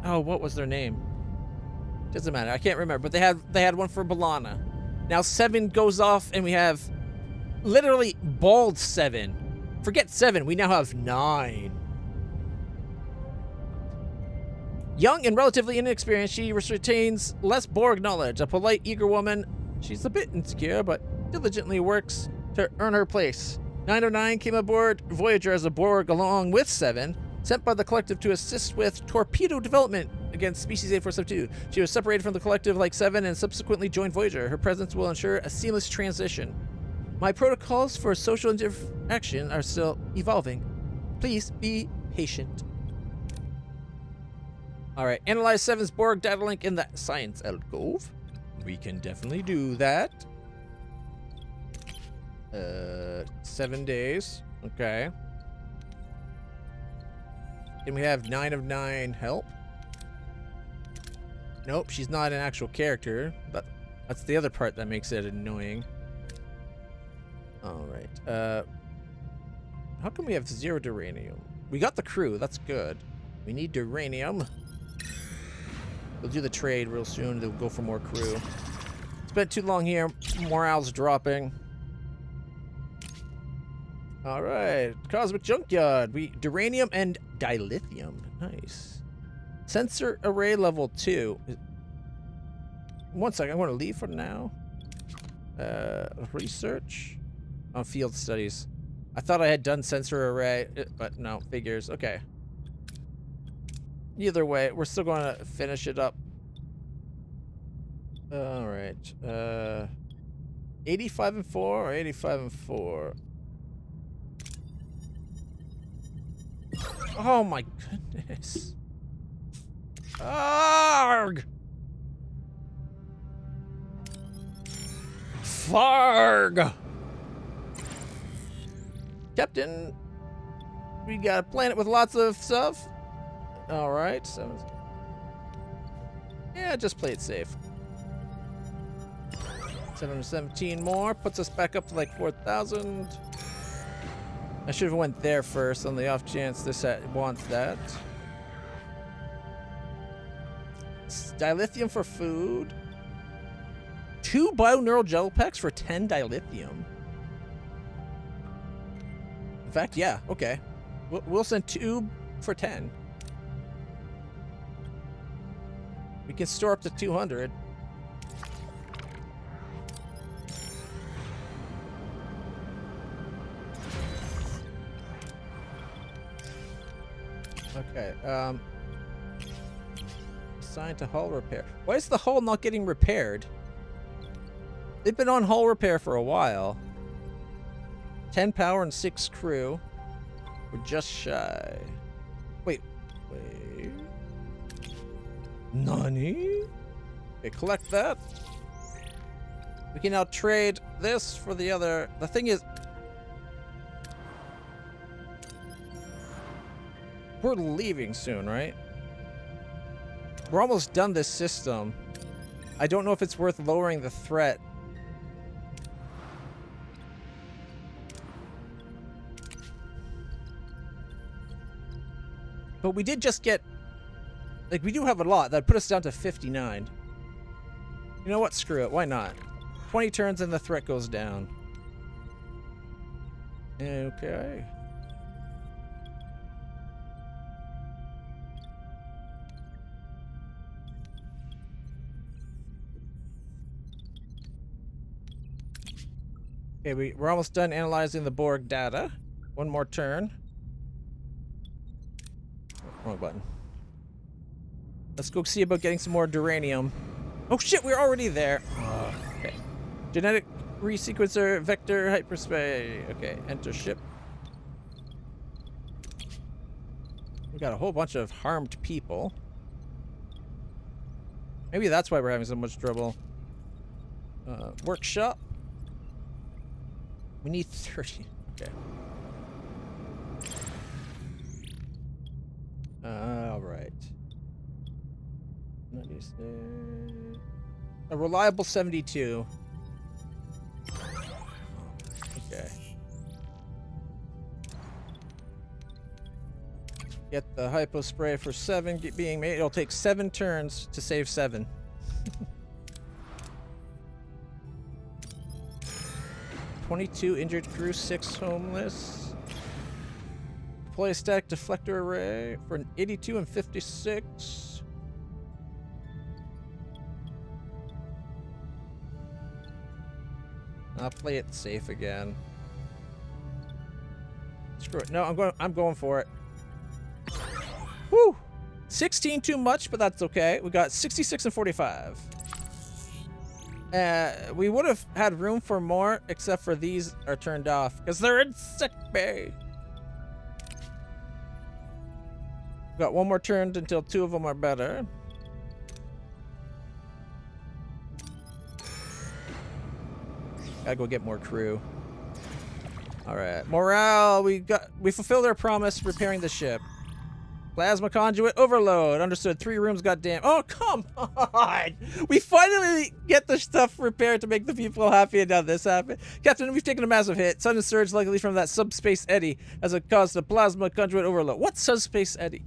oh, what was their name? Doesn't matter, I can't remember, but they had one for B'Elanna. Now 7 goes off, and we have literally bald 7. Forget 7, we now have 9. Young and relatively inexperienced, she retains less Borg knowledge. A polite, eager woman, she's a bit insecure, but diligently works to earn her place. 9 of 9 came aboard Voyager as a Borg along with 7, sent by the collective to assist with torpedo development against species 8472. She was separated from the collective like 7 and subsequently joined Voyager. Her presence will ensure a seamless transition. My protocols for social interaction are still evolving. Please be patient. Alright, analyze 7's Borg data link in the science alcove. We can definitely do that. 7 days. Okay. And we have 9 of 9 help. Nope, she's not an actual character. That's the other part that makes it annoying. Alright. How come we have 0 uranium? We got the crew, that's good. We need uranium. We'll do the trade real soon, then we'll go for more crew. Spent too long here, morale's dropping. Alright, Cosmic Junkyard. Duranium and dilithium. Nice. Sensor array level 2. One second, I'm going to leave for now. Research on field studies. I thought I had done sensor array, but no, figures. Okay. Either way, we're still going to finish it up. All right. 85 and 4 or 85 and 4? Oh my goodness. Arg! Farg! Captain, we got a planet with lots of stuff. All right, so yeah, just play it safe. 717 more puts us back up to like 4,000. I should have went there first on the off chance this wants that. Dilithium for food. 2 bioneural gel packs for 10 dilithium. In fact, yeah, okay. We'll send 2 for 10. We can store up to 200. Okay, assigned to hull repair. Why is the hull not getting repaired? They've been on hull repair for a while. 10 power and 6 crew. We're just shy. Wait. Nani? Okay, collect that. We can now trade this for the other. The thing is, we're leaving soon, right? We're almost done this system. I don't know if it's worth lowering the threat. But we did just get... Like, we do have a lot. That put us down to 59. You know what? Screw it. Why not? 20 turns and the threat goes down. Okay. Okay, we're almost done analyzing the Borg data. One more turn. Wrong button. Let's go see about getting some more duranium. Oh shit, we're already there. Okay. Genetic resequencer, vector, hyperspace. Okay, enter ship. We got a whole bunch of harmed people. Maybe that's why we're having so much trouble. Workshop. We need 30. Okay. All right. A reliable 72. Okay. Get the hypo spray for 7 being made. It'll take 7 turns to save 7. 22 injured crew, 6 homeless. Deploy a static deflector array for an 82 and 56. I'll play it safe again. Screw it. No, I'm going for it. Woo! 16 too much, but that's okay. We got 66 and 45. We would have had room for more, except for these are turned off because they're in sick bay. Got one more turn until 2 of them are better. Gotta go get more crew. All right, morale. We fulfilled our promise repairing the ship. Plasma conduit overload. Understood. 3 rooms got damaged. Oh, come on. We finally get the stuff repaired to make the people happy, and now this happened. Captain, we've taken a massive hit. Sudden surge likely from that subspace eddy as it caused a plasma conduit overload. What subspace eddy?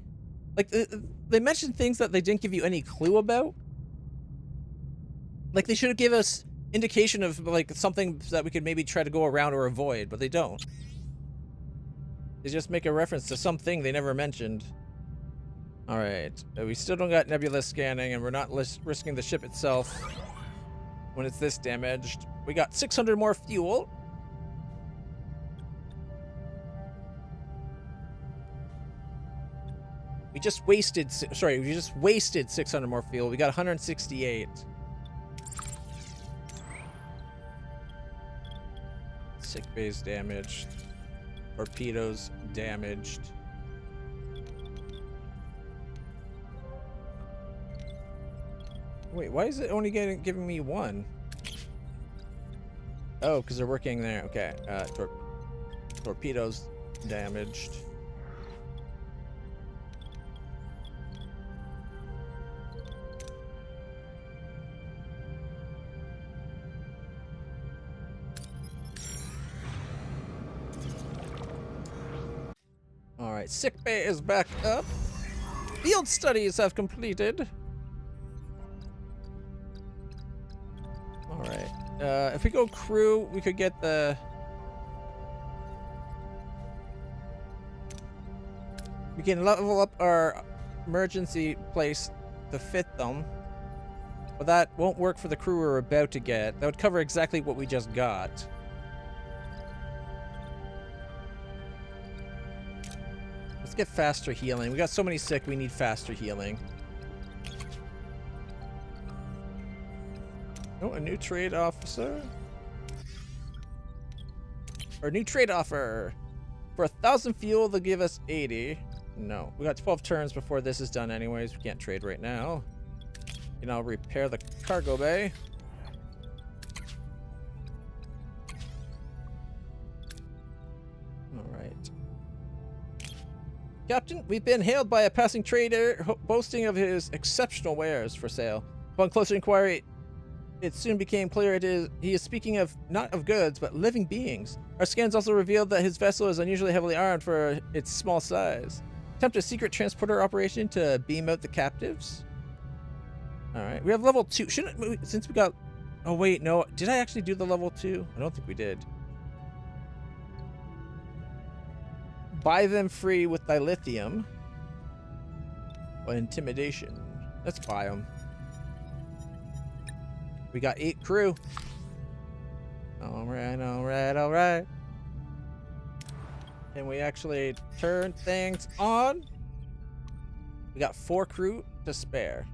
Like, they mentioned things that they didn't give you any clue about. Like, they should have given us indication of, like, something that we could maybe try to go around or avoid, but they don't. They just make a reference to something they never mentioned. Alright, we still don't got nebula scanning, and we're not risking the ship itself when it's this damaged. We got 600 more fuel. We just wasted 600 more fuel. We got 168. Sick base damaged. Torpedoes damaged. Wait, why is it only giving me 1? Oh, because they're working there. Okay. Torpedoes damaged. Alright, sick bay is back up. Field studies have completed. Alright. If we go crew, we could get the... We can level up our emergency place to fit them. But that won't work for the crew we're about to get. That would cover exactly what we just got. Let's get faster healing. We got so many sick, we need faster healing. Oh, a new trade officer. Or new trade offer. For 1,000 fuel, they'll give us 80. No. We got 12 turns before this is done anyways. We can't trade right now. And I'll repair the cargo bay. Alright. Captain, we've been hailed by a passing trader boasting of his exceptional wares for sale. Upon closer inquiry, it soon became clear he is speaking of not of goods, but living beings. Our scans also revealed that his vessel is unusually heavily armed for its small size. Attempt a secret transporter operation to beam out the captives. Alright, we have level 2. Shouldn't we, since we got... Oh wait, no. Did I actually do the level 2? I don't think we did. Buy them free with dilithium. Or intimidation. Let's buy them. We got 8 crew. Alright, alright, alright. Can we actually turn things on? We got 4 crew to spare.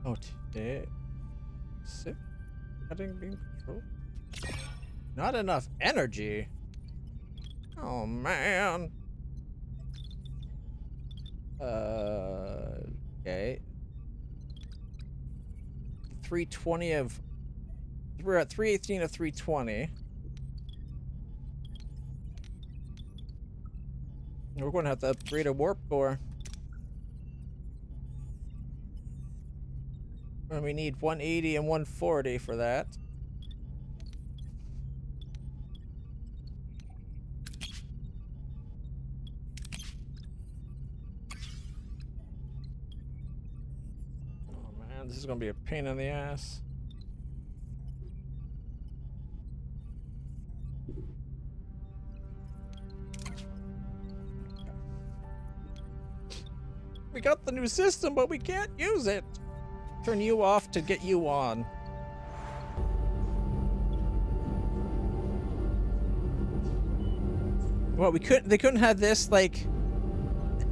Okay. Sick. Cutting beam control. Not enough energy. Oh man. Okay. 320 of... We're at 318 of 320. We're going to have to upgrade a warp core. And we need 180 and 140 for that. Oh man, this is going to be a pain in the ass. We got the new system, but we can't use it. Turn you off to get you on. Well, they couldn't have this, like...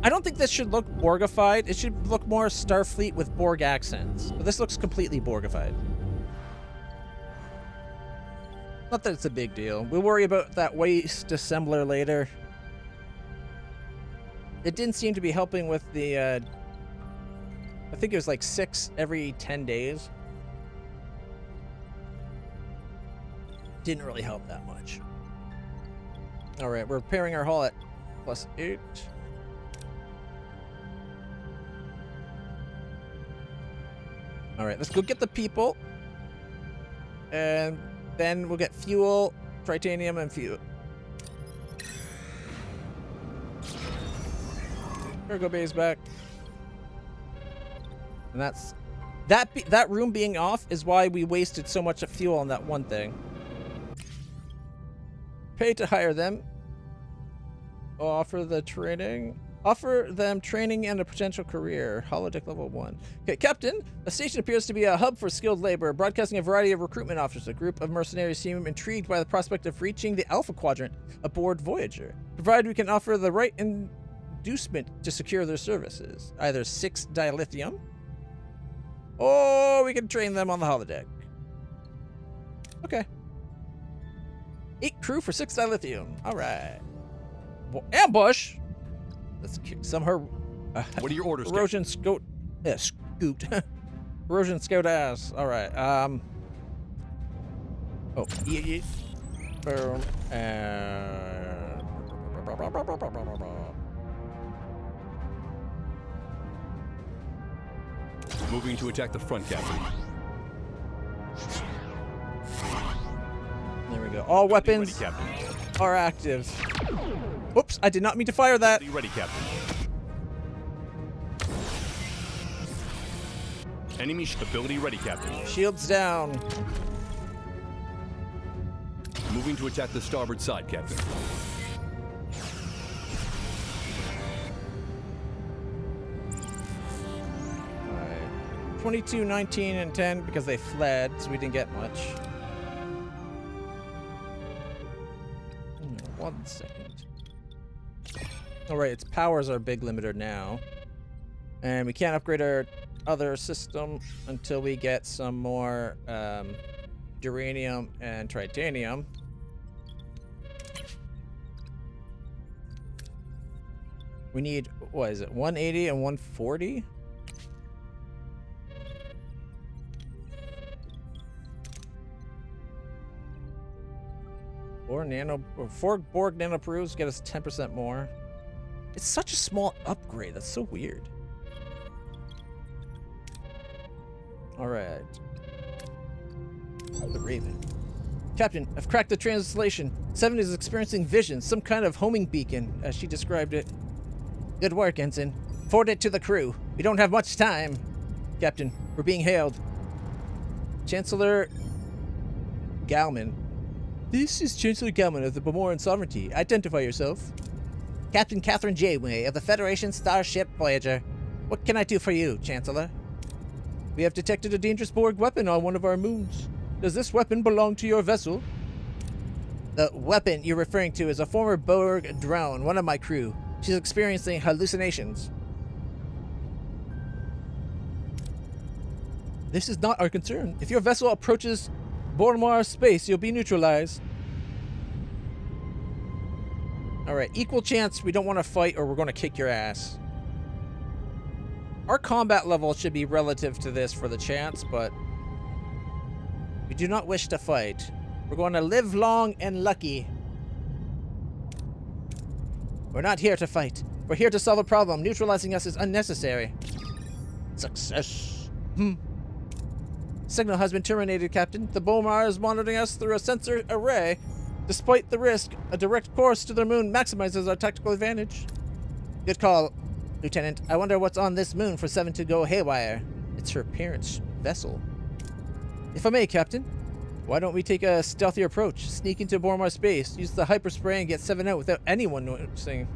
I don't think this should look Borgified. It should look more Starfleet with Borg accents. But this looks completely Borgified. Not that it's a big deal. We'll worry about that waste assembler later. It didn't seem to be helping with the, I think it was like 6 every 10 days. Didn't really help that much. All right, we're repairing our hull at +8. All right, let's go get the people. And then we'll get fuel, titanium, and fuel. Cargo bay's back. And that's... That room being off is why we wasted so much of fuel on that one thing. Pay to hire them. Offer the training. Offer them training and a potential career. Holodeck level 1. Okay, Captain. The station appears to be a hub for skilled labor, broadcasting a variety of recruitment offers. A group of mercenaries seem intrigued by the prospect of reaching the Alpha Quadrant aboard Voyager, provided we can offer the right inducement to secure their services. Either 6 dilithium, or we can train them on the holodeck. Okay. 8 crew for 6 dilithium. All right. Well, ambush. Let's kick some her. What are your orders, Erosion scout. Yeah, scoot. Erosion scout ass. All right. Oh, yeah. Boom. And. Moving to attack the front, Captain. There we go. All weapons Ready, Captain. are active. Oops, I did not mean to fire that. Ready, Captain. Enemy ability ready, Captain. Shields down. Moving to attack the starboard side, Captain. Alright. 22, 19, and 10 because they fled, so we didn't get much. 1 second. Alright, its power's our big limiter now. And we can't upgrade our other system until we get some more duranium and titanium. We need, what is it, 180 and 140? Four Borg nanoproofs get us 10% more. It's such a small upgrade. That's so weird. All right. The Raven. Captain, I've cracked the translation. 7 is experiencing visions, some kind of homing beacon, as she described it. Good work, Ensign. Forward it to the crew. We don't have much time. Captain, we're being hailed. Chancellor Galman. This is Chancellor Galman of the Bamoran Sovereignty. Identify yourself. Captain Catherine Janeway of the Federation Starship Voyager. What can I do for you, Chancellor? We have detected a dangerous Borg weapon on one of our moons. Does this weapon belong to your vessel? The weapon you're referring to is a former Borg drone, one of my crew. She's experiencing hallucinations. This is not our concern. If your vessel approaches Bormar space, you'll be neutralized. Alright, equal chance we don't want to fight or we're going to kick your ass. Our combat level should be relative to this for the chance, but we do not wish to fight. We're going to live long and lucky. We're not here to fight. We're here to solve a problem. Neutralizing us is unnecessary. Success. Signal has been terminated, Captain. The Bomar is monitoring us through a sensor array. Despite the risk, a direct course to their moon maximizes our tactical advantage. Good call, Lieutenant. I wonder what's on this moon for 7 to go haywire. It's her parents' vessel. If I may, Captain, why don't we take a stealthier approach? Sneak into Bormar space, use the hyper spray, and get 7 out without anyone noticing.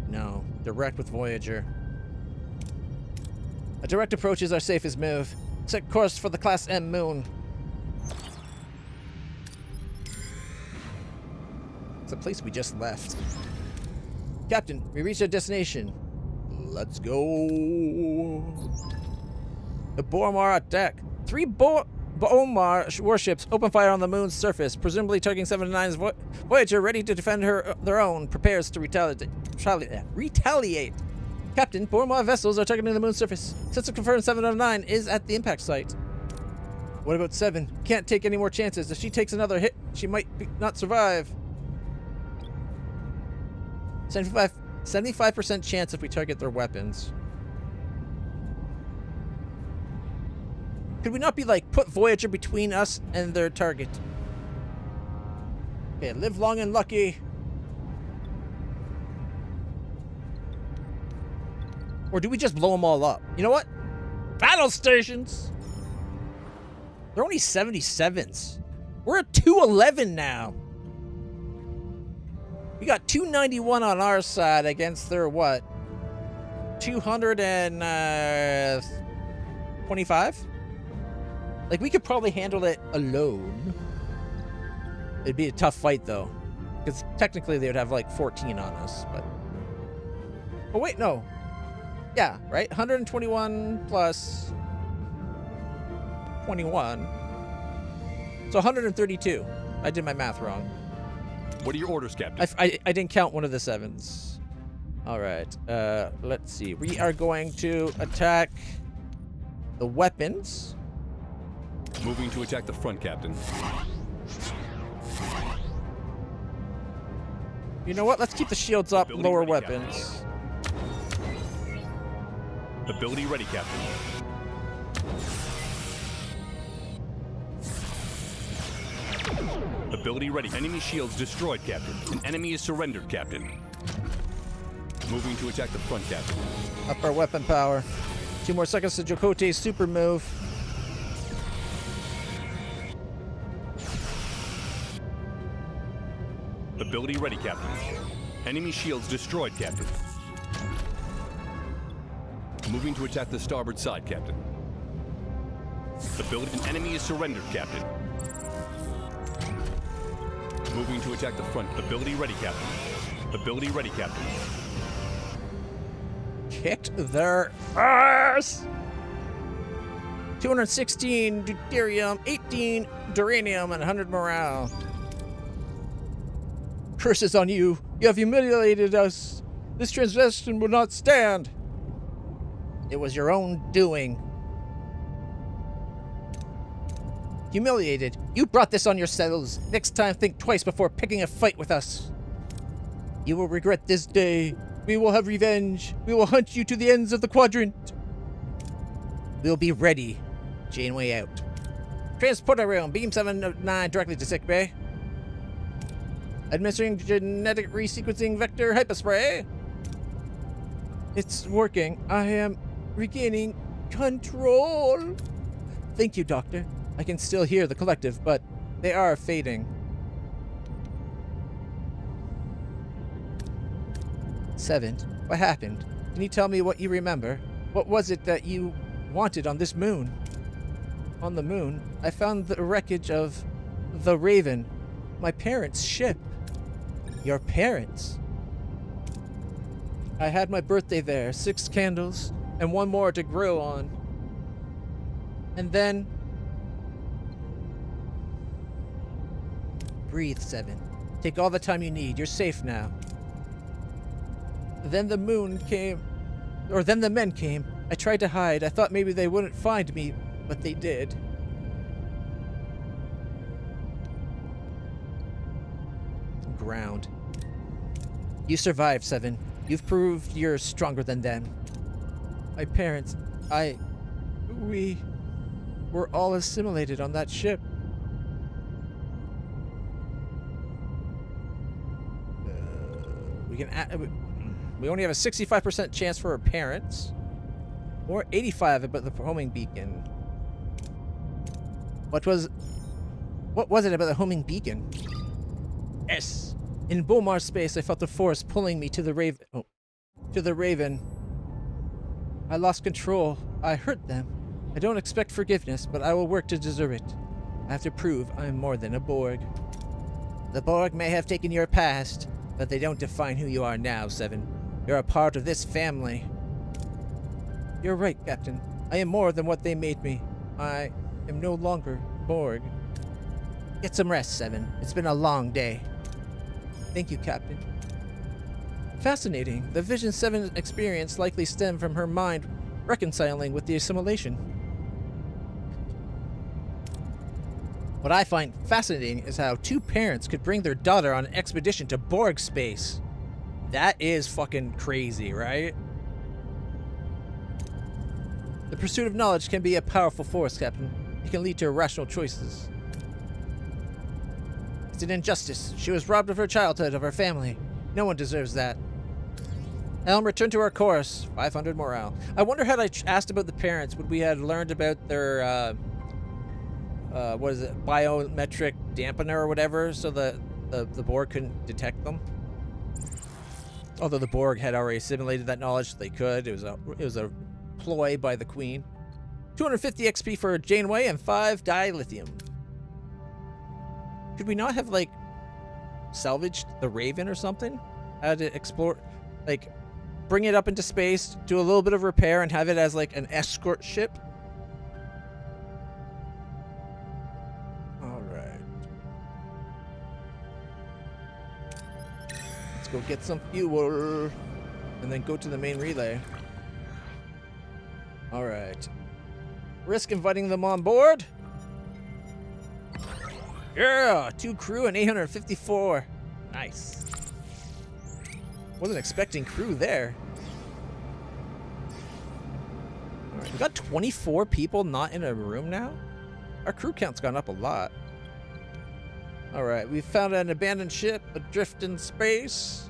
No, direct with Voyager. A direct approach is our safest move. Set course for the Class M moon. It's the place we just left. Captain, we reached our destination. Let's go. The Bormar attack. 3 Bormar warships open fire on the moon's surface, presumably targeting 7-9's Voyager, ready to defend their own, prepares to retaliate. Captain, 4 more vessels are targeting the moon's surface. Sensor confirmed 7 out of 9 is at the impact site. What about 7? Can't take any more chances. If she takes another hit, she might not survive. 75% chance if we target their weapons. Could we not be like, put Voyager between us and their target? Okay, live long and lucky. Or do we just blow them all up? You know what? Battle stations! They're only 77s. We're at 211 now. We got 291 on our side against their what? 225? Like, we could probably handle it alone. It'd be a tough fight, though. Because technically they would have like 14 on us, but... Oh, wait, no. Yeah, right? 121 plus 21. So 132. I did my math wrong. What are your orders, Captain? I didn't count one of the 7s. All right. Let's see. We are going to attack the weapons. Moving to attack the front, Captain. You know what? Let's keep the shields up, Ability lower ready, weapons. Ability ready, Captain. Ability ready. Enemy shields destroyed, Captain. An enemy is surrendered, Captain. Moving to attack the front, Captain. Up our weapon power. 2 more seconds to Jokote's super move. Ability ready, Captain. Enemy shields destroyed, Captain. Moving to attack the starboard side, Captain. Ability. An enemy is surrendered, Captain. Moving to attack the front. Ability ready, Captain. Ability ready, Captain. Kicked their ass! 216 deuterium, 18 duranium, and 100 morale. Curses on you! You have humiliated us! This transgression will not stand! It was your own doing. Humiliated. You brought this on yourselves. Next time, think twice before picking a fight with us. You will regret this day. We will have revenge. We will hunt you to the ends of the quadrant. We'll be ready. Janeway out. Transporter room. Beam 709 directly to sick bay. Administering genetic resequencing vector hyperspray. It's working. I am regaining control. Thank you, Doctor. I can still hear the collective, but they are fading. 7. What happened? Can you tell me what you remember? What was it that you wanted on this moon? On the moon, I found the wreckage of the Raven, my parents' ship. Your parents? I had my birthday there, 6 candles, and 1 more to grill on. And then... Breathe, 7. Take all the time you need. You're safe now. Then the moon came... Or then the men came. I tried to hide. I thought maybe they wouldn't find me, but they did. Ground. You survived, 7. You've proved you're stronger than them. My parents... We... were all assimilated on that ship. We only have a 65% chance for our parents. Or 85 about the homing beacon. What was it about the homing beacon? Yes. In Bomar space, I felt the force pulling me to the Raven. Oh, to the Raven. I lost control. I hurt them. I don't expect forgiveness, but I will work to deserve it. I have to prove I am more than a Borg. The Borg may have taken your past, but they don't define who you are now, 7. You're a part of this family. You're right, Captain. I am more than what they made me. I am no longer Borg. Get some rest, 7. It's been a long day. Thank you, Captain. Fascinating. The Vision 7 experience likely stemmed from her mind reconciling with the assimilation. What I find fascinating is how two parents could bring their daughter on an expedition to Borg space. That is fucking crazy, right? The pursuit of knowledge can be a powerful force, Captain. It can lead to irrational choices. It's an injustice. She was robbed of her childhood, of her family. No one deserves that. Helm, return to our course. 500 morale. I wonder, had I asked about the parents, would we have learned about their, what is it, biometric dampener or whatever, so the Borg couldn't detect them? Although the Borg had already assimilated that knowledge, so they could. It was a ploy by the Queen. 250 XP for Janeway and 5 dilithium. Could we not have, like, salvaged the Raven or something? Had to explore, like, bring it up into space, do a little bit of repair, and have it as, like, an escort ship? Alright. Let's go get some fuel, and then go to the main relay. Alright. Risk inviting them on board? Yeah! 2 crew and 854. Nice. Wasn't expecting crew there. Alright, we got 24 people not in a room now? Our crew count's gone up a lot. Alright, we found an abandoned ship adrift in space.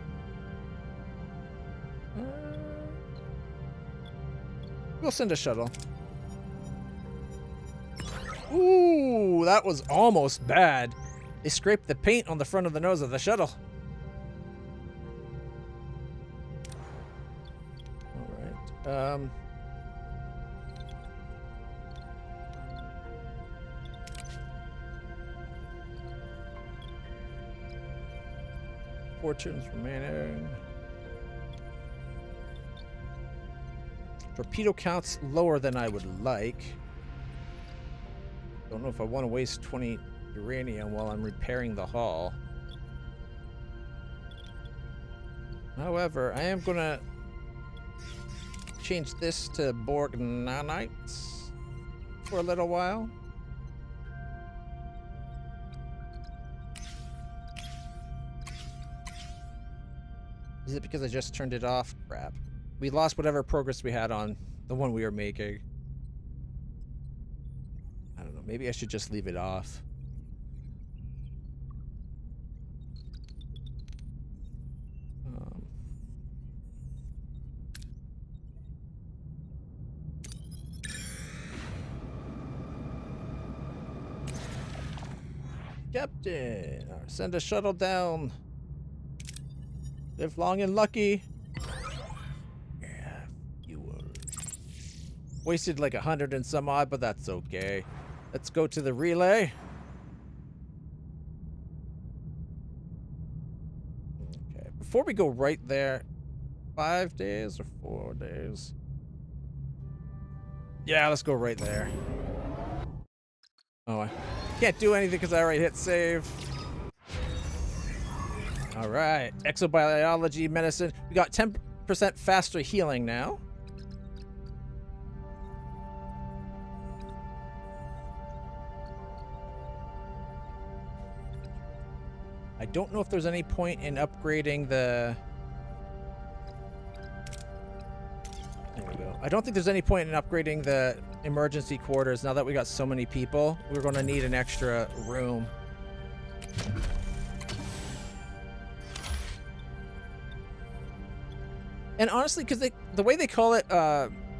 We'll send a shuttle. Ooh, that was almost bad. They scraped the paint on the front of the nose of the shuttle. Alright, 4 turns remaining. Torpedo count's lower than I would like. Don't know if I want to waste 20 uranium while I'm repairing the hull. However, I am gonna change this to Borg nanites for a little while. Is it because I just turned it off? Crap. We lost whatever progress we had on the one we were making. I don't know. Maybe I should just leave it off. Captain, send a shuttle down. Live long and lucky. Yeah, you will. Wasted like 100 and some odd, but that's okay. Let's go to the relay. Okay, before we go right there, 5 days or 4 days? Yeah, let's go right there. Oh, I can't do anything because I already hit save. All right, exobiology, medicine. We got 10% faster healing now. I don't know if there's any point in upgrading the... There we go. I don't think there's any point in upgrading the emergency quarters now that we got so many people. We're going to need an extra room. And honestly, because the way they call it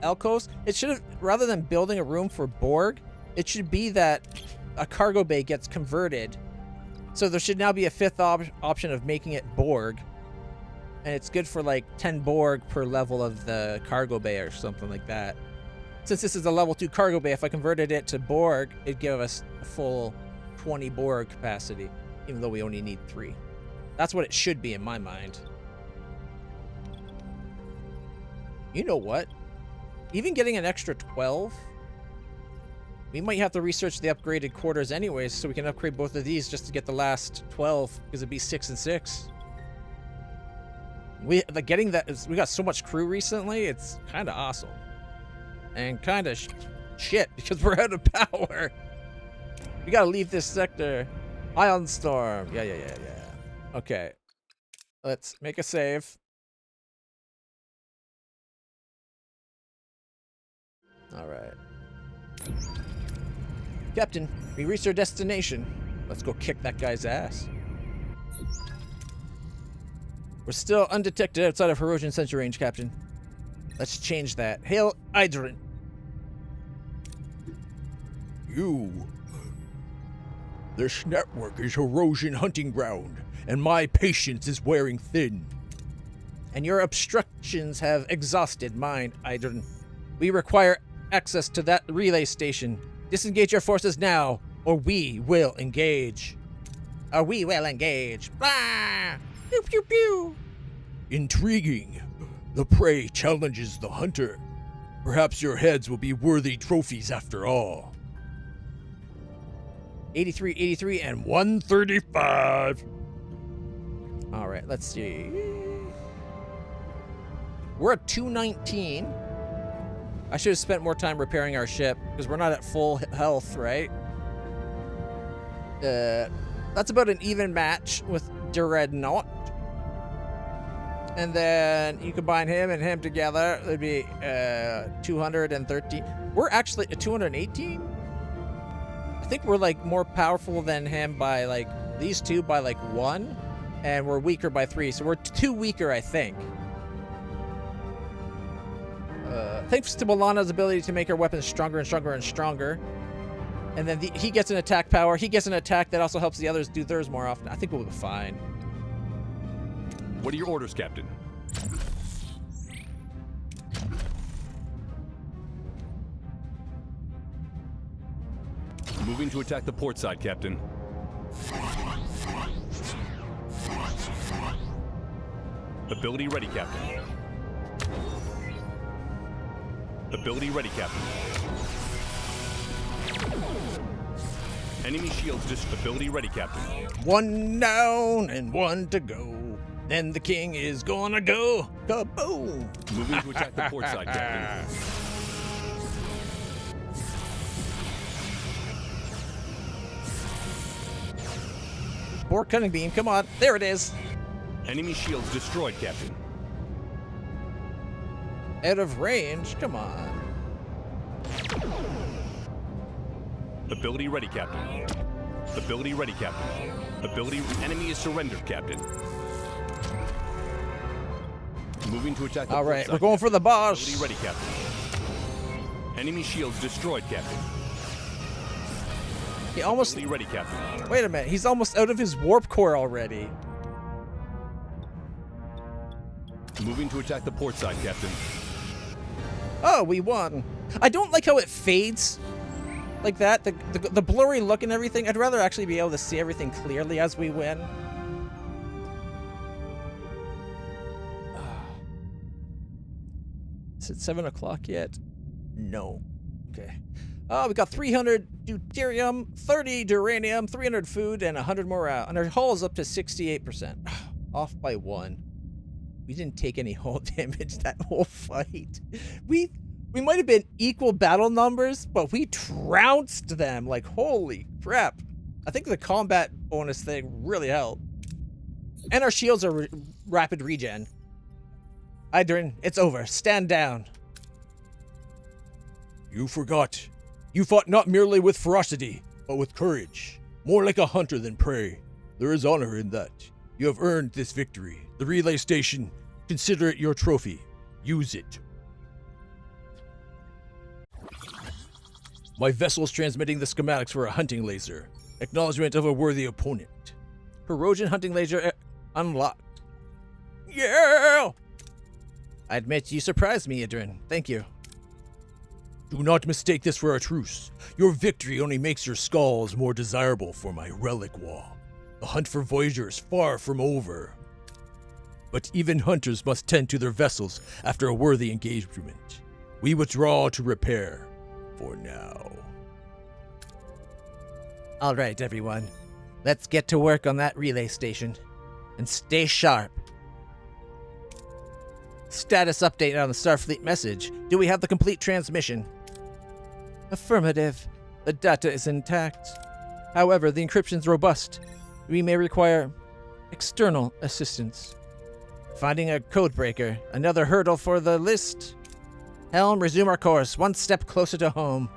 alcoves, it should have, rather than building a room for Borg, it should be that a cargo bay gets converted. So there should now be a fifth option of making it Borg. And it's good for like 10 Borg per level of the cargo bay or something like that. Since this is a level 2 cargo bay, if I converted it to Borg, it'd give us a full 20 Borg capacity, even though we only need 3. That's what it should be in my mind. You know what? Even getting an extra 12, we might have to research the upgraded quarters anyways, so we can upgrade both of these just to get the last 12, because it'd be 6 and 6. We got so much crew recently. It's kind of awesome, and kind of shit because we're out of power. We gotta leave this sector. Ion storm. Yeah. Okay, let's make a save. All right, Captain. We reached our destination. Let's go kick that guy's ass. We're still undetected outside of Herosian sensor range, Captain. Let's change that. Hail Idrin. You. This network is Herosian hunting ground, and my patience is wearing thin. And your obstructions have exhausted mine, Idrin. We require access to that relay station. Disengage your forces now, or we will engage. Blah! Pew, pew, pew. Intriguing. The prey challenges the hunter. Perhaps your heads will be worthy trophies after all. 83, 83, and 135. all right, let's see. We're at 219. I should have spent more time repairing our ship because we're not at full health, right? That's about an even match with Dreadnought. And then you combine him and him together, it'd be 213. We're actually at 218. I think we're like more powerful than him by like these two by like 1, and we're weaker by 3. So we're 2 weaker, I think. Thanks to Milana's ability to make her weapons stronger and stronger and stronger. And then he gets an attack power. He gets an attack that also helps the others do theirs more often. I think we'll be fine. What are your orders, Captain? Moving to attack the port side, Captain. Ability ready, Captain. Ability ready, Captain. Enemy shields ability ready, Captain. 1 down and 1 to go. Then the king is gonna go kaboom. Moving to attack the port side, Captain. Bork cunning beam, come on. There it is. Enemy shields destroyed, Captain. Out of range, come on. Ability ready, Captain. Ability ready, Captain. Ability enemy is surrendered, Captain. Moving to attack the All port right, side, we're going for the boss. Ability ready, Captain. Enemy shields destroyed, Captain. He almost. Ability ready, Captain. Wait a minute, he's almost out of his warp core already. Moving to attack the port side, Captain. Oh, we won. I don't like how it fades like that. The blurry look and everything. I'd rather actually be able to see everything clearly as we win. Is it 7 o'clock yet? No. Okay. Oh, we got 300 deuterium, 30 duranium, 300 food, and 100 morale. And our hull is up to 68%. Off by 1. We didn't take any hull damage that whole fight. We might have been equal battle numbers, but we trounced them. Like, holy crap. I think the combat bonus thing really helped. And our shields are rapid regen. Idrin, it's over. Stand down. You forgot. You fought not merely with ferocity, but with courage. More like a hunter than prey. There is honor in that. You have earned this victory. The relay station, consider it your trophy. Use it. My vessel is transmitting the schematics for a hunting laser. Acknowledgement of a worthy opponent. Herosian hunting laser unlocked. Yeah! I admit you surprised me, Idrin. Thank you. Do not mistake this for a truce. Your victory only makes your skulls more desirable for my relic wall. The hunt for Voyager is far from over. But even hunters must tend to their vessels after a worthy engagement. We withdraw to repair, for now. All right, everyone. Let's get to work on that relay station. And stay sharp. Status update on the Starfleet message. Do we have the complete transmission? Affirmative. The data is intact. However, the encryption's robust. We may require external assistance. Finding a codebreaker. Another hurdle for the list. Helm, resume our course. One step closer to home.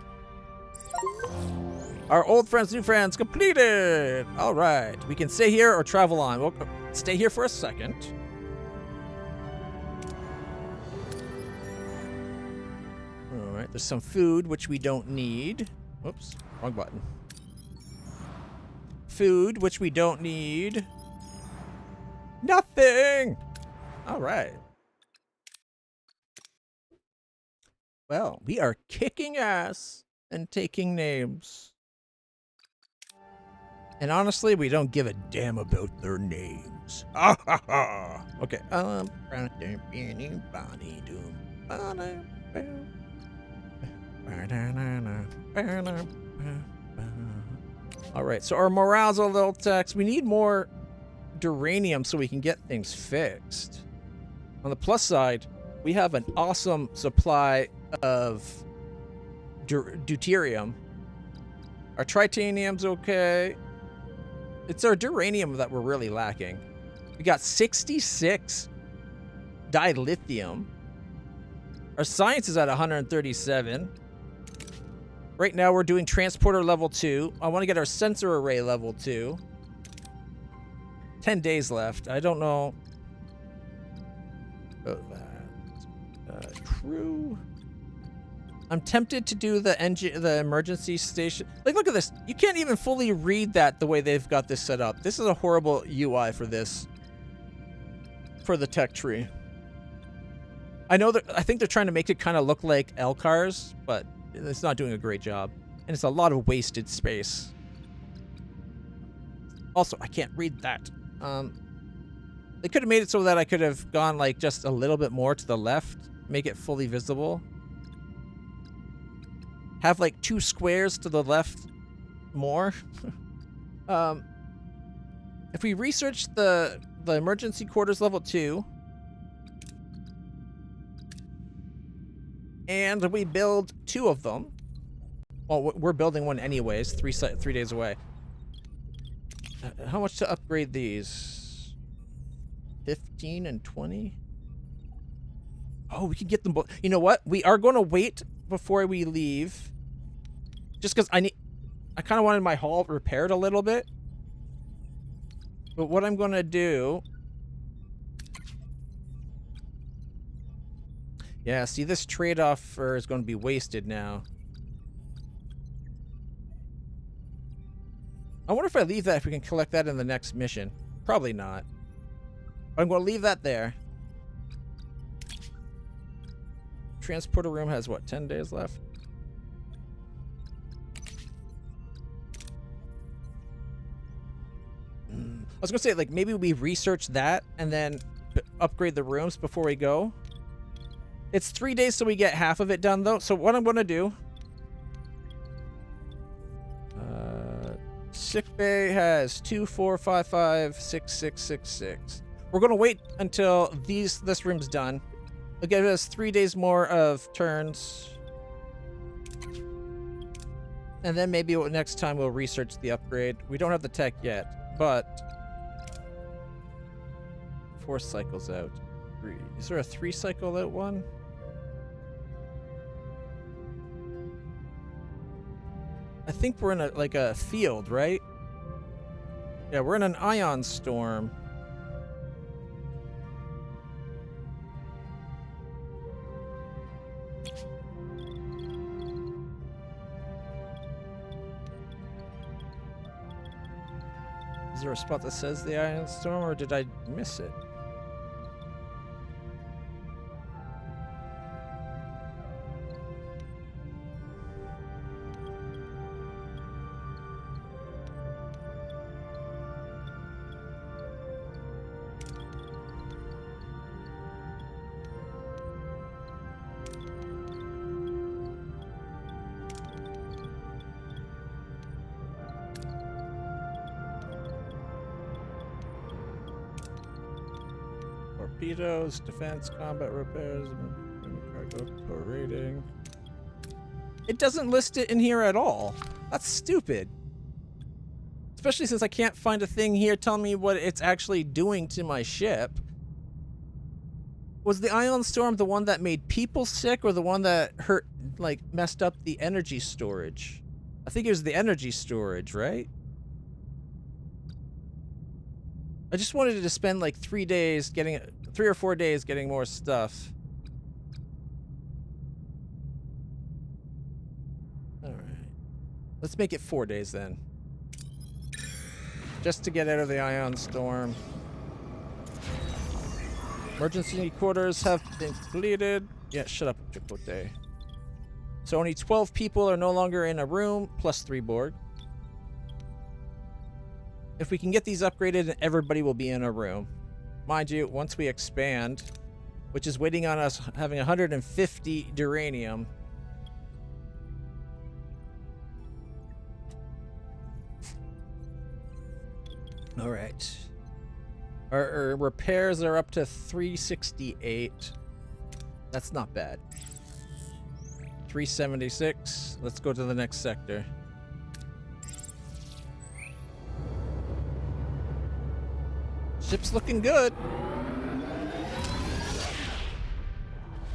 Our old friends, new friends, completed! Alright, we can stay here or travel on. We'll stay here for a second. Alright, there's some food, which we don't need. Whoops, wrong button. Food, which we don't need. Nothing! Alright. Well, we are kicking ass and taking names. And honestly, we don't give a damn about their names. Ah ha ha! Okay, Alright, so our morale's a little taxed. We need more duranium so we can get things fixed. On the plus side, we have an awesome supply of deuterium. Our tritanium's okay. It's our duranium that we're really lacking. We got 66 dilithium. Our science is at 137. Right now we're doing transporter level 2. I want to get our sensor array level 2. 10 days left. I don't know. Oh, that. True. I'm tempted to do the emergency station. Like, look at this. You can't even fully read that the way they've got this set up. This is a horrible UI for this. For the tech tree. I know that I think they're trying to make it kind of look like LCARs, but it's not doing a great job. And it's a lot of wasted space. Also, I can't read that. They could have made it so that I could have gone like just a little bit more to the left, make it fully visible. Have like 2 squares to the left more. If we research the emergency quarters level 2 and we build 2 of them. Well, we're building one anyways, 3 days away. How much to upgrade these? 15 and 20? Oh, we can get them both. You know what? We are going to wait before we leave. Just because I kind of wanted my hull repaired a little bit. But what I'm going to do... Yeah, see, this trade-off is going to be wasted now. I wonder if I leave that, if we can collect that in the next mission. Probably not. But I'm going to leave that there. Transporter room has, what, 10 days left? I was going to say, like, maybe we research that and then upgrade the rooms before we go. It's 3 days so we get half of it done, though. So what I'm going to do... Sick bay has 2, 4, 5, 5, 6, 6, 6, 6. We're going to wait until this room's done. It'll give us 3 days more of turns. And then maybe next time we'll research the upgrade. We don't have the tech yet, but... 4 cycles out. 3. Is there a 3 cycle out one? I think we're in a field, right? Yeah, we're in an ion storm. Is there a spot that says the ion storm, or did I miss it? torpedoes, defense, combat repairs, cargo rating. It doesn't list it in here at all. That's stupid. Especially since I can't find a thing here telling me what it's actually doing to my ship. Was the ion storm the one that made people sick or the one that hurt, like, messed up the energy storage? I think it was the energy storage, right? I just wanted to spend like 3 or 4 days getting more stuff. Alright. Let's make it 4 days then. Just to get out of the ion storm. Emergency quarters have been completed. Yeah, shut up, Chicote. So only 12 people are no longer in a room, plus 3 Borg. If we can get these upgraded, everybody will be in a room. Mind you, once we expand, which is waiting on us having 150 duranium. All right. Our repairs are up to 368. That's not bad. 376. Let's go to the next sector. Ship's looking good.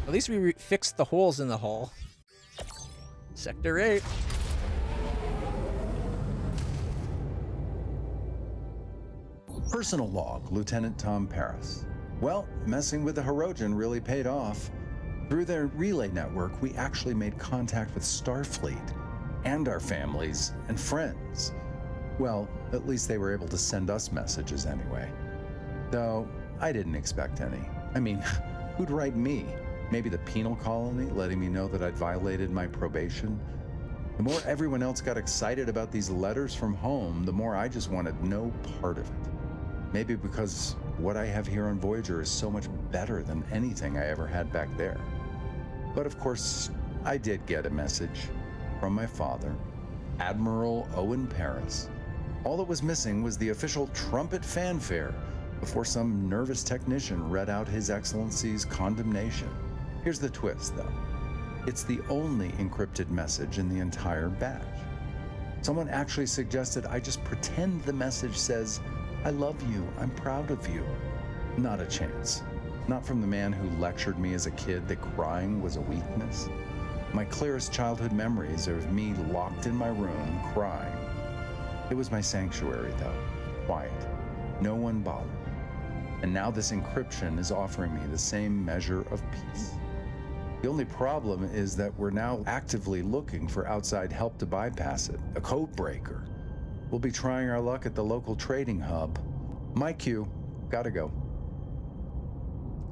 At least we fixed the holes in the hull. Sector 8. Personal log, Lieutenant Tom Paris. Well, messing with the Hirogen really paid off. Through their relay network, we actually made contact with Starfleet and our families and friends. Well, at least they were able to send us messages anyway. Though, I didn't expect any. I mean, who'd write me? Maybe the penal colony, letting me know that I'd violated my probation? The more everyone else got excited about these letters from home, the more I just wanted no part of it. Maybe because what I have here on Voyager is so much better than anything I ever had back there. But of course, I did get a message from my father, Admiral Owen Paris. All that was missing was the official trumpet fanfare before some nervous technician read out His Excellency's condemnation. Here's the twist, though. It's the only encrypted message in the entire batch. Someone actually suggested I just pretend the message says, "I love you, I'm proud of you." Not a chance. Not from the man who lectured me as a kid that crying was a weakness. My clearest childhood memories are of me locked in my room, crying. It was my sanctuary, though. Quiet. No one bothered. And now this encryption is offering me the same measure of peace. The only problem is that we're now actively looking for outside help to bypass it, a code breaker. We'll be trying our luck at the local trading hub. My cue. Gotta go.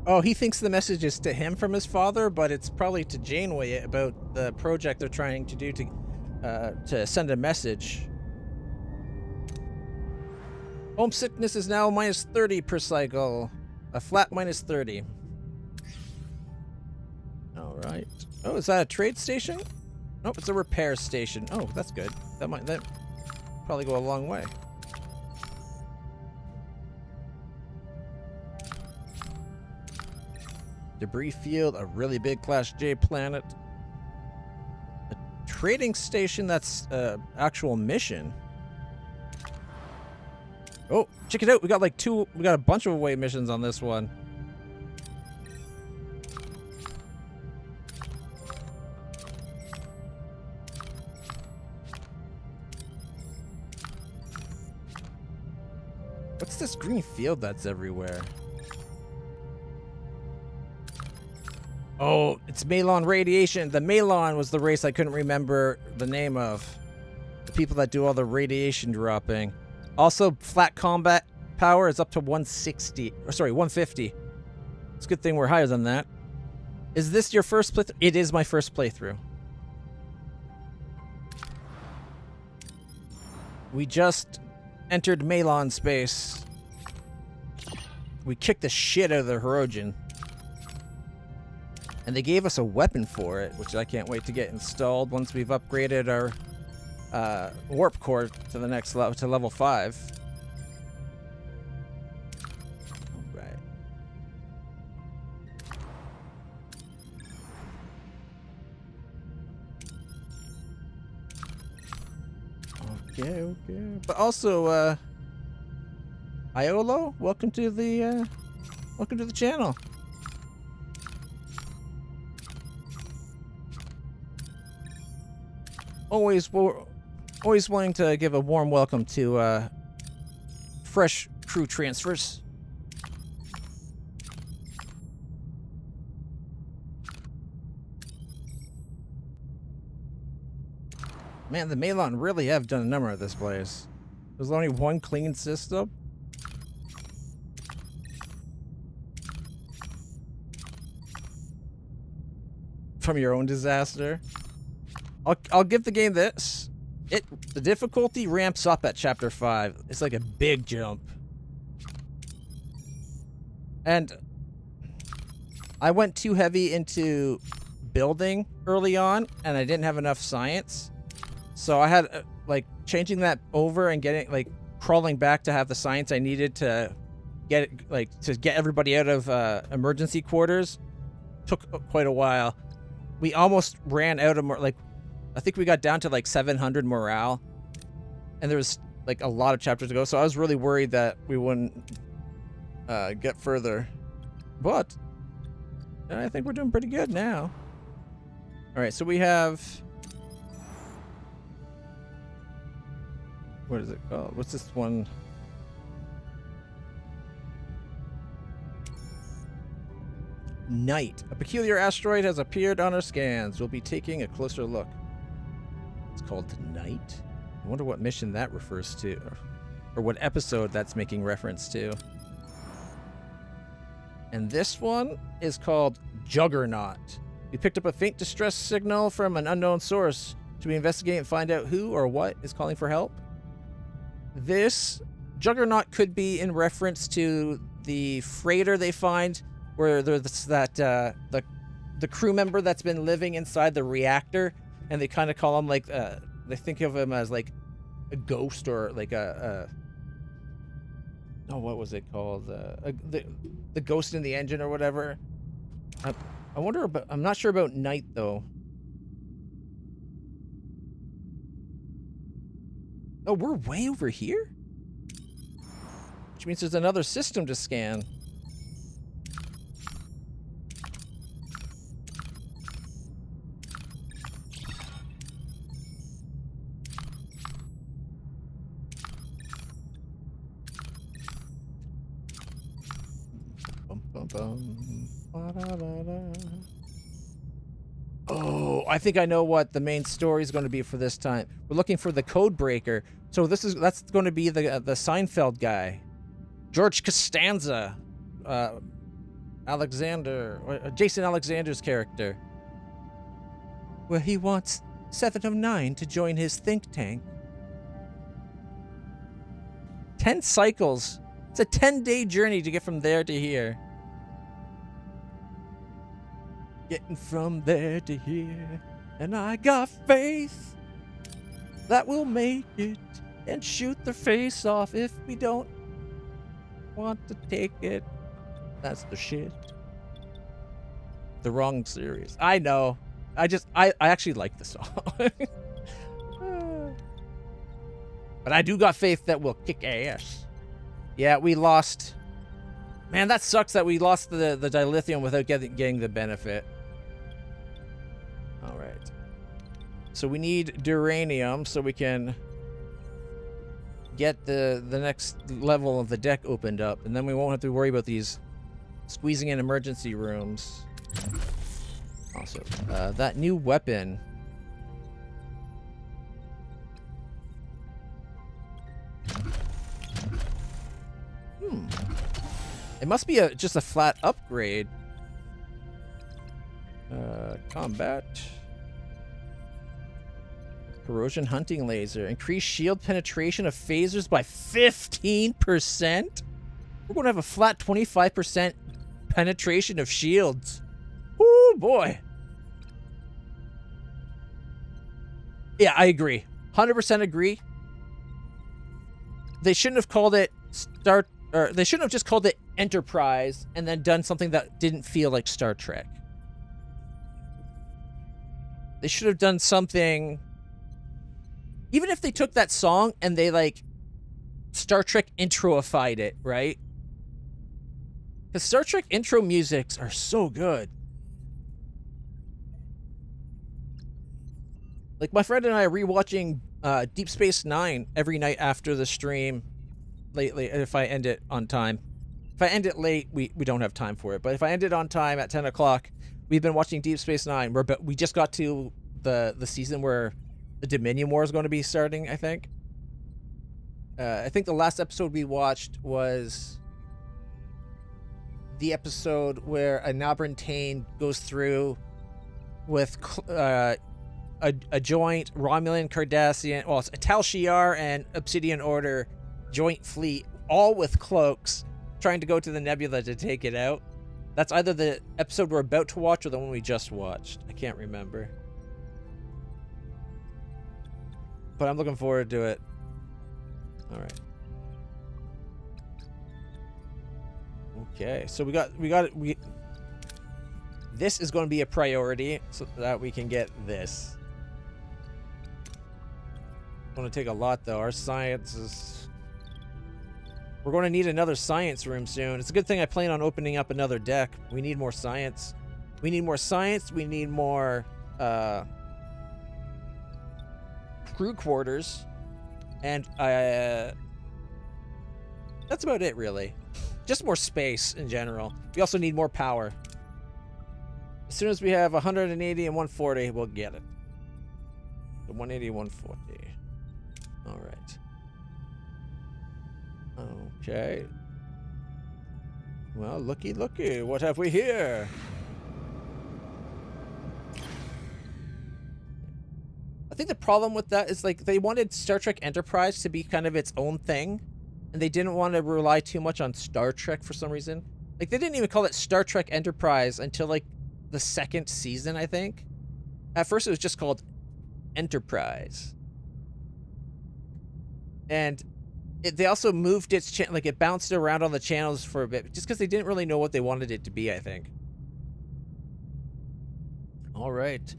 Oh, he thinks the message is to him from his father, but it's probably to Janeway about the project they're trying to do to send a message. Homesickness is now minus 30 per cycle. A flat minus 30. Alright. Oh, is that a trade station? Nope, it's a repair station. Oh, that's good. That probably go a long way. Debris field, a really big Class J planet. A trading station that's actual mission. Oh, check it out. We got a bunch of away missions on this one. What's this green field that's everywhere? Oh, it's Malon Radiation. The Malon was the race I couldn't remember the name of. The people that do all the radiation dropping. Also, flat combat power is up to 160. Or sorry, 150. It's a good thing we're higher than that. Is this your first playthrough? It is my first playthrough. We just entered Malon space. We kicked the shit out of the Hirogen. And they gave us a weapon for it, which I can't wait to get installed once we've upgraded our warp core to the next level, to level 5. Alright. Okay. But also, Iolo, welcome to the channel. Always willing to give a warm welcome to fresh crew transfers. Man, the Malon really have done a number at this place. There's only one clean system. From your own disaster. I'll give the game this. The difficulty ramps up at chapter 5. It's like a big jump. And I went too heavy into building early on, and I didn't have enough science. So I had like changing that over and getting like crawling back to have the science I needed to get it, like to get everybody out of emergency quarters took quite a while. We almost ran out of I think we got down to like 700 morale, and there was like a lot of chapters to go. So I was really worried that we wouldn't get further, but I think we're doing pretty good now. All right, so we have. What is it called? What's this one? Night. A peculiar asteroid has appeared on our scans. We'll be taking a closer look. It's called Night. I wonder what mission that refers to, or what episode that's making reference to. And this one is called Juggernaut. We picked up a faint distress signal from an unknown source. Should we investigate and find out who or what is calling for help? This Juggernaut could be in reference to the freighter they find, where there's that the crew member that's been living inside the reactor, and they kind of call him like they think of him as like a ghost, or like what was it called? The ghost in the engine or whatever. I wonder about. I'm not sure about Night though. Oh, we're way over here? Which means there's another system to scan. Oh, I think I know what the main story is going to be for this time. We're looking for the code breaker. So that's going to be the Seinfeld guy, George Costanza, Jason Alexander's character. Well, he wants 7 of 9 to join his think tank. 10 cycles. It's a 10-day journey to get from there to here. Getting from there to here, and I got faith that we'll make it and shoot their face off if we don't want to take it. That's the shit. The wrong series. I know. I actually like the song. But I do got faith that we'll kick ass. Yeah, we lost. Man, that sucks that we lost the dilithium without getting the benefit. All right. So we need duranium so we can get the next level of the deck opened up, and then we won't have to worry about these squeezing in emergency rooms. Also, that new weapon. It must be just a flat upgrade. Combat. Corrosion hunting laser. Increase shield penetration of phasers by 15%? We're going to have a flat 25% penetration of shields. Oh boy. Yeah, I agree. 100% agree. They shouldn't have called it they shouldn't have just called it Enterprise and then done something that didn't feel like Star Trek. They should have done something Even if they took that song and they like Star Trek introified it, right? Because Star Trek intro musics are so good. Like my friend and I are rewatching Deep Space Nine every night after the stream lately, if I end it on time. If I end it late, we don't have time for it. But if I end it on time at 10 o'clock, we've been watching Deep Space Nine. We just got to the season where the Dominion War is going to be starting, I think. I think the last episode we watched was the episode where a Nabrantane goes through with a joint Romulan Cardassian, well, it's a Tal Shiar and Obsidian Order joint fleet, all with cloaks, trying to go to the nebula to take it out. That's either the episode we're about to watch or the one we just watched. I can't remember. But I'm looking forward to it. All right. Okay, so this is going to be a priority so that we can get this. It's going to take a lot though. Our science is... We're going to need another science room soon. It's a good thing I plan on opening up another deck. We need more science. We need more science. We need more crew quarters. And that's about it, really. Just more space in general. We also need more power. As soon as we have 180 and 140, we'll get it. The 180, 140. All right. Okay. Well, looky. What have we here? I think the problem with that is, like, they wanted Star Trek Enterprise to be kind of its own thing, and they didn't want to rely too much on Star Trek for some reason. Like, they didn't even call it Star Trek Enterprise until, like, the second season, I think. At first, it was just called Enterprise. And they also moved its like, it bounced around on the channels for a bit, just because they didn't really know what they wanted it to be, I think. All right.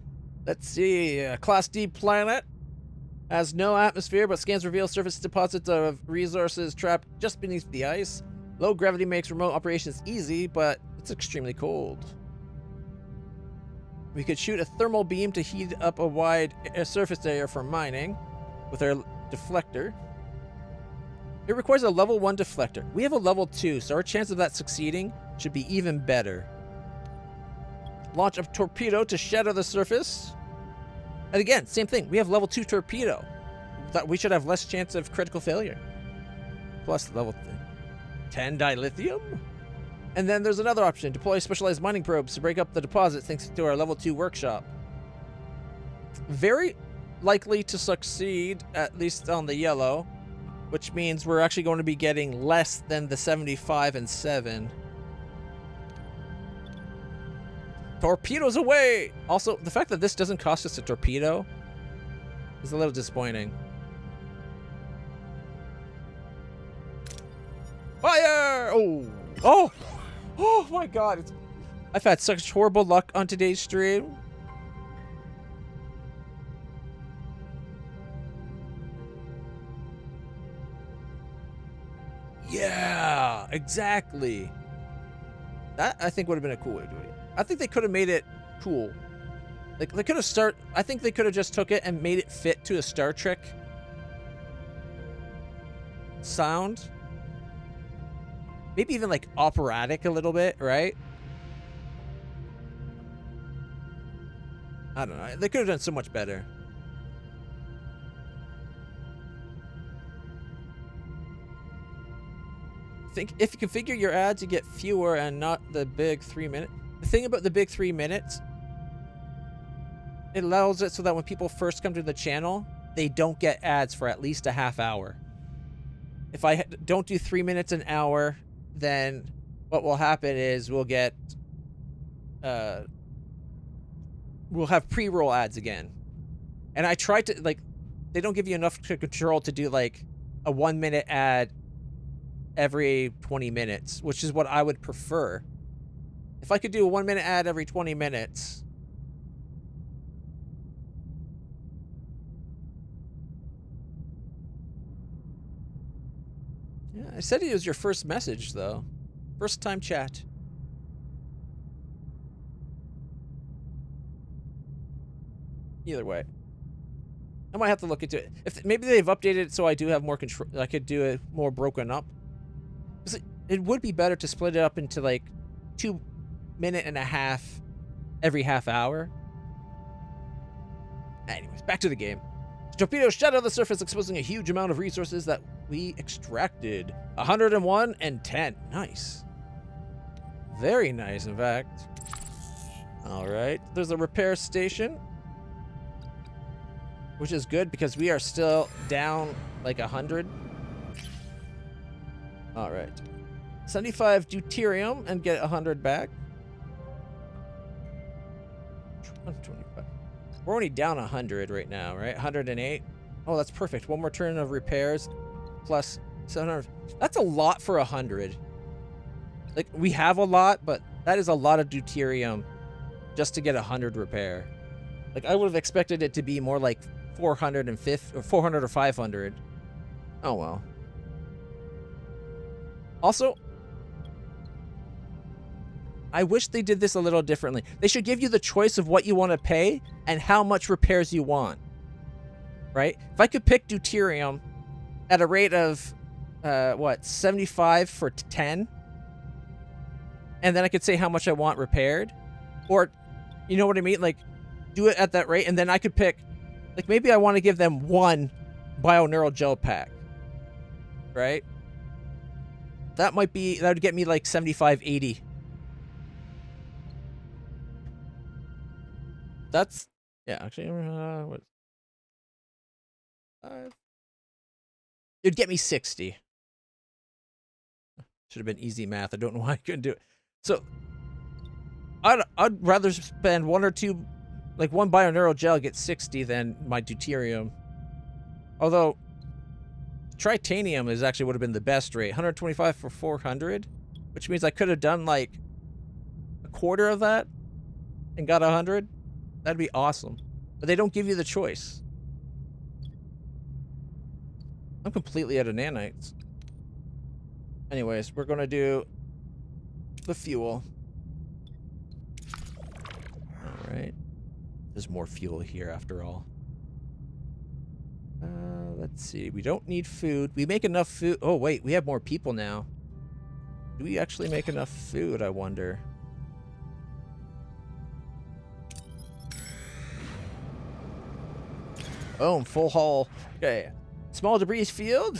Let's see. Class D planet has no atmosphere, but scans reveal surface deposits of resources trapped just beneath the ice. Low gravity makes remote operations easy, but it's extremely cold. We could shoot a thermal beam to heat up a wide surface area for mining with our deflector. It requires a level 1 deflector. We have a level 2, so our chance of that succeeding should be even better. Launch a torpedo to shatter the surface. And again, same thing. We have level 2 torpedo. Thought we should have less chance of critical failure. Plus level 10 dilithium. And then there's another option. Deploy specialized mining probes to break up the deposit thanks to our level 2 workshop. Very likely to succeed, at least on the yellow, which means we're actually going to be getting less than the 75 and 7. Torpedoes away! Also, the fact that this doesn't cost us a torpedo is a little disappointing. Fire! Oh! Oh! Oh my god! I've had such horrible luck on today's stream. Yeah! Exactly! That, I think, would have been a cool way of doing it. I think they could have made it cool. Like, they could have I think they could have just took it and made it fit to a Star Trek sound. Maybe even, like, operatic a little bit, right? I don't know. They could have done so much better. Think if you configure your ads, you get fewer and not the big 3 minute. The thing about the big 3 minutes, it allows it so that when people first come to the channel, they don't get ads for at least a half hour. If I don't do 3 minutes an hour, then what will happen is we'll get, we'll have pre-roll ads again. And I tried to, like, they don't give you enough control to do, like, a 1 minute ad every 20 minutes, which is what I would prefer. If I could do a 1 minute ad every 20 minutes, I said it was your first message, though. First time chat. Either way. I might have to look into it. If maybe they've updated it so I do have more control. I could do it more broken up. Because it would be better to split it up into like 2.5 minutes every half hour. Anyways, back to the game. Torpedoes shot out of the surface, exposing a huge amount of resources that we extracted. 101 and 10. Nice. Very nice, in fact. Alright. There's a repair station. Which is good because we are still down like 100. Alright. 75 deuterium and get 100 back. 125. We're only down 100 right now, right? 108. Oh, that's perfect. One more turn of repairs plus 700. That's a lot for 100. Like, we have a lot, but that is a lot of deuterium just to get 100 repair. Like, I would have expected it to be more like 450 or 400 or 500. Oh, well. Also, I wish they did this a little differently. They should give you the choice of what you want to pay and how much repairs you want. Right? If I could pick deuterium at a rate of, 75 for 10, and then I could say how much I want repaired, or, you know what I mean? Like, do it at that rate, and then I could pick, like, maybe I want to give them 1 bioneural gel pack. Right? That would get me like 75, 80. That's, yeah, actually, what? It'd get me 60. Should have been easy math. I don't know why I couldn't do it. So, I'd rather spend 1 or 2, like 1 bioneural gel get 60 than my deuterium. Although, tritanium is actually would have been the best rate. 125 for 400, which means I could have done like a quarter of that and got 100. That'd be awesome. But they don't give you the choice. I'm completely out of nanites. Anyways, we're going to do the fuel. Alright. There's more fuel here after all. Let's see. We don't need food. We make enough food. Oh, wait. We have more people now. Do we actually make enough food, I wonder? Boom. Full haul. Okay. Small debris field.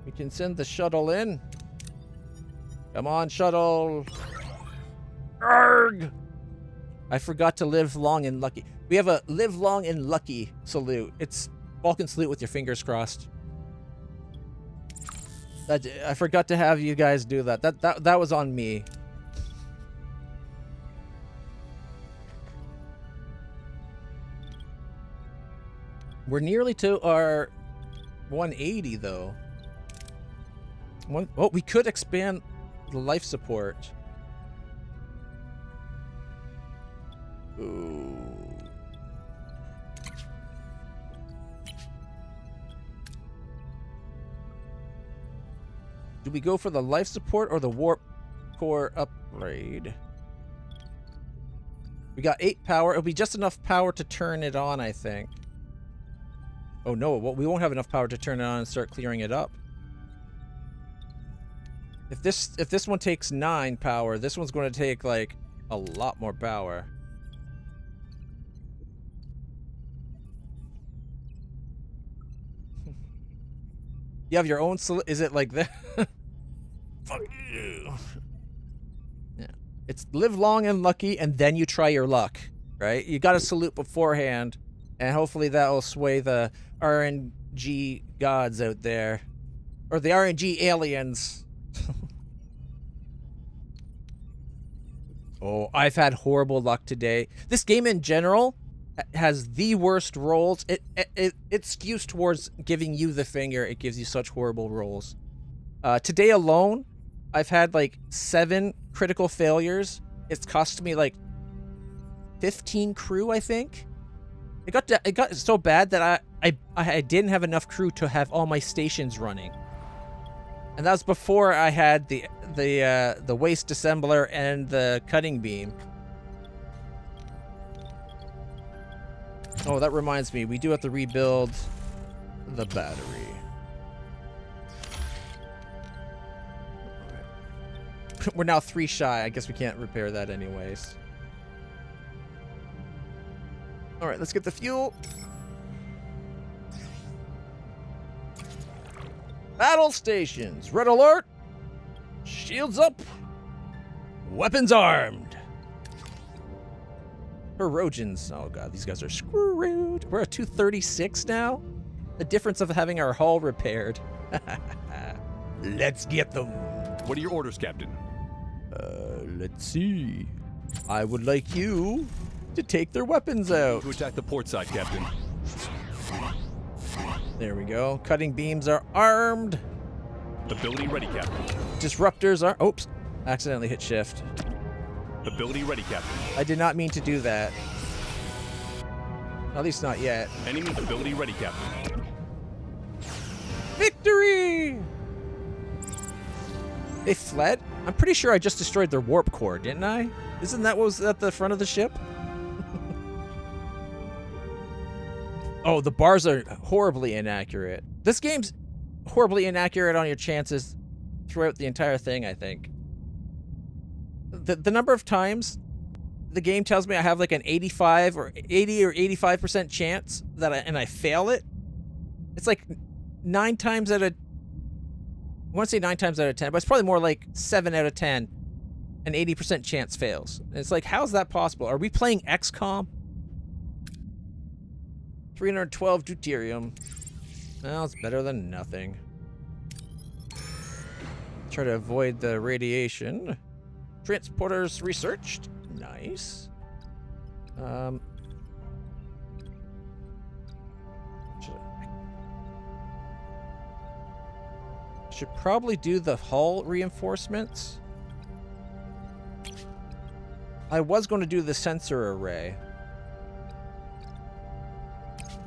We can send the shuttle in. Come on, shuttle. Arrgh! I forgot to live long and lucky. We have a live long and lucky salute. It's Vulcan salute with your fingers crossed. I forgot to have you guys do that. That was on me. We're nearly to our 180 though. Oh, we could expand the life support. Ooh. Do we go for the life support or the warp core upgrade? We got 8 power. It'll be just enough power to turn it on, I think. Oh no, well, we won't have enough power to turn it on and start clearing it up. If this one takes 9 power, this one's going to take like a lot more power. You have your own is it like that? Fuck you. Yeah. It's live long and lucky and then you try your luck, right? You got to salute beforehand and hopefully that will sway the RNG gods out there. Or the RNG aliens. Oh, I've had horrible luck today. This game in general has the worst rolls. It skews towards giving you the finger. It gives you such horrible rolls. Today alone, I've had like 7 critical failures. It's cost me like 15 crew, I think. It got so bad that I didn't have enough crew to have all my stations running. And that was before I had the waste assembler and the cutting beam. Oh, that reminds me, we do have to rebuild the battery. We're now 3 shy. I guess we can't repair that anyways. All right, let's get the fuel. Battle stations. Red alert. Shields up. Weapons armed. Herojans. Oh god, these guys are screwed. We're at 236 now. The difference of having our hull repaired. Let's get them. What are your orders, Captain? Let's see. I would like you to take their weapons out. To attack the port side, Captain. There we go. Cutting beams are armed. Ability ready, Captain. Disruptors are... Oops. Accidentally hit shift. Ability ready, Captain. I did not mean to do that. At least not yet. Enemy ability ready, Captain. Victory! They fled? I'm pretty sure I just destroyed their warp core, didn't I? Isn't that what was at the front of the ship? Oh, the bars are horribly inaccurate. This game's horribly inaccurate on your chances throughout the entire thing, I think. The number of times the game tells me I have like an 85 or 80 or 85% chance that I fail it. It's like 9 times out of... I want to say 9 times out of 10, but it's probably more like 7 out of 10. An 80% chance fails. And it's like, how's that possible? Are we playing XCOM? 312 deuterium. Well, it's better than nothing. Try to avoid the radiation. Transporters researched. Nice. Should probably do the hull reinforcements. I was going to do the sensor array.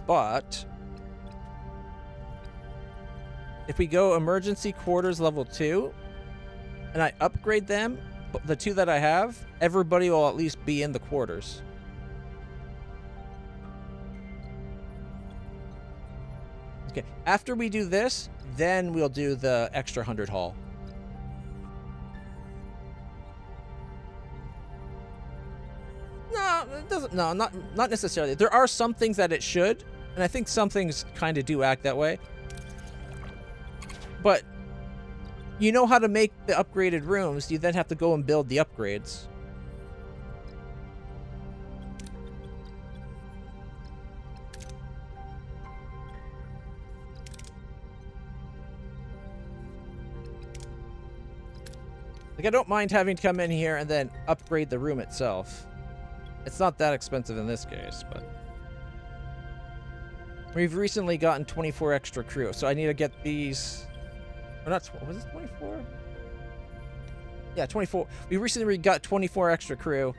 But if we go emergency quarters level 2 and I upgrade them, the 2 that I have, everybody will at least be in the quarters. Okay, after we do this, then we'll do the extra 100 hull. No, it doesn't. No, not necessarily. There are some things that it should, and I think some things kind of do act that way. But you know how to make the upgraded rooms. You then have to go and build the upgrades. Like, I don't mind having to come in here and then upgrade the room itself. It's not that expensive in this case, but... We've recently gotten 24 extra crew, so I need to get these... Or not... Was it 24? Yeah, 24. We recently got 24 extra crew.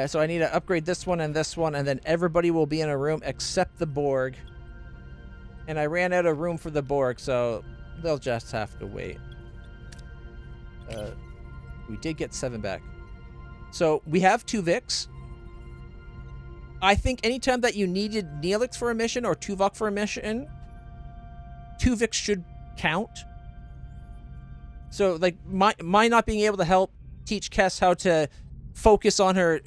So I need to upgrade this one, and then everybody will be in a room except the Borg. And I ran out of room for the Borg, so they'll just have to wait. We did get 7 back. So we have 2 Vics. I think anytime that you needed Neelix for a mission or Tuvok for a mission, 2 Vics should count. So like my not being able to help teach Kess how to focus on her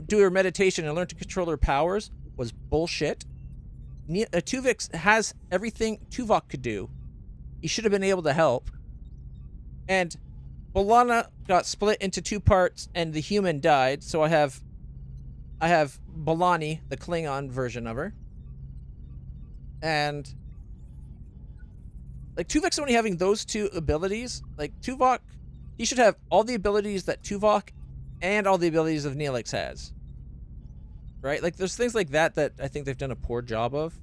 do her meditation and learn to control her powers was bullshit. Tuvix has everything Tuvok could do. He should have been able to help. And B'Elanna got split into 2 parts and the human died, so I have B'Elanna, the Klingon version of her. And like Tuvok's only having those 2 abilities. Like Tuvok, he should have all the abilities that Tuvok and all the abilities of Neelix has. Right? Like there's things like that that I think they've done a poor job of.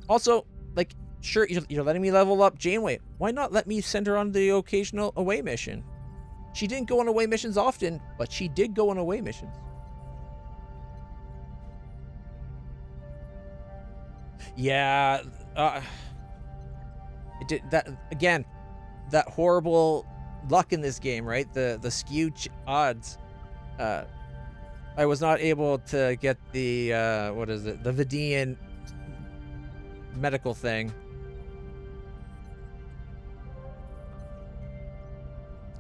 Also, like, sure, you're letting me level up Janeway. Why not let me send her on the occasional away mission? She didn't go on away missions often, but she did go on away missions. Yeah, it did that again. That horrible luck in this game, right? The skewed odds. I was not able to get the what is it? The Vidian medical thing.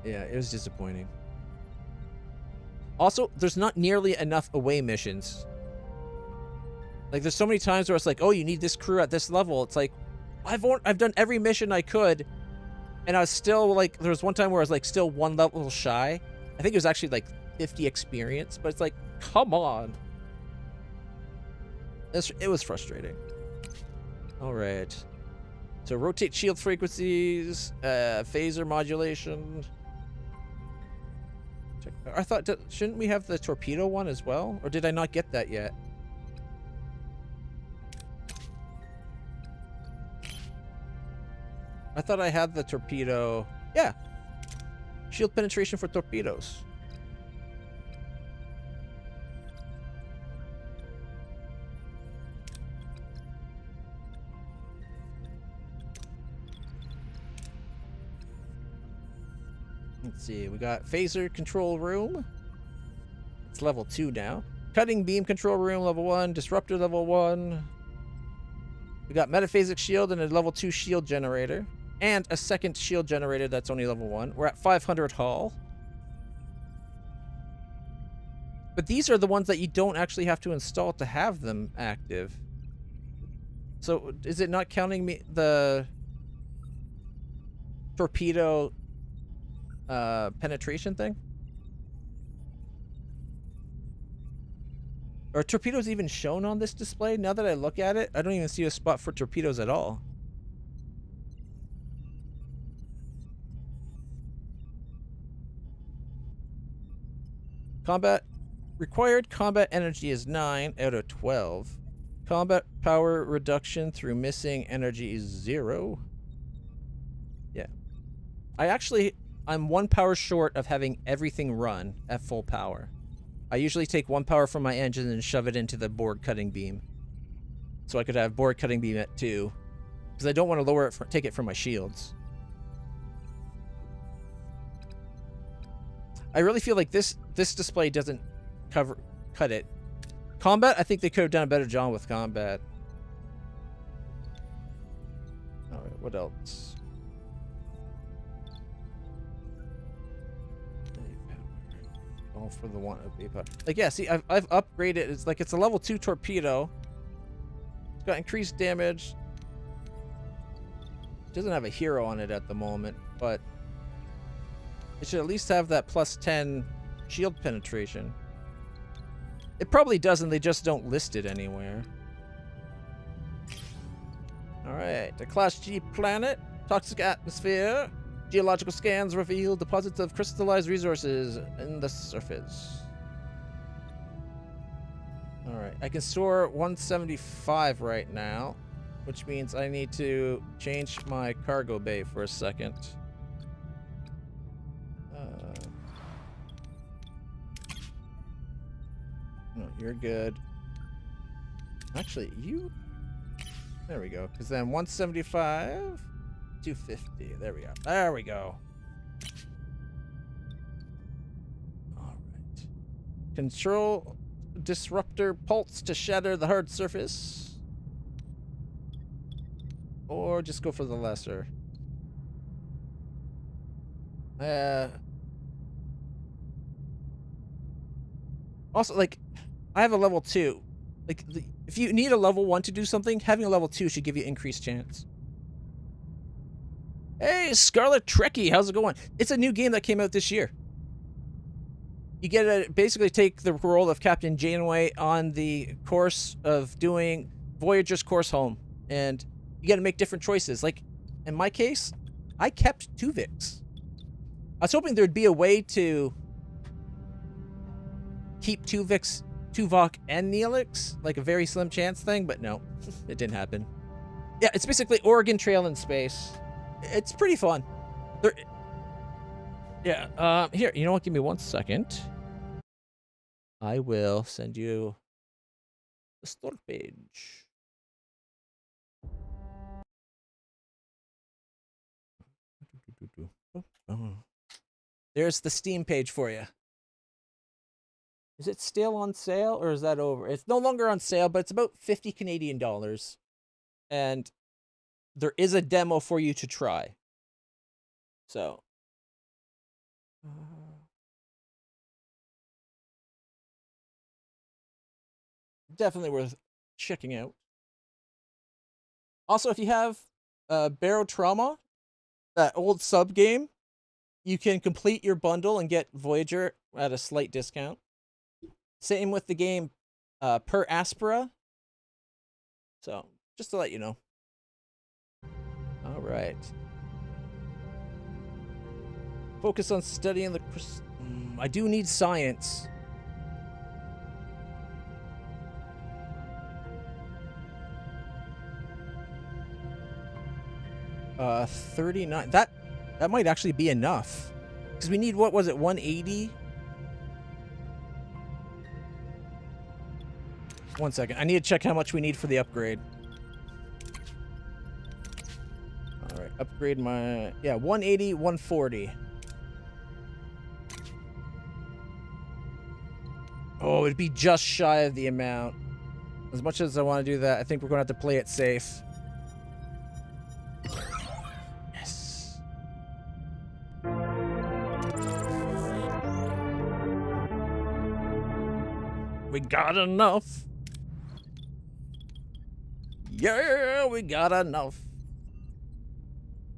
Yeah, it was disappointing. Also, there's not nearly enough away missions. Like, there's so many times where it's like, oh, you need this crew at this level. It's like, I've done every mission I could, and I was still like, there was one time where I was like still one level shy. I think it was actually like 50 experience, but it's like, come on. It was frustrating. All right. So rotate shield frequencies, phaser modulation. I thought, shouldn't we have the torpedo one as well? Or did I not get that yet? I thought I had the torpedo. Yeah. Shield penetration for torpedoes. Let's see, we got phaser control room. It's level 2 now. Cutting beam control room, level 1. Disruptor, level 1. We got metaphasic shield and a level 2 shield generator. And a second shield generator that's only level 1. We're at 500 hull. But these are the ones that you don't actually have to install to have them active. So is it not counting me the torpedo penetration thing? Are torpedoes even shown on this display? Now that I look at it, I don't even see a spot for torpedoes at all. Combat required combat energy is 9 out of 12. Combat power reduction through missing energy is 0. Yeah. I'm 1 power short of having everything run at full power. I usually take 1 power from my engine and shove it into the board cutting beam. So I could have board cutting beam at 2. Because I don't want to lower it take it from my shields. I really feel like this display doesn't cut it. Combat, I think they could have done a better job with combat. Alright, what else? All for the one. Like, yeah, see, I've upgraded. It's like it's a level 2 torpedo. It's got increased damage. It doesn't have a hero on it at the moment, but it should at least have that plus 10 shield penetration. It probably doesn't, they just don't list it anywhere. Alright, the Class G planet, toxic atmosphere. Geological scans reveal deposits of crystallized resources in the surface. Alright, I can store 175 right now, which means I need to change my cargo bay for a second. No, you're good. Actually, you... There we go. Because then 175... 250. There we go. There we go. All right. Control disruptor pulse to shatter the hard surface. Or just go for the lesser. Also, like, I have a level 2. Like, if you need a level 1 to do something, having a level 2 should give you increased chance. Hey, Scarlet Trekkie, how's it going? It's a new game that came out this year. You get to basically take the role of Captain Janeway on the course of doing Voyager's course home. And you got to make different choices. Like, in my case, I kept Tuvix. I was hoping there'd be a way to keep Tuvix, Tuvok, and Neelix. Like a very slim chance thing, but no, it didn't happen. Yeah, it's basically Oregon Trail in space. It's pretty fun. Yeah, here, you know what? Give me 1 second. I will send you the store page. There's the Steam page for you. Is it still on sale or is that over? It's no longer on sale, but it's about 50 Canadian dollars. And there is a demo for you to try. So. Definitely worth checking out. Also, if you have Barrow Trauma, that old sub game, you can complete your bundle and get Voyager at a slight discount. Same with the game Per Aspera. So, just to let you know. All right. Focus on studying the... I do need science. Uh, 39. That might actually be enough. Because we need, what was it, 180? One second. I need to check how much we need for the upgrade. Alright, upgrade my... Yeah, 180, 140. Oh, it'd be just shy of the amount. As much as I want to do that, I think we're going to have to play it safe. Yes. We got enough. Yeah, we got enough.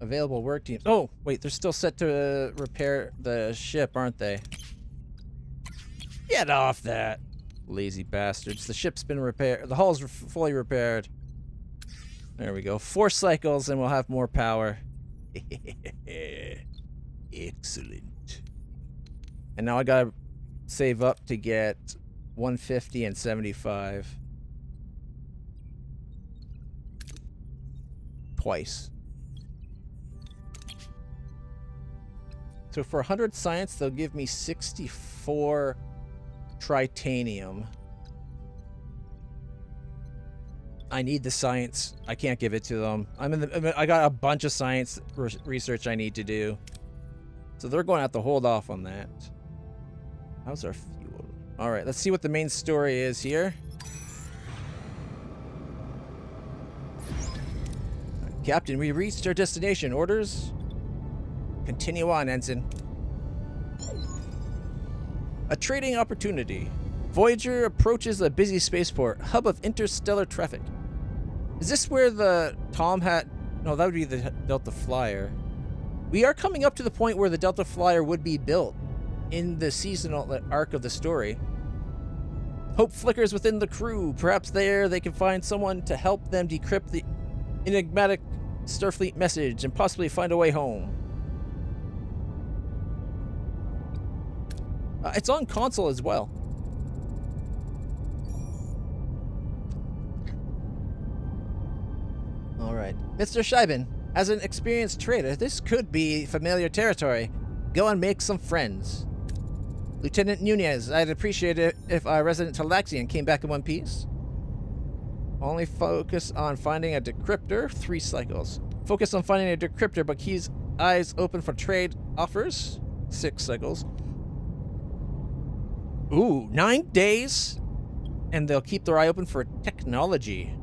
Available work teams. Oh, wait, they're still set to repair the ship, aren't they? Get off that. Lazy bastards. The ship's been repaired. The hull's fully repaired. There we go. 4 cycles and we'll have more power. Excellent. And now I gotta save up to get 150 and 75. Twice. So for 100 science, they'll give me 64 tritanium. I need the science. I can't give it to them. I got a bunch of science research I need to do. So they're going to have to hold off on that. How's our fuel? All right, let's see what the main story is here. Captain, we reached our destination. Orders? Continue on, Ensign. A trading opportunity. Voyager approaches a busy spaceport, hub of interstellar traffic. Is this where the Tom had... No, that would be the Delta Flyer. We are coming up to the point where the Delta Flyer would be built in the seasonal arc of the story. Hope flickers within the crew. Perhaps there they can find someone to help them decrypt the enigmatic Starfleet message and possibly find a way home. It's on console as well. Alright. Mr. Scheiben, as an experienced trader, this could be familiar territory. Go and make some friends. Lieutenant Nunez, I'd appreciate it if our resident Talaxian came back in one piece. Only focus on finding a decryptor, 3 cycles. Focus on finding a decryptor, but keep eyes open for trade offers, 6 cycles. Ooh, 9 days? And they'll keep their eye open for technology.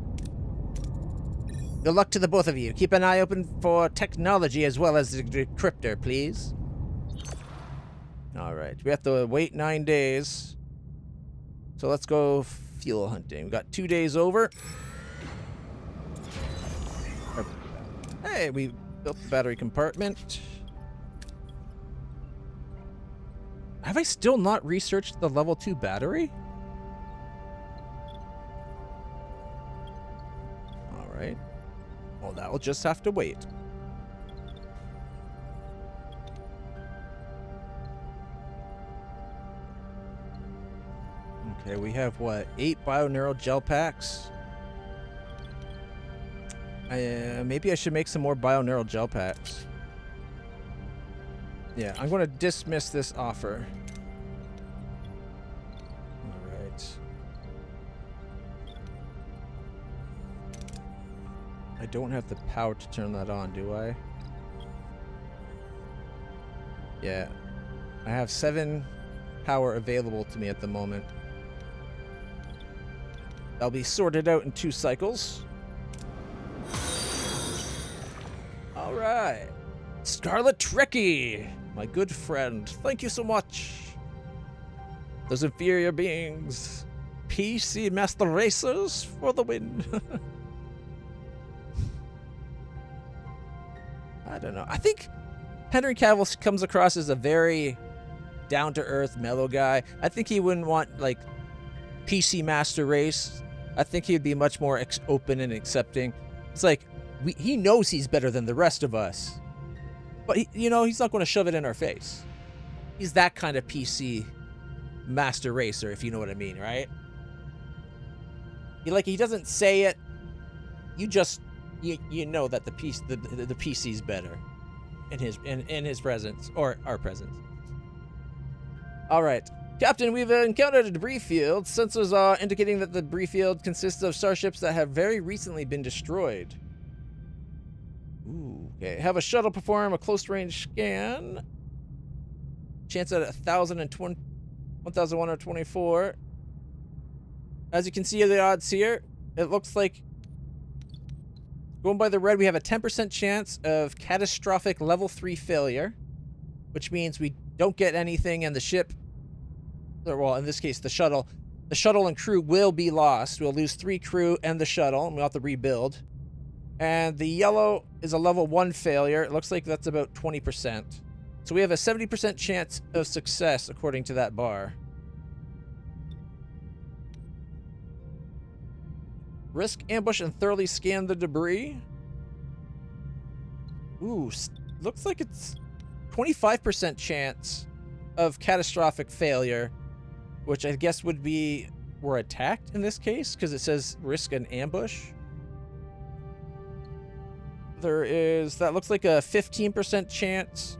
Good luck to the both of you. Keep an eye open for technology as well as the decryptor, please. Alright, we have to wait 9 days. So let's go fuel hunting. We got 2 days over. Hey, we built the battery compartment. Have I still not researched the level 2 battery? Alright. Well, that will just have to wait. Okay, we have what? 8 bioneural gel packs? Maybe I should make some more bioneural gel packs. Yeah, I'm going to dismiss this offer. Alright. I don't have the power to turn that on, do I? Yeah. I have 7 power available to me at the moment. That'll be sorted out in 2 cycles. All right. Scarlet Trekkie, my good friend. Thank you so much. Those inferior beings. PC Master Racers for the win. I don't know. I think Henry Cavill comes across as a very down-to-earth, mellow guy. I think he wouldn't want, like, PC Master Race. I think he'd be much more open and accepting. It's like, he knows he's better than the rest of us. But, he's not going to shove it in our face. He's that kind of PC Master Racer, if you know what I mean, right? He doesn't say it. You just, you know that the PC's better in his presence, or our presence. All right. Captain, we've encountered a debris field. Sensors are indicating that the debris field consists of starships that have very recently been destroyed. Ooh, okay. Have a shuttle perform a close-range scan. Chance at 1,124. As you can see the odds here, it looks like, going by the red, we have a 10% chance of catastrophic level 3 failure, which means we don't get anything and the ship, or well, in this case, the shuttle and crew will be lost. We'll lose 3 crew and the shuttle, and we'll have to rebuild. And the yellow is a level 1 failure. It looks like that's about 20%. So we have a 70% chance of success, according to that bar. Risk ambush and thoroughly scan the debris. Ooh, looks like it's 25% chance of catastrophic failure, which I guess would be we're attacked in this case, because it says risk an ambush. That looks like a 15% chance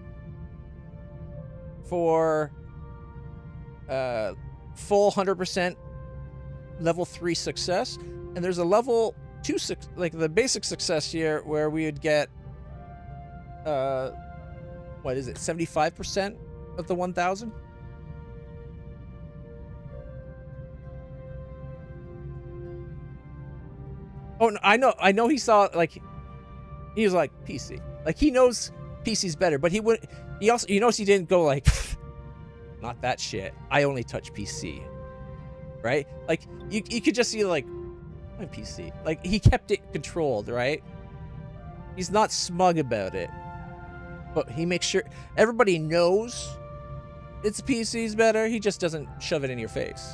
for full 100% level 3 success. And there's a level 2, like the basic success here, where we would get, what is it, 75% of the 1,000? Oh, no, I know he saw, like, he was like, PC. Like, he knows PC's better, but he also, he didn't go like, not that shit. I only touch PC. Right? Like, you could just see, like, my PC. Like, he kept it controlled, right? He's not smug about it. But he makes sure everybody knows it's PC's better. He just doesn't shove it in your face.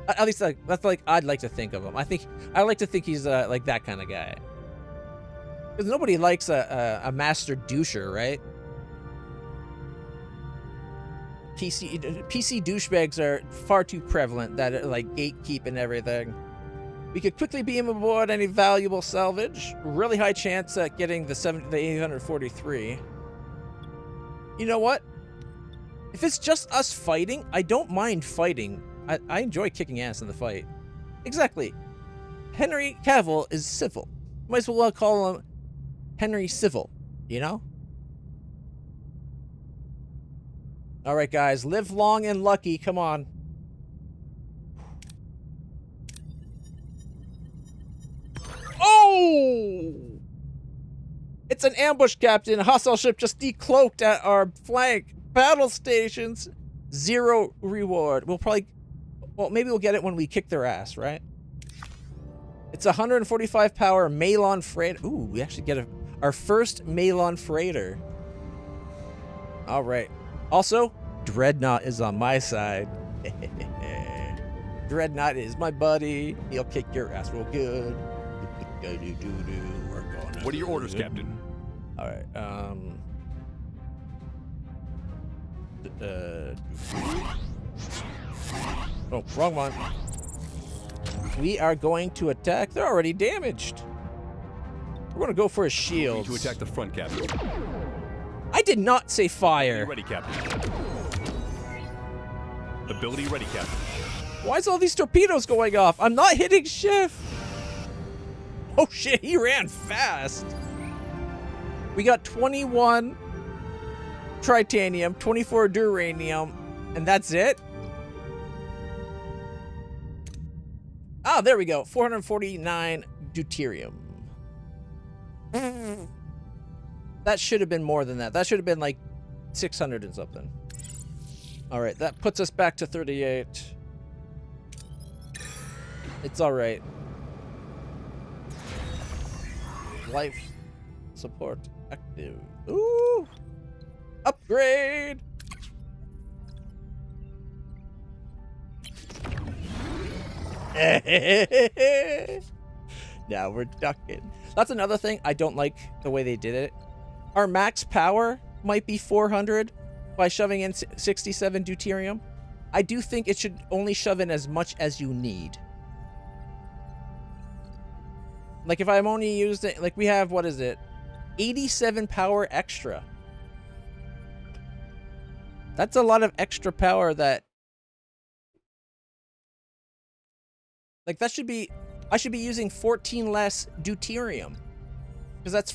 At least, like, that's like I'd like to think of him. I like to think he's like that kind of guy. Because nobody likes a master doucher, right? PC douchebags are far too prevalent that are like gatekeep and everything. We could quickly beam aboard any valuable salvage. Really high chance at getting the 843. You know what? If it's just us fighting, I don't mind fighting. I enjoy kicking ass in the fight. Exactly. Henry Cavill is civil. Might as well call him Henry Civil, you know? All right, guys. Live long and lucky. Come on. Oh! It's an ambush, Captain. A hostile ship just decloaked at our flank. Battle stations. 0 reward. Well, maybe we'll get it when we kick their ass, right? It's 145 power Malon freighter. Ooh, we actually get our first Malon freighter. All right. Also, Dreadnought is on my side. Dreadnought is my buddy. He'll kick your ass real good. What are your orders, Captain? All right. Oh, wrong one. We are going to attack. They're already damaged. We're going to go for a shield. To attack the front, Captain. I did not say fire. Ready, Captain. Ability ready, Captain. Why is all these torpedoes going off? I'm not hitting shift. Oh shit, he ran fast. We got 21 tritanium, 24 duranium, and that's it? Ah, there we go. 449 deuterium. That should have been more than that. That should have been like 600 and something. All right, that puts us back to 38. It's all right. Life support active. Ooh! Upgrade! Now we're ducking. That's another thing. I don't like the way they did it. Our max power might be 400 by shoving in 67 deuterium. I do think it should only shove in as much as you need. Like if I'm only using, like we have, what is it? 87 power extra. That's a lot of extra power that, like that should be, I should be using 14 less deuterium. Because that's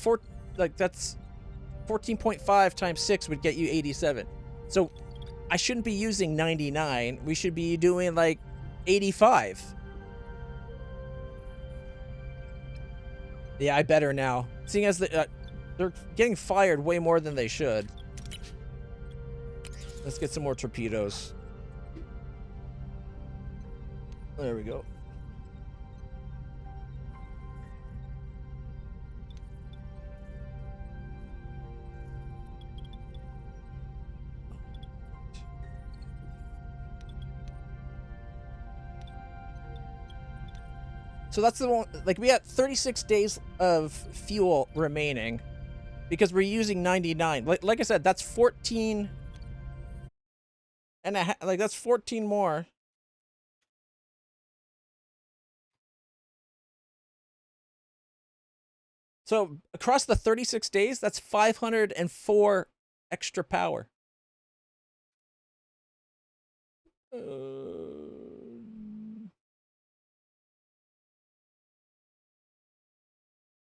that's 14.5 times 6 would get you 87. So I shouldn't be using 99. We should be doing like 85. Yeah, I better now. Seeing as they're getting fired way more than they should. Let's get some more torpedoes. There we go. So that's the one, like we have 36 days of fuel remaining because we're using 99. Like I said, that's 14 and a half, like that's 14 more. So across the 36 days, that's 504 extra power.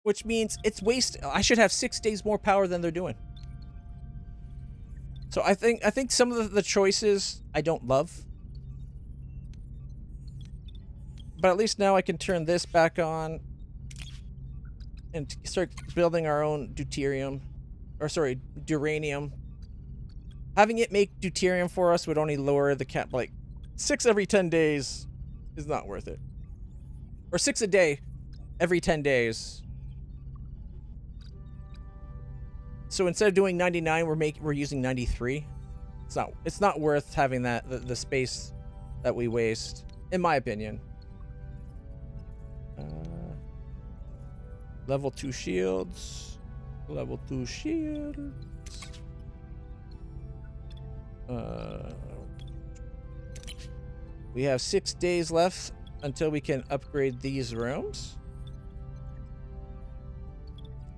Which means it's waste. I should have 6 days more power than they're doing. So I think some of the choices I don't love. But at least now I can turn this back on and start building our own deuterium. Or sorry, duranium. Having it make deuterium for us would only lower the cap, like 6 every 10 days is not worth it. Or 6 a day every 10 days. So instead of doing 99, we're using 93. It's not worth having that the space that we waste, in my opinion. Level 2 shields. Level 2 shields. We have 6 days left until we can upgrade these rooms.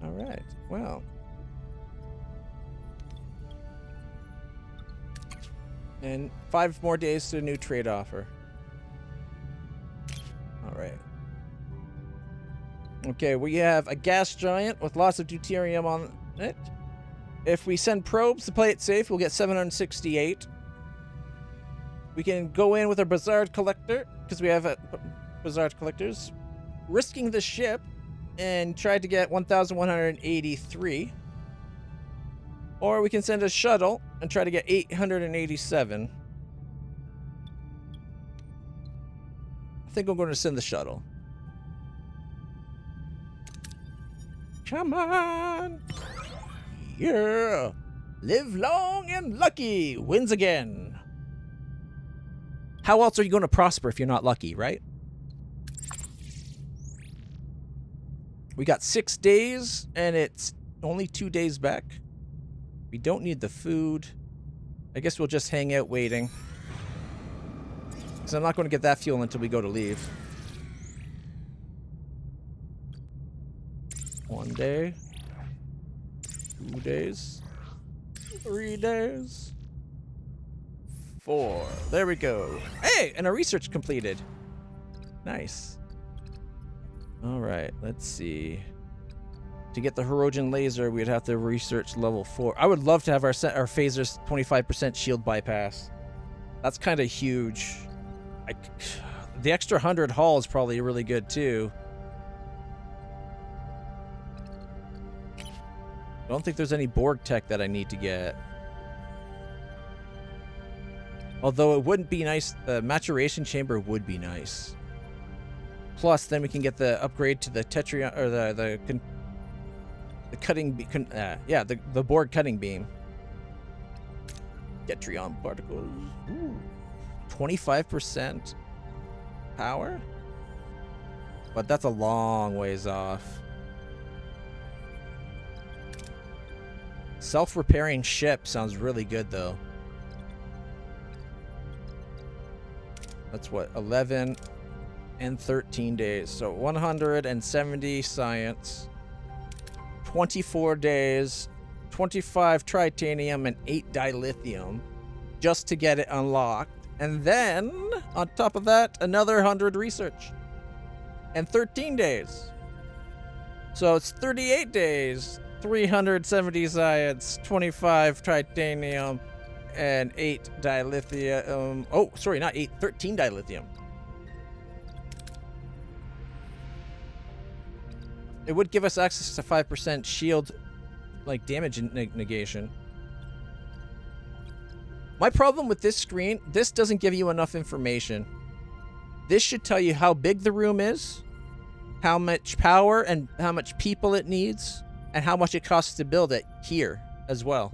All right. Well. And 5 more days to a new trade offer. All right. Okay, we have a gas giant with lots of deuterium on it. If we send probes to play it safe, we'll get 768. We can go in with our Bazaar collector, because we have Bazaar collectors, risking the ship and try to get 1,183. Or we can send a shuttle and try to get 887. I think I'm going to send the shuttle. Come on! Yeah! Live long and lucky wins again. How else are you going to prosper if you're not lucky, right? We got 6 days, and it's only 2 days back. We don't need the food. I guess we'll just hang out waiting. Because I'm not going to get that fuel until we go to leave. 1 day. 2 days. 3 days. 4. There we go. Hey, and our research completed. Nice. All right, let's see. To get the Hirogen laser, we'd have to research level 4. I would love to have our phasers 25% shield bypass. That's kind of huge. The extra 100 hull is probably really good too. I don't think there's any Borg tech that I need to get. Although it wouldn't be nice, the maturation chamber would be nice. Plus, then we can get the upgrade to the Tetrion, or the cutting, the Borg cutting beam. Tetrion particles. Ooh. 25% power? But that's a long ways off. Self-repairing ship sounds really good, though. That's what, 11 and 13 days. So 170 science, 24 days, 25 tritanium, and 8 dilithium just to get it unlocked. And then, on top of that, another 100 research. And 13 days. So it's 38 days, 370 science, 25 tritanium, and 8 dilithium. Oh, sorry, not 8, 13 dilithium. It would give us access to 5% shield, like, damage negation. My problem with this screen, this doesn't give you enough information. This should tell you how big the room is, how much power and how much people it needs, and how much it costs to build it here as well.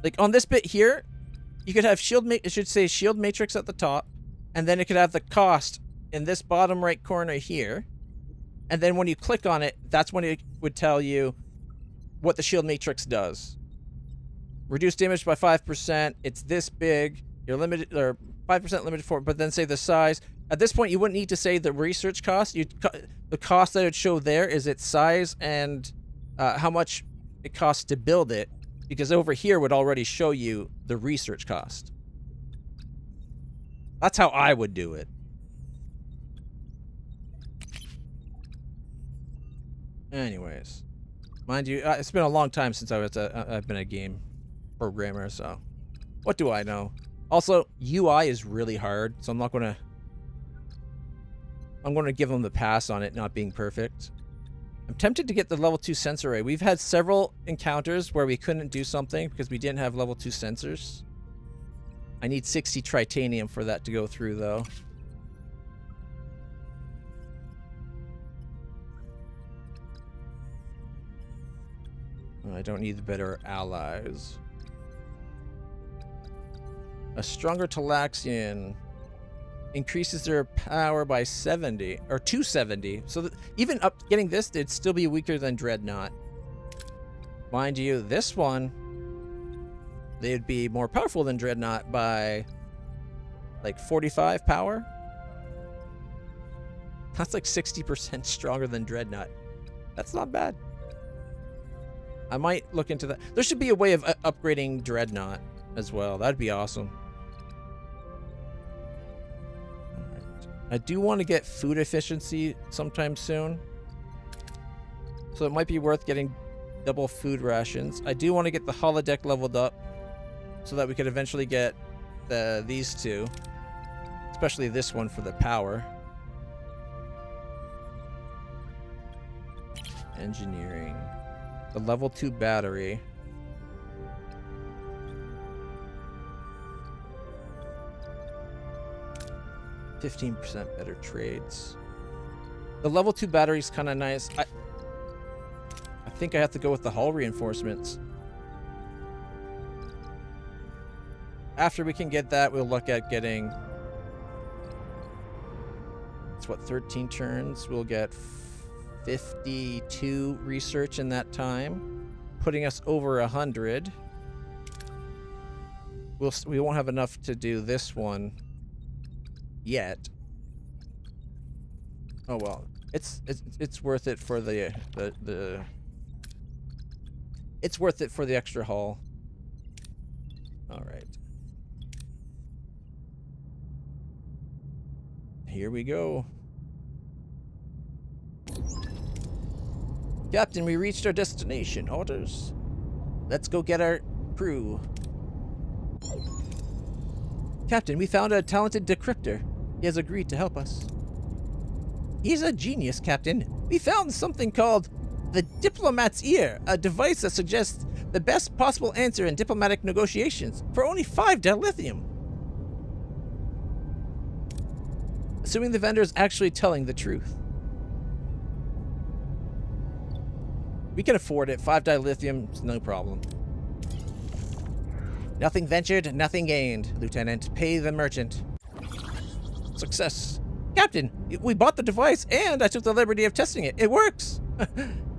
Like on this bit here, you could have it should say shield matrix at the top, and then it could have the cost in this bottom right corner here. And then when you click on it, that's when it would tell you what the shield matrix does. Reduce damage by 5%. It's this big. You're limited, or 5% limited for it, but then say the size. At this point, you wouldn't need to say the research cost. The cost that it would show there is its size and how much it costs to build it, because over here would already show you the research cost. That's how I would do it. Anyways, mind you, it's been a long time since I've been a game programmer, so what do I know? Also, UI is really hard, so I'm going to give them the pass on it not being perfect. I'm tempted to get the level 2 sensor array. We've had several encounters where we couldn't do something because we didn't have level 2 sensors. I need 60 tritanium for that to go through, though. I don't need the better allies. A stronger Talaxian increases their power by 70 or 270. So that even up getting this, it'd still be weaker than Dreadnought. Mind you, this one, they'd be more powerful than Dreadnought by like 45 power. That's like 60% stronger than Dreadnought. That's not bad. I might look into that. There should be a way of upgrading Dreadnought as well. That'd be awesome. Alright. I do want to get food efficiency sometime soon. So it might be worth getting double food rations. I do want to get the holodeck leveled up so that we could eventually get these two. Especially this one for the power. Engineering. The level 2 battery. %15 better trades. The level 2 battery is kind of nice. I think I have to go with the hull reinforcements. After we can get that, we'll look at getting... It's what, 13 turns? We'll get 52 research in that time, putting us over 100. We won't have enough to do this one yet. Oh well, it's worth it for it's worth it for the extra hull. All right, here we go. Captain, we reached our destination. Orders. Let's go get our crew. Captain, we found a talented decryptor. He has agreed to help us. He's a genius, Captain. We found something called the Diplomat's Ear, a device that suggests the best possible answer in diplomatic negotiations for only 5 dilithium. Assuming the vendor is actually telling the truth. We can afford it. 5 dilithium is no problem. Nothing ventured, nothing gained, Lieutenant. Pay the merchant. Success. Captain, we bought the device and I took the liberty of testing it. It works.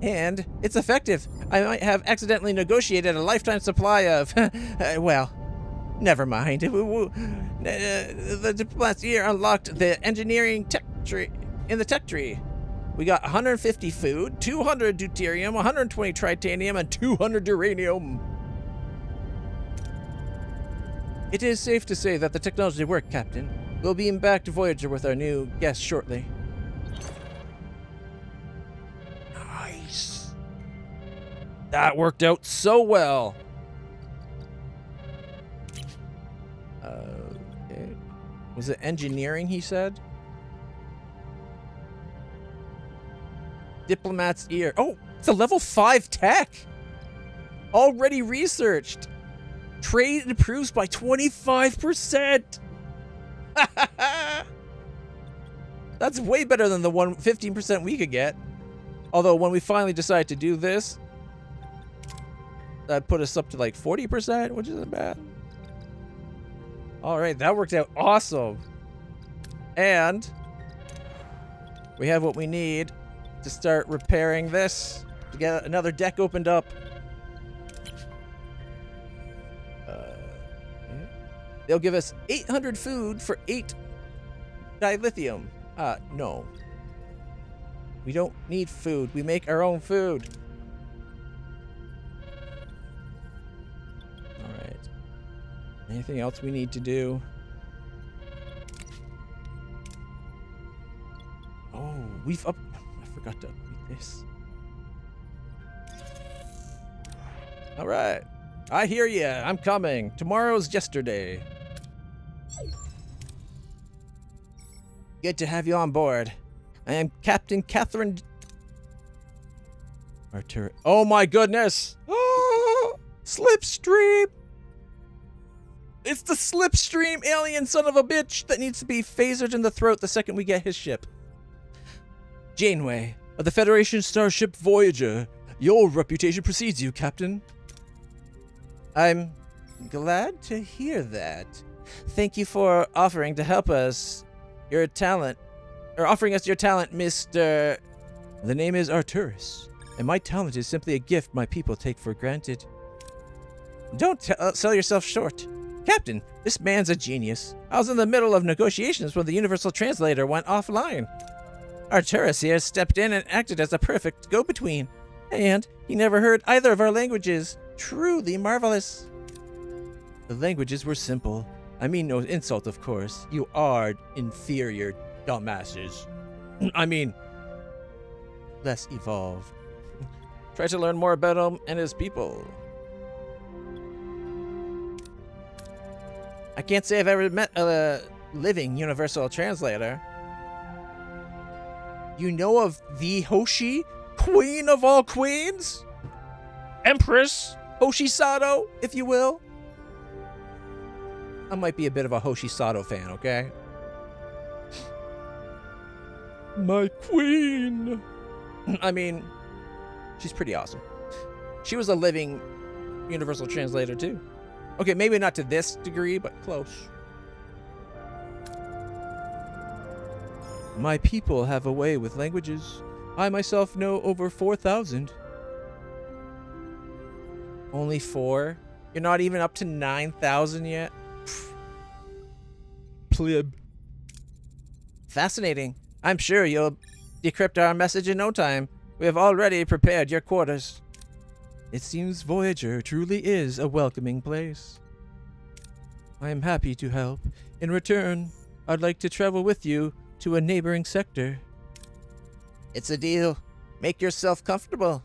And it's effective. I might have accidentally negotiated a lifetime supply of, well, never mind. The Diplomat's Ear unlocked the engineering tech tree in the tech tree. We got 150 food, 200 deuterium, 120 tritanium, and 200 uranium. It is safe to say that the technology worked, Captain. We'll beam back to Voyager with our new guest shortly. Nice. That worked out so well. Okay. Was it engineering, he said? Diplomat's Ear. Oh, it's a level 5 tech. Already researched. Trade improves by 25%. That's way better than the 15% we could get. Although when we finally decide to do this, that put us up to like 40%, which isn't bad. All right, that worked out awesome. And we have what we need to start repairing this, to get another deck opened up. They'll give us 800 food for 8 dilithium. No. We don't need food. We make our own food. All right. Anything else we need to do? Oh, we've up... I forgot to update this. All right. I hear ya. I'm coming. Tomorrow's yesterday. Good to have you on board. I am Captain Catherine Artur. Oh my goodness! Oh, Slipstream! It's the Slipstream alien son of a bitch that needs to be phasered in the throat the second we get his ship. Janeway, of the Federation starship Voyager. Your reputation precedes you, Captain. I'm glad to hear that. Thank you for offering to help us. Your talent, or offering us your talent, Mr. The name is Arturus, and my talent is simply a gift my people take for granted. Don't sell yourself short. Captain, this man's a genius. I was in the middle of negotiations when the Universal Translator went offline. Arturus here stepped in and acted as a perfect go-between, and he never heard either of our languages. Truly marvelous. The languages were simple. I mean no insult, of course. You are inferior dumbasses. I mean, less evolved. Try to learn more about him and his people. I can't say I've ever met a living universal translator. You know of the Hoshi, queen of all queens? Empress Hoshi Sato, if you will. I might be a bit of a Hoshi Sato fan, okay? My queen. I mean, she's pretty awesome. She was a living universal translator, too. Okay, maybe not to this degree, but close. My people have a way with languages. I myself know over 4,000. Only 4? You're not even up to 9,000 yet? Pleb. Fascinating. I'm sure you'll decrypt our message in no time. We have already prepared your quarters. It seems Voyager truly is a welcoming place. I am happy to help. In return, I'd like to travel with you to a neighboring sector. It's a deal. Make yourself comfortable.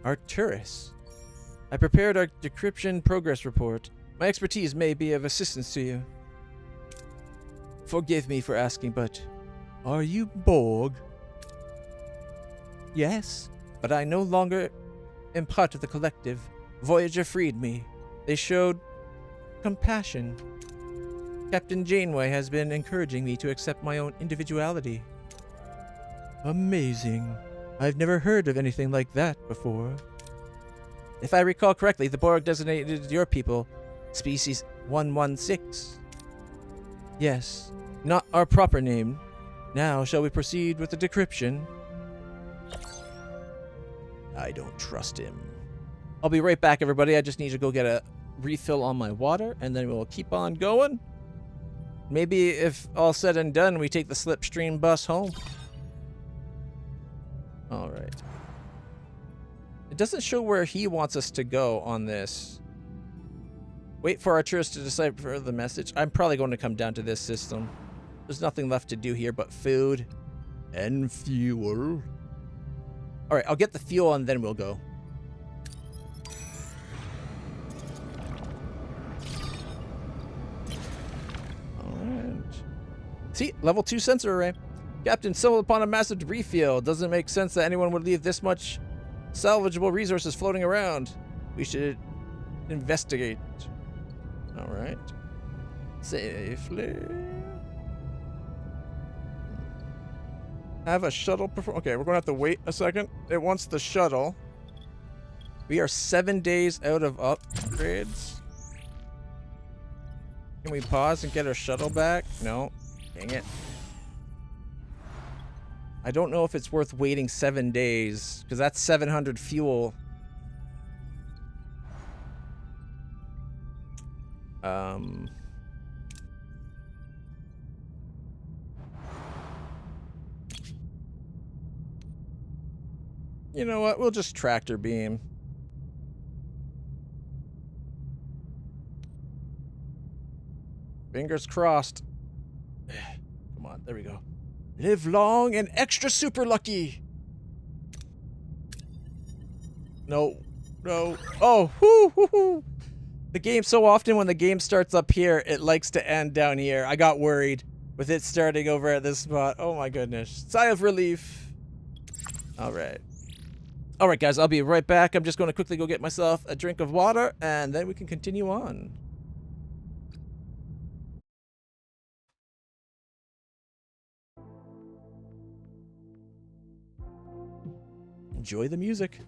Arcturus. I prepared our decryption progress report. My expertise may be of assistance to you. Forgive me for asking, but are you Borg? Yes, but I no longer am part of the collective. Voyager freed me. They showed compassion. Captain Janeway has been encouraging me to accept my own individuality. Amazing. I've never heard of anything like that before. If I recall correctly, the Borg designated your people Species 116. Yes, not our proper name. Now, shall we proceed with the decryption? I don't trust him. I'll be right back, everybody. I just need to go get a refill on my water, and then we'll keep on going. Maybe if all said and done, we take the Slipstream bus home. All right. It doesn't show where he wants us to go on this. Wait for Arcturus to decipher the message. I'm probably going to come down to this system. There's nothing left to do here but food and fuel. All right, I'll get the fuel and then we'll go. All right. See, level 2 sensor array. Captain, stumbled upon a massive debris field. Doesn't make sense that anyone would leave this much salvageable resources floating around. We should investigate. All right. Safely. Have a shuttle perform. Okay, we're going to have to wait a second. It wants the shuttle. We are 7 days out of upgrades. Can we pause and get our shuttle back? No. Dang it. I don't know if it's worth waiting 7 days, because that's 700 fuel. You know what? We'll just tractor beam. Fingers crossed. Come on, there we go. Live long and extra super lucky. No. No. Oh, whoo, whoo, whoo. The game, so often when the game starts up here, it likes to end down here. I got worried with it starting over at this spot. Oh my goodness. Sigh of relief. All right. All right, guys, I'll be right back. I'm just going to quickly go get myself a drink of water, and then we can continue on. Enjoy the music.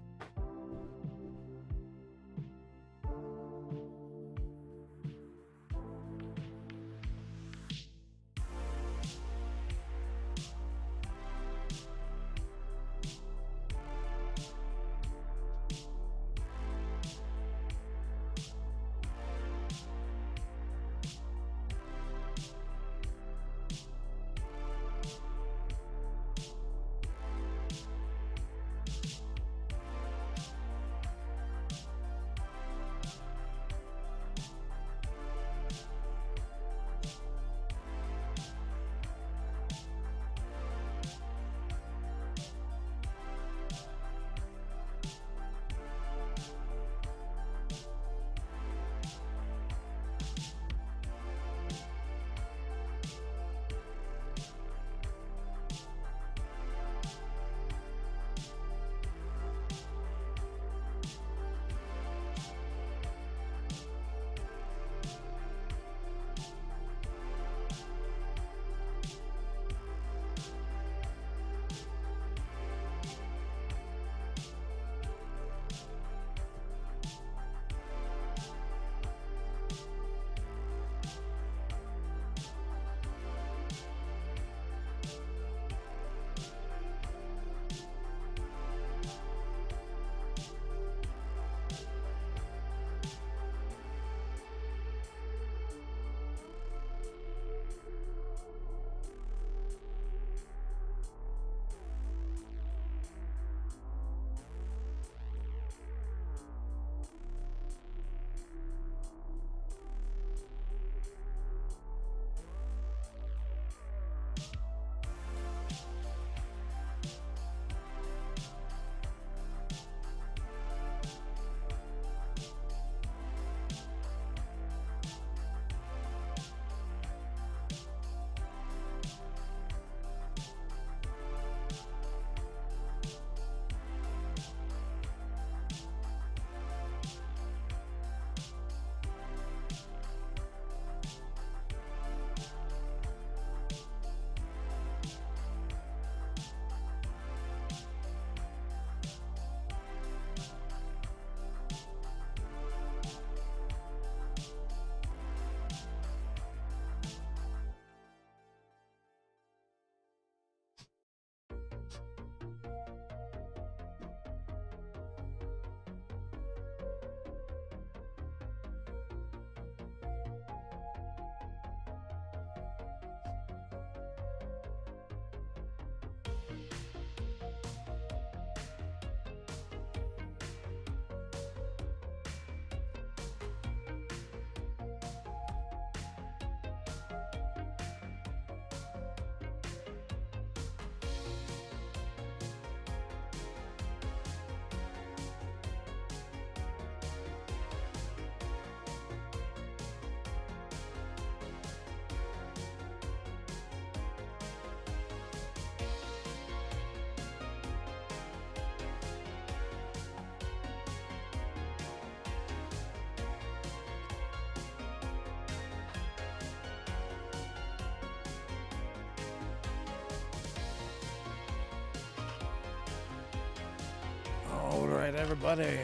right, everybody.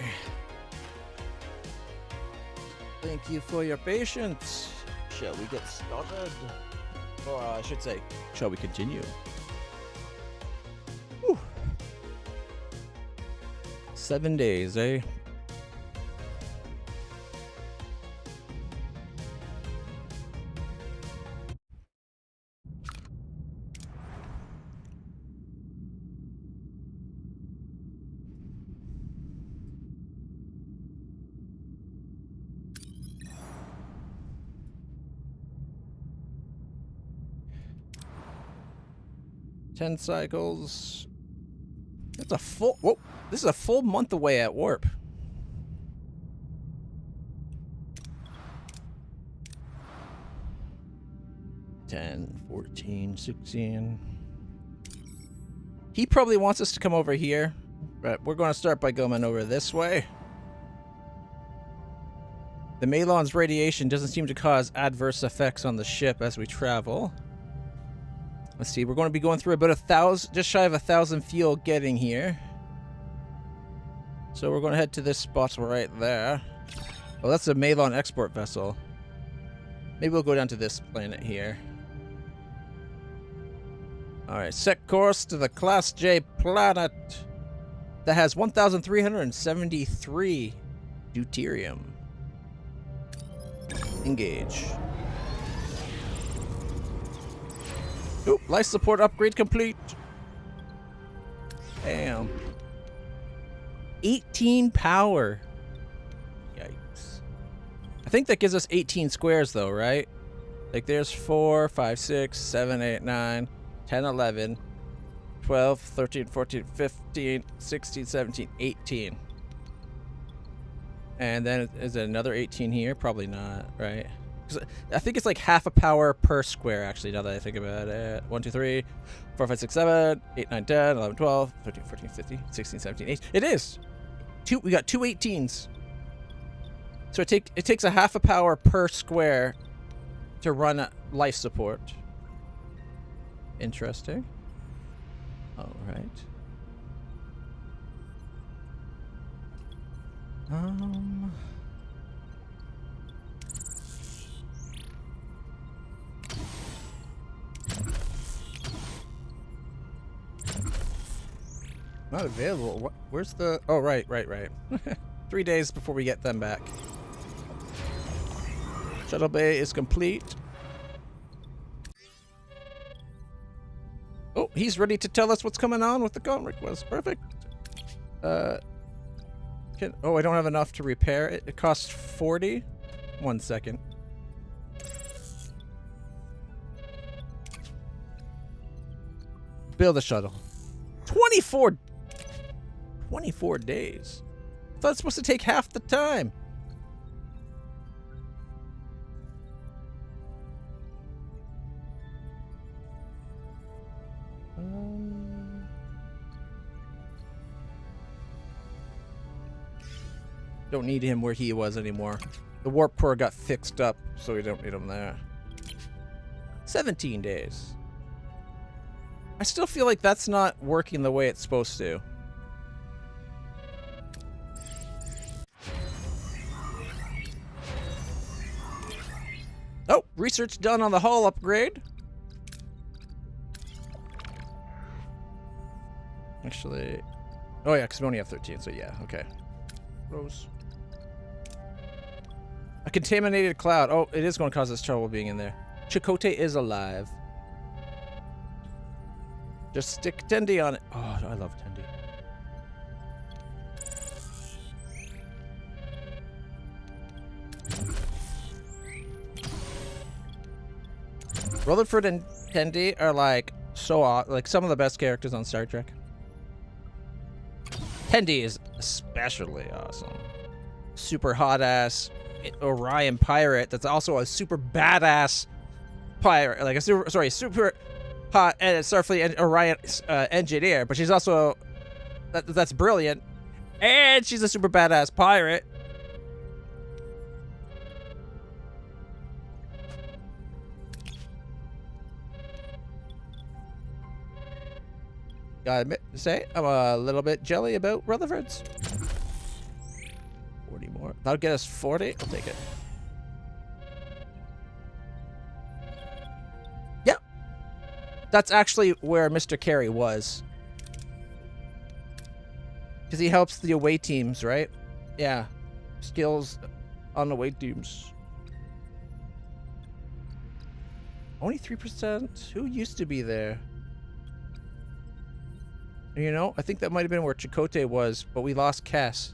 Thank you for your patience. Shall we get started? Or I should say, shall we continue? Whew. 7 days, eh? Ten cycles. That's a full. Whoa! This is a full month away at warp. $10, $14, $16. He probably wants us to come over here, but we're going to start by going over this way. The Malon's radiation doesn't seem to cause adverse effects on the ship as we travel. Let's see, we're going to be going through about 1,000, just shy of 1,000 fuel getting here. So we're going to head to this spot right there. Oh, that's a Malon export vessel. Maybe we'll go down to this planet here. Alright, set course to the Class J planet that has 1,373 deuterium. Engage. Oop, life support upgrade complete. Damn. 18 power. Yikes. I think that gives us 18 squares though, right? Like there's 4, 5, 6, 7, 8, 9, 10, 11, 12, 13, 14, 15, 16, 17, 18. And then is it another 18 here? Probably not, right? I think it's like half a power per square, actually, now that I think about it. 1, 2, 3, 4, 5, 6, 7, 8, 9, 10, 11, 12, 13, 14, 15, 16, 17, 18. It is! We got two 18s. So it takes a half a power per square to run life support. Interesting. Alright. Not available. What? Where's the... Oh, right. 3 days before we get them back. Shuttle bay is complete. Oh, he's ready to tell us what's coming on with the con request. Perfect. Oh, I don't have enough to repair it. It costs 40. 1 second. Build a shuttle. 24 days. I thought it's supposed to take half the time. Don't need him where he was anymore. The warp core got fixed up, so we don't need him there. 17 days. I still feel like that's not working the way it's supposed to. Oh, research done on the hull upgrade. Actually, oh yeah, because we only have 13, so yeah, okay. Rose. A contaminated cloud. Oh, it is going to cause us trouble being in there. Chakotay is alive. Just stick Tendi on it. Oh, I love Tendi. Rutherford and Tendi are like like some of the best characters on Star Trek. Tendi is especially awesome. Super hot ass Orion pirate that's also a super badass pirate, like a super hot Starfleet Orion engineer, but she's also that's brilliant, and she's a super badass pirate. Gotta say, I'm a little bit jelly about Rutherford's. That'll get us 40. I'll take it. Yep. That's actually where Mr. Carey was. Because he helps the away teams, right? Yeah. Skills on away teams. Only 3%? Who used to be there? You know, I think that might have been where Chakotay was, but we lost Cass.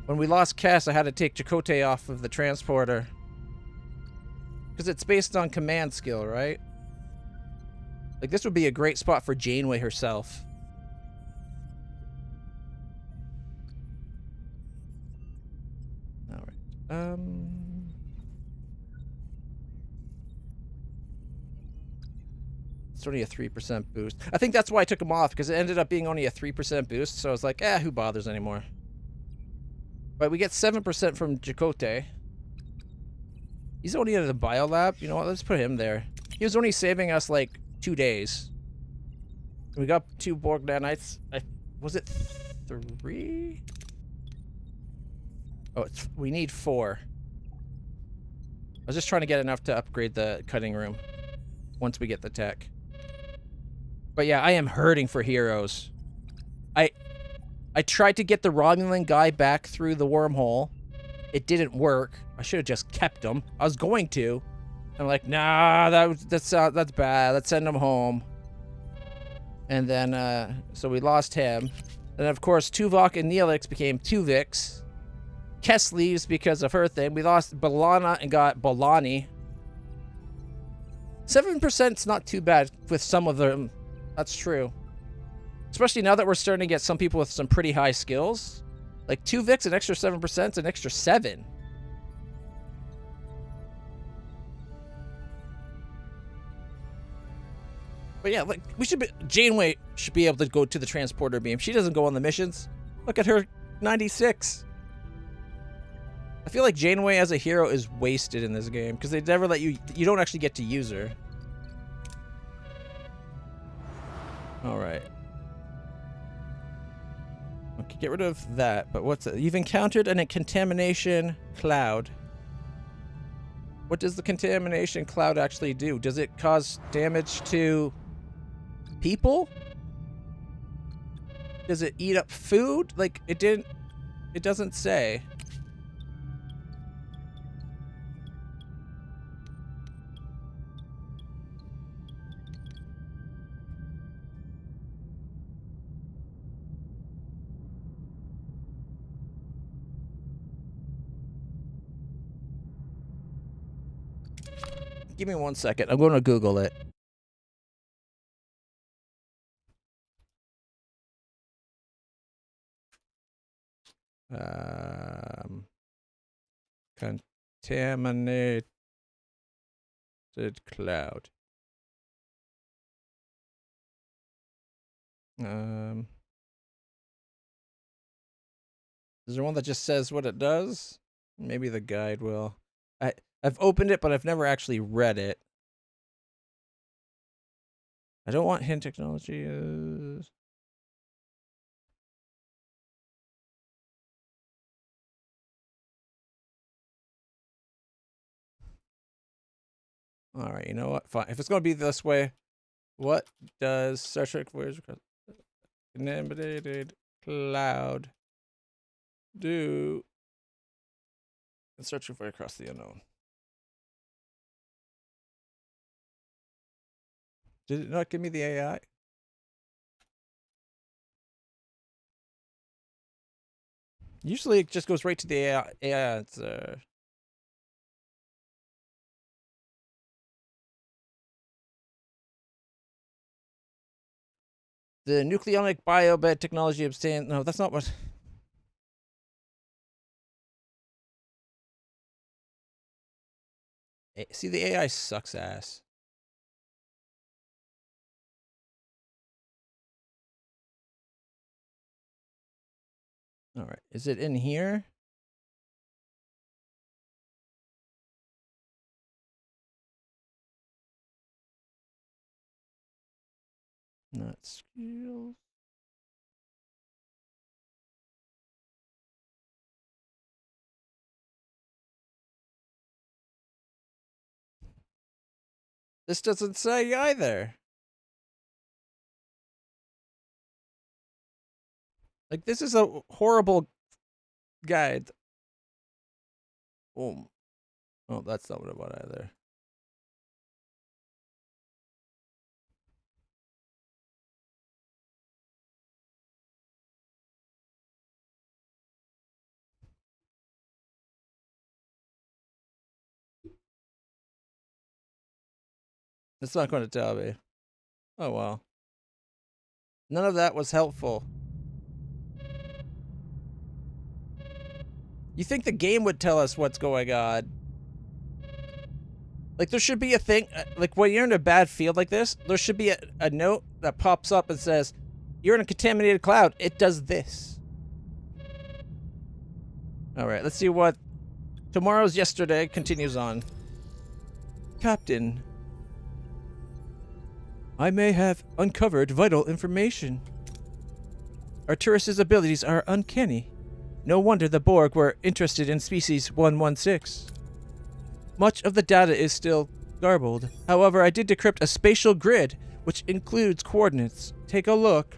When we lost Cass, I had to take Chakotay off of the transporter. Because it's based on command skill, right? Like, this would be a great spot for Janeway herself. Alright. It's only a 3% boost. I think that's why I took him off, because it ended up being only a 3% boost, so I was like, who bothers anymore? But we get 7% from Chakotay. He's only in the biolab. You know what? Let's put him there. He was only saving us like 2 days. We got 2 Borg nanites. Was it 3? Oh, we need 4. I was just trying to get enough to upgrade the cutting room once we get the tech. But yeah, I am hurting for heroes. I tried to get the Romulan guy back through the wormhole. It didn't work. I should have just kept him. I was going to. I'm like, nah, that's bad. Let's send him home. And then, so we lost him. And of course, Tuvok and Neelix became Tuvix. Kess leaves because of her thing. We lost Balana and got Balani. 7%'s not too bad with some of them. That's true. Especially now that we're starting to get some people with some pretty high skills. Like 2 Vix, an extra 7%, an extra 7. But yeah, like Janeway should be able to go to the transporter beam. She doesn't go on the missions. Look at her, 96. I feel like Janeway as a hero is wasted in this game because they never let you don't actually get to use her. All right. Okay, get rid of that. But what's it? You've encountered a contamination cloud. What does the contamination cloud actually do? Does it cause damage to people? Does it eat up food? Like, it doesn't say. Give me 1 second. I'm going to Google it. Contaminated cloud. Is there one that just says what it does? Maybe the guide will. I've opened it, but I've never actually read it. I don't want hint technology. All right, you know what? Fine. If it's going to be this way, what does Star Trek Voyager contaminated cloud do in searching for across the unknown? Did it not give me the AI? Usually it just goes right to the AI. It's, the nucleonic biobed technology abstain. No, that's not what. See, the AI sucks ass. All right, is it in here? Not skills. This doesn't say either. Like, this is a horrible guide. Oh, that's not what I want either. It's not going to tell me. Oh, well. None of that was helpful. You think the game would tell us what's going on? Like, there should be a thing, like, when you're in a bad field like this, there should be a note that pops up and says, you're in a contaminated cloud. It does this. Alright, let's see what tomorrow's yesterday continues on. Captain, I may have uncovered vital information. Arturus' abilities are uncanny. No wonder the Borg were interested in species 116. Much of the data is still garbled. However, I did decrypt a spatial grid, which includes coordinates. Take a look.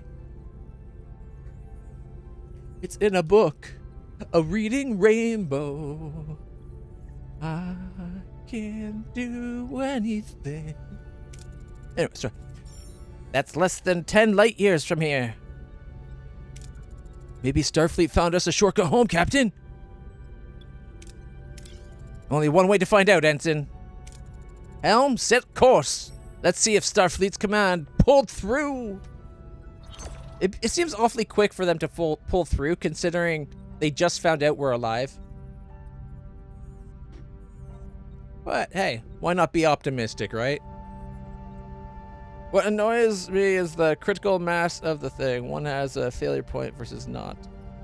It's in a book. A reading rainbow. I can do anything. Anyway, sorry. That's less than 10 light years from here. Maybe Starfleet found us a shortcut home, Captain. Only one way to find out, Ensign. Helm, set course. Let's see if Starfleet's command pulled through. It seems awfully quick for them to pull through, considering they just found out we're alive. But hey, why not be optimistic, right? What annoys me is the critical mass of the thing. One has a failure point versus not.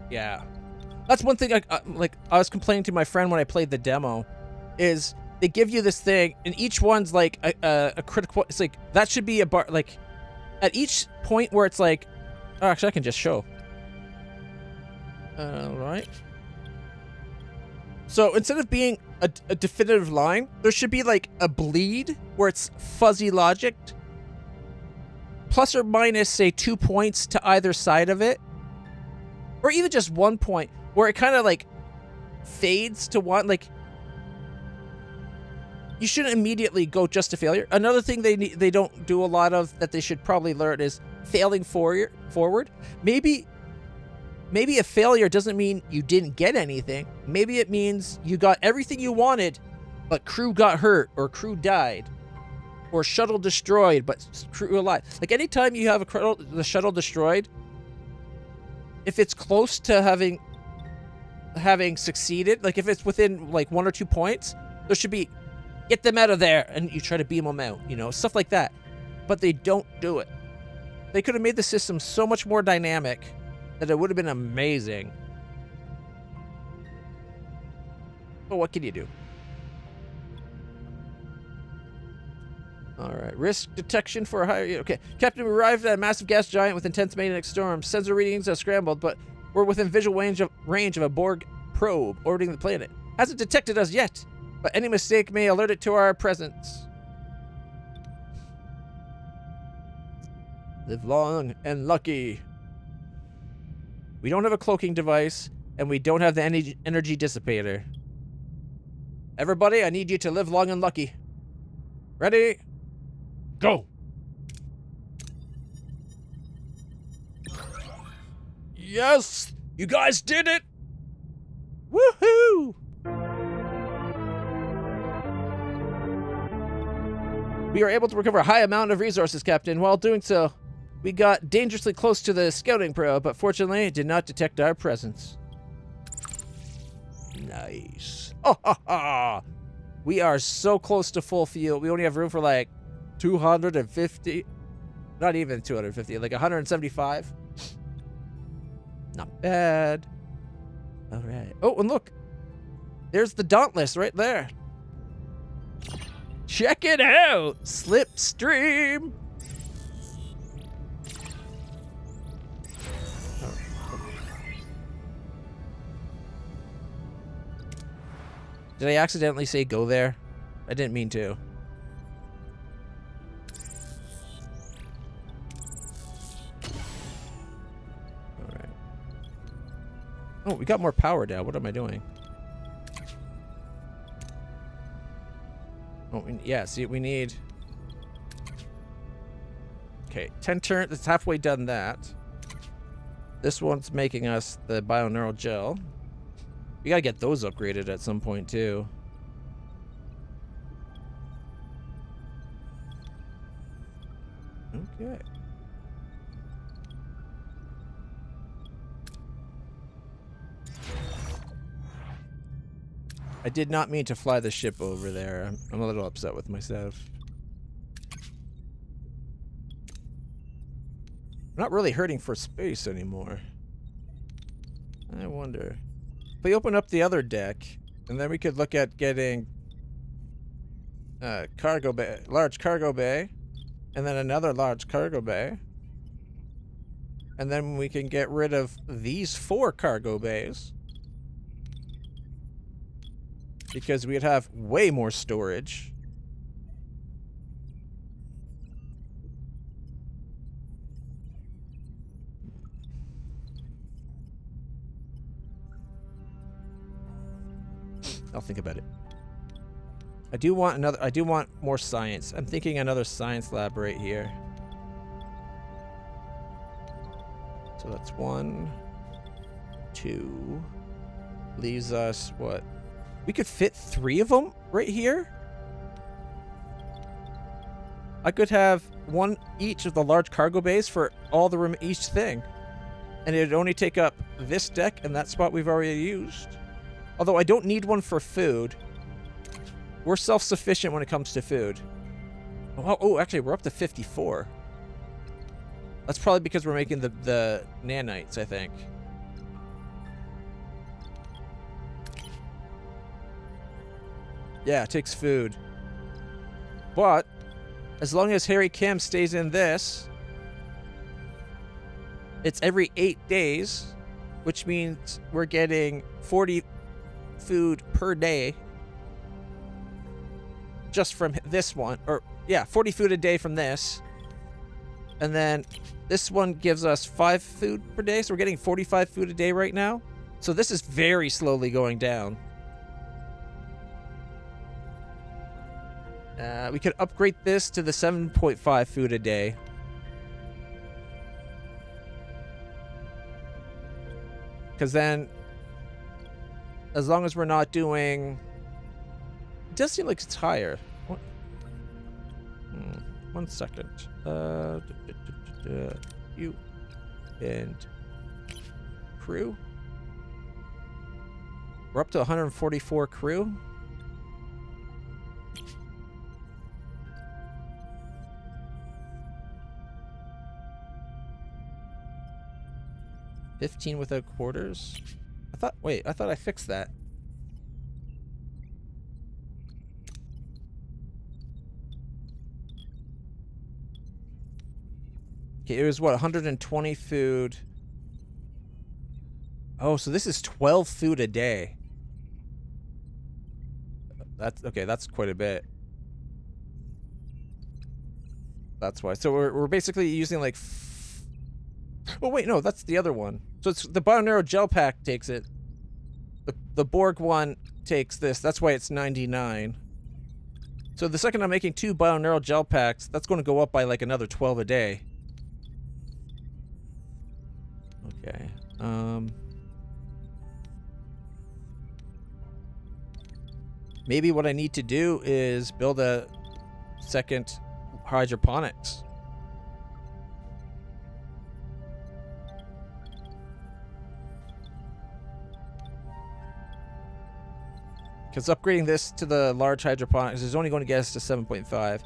Yeah. That's one thing I was complaining to my friend when I played the demo, is they give you this thing and each one's like a critical, it's like, that should be a bar, like at each point where it's like, oh, actually I can just show. Alright. So instead of being a definitive line, there should be like a bleed where it's fuzzy logic. Plus or minus, say, 2 points to either side of it. Or even just 1 point, where it kind of, like, fades to one. Like, you shouldn't immediately go just to failure. Another thing they don't do a lot of that they should probably learn is failing forward. Maybe a failure doesn't mean you didn't get anything. Maybe it means you got everything you wanted, but crew got hurt, or crew died. Or shuttle destroyed, but crew alive. Like, anytime you have the shuttle destroyed, if it's close to having succeeded, like if it's within like 1 or 2 points, there should be, get them out of there, and you try to beam them out, you know, stuff like that. But they don't do it. They could have made the system so much more dynamic that it would have been amazing. But what can you do? Alright, risk detection for a higher... Okay, Captain, we arrived at a massive gas giant with intense magnetic storms. Sensor readings are scrambled, but we're within visual range of a Borg probe orbiting the planet. Hasn't detected us yet, but any mistake may alert it to our presence. Live long and lucky. We don't have a cloaking device, and we don't have the energy dissipator. Everybody, I need you to live long and lucky. Ready? Go! Yes! You guys did it! Woohoo! We are able to recover a high amount of resources, Captain. While doing so, we got dangerously close to the scouting probe, but fortunately it did not detect our presence. Nice. Oh, ha, ha. We are so close to full fuel. We only have room for like 250. Not even 250, like 175. Not bad. All right. Oh, and look. There's the Dauntless right there. Check it out. Slipstream. Did I accidentally say go there? I didn't mean to. Oh, we got more power now. What am I doing? Oh, yeah, see, we need... Okay, 10 turns. It's halfway done that. This one's making us the bioneural gel. We gotta get those upgraded at some point, too. Okay. I did not mean to fly the ship over there. I'm a little upset with myself. I'm not really hurting for space anymore. I wonder. If we open up the other deck, and then we could look at getting cargo bay, large cargo bay, and then another large cargo bay. And then we can get rid of these 4 cargo bays. Because we'd have way more storage. I'll think about it. I do want more science. I'm thinking another science lab right here. So that's 1, 2. Leaves us what? We could fit 3 of them right here. I could have 1 each of the large cargo bays for all the each thing. And it'd only take up this deck and that spot we've already used. Although I don't need one for food. We're self-sufficient when it comes to food. Oh, actually, we're up to 54. That's probably because we're making the nanites, I think. Yeah, it takes food. But, as long as Harry Kim stays in this, it's every 8 days, which means we're getting 40 food per day just from this one. Or, yeah, 40 food a day from this. And then this one gives us 5 food per day, so we're getting 45 food a day right now. So this is very slowly going down. We could upgrade this to the 7.5 food a day. Because then, as long as we're not doing... It does seem like it's higher. What? 1 second. You and crew. We're up to 144 crew. $15 without quarters. I thought I fixed that. Okay, it was what, 120 food. Oh, so this is 12 food a day. That's okay, that's quite a bit. That's why. So we're basically using like oh wait, no, that's the other one. So it's the bioneural gel pack takes it. The Borg one takes this. That's why it's 99. So the second I'm making 2 bioneural gel packs, that's going to go up by like another 12 a day. Okay. Maybe what I need to do is build a second hydroponics. Because upgrading this to the large hydroponics is only going to get us to 7.5.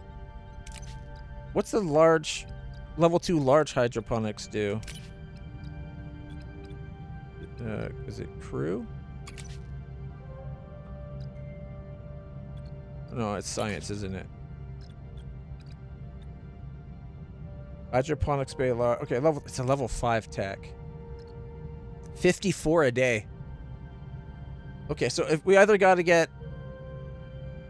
What's the level 2 large hydroponics do? Is it crew? No, it's science, isn't it? Hydroponics bay large. Okay, it's a level 5 tech. 54 a day. Okay, so if we either got to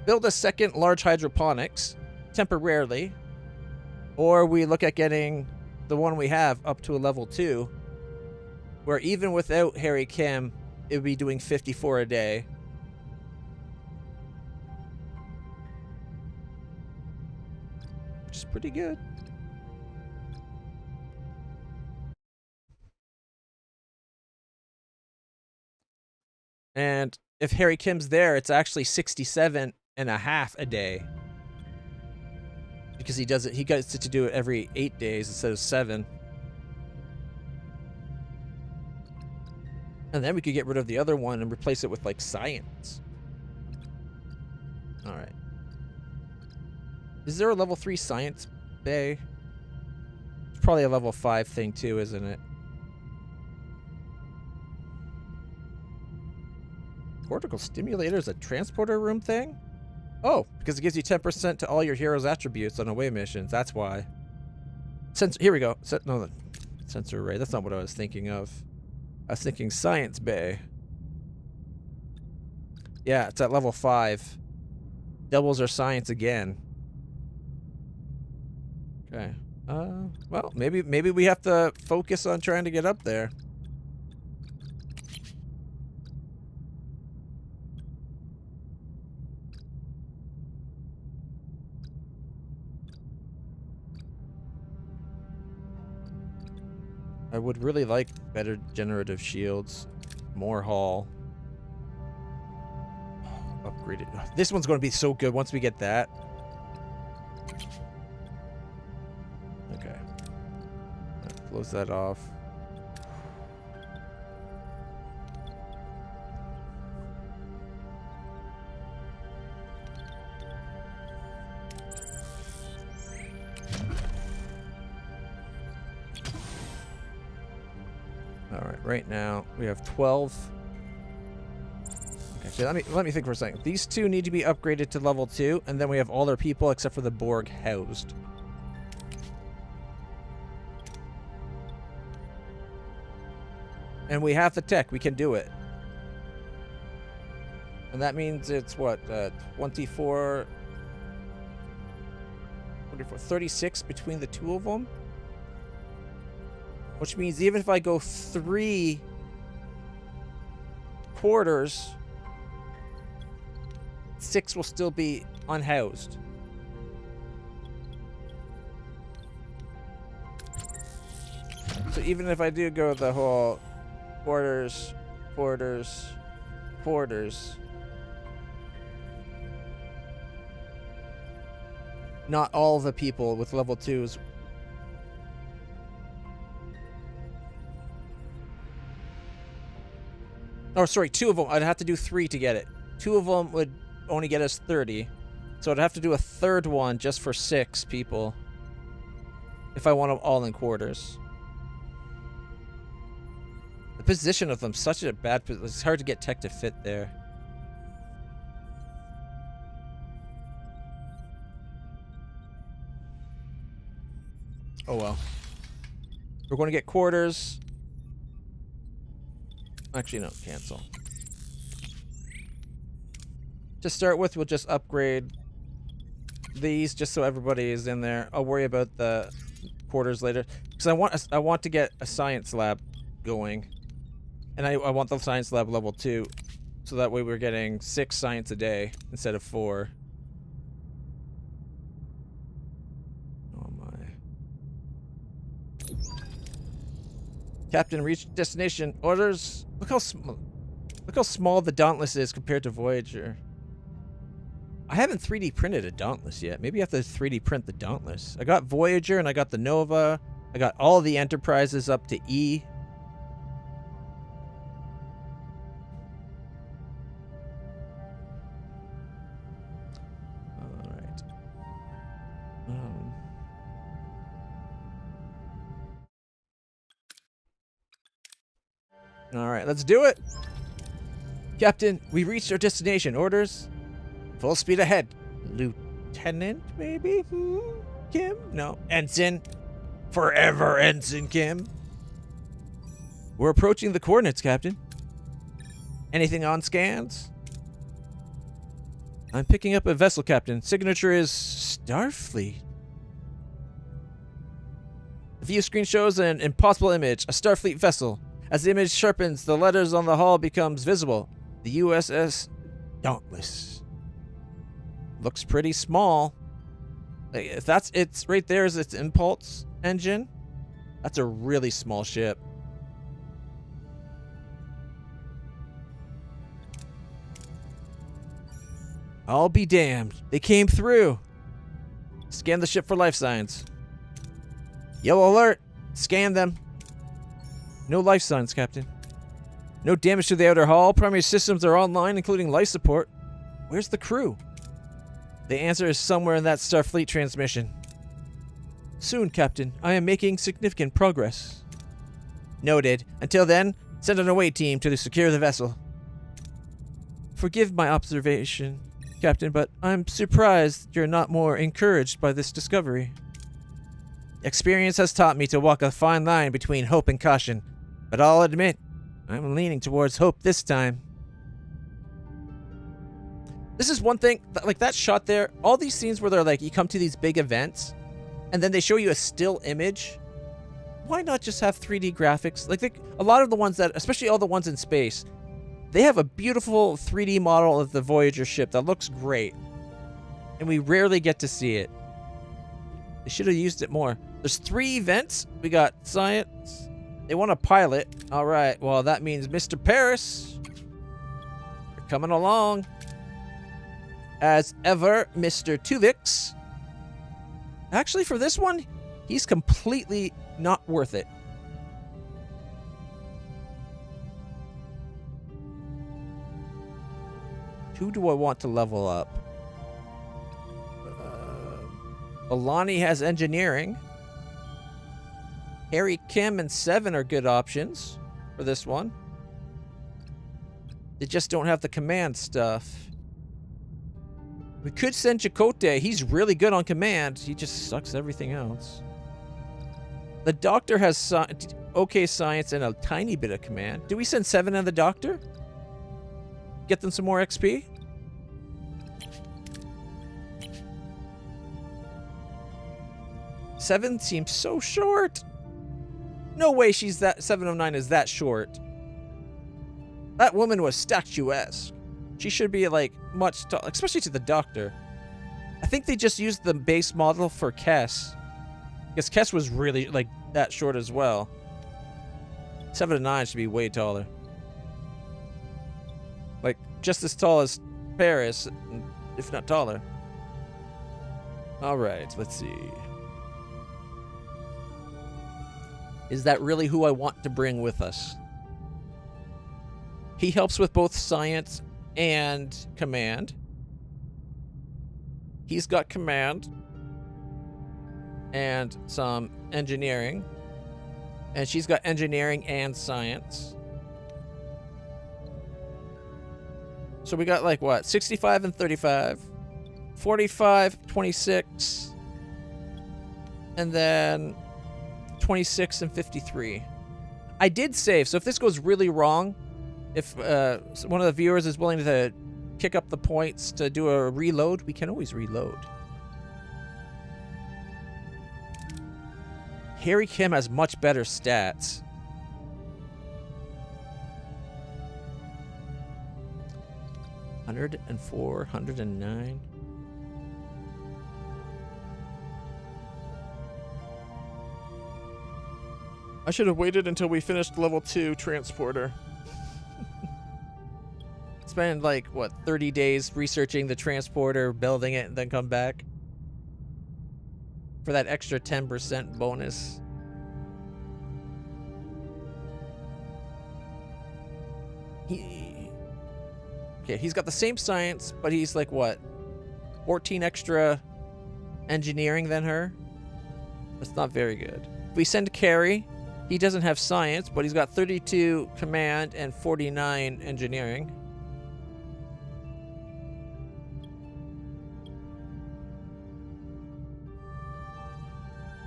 build a second large hydroponics temporarily, or we look at getting the one we have up to a level 2. Where even without Harry Kim, it would be doing 54 a day. Which is pretty good. And if Harry Kim's there, it's actually 67 and a half a day. Because he gets to do it every 8 days instead of 7. And then we could get rid of the other one and replace it with, like, science. Alright. Is there a level 3 science bay? It's probably a level 5 thing too, isn't it? Cortical stimulator is a transporter room thing? Oh, because it gives you 10% to all your hero's attributes on away missions. That's why. Here we go. No, sensor array. That's not what I was thinking of. I was thinking science bay. Yeah, it's at level 5. Doubles our science again. Okay. Well, maybe we have to focus on trying to get up there. I would really like better generative shields. More hull. Upgraded. This one's going to be so good once we get that. Okay. Close that off. Alright, right now we have 12. Okay, so let me think for a second. These two need to be upgraded to level 2, and then we have all their people except for the Borg housed. And we have the tech, we can do it. And that means it's what, 36 between the two of them? Which means even if I go 3 quarters, 6 will still be unhoused. So even if I do go the whole quarters, not all the people with level 2s. Oh, sorry, 2 of them. I'd have to do 3 to get it. 2 of them would only get us 30. So I'd have to do a third one just for 6 people. If I want them all in quarters. The position of them, such a bad position. It's hard to get tech to fit there. Oh well. We're going to get quarters. Actually, no, cancel. To start with, we'll just upgrade these just so everybody is in there. I'll worry about the quarters later. Because I want to get a science lab going. And I want the science lab level 2. So that way we're getting 6 science a day instead of 4. Oh my. Captain, reached destination. Orders. Look how small the Dauntless is compared to Voyager. I haven't 3D printed a Dauntless yet. Maybe I have to 3D print the Dauntless. I got Voyager and I got the Nova. I got all the Enterprises up to E. Alright. Alright, let's do it! Captain, we reached our destination. Orders? Full speed ahead. Lieutenant, maybe? Kim? No. Ensign? Forever Ensign Kim. We're approaching the coordinates, Captain. Anything on scans? I'm picking up a vessel, Captain. Signature is Starfleet. The view screen shows an impossible image. A Starfleet vessel. As the image sharpens, the letters on the hull becomes visible. The USS Dauntless. Looks pretty small. Like, if that's it's right there is its impulse engine, that's a really small ship. I'll be damned. They came through. Scan the ship for life signs. Yellow alert. Scan them. No life signs, Captain. No damage to the outer hull. Primary systems are online, including life support. Where's the crew? The answer is somewhere in that Starfleet transmission. Soon, Captain. I am making significant progress. Noted. Until then, send an away team to secure the vessel. Forgive my observation, Captain, but I'm surprised you're not more encouraged by this discovery. Experience has taught me to walk a fine line between hope and caution, but I'll admit, I'm leaning towards hope this time. This is one thing, like that shot there, all these scenes where they're like, you come to these big events, and then they show you a still image. Why not just have 3D graphics? Like a lot of the ones that, especially all the ones in space, they have a beautiful 3D model of the Voyager ship that looks great. And we rarely get to see it. They should have used it more. There's 3 events. We got science. They want a pilot. All right. Well, that means Mr. Paris. You're coming along. As ever, Mr. Tuvix. Actually, for this one, he's completely not worth it. Who do I want to level up? Alani has engineering. Harry, Kim, and Seven are good options for this one. They just don't have the command stuff. We could send Chakotay. He's really good on command. He just sucks everything else. The Doctor has okay science and a tiny bit of command. Do we send Seven and the Doctor? Get them some more XP? Seven seems so short. No way she's that 709 is that short. That woman was statuesque. She should be like much taller, especially to the Doctor. I think they just used the base model for Kess. Because Kess was really like that short as well. 709 should be way taller. Like just as tall as Paris, if not taller. All right, let's see. Is that really who I want to bring with us? He helps with both science and command. He's got command and some engineering. And she's got engineering and science. So we got like what? 65 and 35. 45, 26. And then 26 and 53. I did save, so if this goes really wrong, if one of the viewers is willing to kick up the points to do a reload, we can always reload. Harry Kim has much better stats. $104, $109. I should have waited until we finished level 2 transporter. Spend like what 30 days researching the transporter, building it, and then come back for that extra 10% bonus. He's got the same science, but he's like what 14 extra engineering than her. That's not very good. If we send Carrie, he doesn't have science, but he's got 32 command and 49 engineering.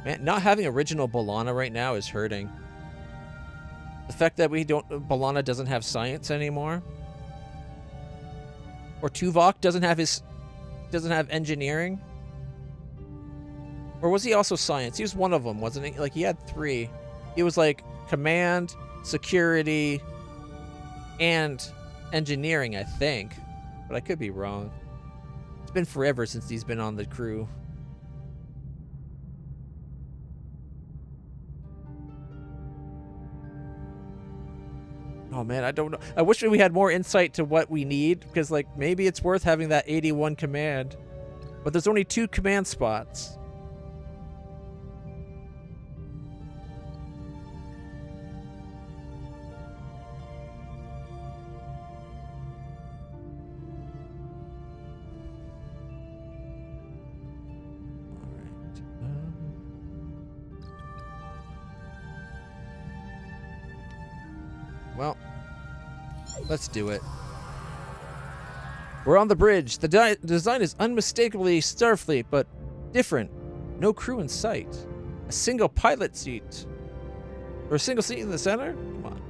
Man, not having original B'Elanna right now is hurting. The fact that B'Elanna doesn't have science anymore. Or Tuvok doesn't have engineering. Or was he also science? He was one of them, wasn't he? Like he had 3. He was like command, security, and engineering, I think. But I could be wrong. It's been forever since he's been on the crew. Oh man, I don't know. I wish we had more insight to what we need, because like maybe it's worth having that 81 command. But there's only 2 command spots. Well, let's do it. We're on the bridge. The design is unmistakably Starfleet, but different. No crew in sight. A single pilot seat. Or a single seat in the center? Come on.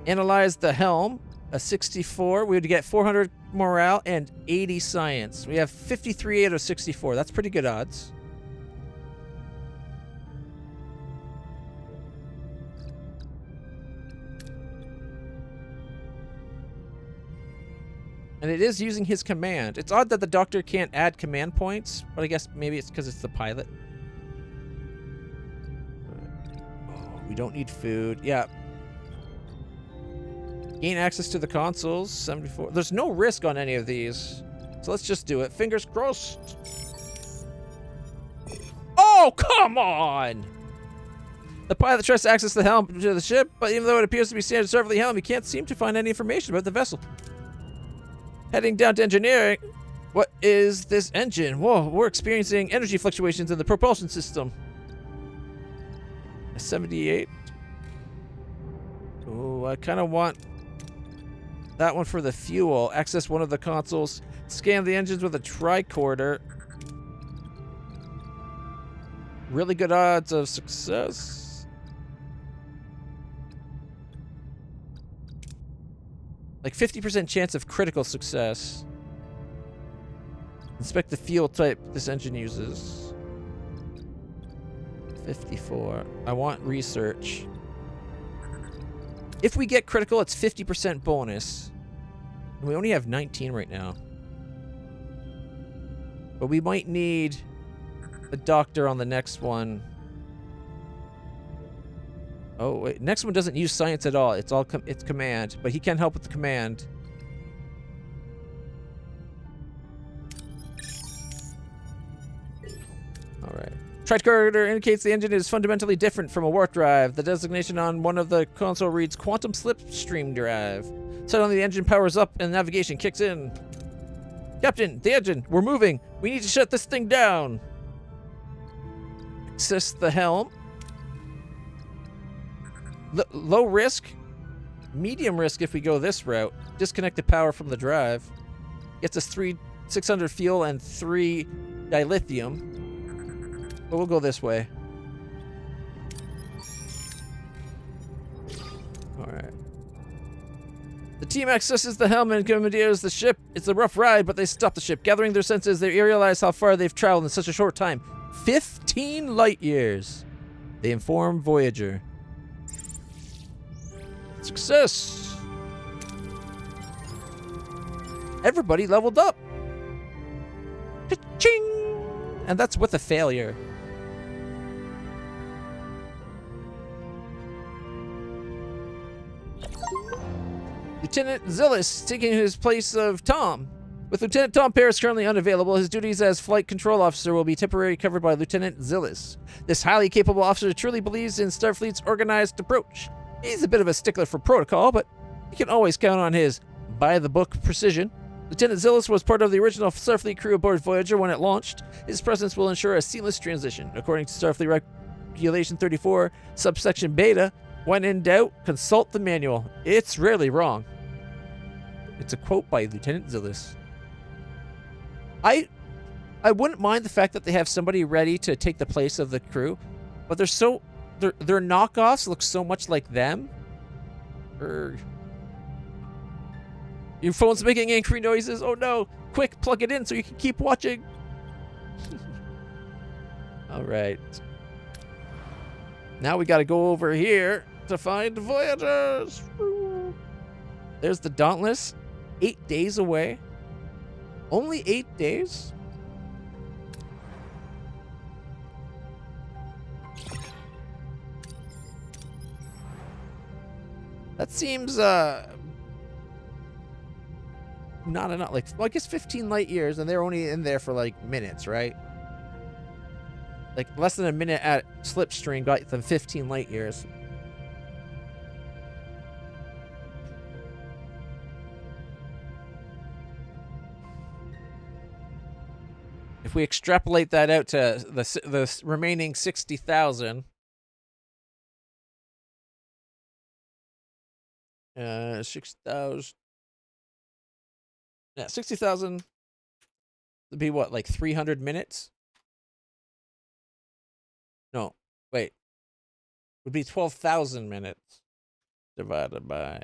Analyze the helm. A 64. We would get 400 morale and 80 science. We have 53 out of 64. That's pretty good odds. And it is using his command. It's odd that the doctor can't add command points, but I guess maybe it's because it's the pilot. Oh, we don't need food. Yeah. Gain access to the consoles, 74. There's no risk on any of these. So let's just do it. Fingers crossed. Oh, come on! The pilot tries to access the helm to the ship, but even though it appears to be standard Starfleet helm, he can't seem to find any information about the vessel. Heading down to engineering. What is this engine? Whoa, we're experiencing energy fluctuations in the propulsion system. A 78. Oh, I kind of want that one for the fuel. Access one of the consoles. Scan the engines with a tricorder. Really good odds of success. Like 50% chance of critical success. Inspect the fuel type this engine uses. 54. I want research. If we get critical, it's 50% bonus. And we only have 19 right now. But we might need a doctor on the next one. Oh, wait. Next one doesn't use science at all. It's all it's command. But he can help with the command. Alright. Tricorder indicates the engine is fundamentally different from a warp drive. The designation on one of the console reads Quantum Slipstream Drive. Suddenly the engine powers up and navigation kicks in. Captain, the engine, we're moving. We need to shut this thing down. Access the helm. Low risk, medium risk if we go this route. Disconnect the power from the drive. Gets us 600 fuel and 3 dilithium. But we'll go this way. Alright. The team accesses the helm and commandeers the ship. It's a rough ride, but they stop the ship. Gathering their senses, they realize how far they've traveled in such a short time. 15 light years. They inform Voyager. Success! Everybody leveled up! Ka-ching! And that's with a failure. Lieutenant Zillis taking his place of Tom. With Lieutenant Tom Paris currently unavailable, his duties as flight control officer will be temporarily covered by Lieutenant Zillis. This highly capable officer truly believes in Starfleet's organized approach. He's a bit of a stickler for protocol, but you can always count on his by-the-book precision. Lieutenant Zillis was part of the original Starfleet crew aboard Voyager when it launched. His presence will ensure a seamless transition. According to Starfleet Regulation 34, subsection Beta, when in doubt, consult the manual. It's rarely wrong. It's a quote by Lieutenant Zillis. I wouldn't mind the fact that they have somebody ready to take the place of the crew, but their knockoffs look so much like them. Your phone's making angry noises. Oh no! Quick, plug it in so you can keep watching. All right. Now we got to go over here to find Voyagers. There's the Dauntless. 8 days away. Only 8 days? That seems, not enough. Like, well, I guess 15 light years, and they're only in there for, like, minutes, right? Like, less than a minute at Slipstream got them 15 light years. If we extrapolate that out to the remaining 60,000... 6,000. Yeah, 60,000 would be what, like 300 minutes? No, wait. Would be 12,000 minutes divided by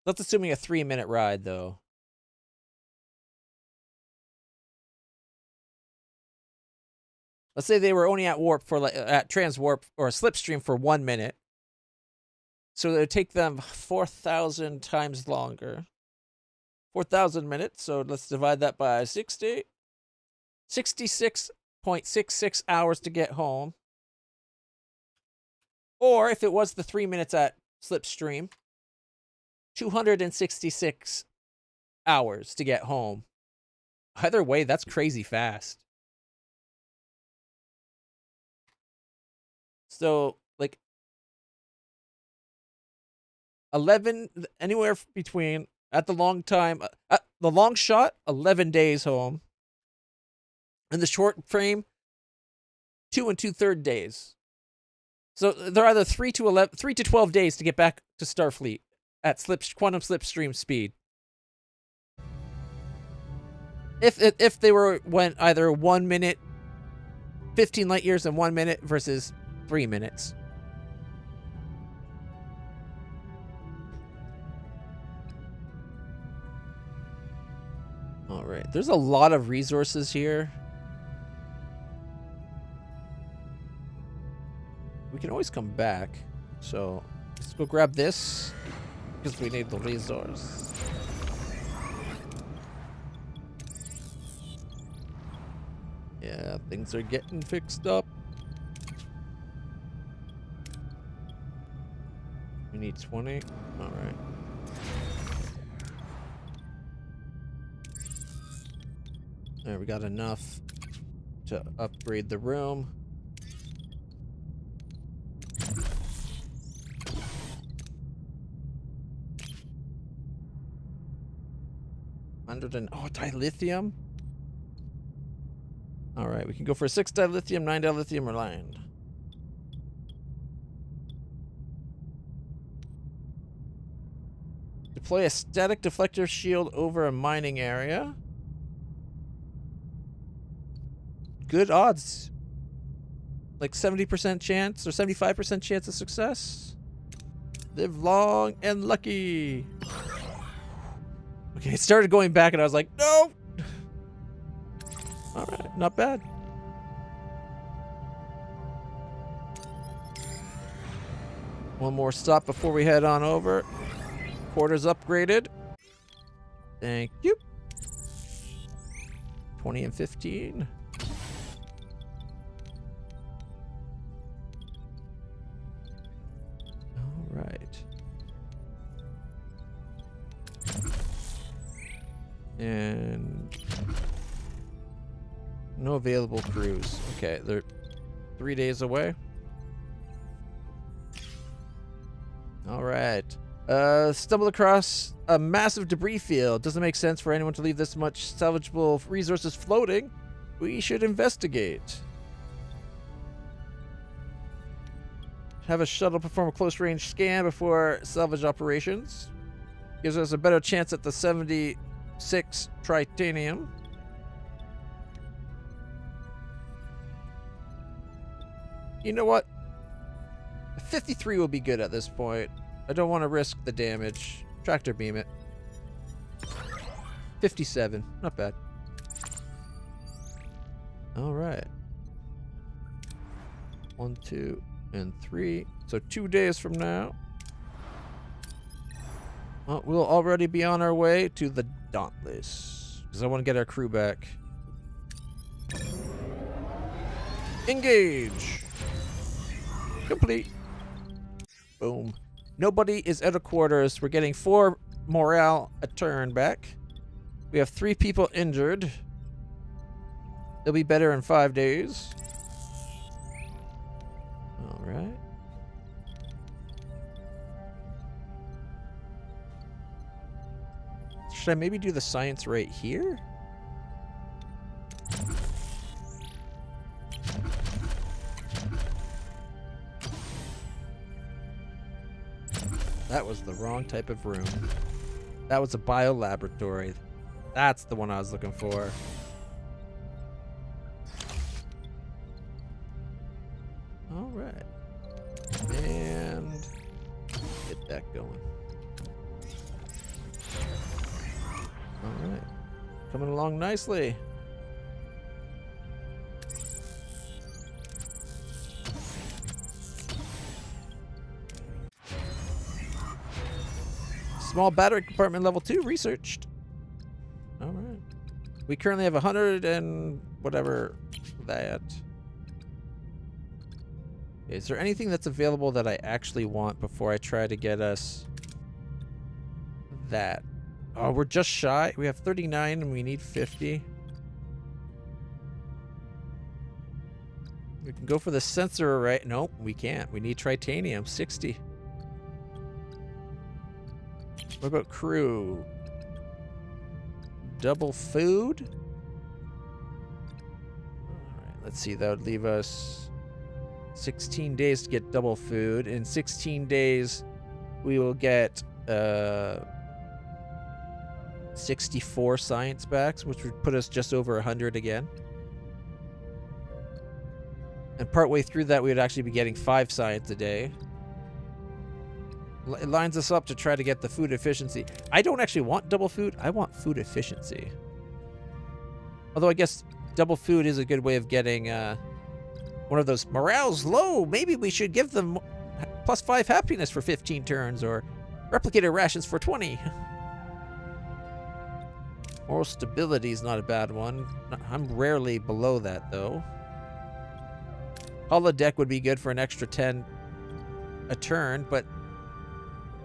that's assuming a 3-minute ride though. Let's say they were only at warp for like at transwarp or slipstream for 1 minute. So it would take them 4,000 times longer. 4,000 minutes. So let's divide that by 60. 66.66 hours to get home. Or if it was the 3 minutes at slipstream, 266 hours to get home. Either way, that's crazy fast. So, like, 11, anywhere between, at the long time, at the long shot, 11 days home. In the short frame, 2 2/3 days. So they're either 3 to 12 days to get back to Starfleet at quantum slipstream speed. If they went either 1 minute, 15 light years in 1 minute versus 3 minutes. All right, there's a lot of resources here. We can always come back. So let's go grab this because we need the resource. Yeah, things are getting fixed up. We need 20. All right. There, we got enough to upgrade the room. Dilithium. All right, we can go for 6 dilithium, 9 dilithium, or 9. Deploy a static deflector shield over a mining area. Good odds. Like 70% chance or 75% chance of success. Live long and lucky. Okay, it started going back and I was like, no! Alright, not bad. One more stop before we head on over. Quarters upgraded. Thank you. 20 and 15. Alright. And no available crews. Okay, they're 3 days away. All right. Stumbled across a massive debris field. Doesn't make sense for anyone to leave this much salvageable resources floating. We should investigate. Have a shuttle perform a close-range scan before salvage operations. Gives us a better chance at the 76 tritanium. You know what? 53 will be good at this point. I don't want to risk the damage. Tractor beam it. 57. Not bad. All right. 1, 2, and 3. So 2 days from now, we'll already be on our way to the Dauntless. Because I want to get our crew back. Engage! Complete. Boom. Nobody is out of quarters. We're getting 4 morale a turn back. We have 3 people injured. They'll be better in 5 days. Alright. Should I maybe do the science right here? That was the wrong type of room. That was a biolaboratory. That's the one I was looking for. Alright. And get that going. Alright. Coming along nicely. Small battery compartment level 2 researched. Alright. We currently have 100 and whatever that. Is there anything that's available that I actually want before I try to get us that? Oh, we're just shy. We have 39 and we need 50. We can go for the sensor array. Nope, we can't. We need titanium, 60. What about crew? Double food? Alright, let's see. That would leave us 16 days to get double food. In 16 days, we will get 64 science backs, which would put us just over 100 again. And partway through that, we would actually be getting 5 science a day. It lines us up to try to get the food efficiency. I don't actually want double food. I want food efficiency. Although I guess double food is a good way of getting one of those morale's low. Maybe we should give them +5 happiness for 15 turns or replicator rations for 20. Moral stability is not a bad one. I'm rarely below that though. Holodeck would be good for an extra 10 a turn, but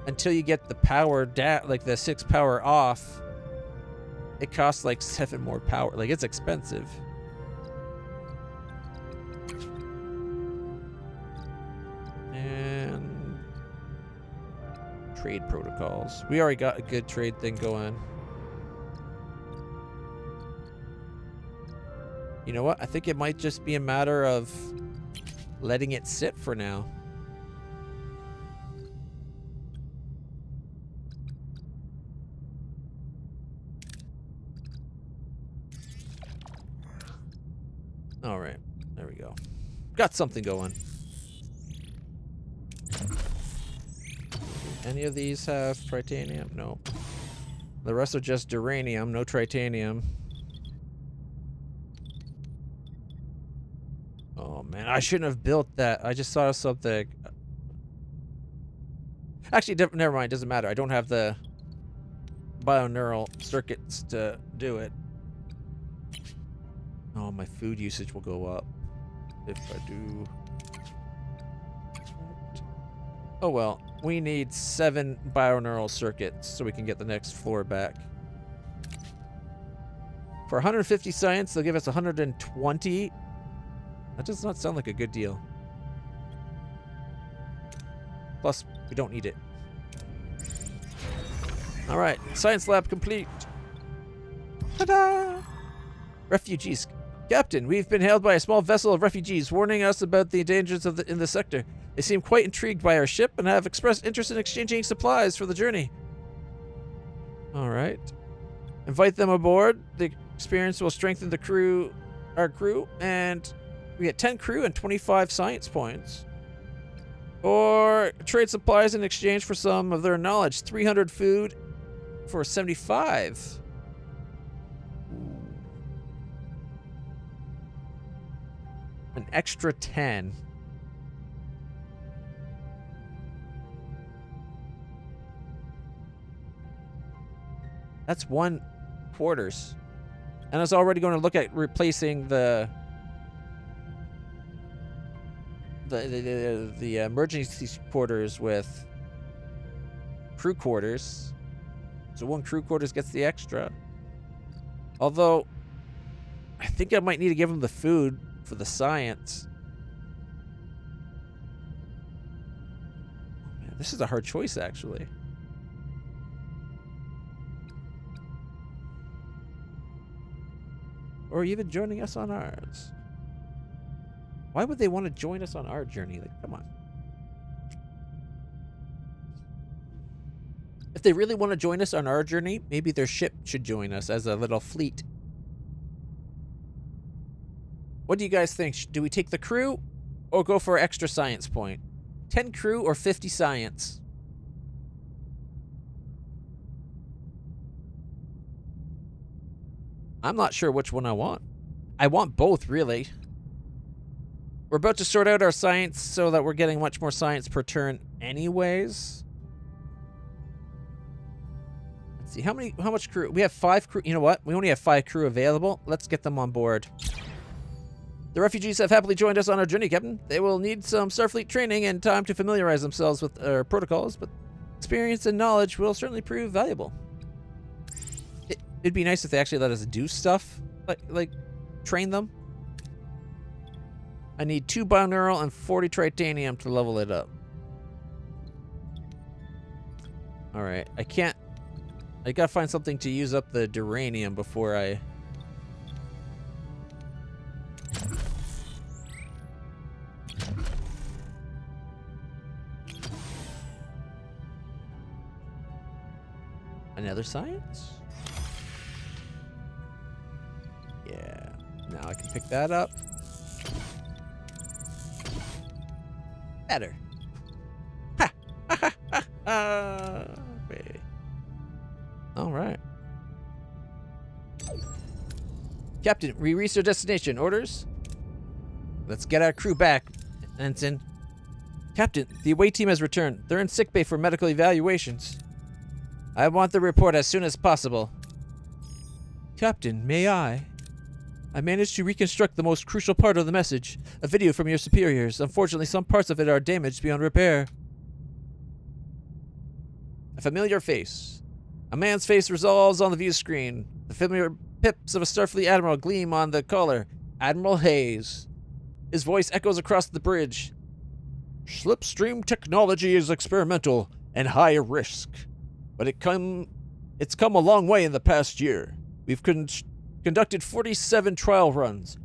until you get the power down, like the 6 power off, it costs like 7 more power. Like, it's expensive. And trade protocols. We already got a good trade thing going. You know what? I think it might just be a matter of letting it sit for now. All right, there we go. Got something going. Any of these have titanium? No. The rest are just duranium, no titanium. Oh man, I shouldn't have built that. I just saw something. Actually, never mind. Doesn't matter. I don't have the bioneural circuits to do it. Oh, my food usage will go up if I do. Oh well, we need 7 bioneural circuits so we can get the next floor back. For 150 science, they'll give us 120. That does not sound like a good deal. Plus, we don't need it. All right, science lab complete. Ta-da! Refugees. Captain, we've been hailed by a small vessel of refugees warning us about the dangers in the sector. They seem quite intrigued by our ship and have expressed interest in exchanging supplies for the journey. All right. Invite them aboard. The experience will strengthen our crew, and we get 10 crew and 25 science points. Or trade supplies in exchange for some of their knowledge. 300 food for 75. An extra 10. That's 1 quarters. And I was already going to look at replacing the emergency quarters with crew quarters. So 1 crew quarters gets the extra. Although, I think I might need to give them the food for the science. Man, this is a hard choice, actually. Or even joining us on ours. Why would they want to join us on our journey? Like, come on. If they really want to join us on our journey, maybe their ship should join us as a little fleet. What do you guys think? Do we take the crew or go for an extra science point? 10 crew or 50 science? I'm not sure which one I want. I want both, really. We're about to sort out our science so that we're getting much more science per turn anyways. Let's see, how much crew? We have 5 crew. You know what? We only have 5 crew available. Let's get them on board. The refugees have happily joined us on our journey, Captain. They will need some Starfleet training and time to familiarize themselves with our protocols, but experience and knowledge will certainly prove valuable. It'd be nice if they actually let us do stuff, like train them. I need 2 binaural and 40 tritanium to level it up. Alright, I gotta find something to use up the duranium before I... Another science? Yeah, now I can pick that up. Better. Ha! Ha ha ha ha! Okay. Alright. Captain, we reached our destination. Orders? Let's get our crew back, Ensign. Captain, the away team has returned. They're in sickbay for medical evaluations. I want the report as soon as possible. Captain, may I? I managed to reconstruct the most crucial part of the message, a video from your superiors. Unfortunately, some parts of it are damaged beyond repair. A familiar face. A man's face resolves on the view screen. The familiar pips of a Starfleet admiral gleam on the collar. Admiral Hayes. His voice echoes across the bridge. Slipstream technology is experimental and high risk, but it's come a long way in the past year. We've conducted 47 trial runs,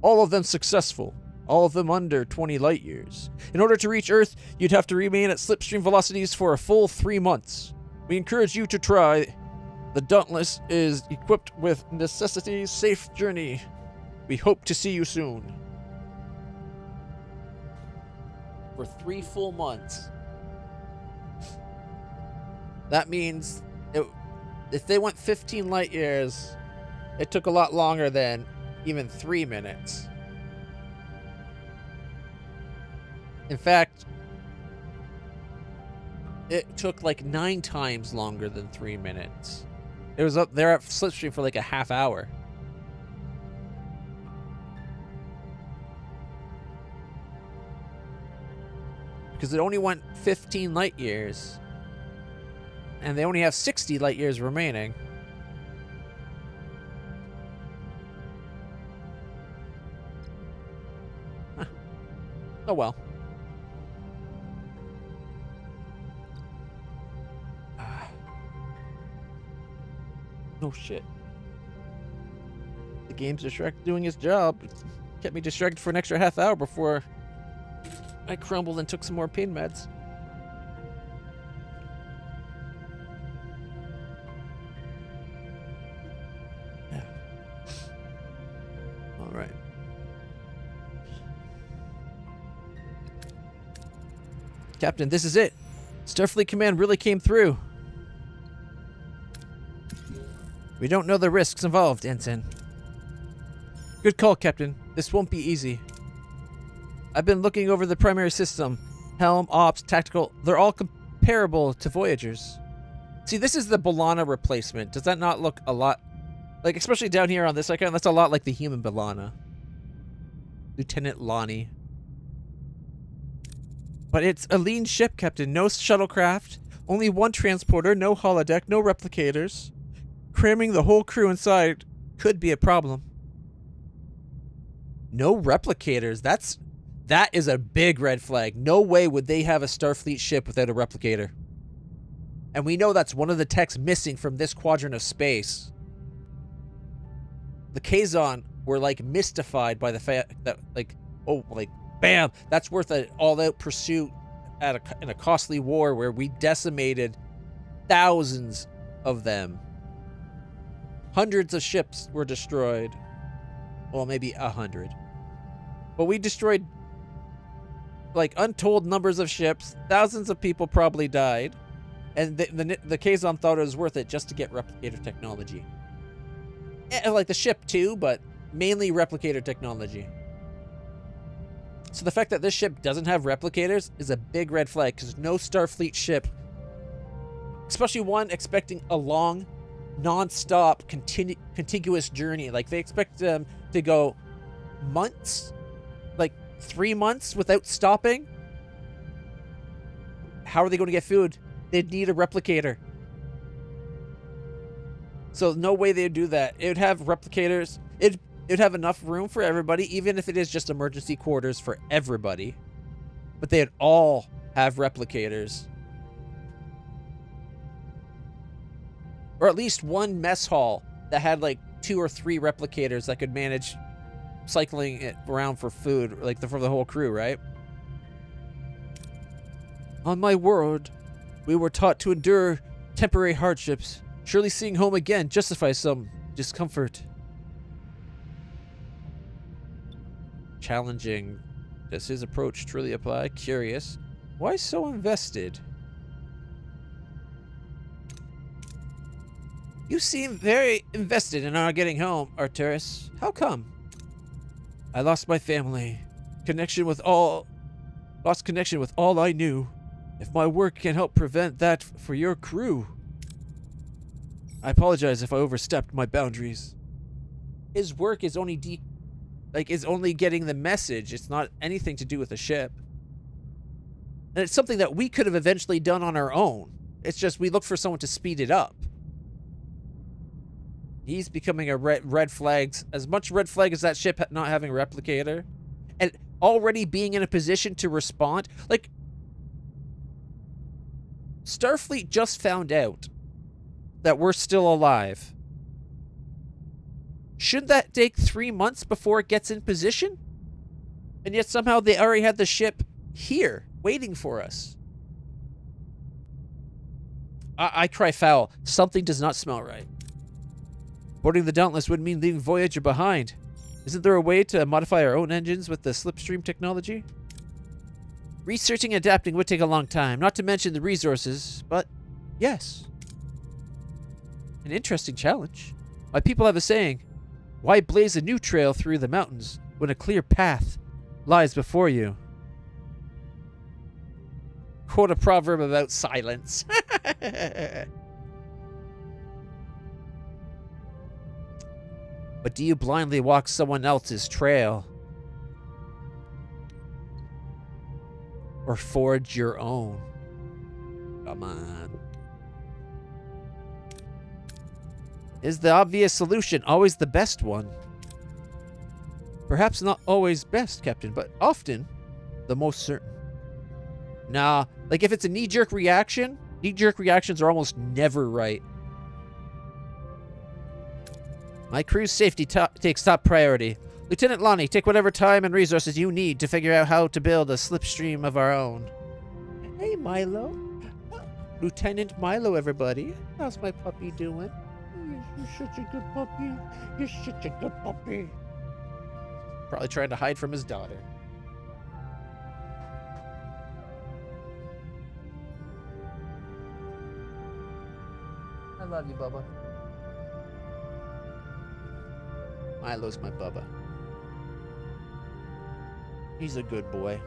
all of them successful, all of them under 20 light years. In order to reach Earth, you'd have to remain at slipstream velocities for a full 3 months. We encourage you to try. The Dauntless is equipped with necessities safe journey. We hope to see you soon. For 3 full months. That means if they went 15 light years, it took a lot longer than even 3 minutes. In fact, it took like 9 times longer than 3 minutes. It was up there at slipstream for like a half hour. Because it only went 15 light years. And they only have 60 light years remaining. Huh. Oh well. No shit. The game's doing its job. It kept me distracted for an extra half hour before I crumbled and took some more pain meds. Yeah. All right. Captain, this is it. Starfleet Command really came through. We don't know the risks involved, Ensign. Good call, Captain. This won't be easy. I've been looking over the primary system. Helm, ops, tactical, they're all comparable to Voyager's. See, this is the B'Elanna replacement. Does that not look a lot... Like, especially down here on this icon, that's a lot like the human B'Elanna. Lieutenant Lonnie. But it's a lean ship, Captain. No shuttlecraft. Only one transporter, no holodeck, no replicators. Cramming the whole crew inside could be a problem. No replicators. That is a big red flag. No way would they have a Starfleet ship without a replicator. And we know that's one of the techs missing from this quadrant of space. The Kazon were like mystified by the fact that bam, that's worth an all-out pursuit in a costly war where we decimated thousands of them. Hundreds of ships were destroyed. Well, maybe 100. But we destroyed like untold numbers of ships. Thousands of people probably died. And the Kazon thought it was worth it just to get replicator technology. And like the ship too, but mainly replicator technology. So the fact that this ship doesn't have replicators is a big red flag, because no Starfleet ship, especially one expecting a long, non-stop, contiguous journey, like they expect them to go months, like 3 months without stopping. How are they going to get food? They'd need a replicator. So no way they'd do that. It would have replicators. It'd have enough room for everybody, even if it is just emergency quarters for everybody. But they'd all have replicators. Or at least one mess hall that had like 2 or 3 replicators that could manage cycling it around for food, like for the whole crew, right? On my word, we were taught to endure temporary hardships. Surely seeing home again justifies some discomfort. Challenging. Does his approach truly apply? Curious. Why so invested? You seem very invested in our getting home, Arcturus. How come? I lost my family. Lost connection with all I knew. If my work can help prevent that for your crew. I apologize if I overstepped my boundaries. His work is only getting the message. It's not anything to do with the ship. And it's something that we could have eventually done on our own. It's just we look for someone to speed it up. He's becoming a red flag. As much red flag as that ship not having a replicator. And already being in a position to respond. Like, Starfleet just found out that we're still alive. Shouldn't that take 3 months before it gets in position? And yet somehow they already had the ship here, waiting for us. I cry foul. Something does not smell right. Boarding the Dauntless would mean leaving Voyager behind. Isn't there a way to modify our own engines with the slipstream technology? Researching and adapting would take a long time, not to mention the resources, but yes. An interesting challenge. My people have a saying, why blaze a new trail through the mountains when a clear path lies before you? Quote a proverb about silence. But do you blindly walk someone else's trail? Or forge your own? Come on. Is the obvious solution always the best one? Perhaps not always best, Captain, but often the most certain. Nah, like if it's a knee-jerk reaction, knee-jerk reactions are almost never right. My crew's safety takes top priority. Lieutenant Lonnie, take whatever time and resources you need to figure out how to build a slipstream of our own. Hey, Milo. Lieutenant Milo, everybody. How's my puppy doing? You're such a good puppy. You're such a good puppy. Probably trying to hide from his daughter. I love you, Bubba. Milo's my Bubba. He's a good boy.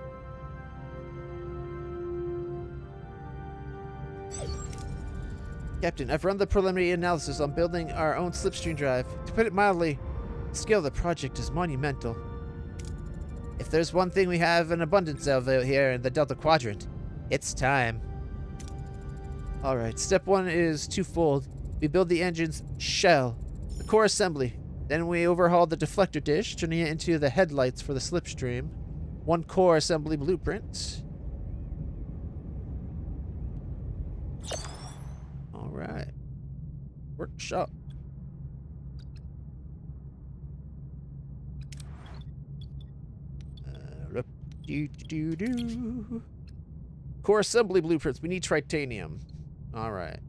Captain, I've run the preliminary analysis on building our own slipstream drive. To put it mildly, the scale of the project is monumental. If there's one thing we have an abundance of out here in the Delta Quadrant, it's time. Alright, step 1 is twofold. We build the engine's shell, the core assembly. Then we overhaul the deflector dish, turning it into the headlights for the slipstream. 1 core assembly blueprint. Alright. Workshop. Core assembly blueprints. We need titanium. Alright.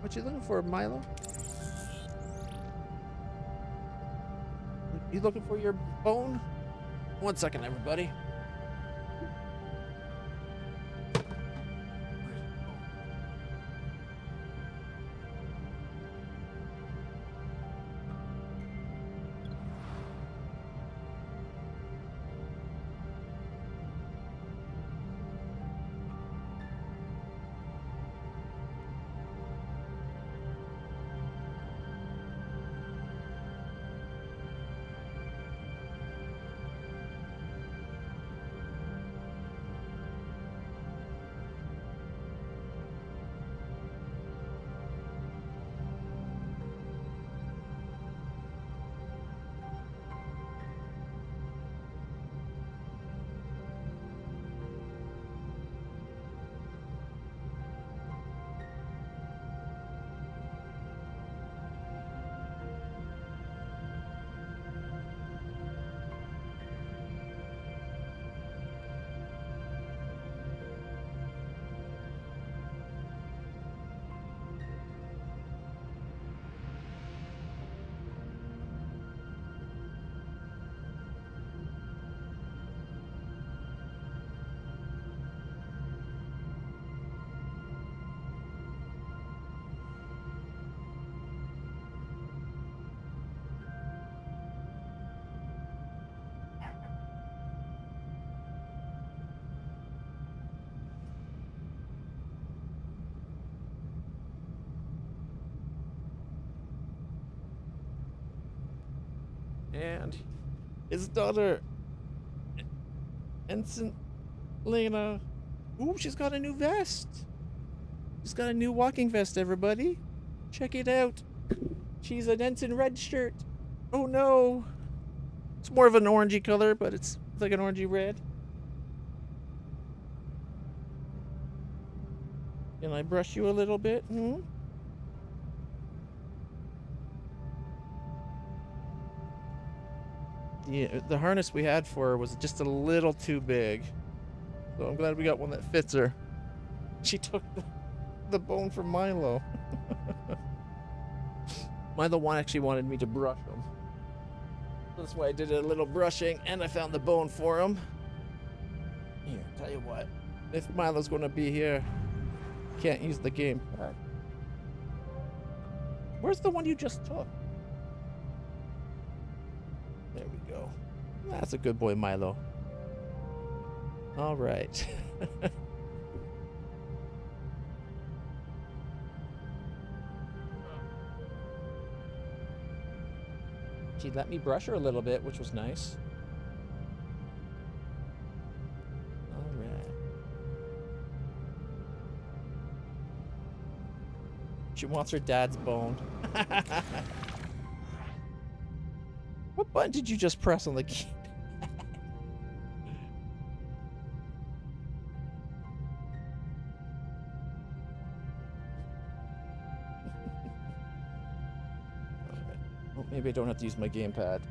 What you looking for, Milo? You looking for your bone? 1 second, everybody. And his daughter, Ensign Lena. Ooh, she's got a new vest. She's got a new walking vest, everybody. Check it out. She's an Ensign red shirt. Oh no. It's more of an orangey color, but it's like an orangey red. Can I brush you a little bit? Hmm? Yeah, the harness we had for her was just a little too big. So I'm glad we got one that fits her. She took the bone from Milo. Milo actually wanted me to brush him. That's why I did a little brushing and I found the bone for him. Here, tell you what. If Milo's going to be here, can't use the gamepad. Where's the one you just took? There we go. That's a good boy, Milo. All right. She let me brush her a little bit, which was nice. All right. She wants her dad's bone. What button did you just press on the key? Well, maybe I don't have to use my gamepad.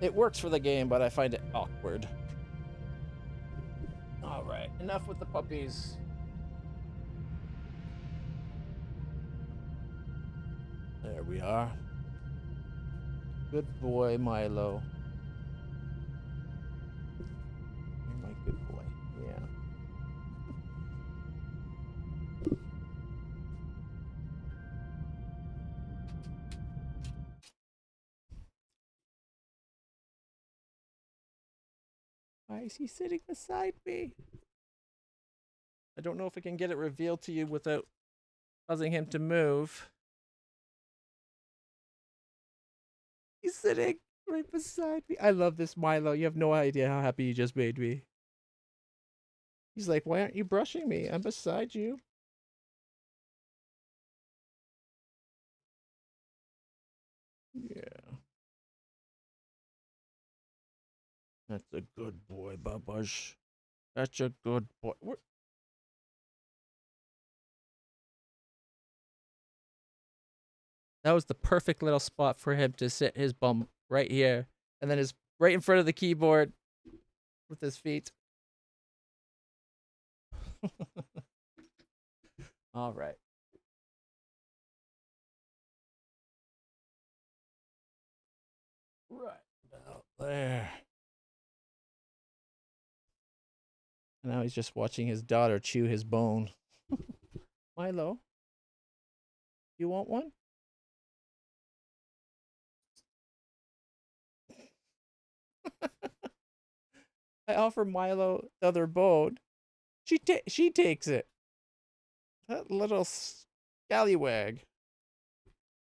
It works for the game, but I find it awkward. Alright, enough with the puppies. There we are. Good boy, Milo. You're my good boy. Yeah. Why is he sitting beside me? I don't know if I can get it revealed to you without causing him to move. He's sitting right beside me. I love this Milo. You have no idea how happy you just made me. He's like, why aren't you brushing me? I'm beside you. Yeah. That's a good boy, Babush. That's a good boy. That was the perfect little spot for him to sit his bum right here. And then his right in front of the keyboard with his feet. All right. Right out there. Now he's just watching his daughter chew his bone. Milo, you want one? I offer Milo the other bone. She takes it. That little scallywag.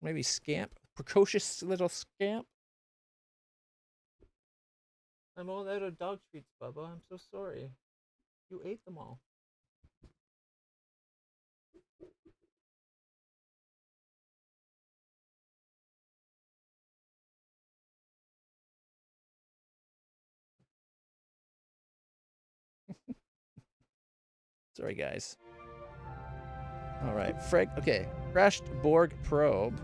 Maybe scamp. Precocious little scamp. I'm all out of dog treats, Bubba. I'm so sorry. You ate them all. Sorry, guys. All right, okay, crashed Borg probe.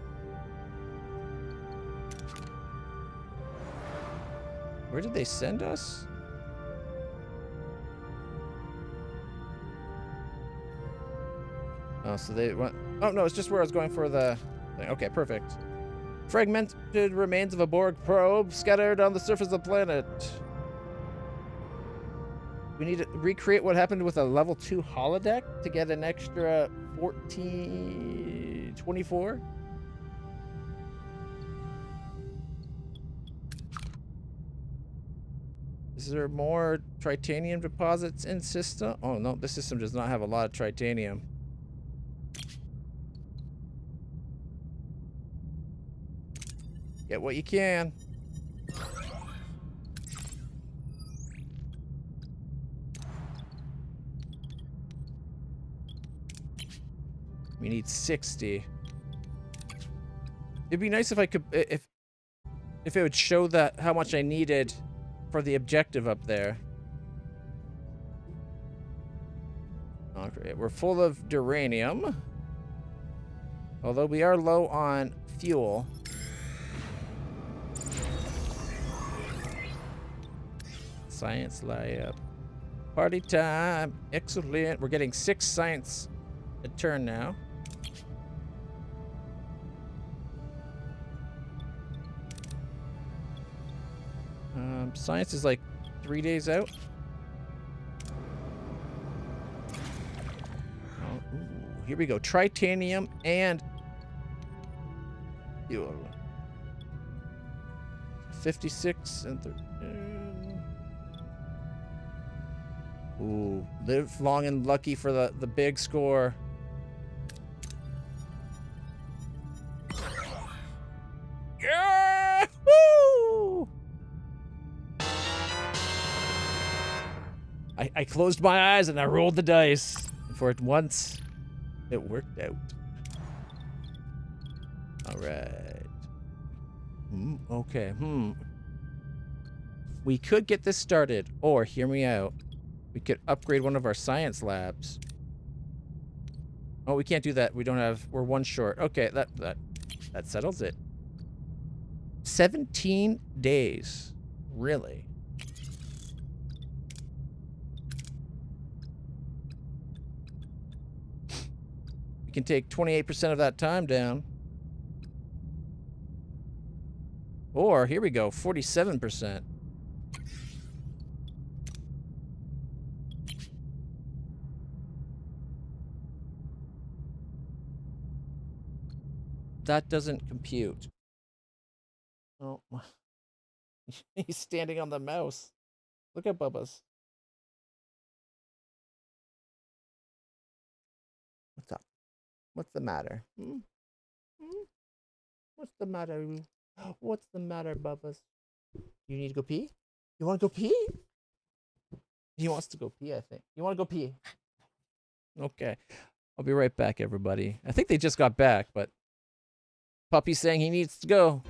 Where did they send us? Oh, so they went. Oh no, it's just where I was going for the thing. Okay, perfect. Fragmented remains of a Borg probe scattered on the surface of the planet. We need to recreate what happened with a level 2 holodeck to get an extra 24. Is there more tritanium deposits in system? Oh no, this system does not have a lot of tritanium. Get what you can. We need 60. It'd be nice if I could, if it would show that how much I needed for the objective up there. Okay, we're full of duranium. Although we are low on fuel. Science lab. Party time. Excellent. We're getting 6 science a turn now. Science is like 3 days out. Oh, ooh, here we go. Tritanium and 56 and 30. Ooh, live long and lucky for the big score. Yeah! Woo! I closed my eyes and I rolled the dice. And for once, it worked out. All right. Okay. We could get this started, or hear me out. We could upgrade one of our science labs. Oh, we can't do that. We don't have. We're 1 short. Okay, that settles it. 17 days. Really? We can take 28% of that time down. Or, here we go, 47%. That doesn't compute. Oh, he's standing on the mouse. Look at Bubba's. What's up? What's the matter? Hmm? Hmm? What's the matter? What's the matter, Bubba's? You need to go pee? You want to go pee? He wants to go pee, I think. You want to go pee? Okay. I'll be right back, everybody. I think they just got back, but Puppy's saying he needs to go.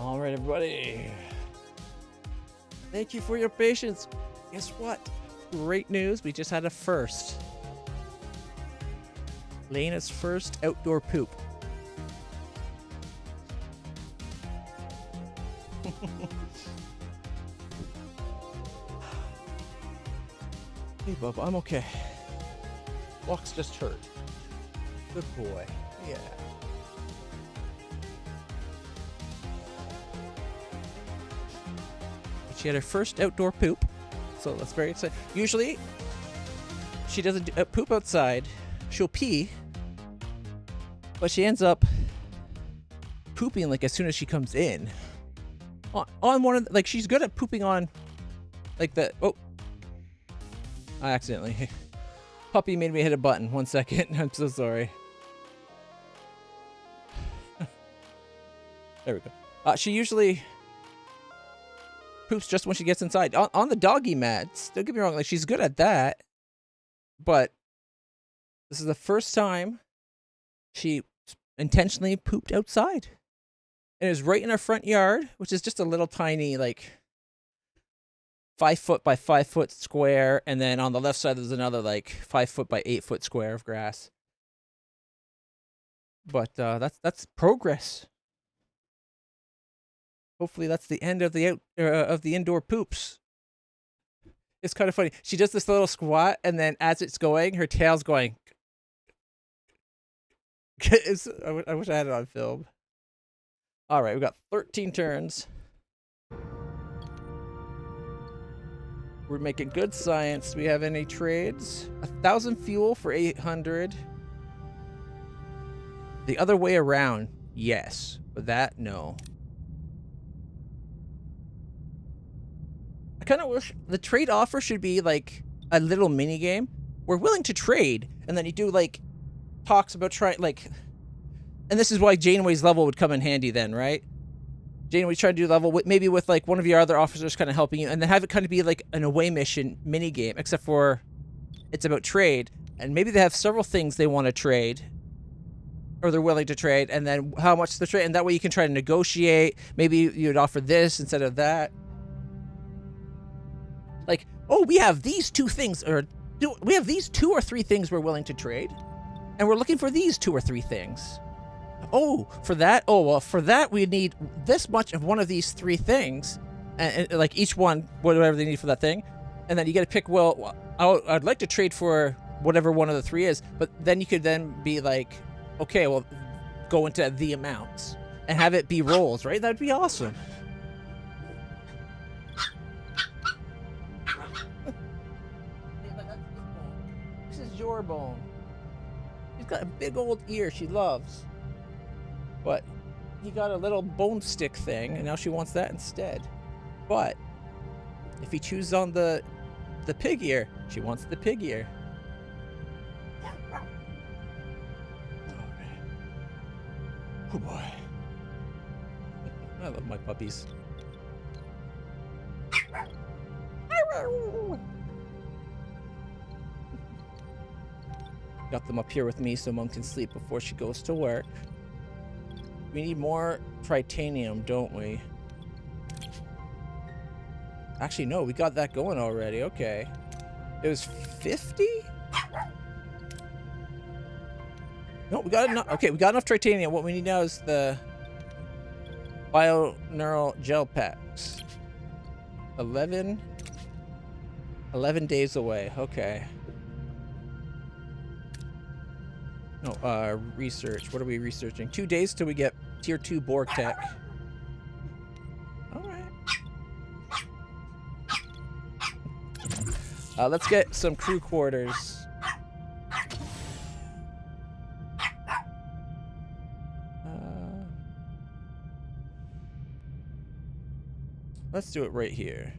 All right, everybody. Thank you for your patience. Guess what? Great news. We just had a first. Lena's first outdoor poop. Hey, Bubba, I'm okay. Walk's just hurt. Good boy. Yeah. She had her first outdoor poop, so that's very exciting. Usually, she doesn't poop outside. She'll pee, but she ends up pooping like as soon as she comes in. On one of like she's good at pooping on, like the I accidentally. Puppy made me hit a button. 1 second. I'm so sorry. There we go. She usually poops just when she gets inside. On the doggy mats. Don't get me wrong. Like she's good at that. But this is the first time she intentionally pooped outside. And it was right in our front yard, which is just a little tiny, like 5 foot by 5 foot square, and then on the left side there's another like 5 foot by 8 foot square of grass. But that's progress. Hopefully that's the end of the indoor poops. It's kind of funny. She does this little squat, and then as it's going, her tail's going. I wish I had it on film. All right, we got 13 turns. We're making good science. Do we have any trades? 1,000 fuel for 800. The other way around, yes. But that, no. I kind of wish the trade offer should be like a little mini game. We're willing to trade, and then you do like talks about trying like, and this is why Janeway's level would come in handy then, right? Janeway's trying to do level with maybe with like one of your other officers kind of helping you, and then have it kind of be like an away mission mini game, except for it's about trade, and maybe they have several things they want to trade, or they're willing to trade, and then how much the trade, and that way you can try to negotiate. Maybe you'd offer this instead of that. Like, oh, we have these two things, or we have these 2 or 3 things we're willing to trade, and we're looking for these 2 or 3 things. Oh, for that? Oh, well, for that we need this much of one of these 3 things, and like each one, whatever they need for that thing, and then you get to pick. Well, I'd like to trade for whatever one of the 3 is, but then you could then be like, okay, well, go into the amounts and have it be rolls, right? That'd be awesome. This is your bone. She's got a big old ear she loves. But he got a little bone stick thing, and now she wants that instead. But if he chooses on the pig ear, she wants the pig ear. Oh boy. I love my puppies. Got them up here with me so Mom can sleep before she goes to work. We need more titanium, don't we? Actually, no, we got that going already. Okay. It was 50? No, we got enough. Okay, we got enough titanium. What we need now is the bio-neural gel packs. 11 days away. Okay. No, research. What are we researching? 2 days till we get tier 2 Borg tech. Alright. Let's get some crew quarters. Let's do it right here.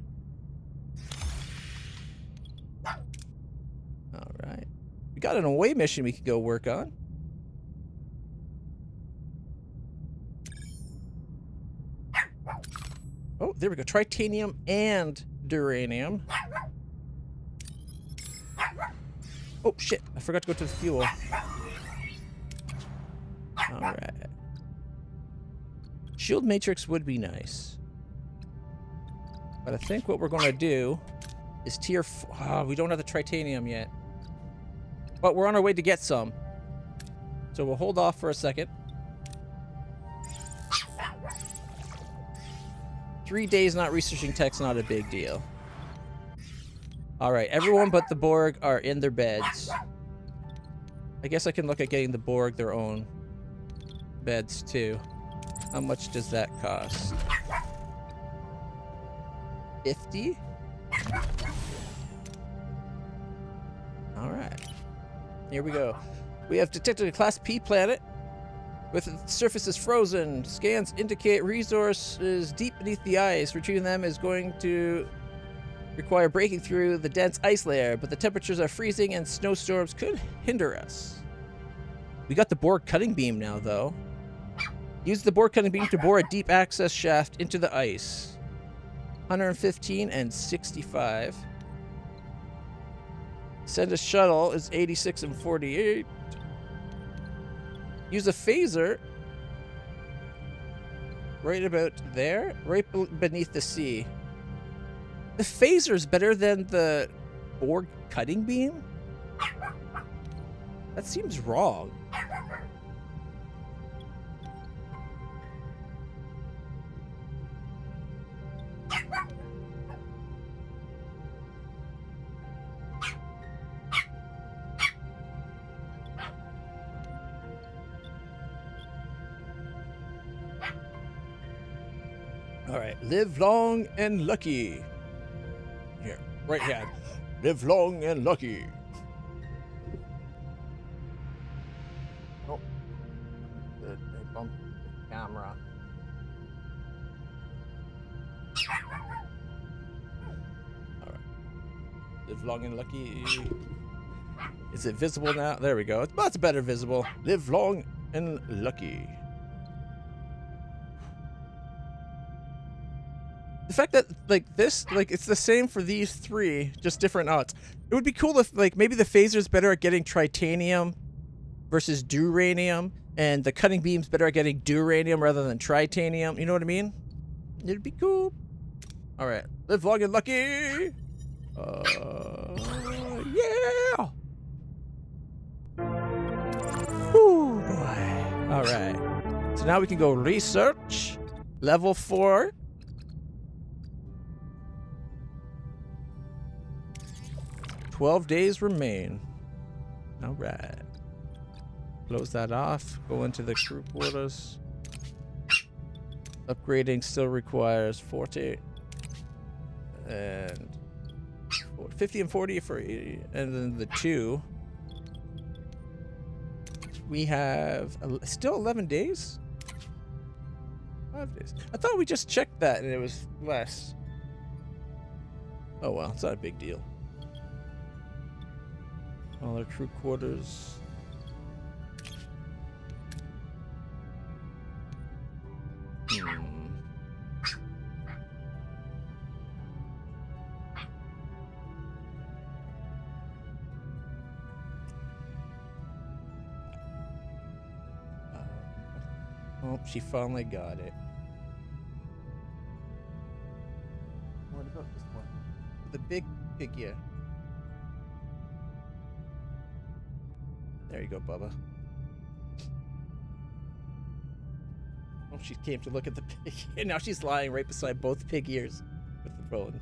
Alright. We got an away mission we could go work on. Oh, there we go. Tritanium and duranium. Oh, shit. I forgot to go to the fuel. Alright. Shield matrix would be nice. But I think what we're going to do is tier... we don't have the titanium yet. But we're on our way to get some. So we'll hold off for a second. 3 days not researching tech's not a big deal. Alright, everyone but the Borg are in their beds. I guess I can look at getting the Borg their own beds too. How much does that cost? 50? Alright. Here we go. We have detected a Class P planet with its surface is frozen. Scans indicate resources deep beneath the ice. Retrieving them is going to require breaking through the dense ice layer, but the temperatures are freezing and snowstorms could hinder us. We got the Borg cutting beam now, though. Use the Borg cutting beam to bore a deep access shaft into the ice. 115 and 65. Send a shuttle is 86 and 48. Use a phaser right about there, right beneath the sea. The phaser's better than the Borg cutting beam? That seems wrong. All right, live long and lucky. Here, right hand. Live long and lucky. Oh. I bumped the camera. All right. Live long and lucky. Is it visible now? There we go. Well, it's better visible. Live long and lucky. The fact that, like, this, like, it's the same for these three, just different odds. It would be cool if, like, maybe the phaser's better at getting tritanium versus duranium, and the cutting beam's better at getting duranium rather than tritanium. You know what I mean? It'd be cool. All right. Live long and lucky! Yeah! Whew, boy. All right. So now we can go research. Level 4. $12 days remain. All right. Close that off. Go into the crew quarters. Upgrading still requires 40 and 50 and 40 for 80, and then the 2. We have still 11 days. 5 days. I thought we just checked that and it was less. Oh well, it's not a big deal. All our crew quarters. Oh, she finally got it. What about this one? The big figure. There you go, Bubba. Oh, she came to look at the pig. And now she's lying right beside both pig ears with the phone.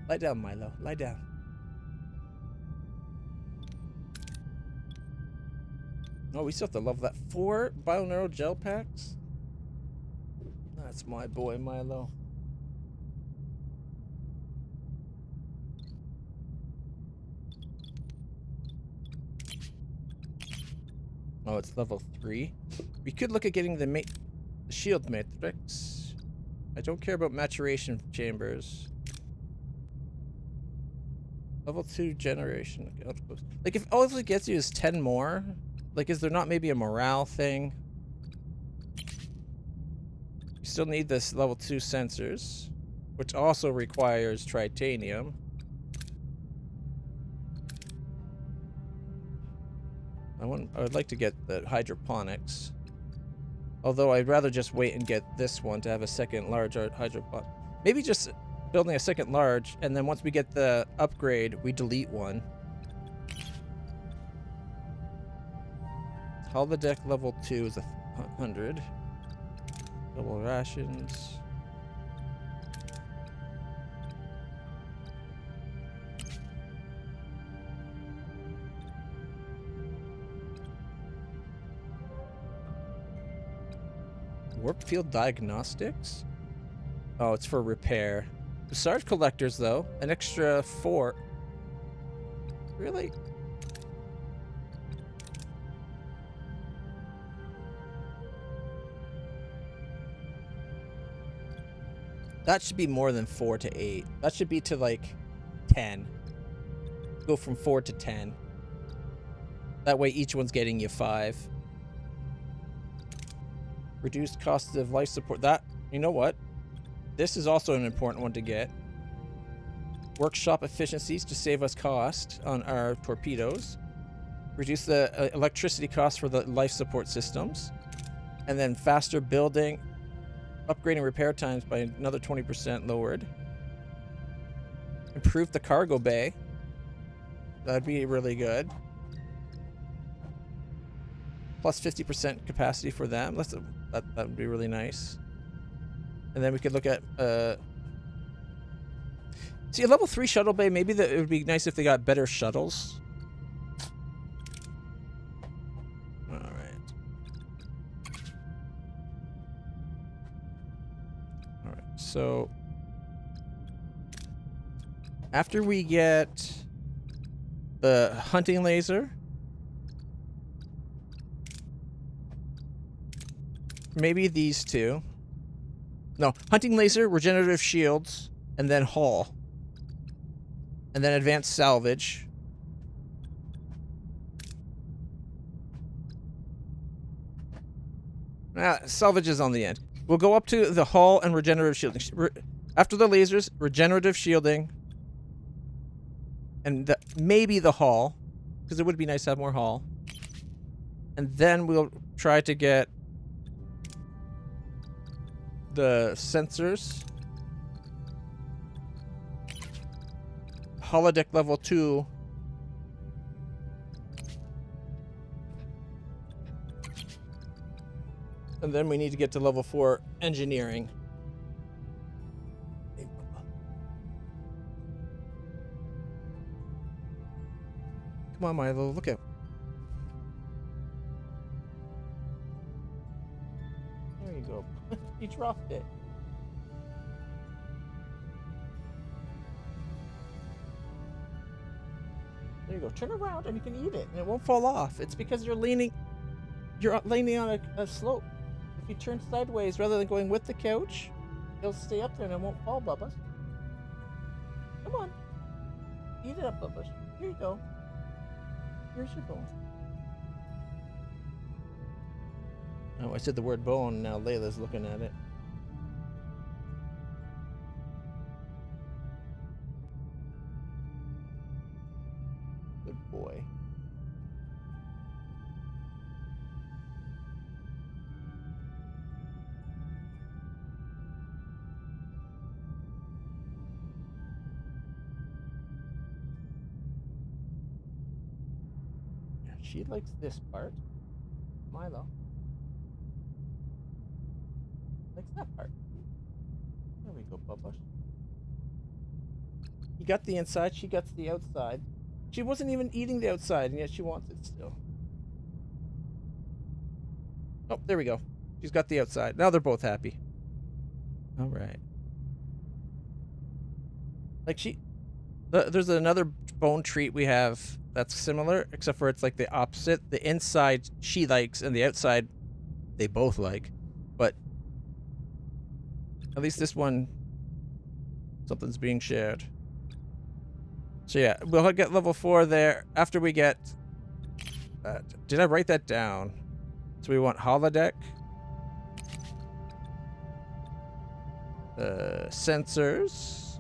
Lie down, Milo. Lie down. Oh, we still have to level that. 4 bioneural gel packs? That's my boy, Milo. Oh, it's level 3. We could look at getting the shield matrix. I don't care about maturation chambers. Level 2 generation. Like, if all it gets you is 10 more, like, is there not maybe a morale thing? You still need this level 2 sensors, which also requires tritanium. I would like to get the hydroponics. Although I'd rather just wait and get this one to have a second large hydropod. Maybe just building a second large, and then once we get the upgrade, we delete one. Holodeck level 2 is 100. Double rations. Warp field diagnostics? Oh, it's for repair. Sarge collectors, though. An extra 4. Really? That should be more than 4 to 8. That should be to like 10. Go from 4 to 10. That way each one's getting you 5. Reduced cost of life support. That, you know what? This is also an important one to get. Workshop efficiencies to save us cost on our torpedoes. Reduce the electricity costs for the life support systems. And then faster building. Upgrading repair times by another 20% lowered. Improve the cargo bay. That'd be really good. Plus 50% capacity for them. That would be really nice. And then we could look at see a level 3 shuttle bay. Maybe it would be nice if they got better shuttles. All right. All right. So after we get the hunting laser, maybe these two. No, hunting laser, regenerative shields, and then hull. And then advanced salvage. Salvage is on the end. We'll go up to the hull and regenerative shielding. After the lasers, regenerative shielding. And maybe the hull. Because it would be nice to have more hull. And then we'll try to get the sensors. Holodeck level 2. And then we need to get to level 4 engineering. Come on, Milo, look at. There you go. You dropped it. There you go. Turn around and you can eat it, and it won't fall off. It's because you're leaning on a slope. If you turn sideways rather than going with the couch, it'll stay up there and it won't fall, Bubba. Come on. Eat it up, Bubba. Here you go. Here's your bone. Oh, I said the word bone, and now Layla's looking at it. Good boy. She likes this part. Milo likes that part. There we go, Bubba. You got the inside, she got the outside. She wasn't even eating the outside, and yet she wants it still. Oh, there we go. She's got the outside. Now they're both happy. All right. Like there's another bone treat we have that's similar, except for it's like the opposite. The inside she likes, and the outside they both like. But at least this one, something's being shared. So yeah, we'll get level 4 there after we get... did I write that down? So we want holodeck. Sensors.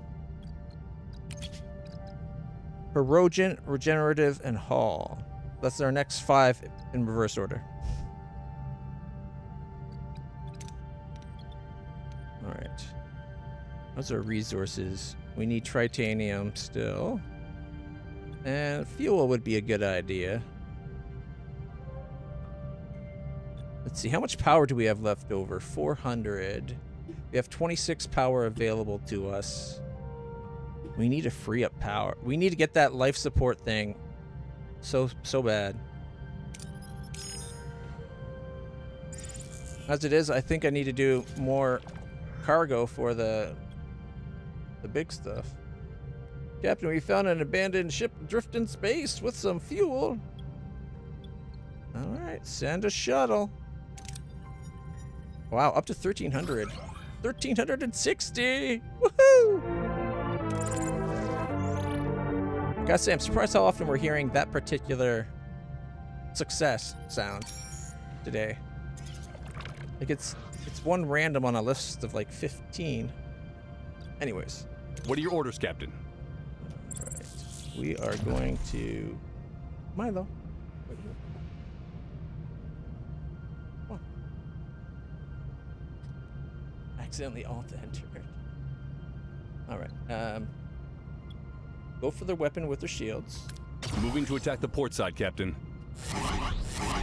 Erogen, regenerative, and hull. That's our next 5 in reverse order. Those are resources. We need titanium still. And fuel would be a good idea. Let's see, how much power do we have left over? 400. We have 26 power available to us. We need to free up power. We need to get that life support thing so bad. As it is, I think I need to do more cargo for the big stuff. Captain, we found an abandoned ship adrift in space with some fuel. All right, send a shuttle. Wow, up to 1,300. 1,360! Woohoo! Gotta say, I'm surprised how often we're hearing that particular success sound today. Like it's one random on a list of like 15. Anyways. What are your orders, Captain? Alright. We are going to Milo. Come on. Accidentally alt-entered. Alright. Go for their weapon with their shields. Moving to attack the port side, Captain.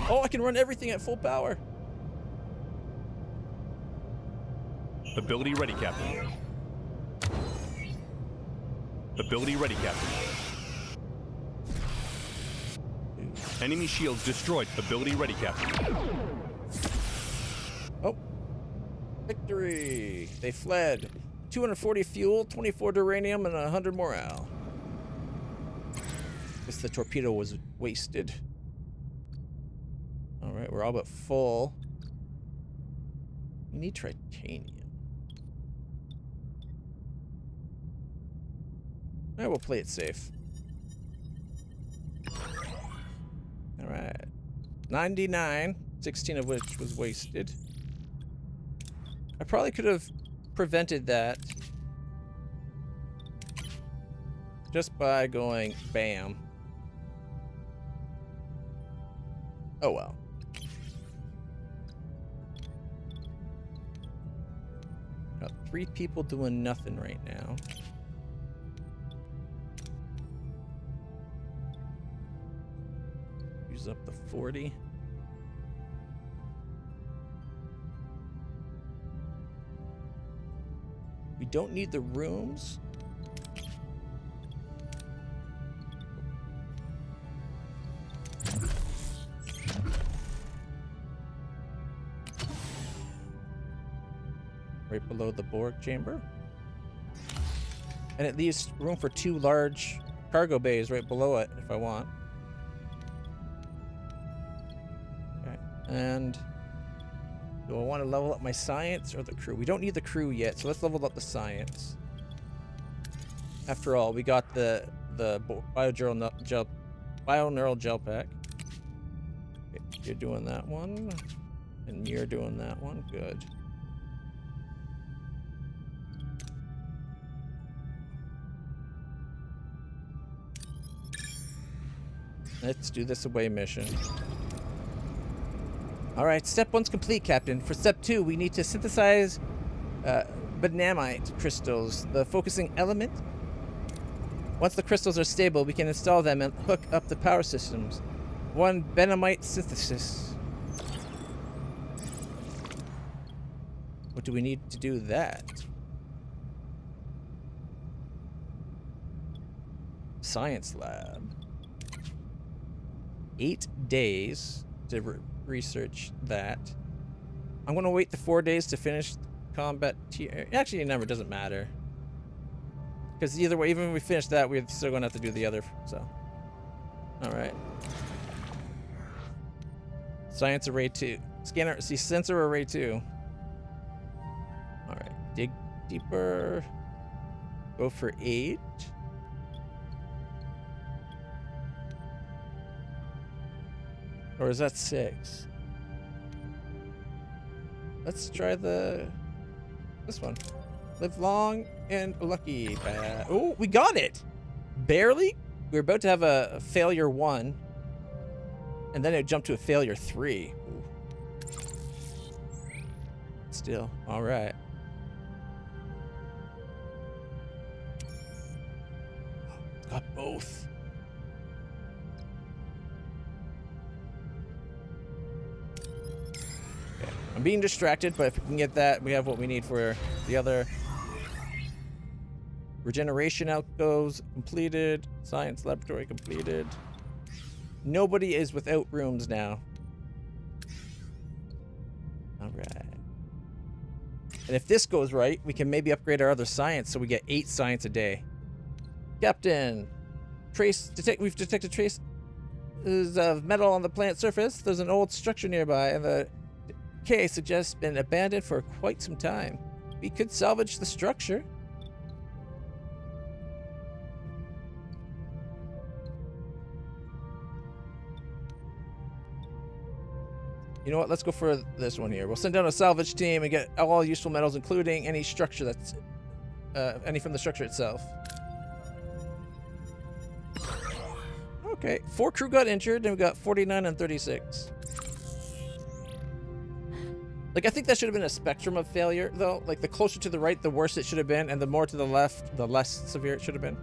Oh, I can run everything at full power. Ability ready, Captain. Ability ready, Captain. Enemy shields destroyed. Ability ready, Captain. Oh. Victory. They fled. 240 fuel, 24 uranium, and 100 morale. Guess the torpedo was wasted. Alright, we're all but full. We need titanium. Alright, we'll play it safe. Alright. 99, 16 of which was wasted. I probably could have prevented that just by going bam. Oh well. Got 3 people doing nothing right now. Use up the 40. We don't need the rooms. Right below the Borg chamber. And it leaves room for 2 large cargo bays right below it if I want. Okay. And do I want to level up my science or the crew? We don't need the crew yet, so let's level up the science. After all, we got the bioneural gel pack. Okay, you're doing that one, and you're doing that one. Good. Let's do this away mission. Alright, step 1's complete, Captain. For step 2, we need to synthesize benamite crystals, the focusing element. Once the crystals are stable, we can install them and hook up the power systems. 1 benamite synthesis. What do we need to do that? Science lab. 8 days to research that. I'm gonna wait the 4 days to finish combat tier. Actually, it never doesn't matter. Because either way, even when we finish that, we're still gonna have to do the other, so. Alright. Science array 2. Scanner, see, sensor array 2. Alright, dig deeper. Go for 8. Or is that 6? Let's try this one. Live long and lucky. Oh, we got it! Barely? We were about to have a failure 1. And then it jumped to a failure 3. Ooh. Still, alright. both. Okay. I'm being distracted, but if we can get that, we have what we need for the other. Regeneration outgoes completed. Science laboratory completed. Nobody is without rooms now. Alright. And if this goes right, we can maybe upgrade our other science so we get 8 science a day. Captain! We've detected traces of metal on the planet's surface. There's an old structure nearby, and the decay suggests it's been abandoned for quite some time. We could salvage the structure. You know what? Let's go for this one here. We'll send down a salvage team and get all useful metals, including any structure that's any from the structure itself. Okay, 4 crew got injured, and we got 49 and 36. Like, I think that should have been a spectrum of failure, though. Like, the closer to the right, the worse it should have been, and the more to the left, the less severe it should have been.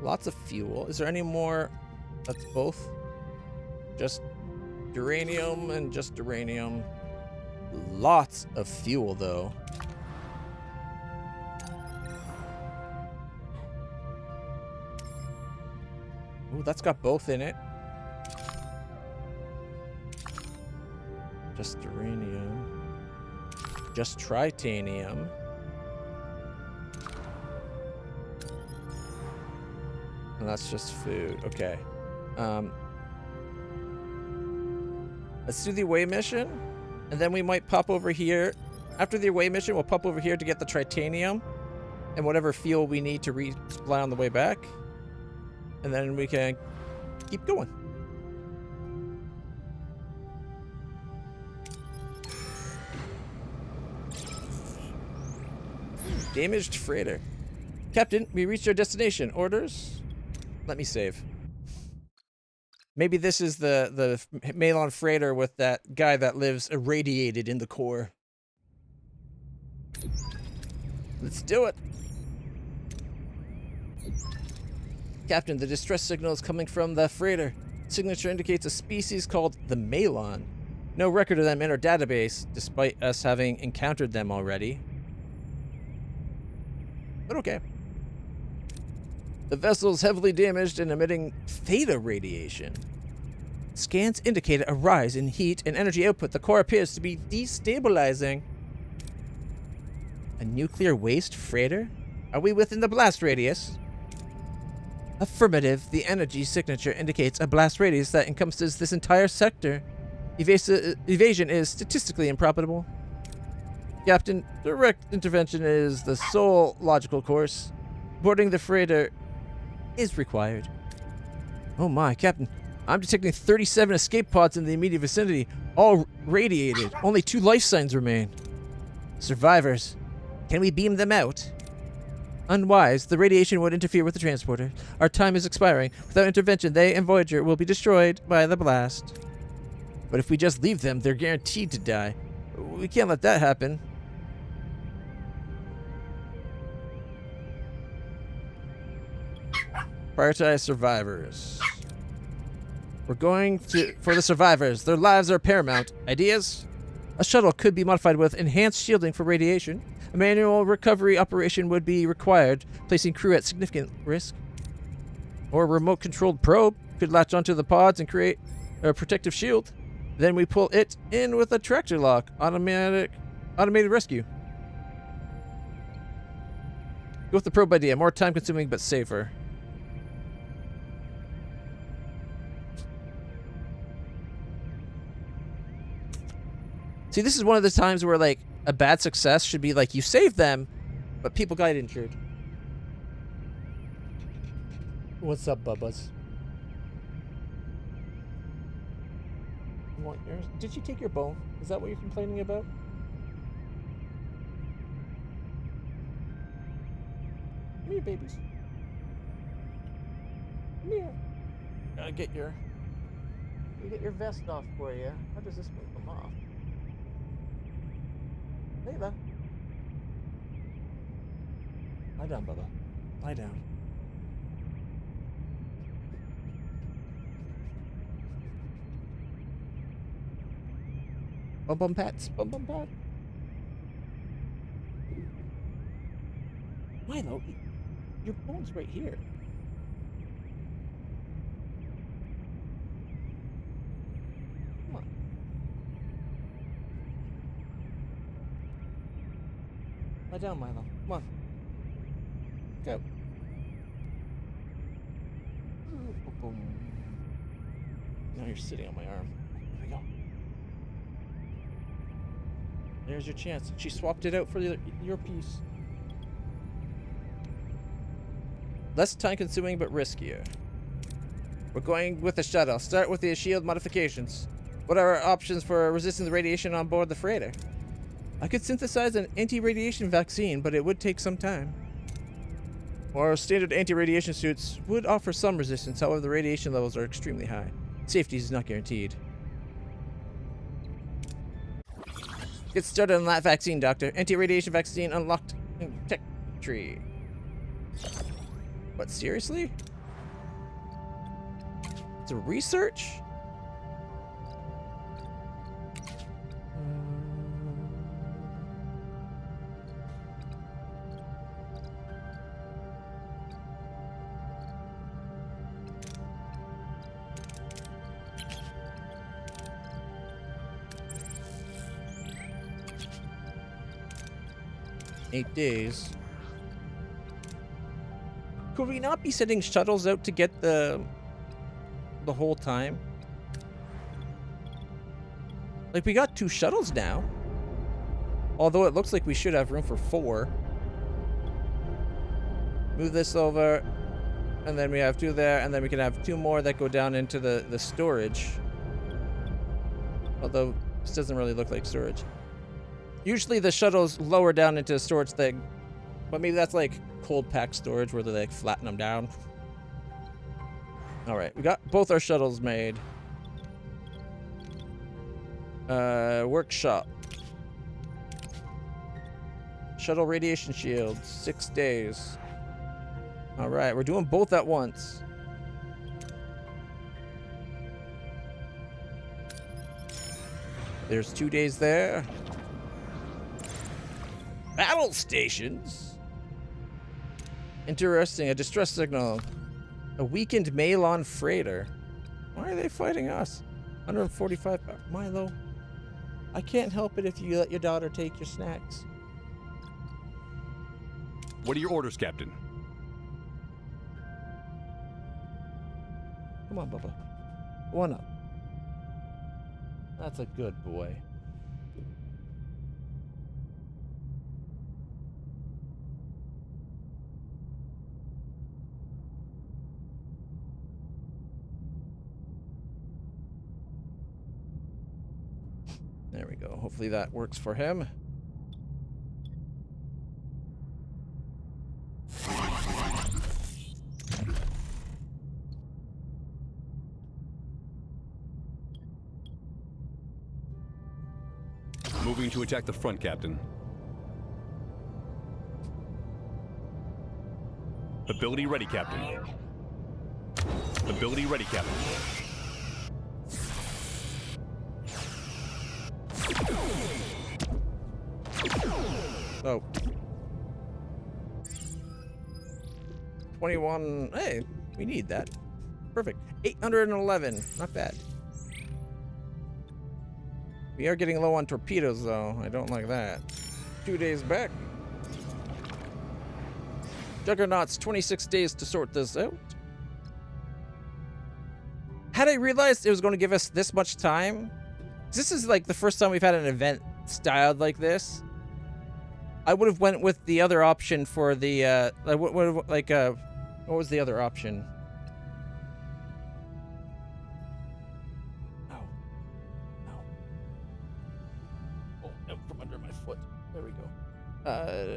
Lots of fuel. Is there any more? That's both. Just uranium and just uranium. Lots of fuel, though. Ooh, that's got both in it. Just uranium. Just tritanium. And that's just food. Okay. Let's do the away mission, and then we might pop over here. After the away mission, we'll pop over here to get the tritanium and whatever fuel we need to resupply on the way back. And then we can keep going. Damaged freighter. Captain, we reached our destination. Orders? Let me save. Maybe this is the Malon freighter with that guy that lives irradiated in the core. Let's do it. Captain, the distress signal is coming from the freighter. Signature indicates a species called the Malon. No record of them in our database, despite us having encountered them already. But okay. The vessel is heavily damaged and emitting theta radiation. Scans indicate a rise in heat and energy output. The core appears to be destabilizing. A nuclear waste freighter? Are we within the blast radius? Affirmative. The energy signature indicates a blast radius that encompasses this entire sector. Evasion is statistically improbable. Captain, direct intervention is the sole logical course. Boarding the freighter is required. Oh my, Captain. I'm detecting 37 escape pods in the immediate vicinity, all radiated. Only 2 life signs remain. Survivors. Can we beam them out? Unwise. The radiation would interfere with the transporter. Our time is expiring. Without intervention, they and Voyager will be destroyed by the blast. But if we just leave them, they're guaranteed to die. We can't let that happen. Prioritize survivors. We're going for the survivors. Their lives are paramount. Ideas? A shuttle could be modified with enhanced shielding for radiation. A manual recovery operation would be required, placing crew at significant risk. Or a remote-controlled probe could latch onto the pods and create a protective shield. Then we pull it in with a tractor lock. Automated rescue. Go with the probe idea. More time-consuming, but safer. See, this is one of the times where, like, a bad success should be, like, you saved them, but people got injured. What's up, Bubbas? You want yours? Did you take your bone? Is that what you're complaining about? Come here, babies. Come here. Gotta get your vest off for you. How does this one come off? Layla. Lie down, Bubba. Lie down. Bum bum pats. Bum bum pat. Milo, your bone's right here. Come on. Lie down, Milo. Come on. Go. Boom. Now you're sitting on my arm. There we go. There's your chance. She swapped it out for your piece. Less time consuming, but riskier. We're going with the shuttle. Start with the shield modifications. What are our options for resisting the radiation on board the freighter? I could synthesize an anti-radiation vaccine, but it would take some time. Our standard anti-radiation suits would offer some resistance, however the radiation levels are extremely high. Safety is not guaranteed. Get started on that vaccine, Doctor. Anti-radiation vaccine unlocked in tech tree. What, seriously? It's a research? 8 days. Could we not be sending shuttles out to get the whole time? Like, we got 2 shuttles now. Although it looks like we should have room for 4. Move this over. And then we have 2 there. And then we can have 2 more that go down into the storage. Although this doesn't really look like storage. Usually the shuttles lower down into a storage thing. But maybe that's like cold pack storage where they like flatten them down. Alright, we got both our shuttles made. Workshop. Shuttle radiation shield, 6 days. Alright, we're doing both at once. There's 2 days there. Battle stations? Interesting, a distress signal. A weakened Malon freighter. Why are they fighting us? 145 Milo. I can't help it if you let your daughter take your snacks. What are your orders, Captain? Come on, Bubba. 1 up. That's a good boy. There we go. Hopefully that works for him. Moving to attack the front, Captain. Ability ready, Captain. Ability ready, Captain. Oh. 21. Hey, we need that. Perfect. 811. Not bad. We are getting low on torpedoes, though. I don't like that. 2 days back. Juggernauts, 26 days to sort this out. Had I realized it was going to give us this much time, this is like the first time we've had an event styled like this, I would have went with the other option for the, what was the other option? Out from under my foot. There we go.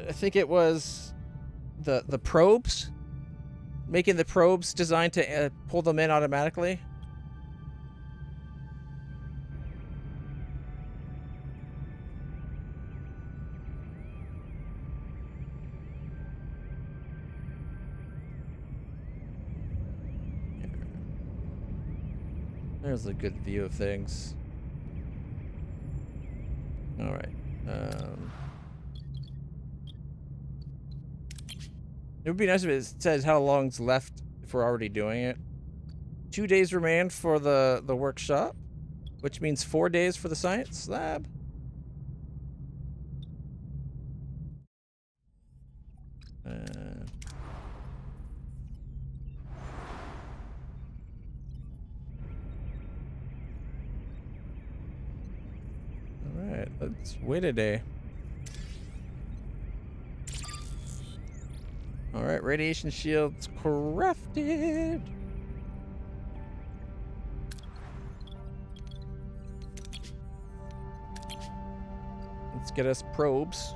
I think it was the probes. Making the probes designed to pull them in automatically. There's a good view of things. All right. It would be nice if it says how long's left if we're already doing it. 2 days remain for the workshop, which means 4 days for the science lab. Alright, let's wait a day. Alright, radiation shields crafted. Let's get us probes.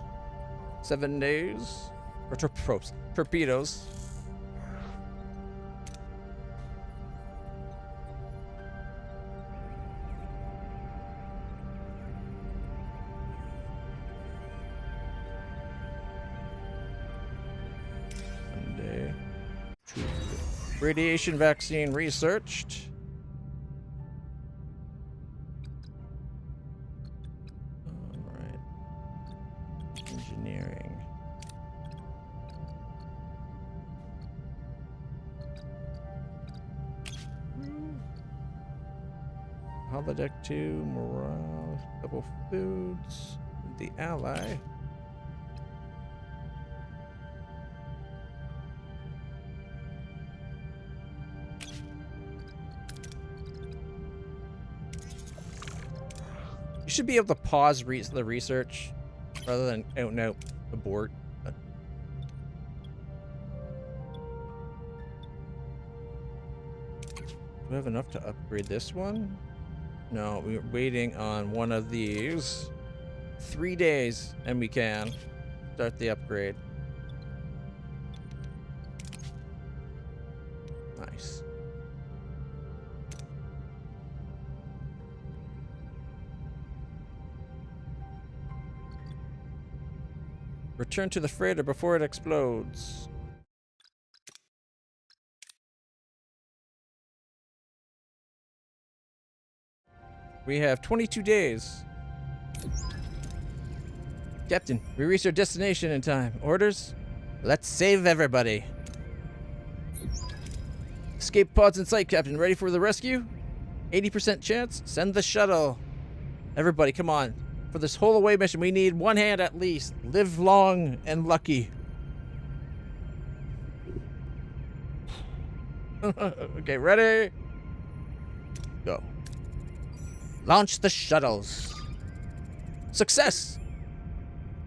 7 days. Or probes. Torpedoes. Sunday. Tuesday. Radiation vaccine researched. Alright. Engineering. Holodeck 2, morale, double foods, the ally. You should be able to pause the research rather than out and out abort. Do we have enough to upgrade this one? No, we're waiting on one of these. 3 days, and we can start the upgrade. Nice. Return to the freighter before it explodes. We have 22 days. Captain, we reached our destination in time. Orders? Let's save everybody. Escape pods in sight, Captain. Ready for the rescue? 80% chance? Send the shuttle. Everybody, come on. For this whole away mission, we need one hand at least. Live long and lucky. Okay, ready? Go. Launch the shuttles. Success!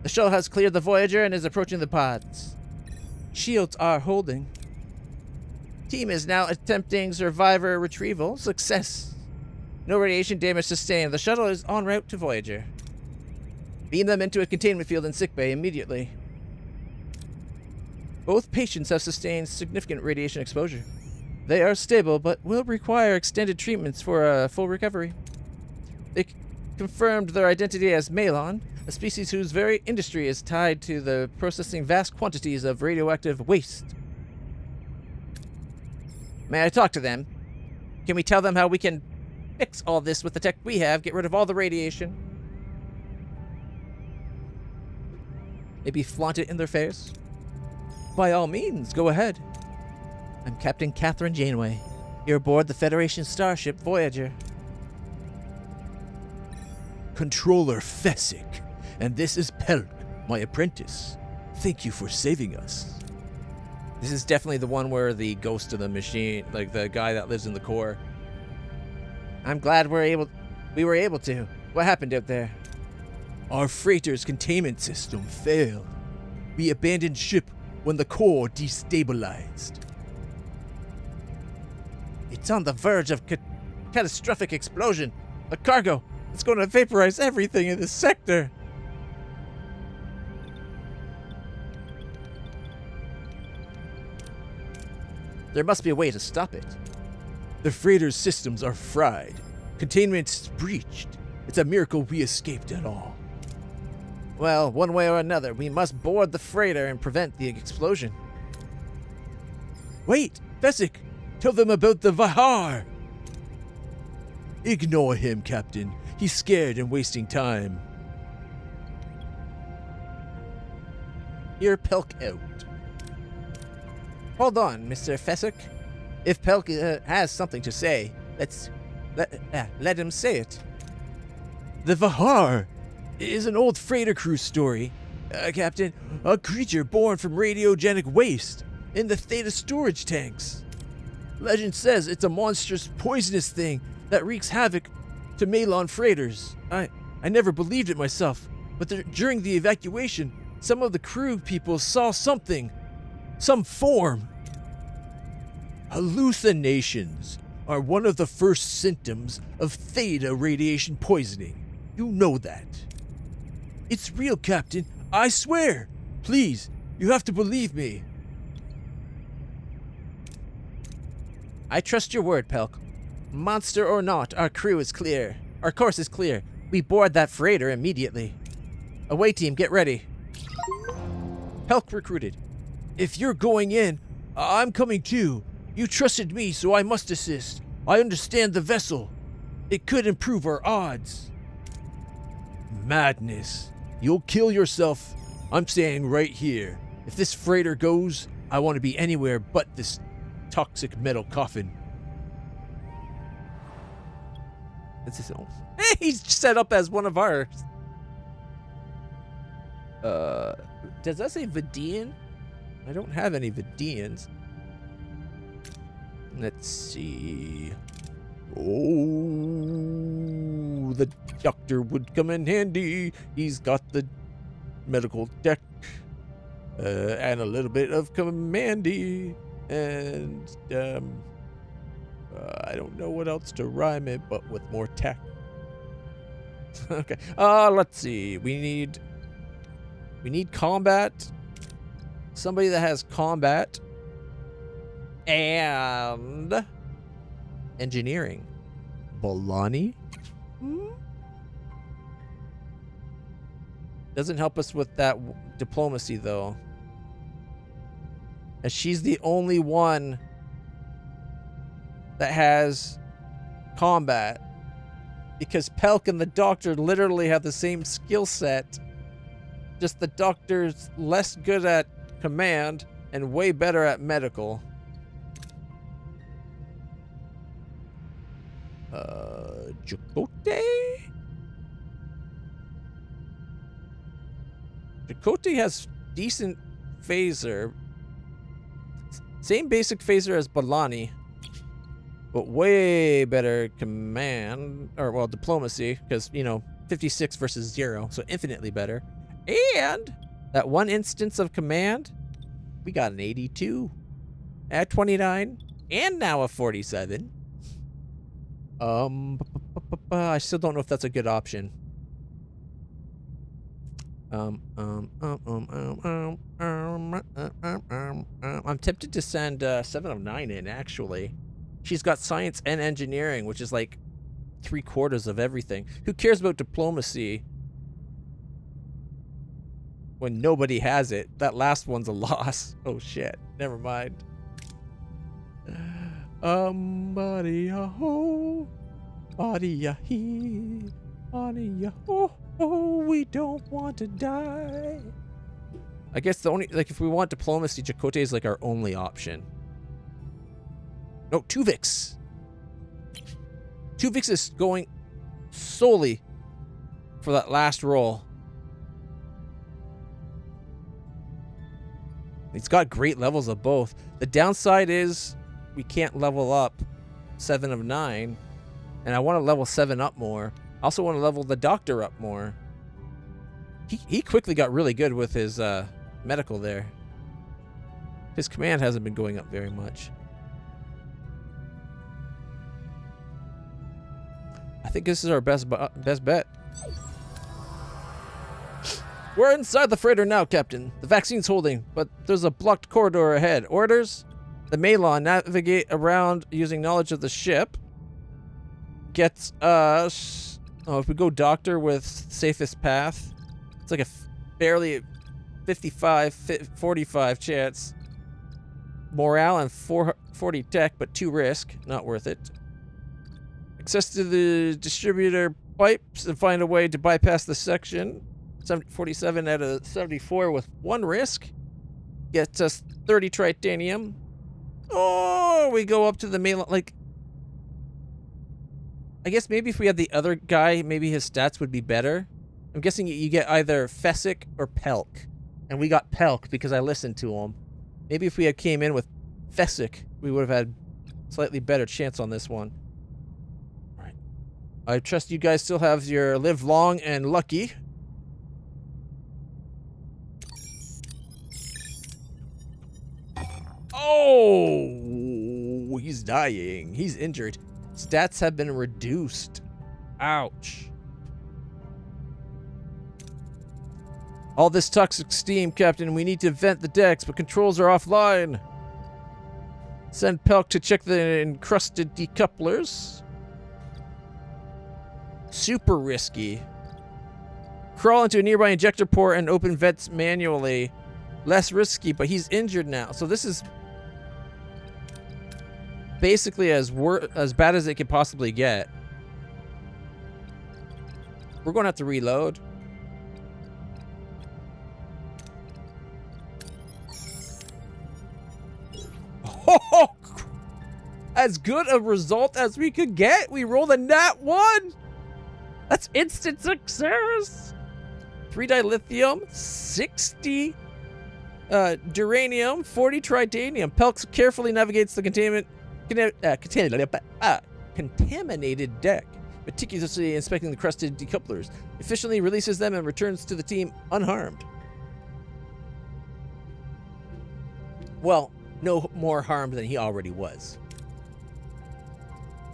The shuttle has cleared the Voyager and is approaching the pods. Shields are holding. Team is now attempting survivor retrieval. Success. No radiation damage sustained. The shuttle is en route to Voyager. Beam them into a containment field in sickbay immediately. Both patients have sustained significant radiation exposure. They are stable, but will require extended treatments for a full recovery. They confirmed their identity as Malon, a species whose very industry is tied to the processing vast quantities of radioactive waste. May I talk to them? Can we tell them how we can fix all this with the tech we have, get rid of all the radiation? Maybe flaunt it in their face? By all means, go ahead. I'm Captain Catherine Janeway, here aboard the Federation starship Voyager. Controller Fessick, and this is Pelk, my apprentice. Thank you for saving us. This is definitely the one where the ghost of the machine, like the guy that lives in the core. I'm glad we were able to. What happened out there? Our freighter's containment system failed. We abandoned ship when the core destabilized. It's on the verge of catastrophic explosion. The cargo, it's going to vaporize everything in this sector. There must be a way to stop it. The freighter's systems are fried. Containment's breached. It's a miracle we escaped at all. Well, one way or another, we must board the freighter and prevent the explosion. Wait, Fessick! Tell them about the Vihar! Ignore him, Captain. He's scared and wasting time. Hear Pelk out. Hold on, Mr. Fessick. If Pelk has something to say, let him say it. The Vahar is an old freighter crew story, Captain. A creature born from radiogenic waste in the Theta storage tanks. Legend says it's a monstrous, poisonous thing that wreaks havoc to Malon freighters. I never believed it myself, but during the evacuation, some of the crew people saw something, some form. Hallucinations are one of the first symptoms of Theta radiation poisoning. You know that. It's real, Captain. I swear. Please, you have to believe me. I trust your word, Pelk. Monster or not, our crew is clear. Our course is clear. We board that freighter immediately. Away team, get ready. Pelk recruited. If you're going in, I'm coming too. You trusted me, so I must assist. I understand the vessel. It could improve our odds. Madness. You'll kill yourself. I'm staying right here. If this freighter goes, I want to be anywhere but this toxic metal coffin. That's his own. Hey, he's set up as one of ours. Does that say Vidian? I don't have any Vidians. Let's see. Oh, the doctor would come in handy. He's got the medical tech and a little bit of commandy. And I don't know what else to rhyme it, but with more tech. Okay. Let's see. We need combat. Somebody that has combat and engineering. Bolani? Doesn't help us with that diplomacy though. And she's the only one that has combat. Because Pelk and the doctor literally have the same skill set. Just the doctor's less good at command and way better at medical. Chakotay? Chakotay has decent phaser. Same basic phaser as Balani. But way better command, or well, diplomacy, because, 56 versus 0, so infinitely better. And that one instance of command, we got an 82, at 29, and now a 47. I still don't know if that's a good option. I'm tempted to send 7 of 9 in, actually. She's got science and engineering, which is like 3/4 of everything. Who cares about diplomacy when nobody has it? That last one's a loss. Oh shit. Never mind. Body a ho, body a he, body a ho, we don't want to die. I guess the only, if we want diplomacy, Chakotay is our only option. No, Tuvix. Tuvix is going solely for that last roll. He's got great levels of both. The downside is we can't level up 7 of 9. And I want to level 7 up more. I also want to level the doctor up more. He quickly got really good with his medical there. His command hasn't been going up very much. I think this is our best bet. We're inside the freighter now, Captain. The vaccine's holding, but there's a blocked corridor ahead. Orders? The Malon navigate around using knowledge of the ship. Gets us... Oh, if we go doctor with safest path, it's like a barely 45 chance. Morale and 40 tech, but 2 risk. Not worth it. access to the distributor pipes and find a way to bypass the section. 47 out of 74 with 1 risk. Gets us 30 tritanium. Oh, we go up to the main, like, I guess maybe if we had the other guy, maybe his stats would be better. I'm guessing you get either Fessick or Pelk. And we got Pelk because I listened to him. Maybe if we had came in with Fessick, we would have had slightly better chance on this one. All right. I trust you guys still have your live long and lucky. Oh, he's dying. He's injured. Stats have been reduced. Ouch. All this toxic steam, Captain. We need to vent the decks, but controls are offline. Send Pelk to check the encrusted decouplers. Super risky. Crawl into a nearby injector port and open vents manually. Less risky, but he's injured now. So this is basically as bad as it could possibly get. We're going to have to reload. Oh, as good a result as we could get. We rolled a nat 1. That's instant success. 3 dilithium, 60 duranium, 40 tritanium. Pelk carefully navigates the contaminated deck, meticulously inspecting the crusted decouplers, efficiently releases them and returns to the team unharmed. Well, no more harmed than he already was.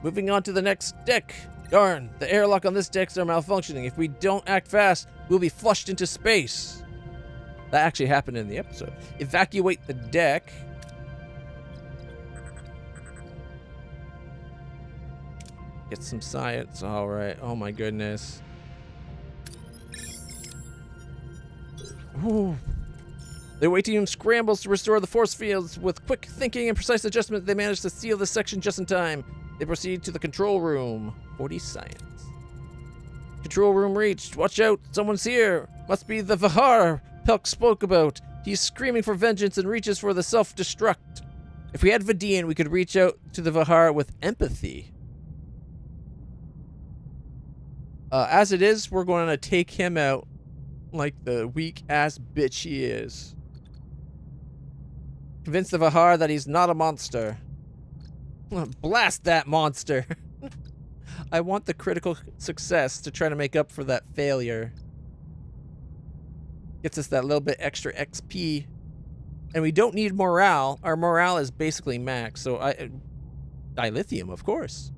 Moving on to the next deck. Darn, the airlock on this deck are malfunctioning. If we don't act fast, we'll be flushed into space. That actually happened in the episode. Evacuate the deck. Get some science. All right. Oh my goodness. Ooh. The away team scrambles to restore the force fields. With quick thinking and precise adjustment, they manage to seal this section just in time. They proceed to the control room. 40 science. Control room reached. Watch out. Someone's here. Must be the Vahar Pelk spoke about. He's screaming for vengeance and reaches for the self-destruct. If we had Vidian, we could reach out to the Vahar with empathy. As it is, we're going to take him out like the weak-ass bitch he is. Convince the Vahar that he's not a monster. Blast that monster. I want the critical success to try to make up for that failure. Gets us that little bit extra XP. And we don't need morale. Our morale is basically max. So dilithium, of course.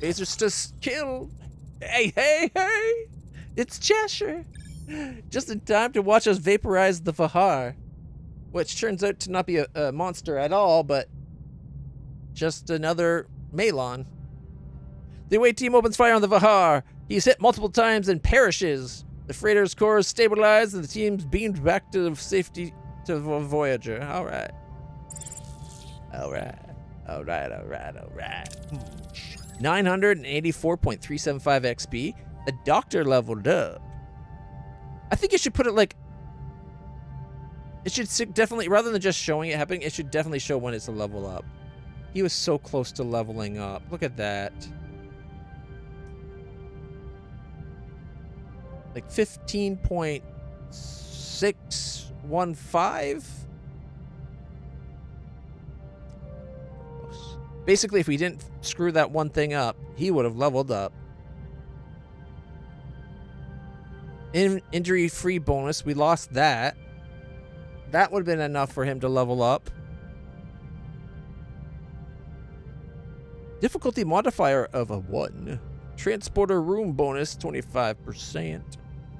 Lasers to kill. Hey, hey, hey. It's Cheshire. Just in time to watch us vaporize the Vahar. Which turns out to not be a monster at all, but just another Malon. The away team opens fire on the Vahar. He's hit multiple times and perishes. The freighter's core is stabilized and the team's beamed back to safety to Voyager. All right. All right. All right, all right, all right. 984.375 XP. The doctor leveled up. I think you should put it like... It should definitely, rather than just showing it happening, it should definitely show when it's a level up. He was so close to leveling up. Look at that. Like 15.615? Basically, if we didn't screw that one thing up, he would have leveled up. Injury-free bonus, we lost that. That would have been enough for him to level up. Difficulty modifier of a 1. Transporter room bonus, 25%.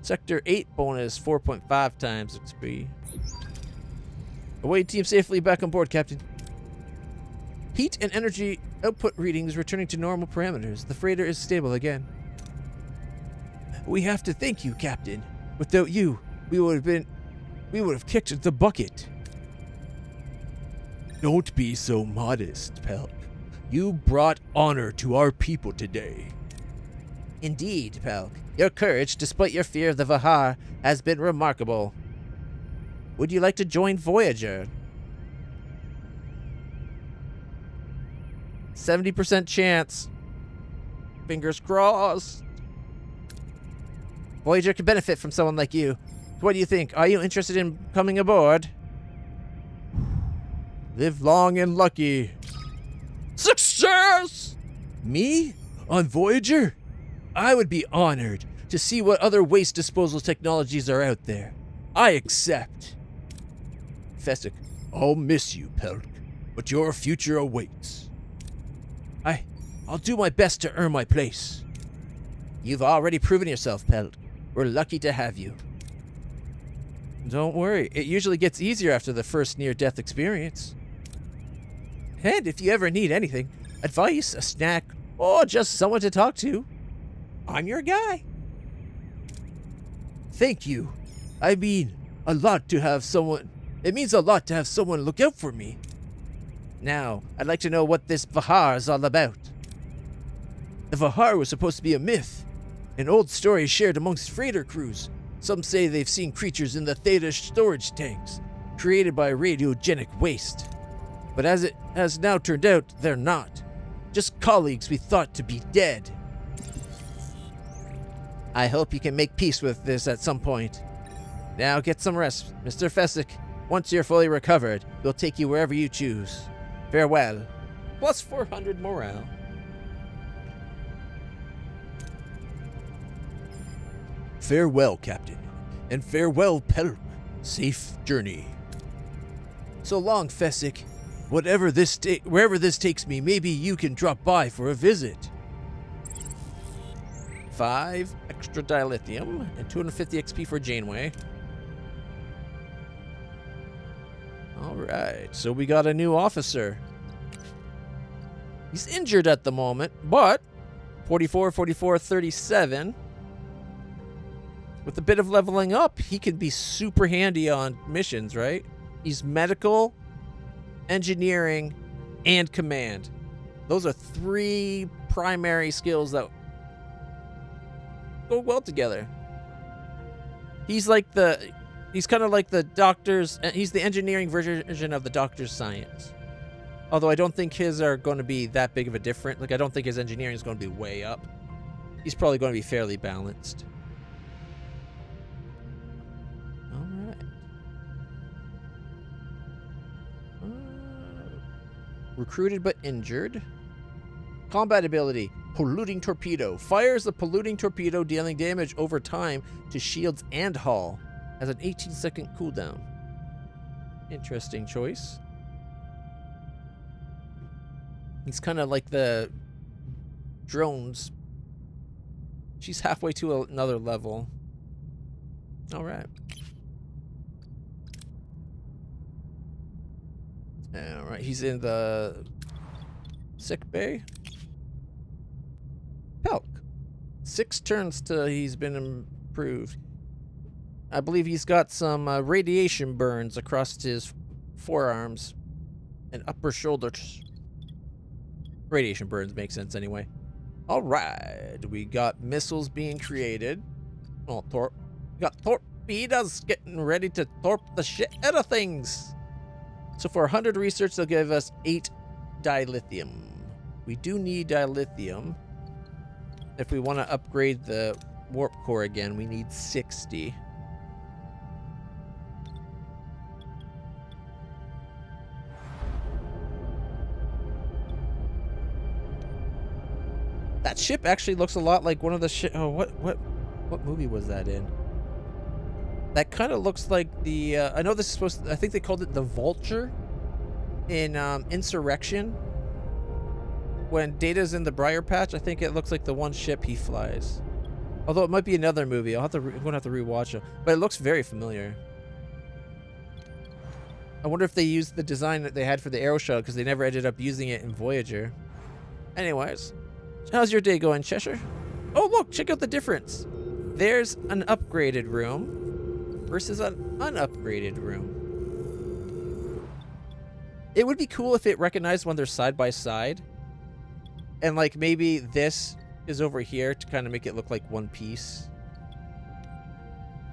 Sector 8 bonus, 4.5 times XP. Away team safely back on board, Captain. Heat and energy output readings returning to normal parameters. The freighter is stable again. We have to thank you, Captain. Without you, we would have kicked the bucket. Don't be so modest, Pelk. You brought honor to our people today. Indeed, Pelk. Your courage, despite your fear of the Vahar, has been remarkable. Would you like to join Voyager? 70% chance. Fingers crossed. Voyager could benefit from someone like you. What do you think? Are you interested in coming aboard? Live long and lucky. Success! Me? On Voyager? I would be honored to see what other waste disposal technologies are out there. I accept. Fessick. I'll miss you, Pelk, but your future awaits. I'll do my best to earn my place. You've already proven yourself, Pelk. We're lucky to have you. Don't worry, it usually gets easier after the first near-death experience. And if you ever need anything, advice, a snack, or just someone to talk to, I'm your guy. Thank you. I mean, a lot to have someone. It means a lot to have someone look out for me. Now, I'd like to know what this Vahar is all about. The Vahar was supposed to be a myth, an old story shared amongst freighter crews. Some say they've seen creatures in the Theta storage tanks, created by radiogenic waste. But as it has now turned out, they're not. Just colleagues we thought to be dead. I hope you can make peace with this at some point. Now get some rest, Mr. Fessick. Once you're fully recovered, we'll take you wherever you choose. Farewell. Plus 400 morale. Farewell, Captain. And farewell, Pelk. Safe journey. So long, Fessick. Wherever this takes me, maybe you can drop by for a visit. 5 extra dilithium and 250 XP for Janeway. Alright, so we got a new officer. He's injured at the moment, but 44, 44, 37. With a bit of leveling up, he can be super handy on missions, right? He's medical, engineering, and command. Those are 3 primary skills that go well together. He's kind of like the doctor's, he's the engineering version of the doctor's science. Although I don't think his are going to be that big of a difference. Like, I don't think his engineering is going to be way up. He's probably going to be fairly balanced. Recruited but injured. Combat ability, polluting torpedo. Fires the polluting torpedo, dealing damage over time to shields and hull. Has an 18-second cooldown. Interesting choice. He's kind of like the drones. She's halfway to another level. Alright. Alright, he's in the sick bay. Pelk. 6 turns till he's been improved. I believe he's got some radiation burns across his forearms and upper shoulders. Radiation burns make sense anyway. Alright, we got missiles being created. Oh, we got torpedoes getting ready to torp the shit out of things. So for 100 research, they'll give us 8 dilithium. We do need dilithium. If we want to upgrade the warp core again, we need 60. That ship actually looks a lot like one of the oh, what movie was that in? That kind of looks like the I know this is supposed to, I think they called it the Vulture in Insurrection. When Data's in the Briar Patch, I think it looks like the one ship he flies. Although it might be another movie. I'm gonna have to rewatch it, but it looks very familiar. I wonder if they used the design that they had for the Arrow shuttle because they never ended up using it in Voyager. Anyways, how's your day going, Cheshire? Oh look, check out the difference. There's an upgraded room versus an unupgraded room. It would be cool if it recognized when they're side by side. And like maybe this is over here to kind of make it look like one piece.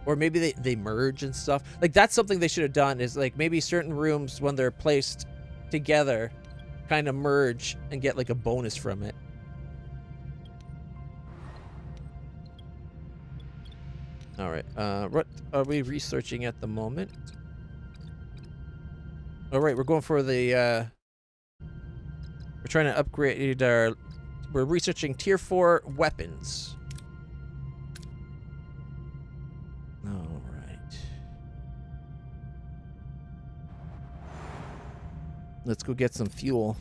Or maybe they merge and stuff. Like that's something they should have done, is like maybe certain rooms when they're placed together kind of merge and get like a bonus from it. All right. What are we researching at the moment? All right, we're going for the we're trying to upgrade our, we're researching tier 4 weapons. All right. Let's go get some fuel.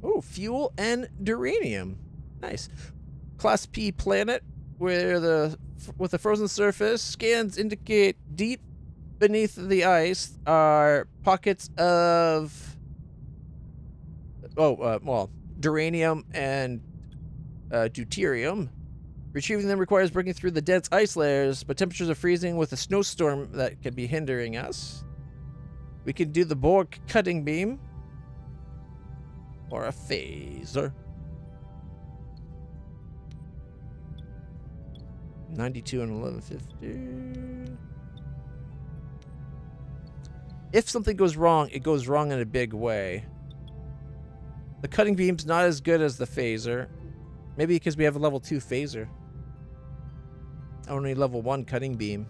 Oh, fuel and duranium. Nice. Class P planet where with a frozen surface, scans indicate deep beneath the ice are pockets of duranium and deuterium. Retrieving them requires breaking through the dense ice layers, but temperatures are freezing with a snowstorm that could be hindering us. We can do the Borg cutting beam or a phaser. 92 and 1150. If something goes wrong, it goes wrong in a big way. The cutting beam's not as good as the phaser. Maybe because we have a level 2 phaser. Only level 1 cutting beam.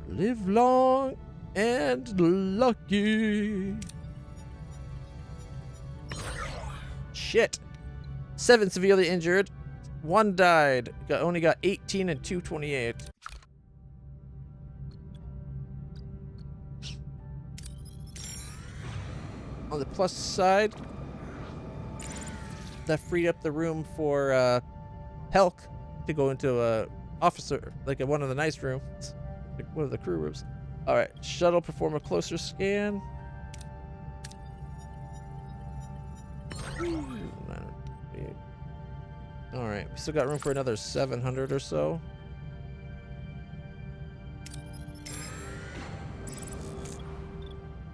Live long and lucky. Shit. 7 severely injured. 1 died. Only got 18 and 228. On the plus side, that freed up the room for Helk to go into a officer, like one of the nice rooms, like one of the crew rooms. All right, shuttle, perform a closer scan. All right, we still got room for another 700 or so.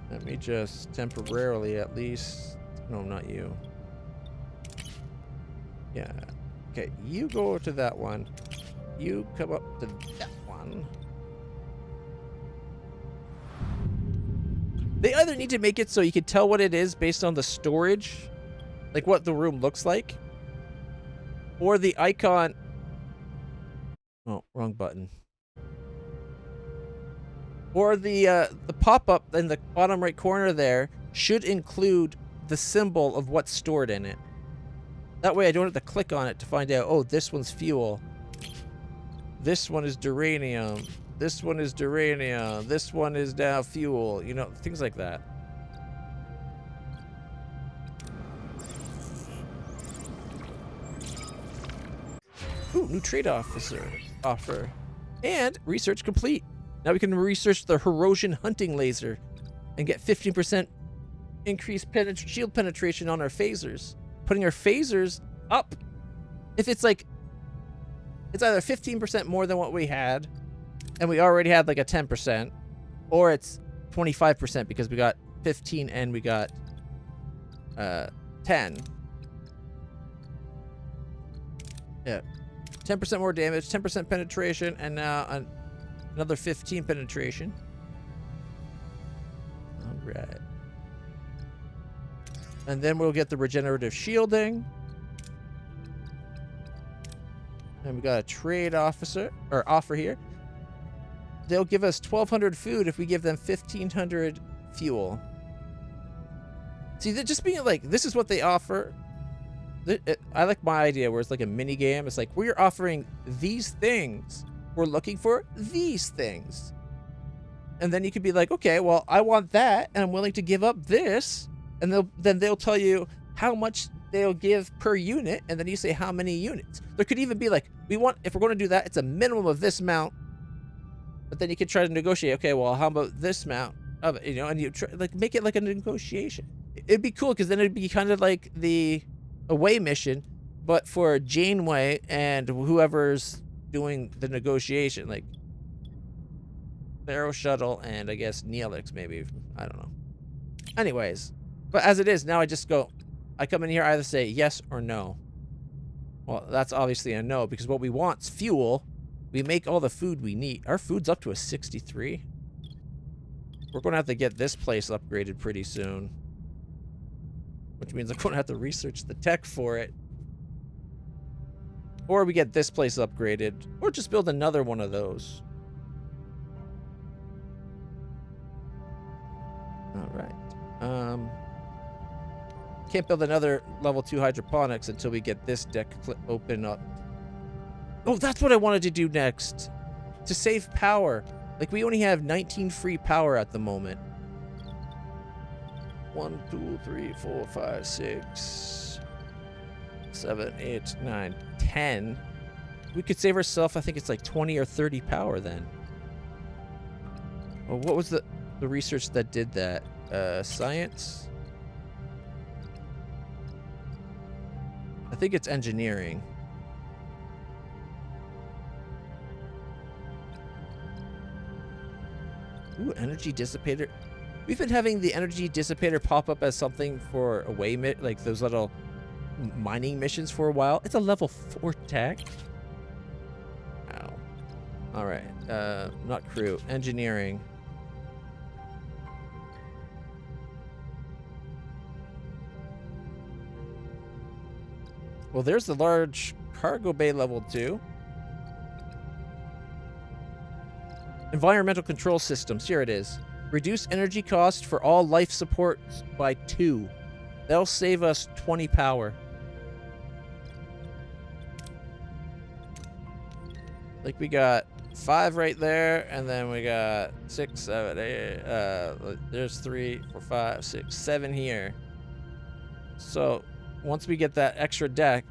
Let me just temporarily, at least. No, not you. Yeah. Okay, you go to that one. You come up to that one. They either need to make it so you can tell what it is based on the storage, like what the room looks like, or the icon. Oh, wrong button. Or the pop-up in the bottom right corner there should include the symbol of what's stored in it. That way I don't have to click on it to find out, oh, this one's fuel. This one is duranium. This one is duranium. This one is now fuel. You know, things like that. Ooh, new trade offer. And research complete. Now we can research the Herosian hunting laser and get 15% increased shield penetration on our phasers. Putting our phasers up. If it's like, it's either 15% more than what we had, and we already had like a 10%, or it's 25% because we got 15 and we got 10. Yeah. 10% more damage, 10% penetration, and now another 15 penetration. All right. And then we'll get the regenerative shielding. And we got a trade offer here. They'll give us 1,200 food if we give them 1,500 fuel. See, they're just being like, this is what they offer. I like my idea where it's like a mini game. It's like, we're offering these things. We're looking for these things. And then you could be like, okay, well, I want that, and I'm willing to give up this. And they'll tell you how much they'll give per unit, and then you say how many units. There could even be like, if we're going to do that, it's a minimum of this amount. But then you could try to negotiate. Okay, well, how about this amount of it? You know, and you try, like, make it like a negotiation. It'd be cool because then it'd be kind of like the away mission, but for Janeway and whoever's doing the negotiation. Like, Aero Shuttle, and I guess Neelix maybe. I don't know. Anyways, but as it is, now I just go, I come in here, I either say yes or no. Well, that's obviously a no, because what we want is fuel. We make all the food we need. Our food's up to a 63. We're going to have to get this place upgraded pretty soon. Which means I'm going to have to research the tech for it. Or we get this place upgraded. Or just build another one of those. Alright. Can't build another level 2 hydroponics until we get this deck open up. Oh, that's what I wanted to do next. To save power. Like, we only have 19 free power at the moment. 1, 2, 3, 4, 5, 6, 7, 8, 9, 10. We could save ourselves, I think it's like 20 or 30 power then. Well, what was the research that did that? Science? I think it's engineering. Ooh, energy dissipator. We've been having the energy dissipator pop up as something for away, like those little mining missions for a while. It's a level 4 tech. Ow. All right. Not crew. Engineering. Well, there's the large cargo bay level 2. Environmental control systems. Here it is. Reduce energy cost for all life support by 2. That'll save us 20 power. Like, we got 5 right there, and then we got 6, 7, 8. There's 3, 4, 5, 6, 7 here. So once we get that extra deck,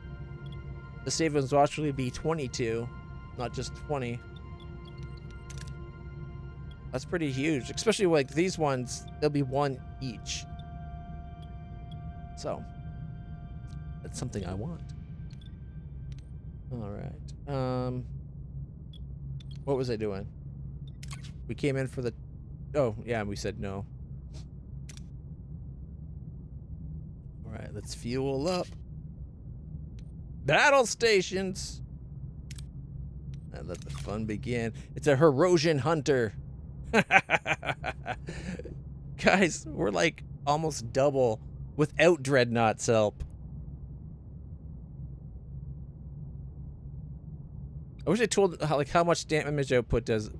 the savings will actually be 22, not just 20. That's pretty huge, especially like these ones, they'll be 1 each. So that's something I want. All right. What was I doing? We came in for the... Oh, yeah, we said no. All right, let's fuel up. Battle stations! And let the fun begin. It's a Herosian Hunter. Guys, we're like almost double without Dreadnought's help. I wish I told how much damage output does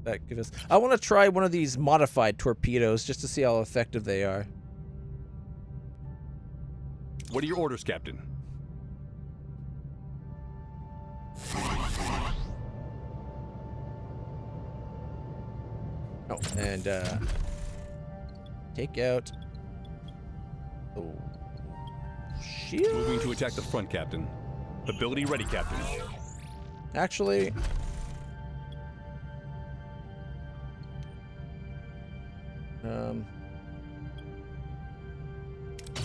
that give us. I want to try one of these modified torpedoes just to see how effective they are. What are your orders, Captain? Oh, and take out. Oh, shield. Moving to attack the front, Captain. Ability ready, Captain. Actually,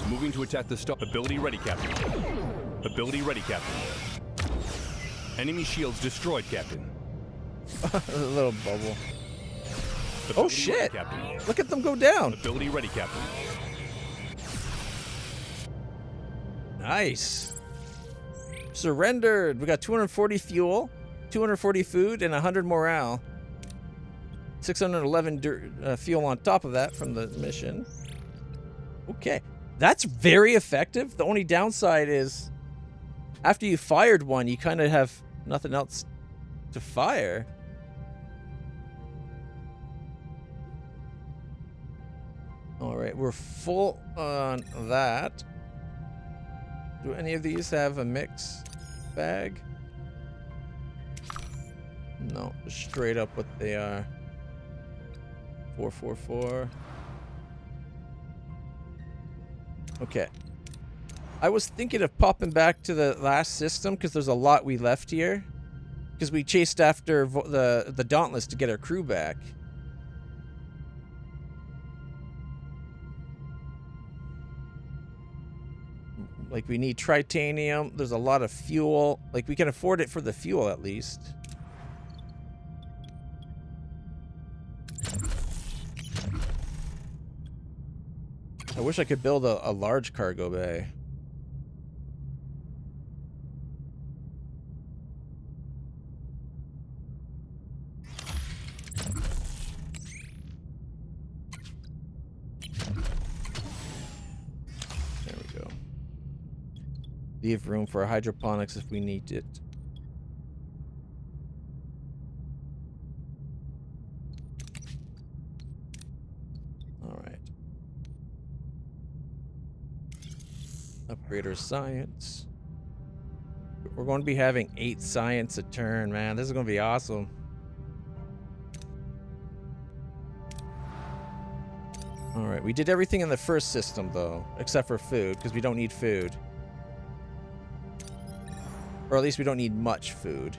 Moving to attack the stop. Ability ready, Captain. Ability ready, Captain. Enemy shields destroyed, Captain. a little bubble. Ability Oh shit! ready, Captain. Look at them go down. Ability ready, Captain. Nice. Surrendered. We got 240 fuel, 240 food, and 100 morale. 611 fuel on top of that from the mission. Okay. That's very effective. The only downside is after you fired one, you kind of have nothing else to fire. All right, we're full on that. Do any of these have a mix bag? No, just straight up what they are. 444. Okay. I was thinking of popping back to the last system because there's a lot we left here. Because we chased after the Dauntless to get our crew back. Like, we need tritanium. There's a lot of fuel. Like, we can afford it for the fuel, at least. I wish I could build a large cargo bay. There we go. Leave room for hydroponics if we need it. Alright. Upgrade our science. We're going to be having 8 science a turn, man. This is going to be awesome. Alright, we did everything in the first system, though. Except for food, because we don't need food. Or at least we don't need much food.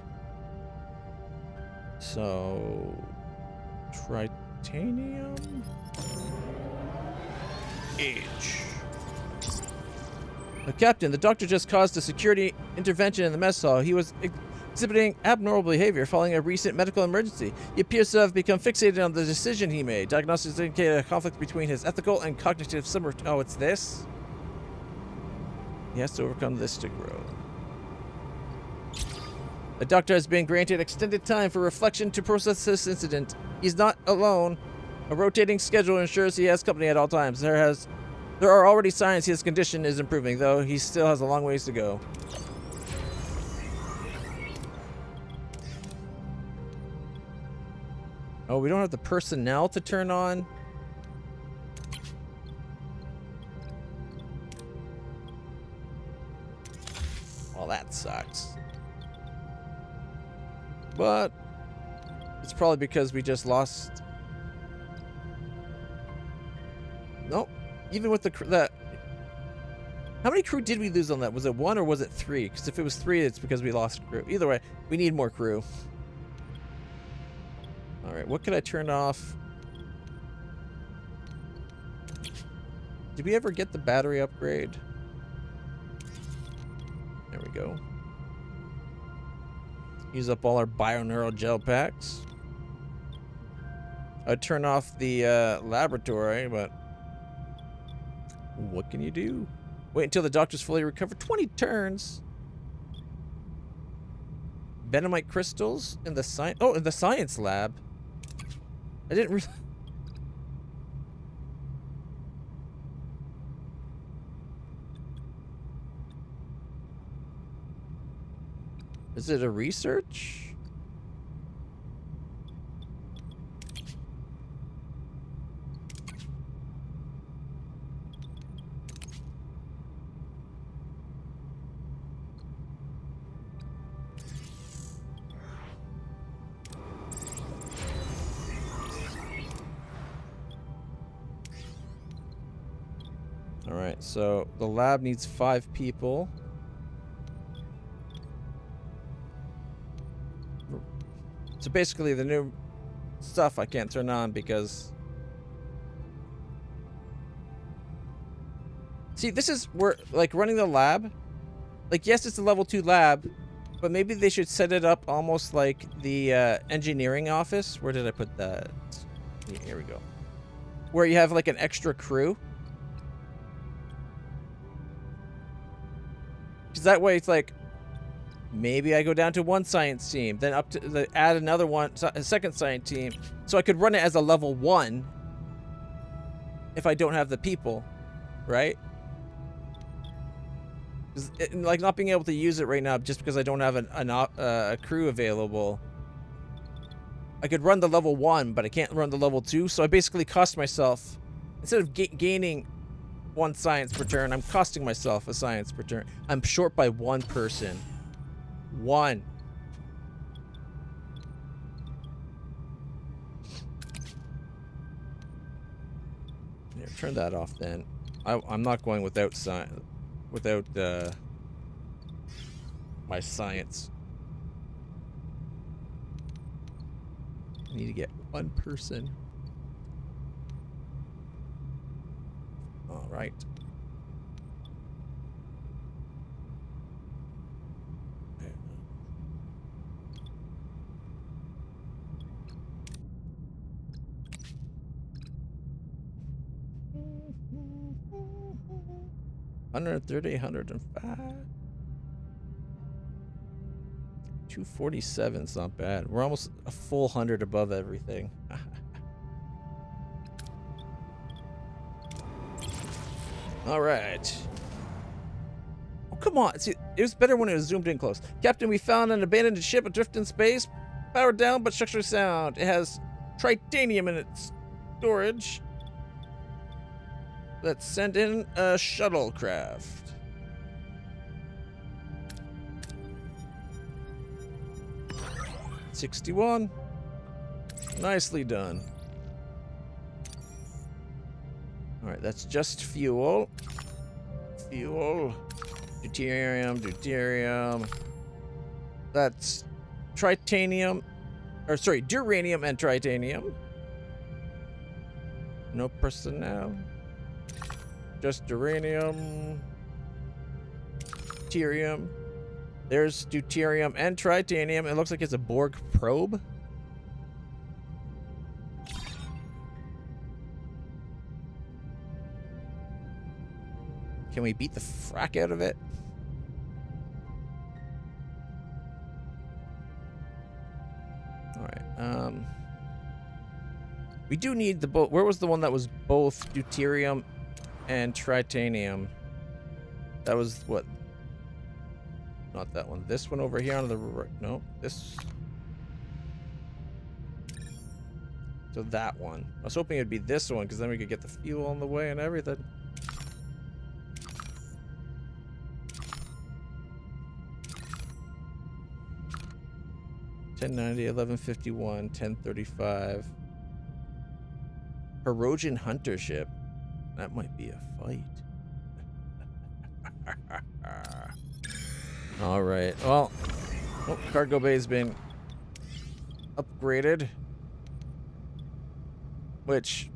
So... Titanium? H. Captain, the doctor just caused a security intervention in the mess hall. He was exhibiting abnormal behavior following a recent medical emergency. He appears to have become fixated on the decision he made. Diagnostics indicated a conflict between his ethical and cognitive Oh, it's this? He has to overcome this to grow. The doctor has been granted extended time for reflection to process this incident. He's not alone. A rotating schedule ensures he has company at all times. There are already signs his condition is improving, though he still has a long ways to go. Oh, we don't have the personnel to turn on? Well, that sucks. But it's probably because we just lost... Nope. Even with the how many crew did we lose on that? Was it 1 or was it 3? Because if it was 3, it's because we lost crew. Either way, we need more crew. All right, what could I turn off? Did we ever get the battery upgrade? There we go. Use up all our bioneural gel packs. I'd turn off the laboratory, but what can you do? Wait until the doctor's fully recovered. 20 turns. Venomite crystals in the science. Oh, in the science lab. I didn't really. Is it a research? Alright, so the lab needs 5 people. So basically the new stuff I can't turn on because... See, this is where, like, running the lab. Like, yes, it's a level 2 lab, but maybe they should set it up almost like the engineering office. Where did I put that? Here we go. Where you have, like, an extra crew. Because that way it's like, maybe I go down to 1 science team, then up to add another one, a second science team, so I could run it as a level 1 if I don't have the people, right? Like not being able to use it right now just because I don't have a crew available. I could run the level 1, but I can't run the level 2, so I basically cost myself, instead of gaining 1 science per turn, I'm costing myself a science per turn. I'm short by 1 person. 1. Here, turn that off then. I'm not going without my science. I need to get 1 person. All right. 130, 105. 247 is not bad. We're almost a full 100 above everything. All right. Oh, come on. See, it was better when it was zoomed in close. Captain, we found an abandoned ship adrift in space. Powered down, but structurally sound. It has titanium in its storage. Let's send in a shuttlecraft. $61. Nicely done. All right, that's just fuel. Fuel. Deuterium. That's titanium. Or sorry, duranium and titanium. No personnel. Just duranium. Deuterium. There's deuterium and titanium. It looks like it's a Borg probe. Can we beat the frack out of it? All right. We do need the both. Where was the one that was both deuterium and titanium? That was what? Not that one. This one over here on the right. No, this. So that one. I was hoping it'd be this one because then we could get the fuel on the way and everything. $10.90, $11.51, $10.35. Erosion Hunter ship. That might be a fight. All right. Well, oh, cargo bay's been upgraded. Which,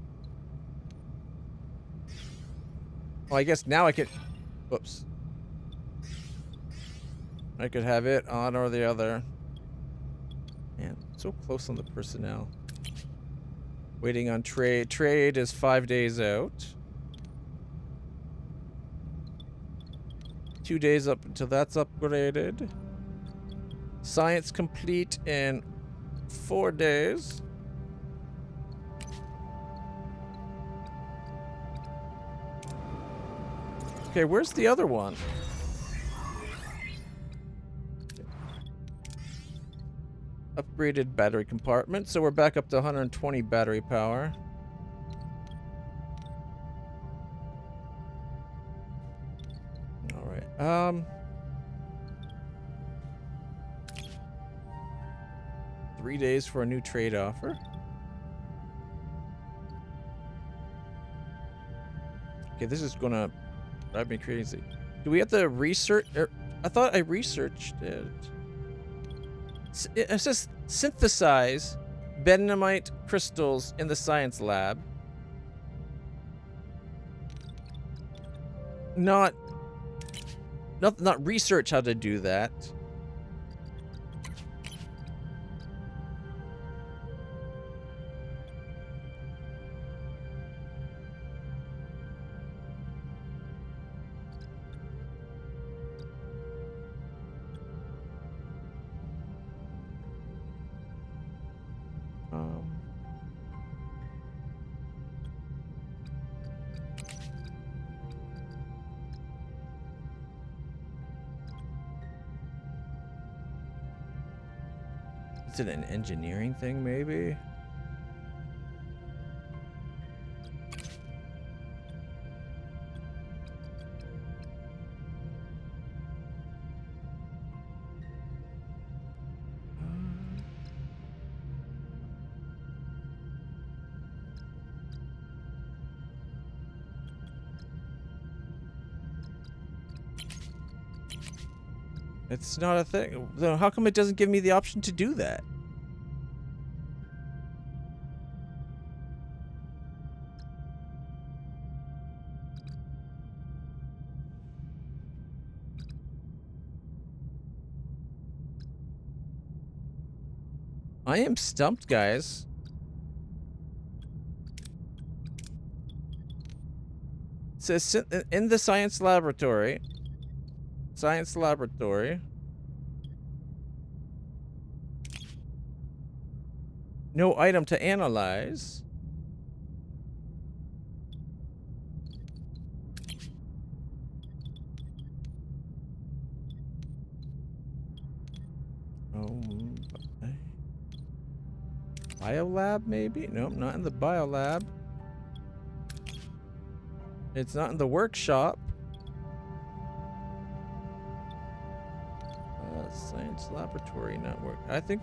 well, I guess now I could. Whoops. I could have it on or the other. Man, so close on the personnel. Waiting on trade. Trade is 5 days out. 2 days up until that's upgraded. Science complete in 4 days. Okay, where's the other one? Upgraded battery compartment, so we're back up to 120 battery power. All right. 3 days for a new trade offer. Okay, this is gonna drive me crazy. Do we have to research? I thought I researched it. It says synthesize benamite crystals in the science lab. Not research how to do that. Is it an engineering thing, maybe? It's not a thing. Then how come it doesn't give me the option to do that? I am stumped, guys. says in the science laboratory. No item to analyze. Biolab, maybe? Nope, not in the biolab. It's not in the workshop. Science laboratory network. I think.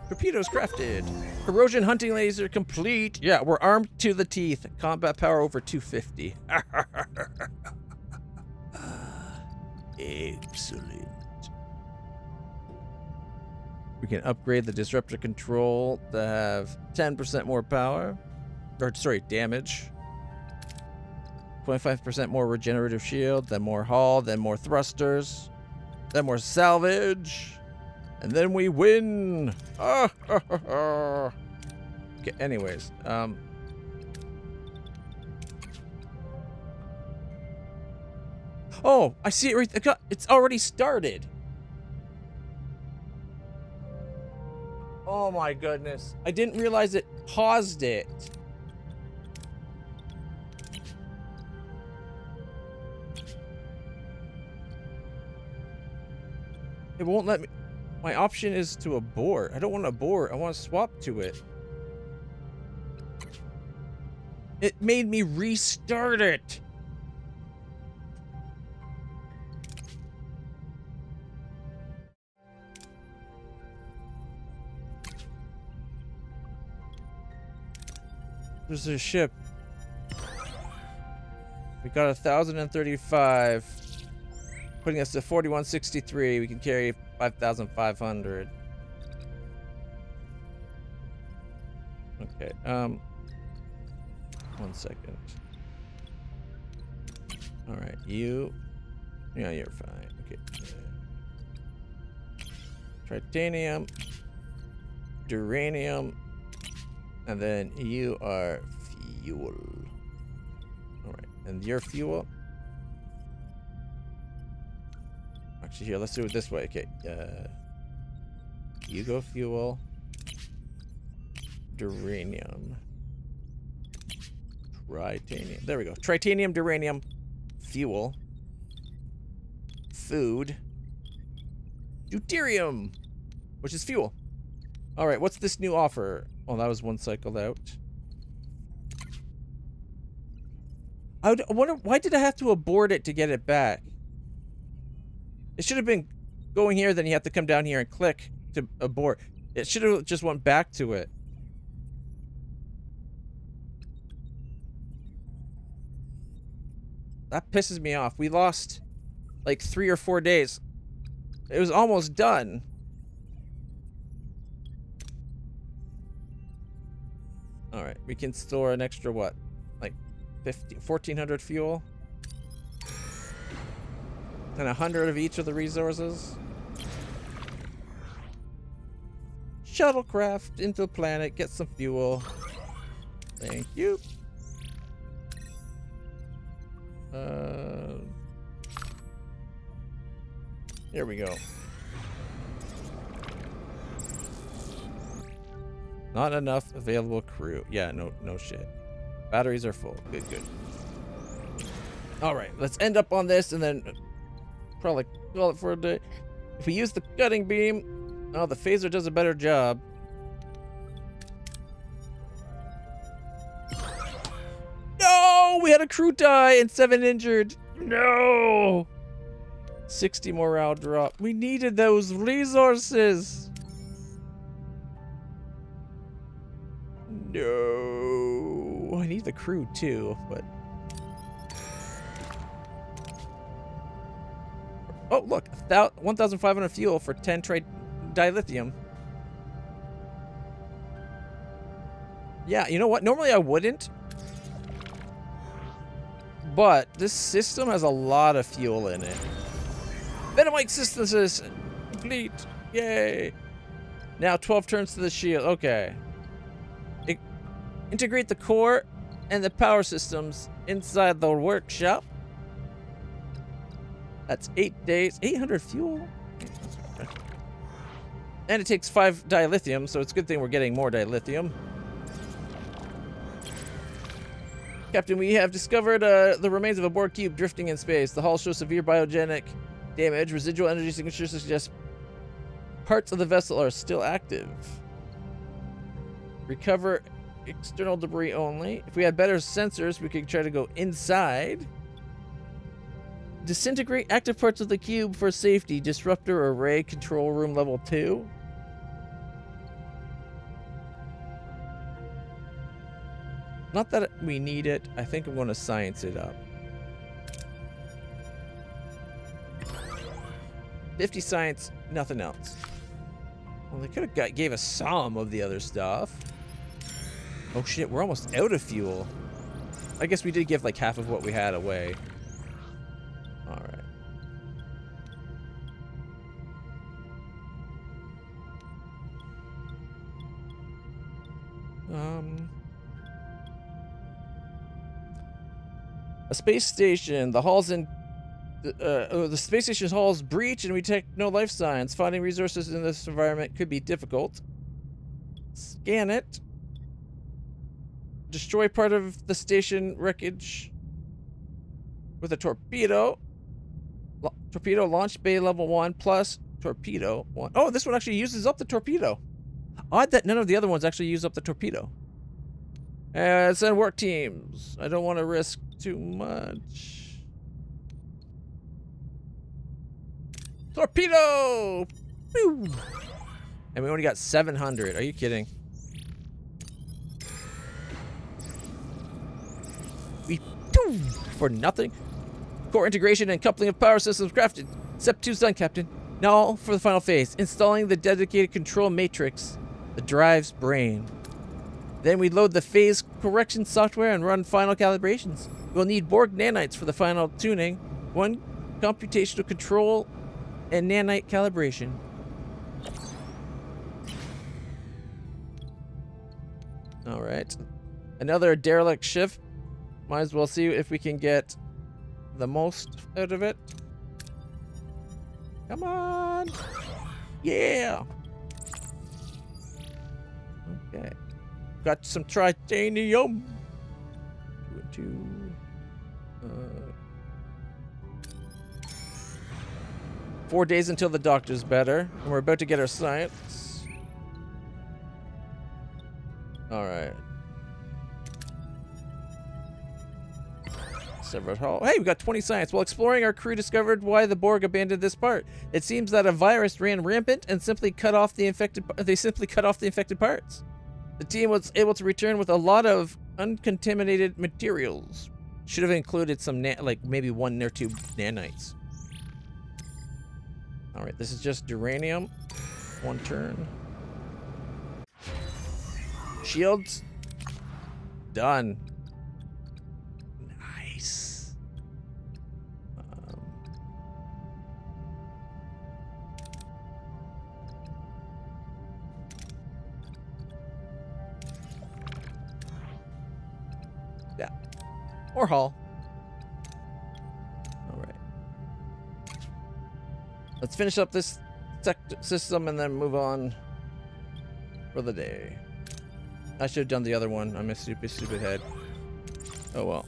Torpedoes crafted. Corrosion hunting laser complete. Yeah, we're armed to the teeth. Combat power over 250. Excellent. We can upgrade the disruptor control to have 10% more power. Or, sorry, damage. 25% more regenerative shield, then more hull, then more thrusters, then more salvage, and then we win. Okay, anyways, oh, I see it right there. It's already started. Oh my goodness. I didn't realize it paused it. It won't let me. My option is to abort. I don't want to abort. I want to swap to it. It made me restart it. There's a ship. We got 1,035. Putting us to 4163. We can carry 5,500. Okay, 1 second. Alright, you. Yeah, you're fine. Okay. Titanium. Duranium. And then you are fuel. Alright, and your fuel. Actually, here, let's do it this way. Okay, you go fuel. Duranium. Tritanium. There we go. Tritanium, duranium, fuel. Food. Deuterium, which is fuel. All right, what's this new offer? Oh, that was one cycled out. I wonder, why did I have to abort it to get it back? It should have been going here, then you have to come down here and click to abort. It should have just went back to it. That pisses me off. We lost like 3 or 4 days. It was almost done. Alright, we can store an extra what? Like 1,400 fuel? And 100 of each of the resources. Shuttlecraft into the planet, get some fuel. Thank you. Here we go. Not enough available crew. Yeah, no shit. Batteries are full. Good. All right, let's end up on this and then probably call it for a day. If we use the cutting beam, oh, the phaser does a better job. No, we had a crew die and 7 injured. No. 60 morale drop. We needed those resources. No. I need the crew too, but. Oh, look, 1,500 fuel for 10 dilithium. Yeah, you know what? Normally I wouldn't. But this system has a lot of fuel in it. Venomite synthesis complete. Yay. Now 12 turns to the shield. Okay. Integrate the core and the power systems inside the workshop. That's 8 days. 800 fuel? And it takes 5 dilithium, so it's a good thing we're getting more dilithium. Captain, we have discovered the remains of a Borg cube drifting in space. The hull shows severe biogenic damage. Residual energy signatures suggest parts of the vessel are still active. Recover external debris only. If we had better sensors, we could try to go inside. Disintegrate active parts of the cube for safety. Disruptor array control room level 2. Not that we need it. I think I'm going to science it up. 50 science, nothing else. Well, they could have gave us some of the other stuff. Oh shit, we're almost out of fuel. I guess we did give like half of what we had away. Alright. A space station. The hall's in... the space station's hall's breach and we detect no life signs. Finding resources in this environment could be difficult. Scan it. Destroy part of the station wreckage with a torpedo. Torpedo launch bay level 1 plus torpedo 1. Oh, this one actually uses up the torpedo. Odd that none of the other ones actually use up the torpedo. Send work teams. I don't want to risk too much. Torpedo! Woo! And we only got 700. Are you kidding? We do for nothing. Core integration and coupling of power systems crafted. Step 2's done, Captain. Now for the final phase. Installing the dedicated control matrix. The drive's brain. Then we load the phase correction software and run final calibrations. We'll need Borg nanites for the final tuning. 1 computational control and nanite calibration. Alright. Another derelict shift. Might as well see if we can get the most out of it. Come on! Yeah! Okay. Got some tritanium. 2 and 2. 4 days until the doctor's better. And we're about to get our science. Alright. Several hall. Hey, we got 20 science. While exploring, our crew discovered why the Borg abandoned this part. It seems that a virus ran rampant and simply cut off the infected. They simply cut off the infected parts. The team was able to return with a lot of uncontaminated materials. Should have included some, like maybe 1 or 2 nanites. All right, this is just uranium. 1 turn. Shields. Done. Nice. Yeah. Or hull. All right. Let's finish up this system and then move on for the day. I should have done the other one. I'm a stupid head. Oh well.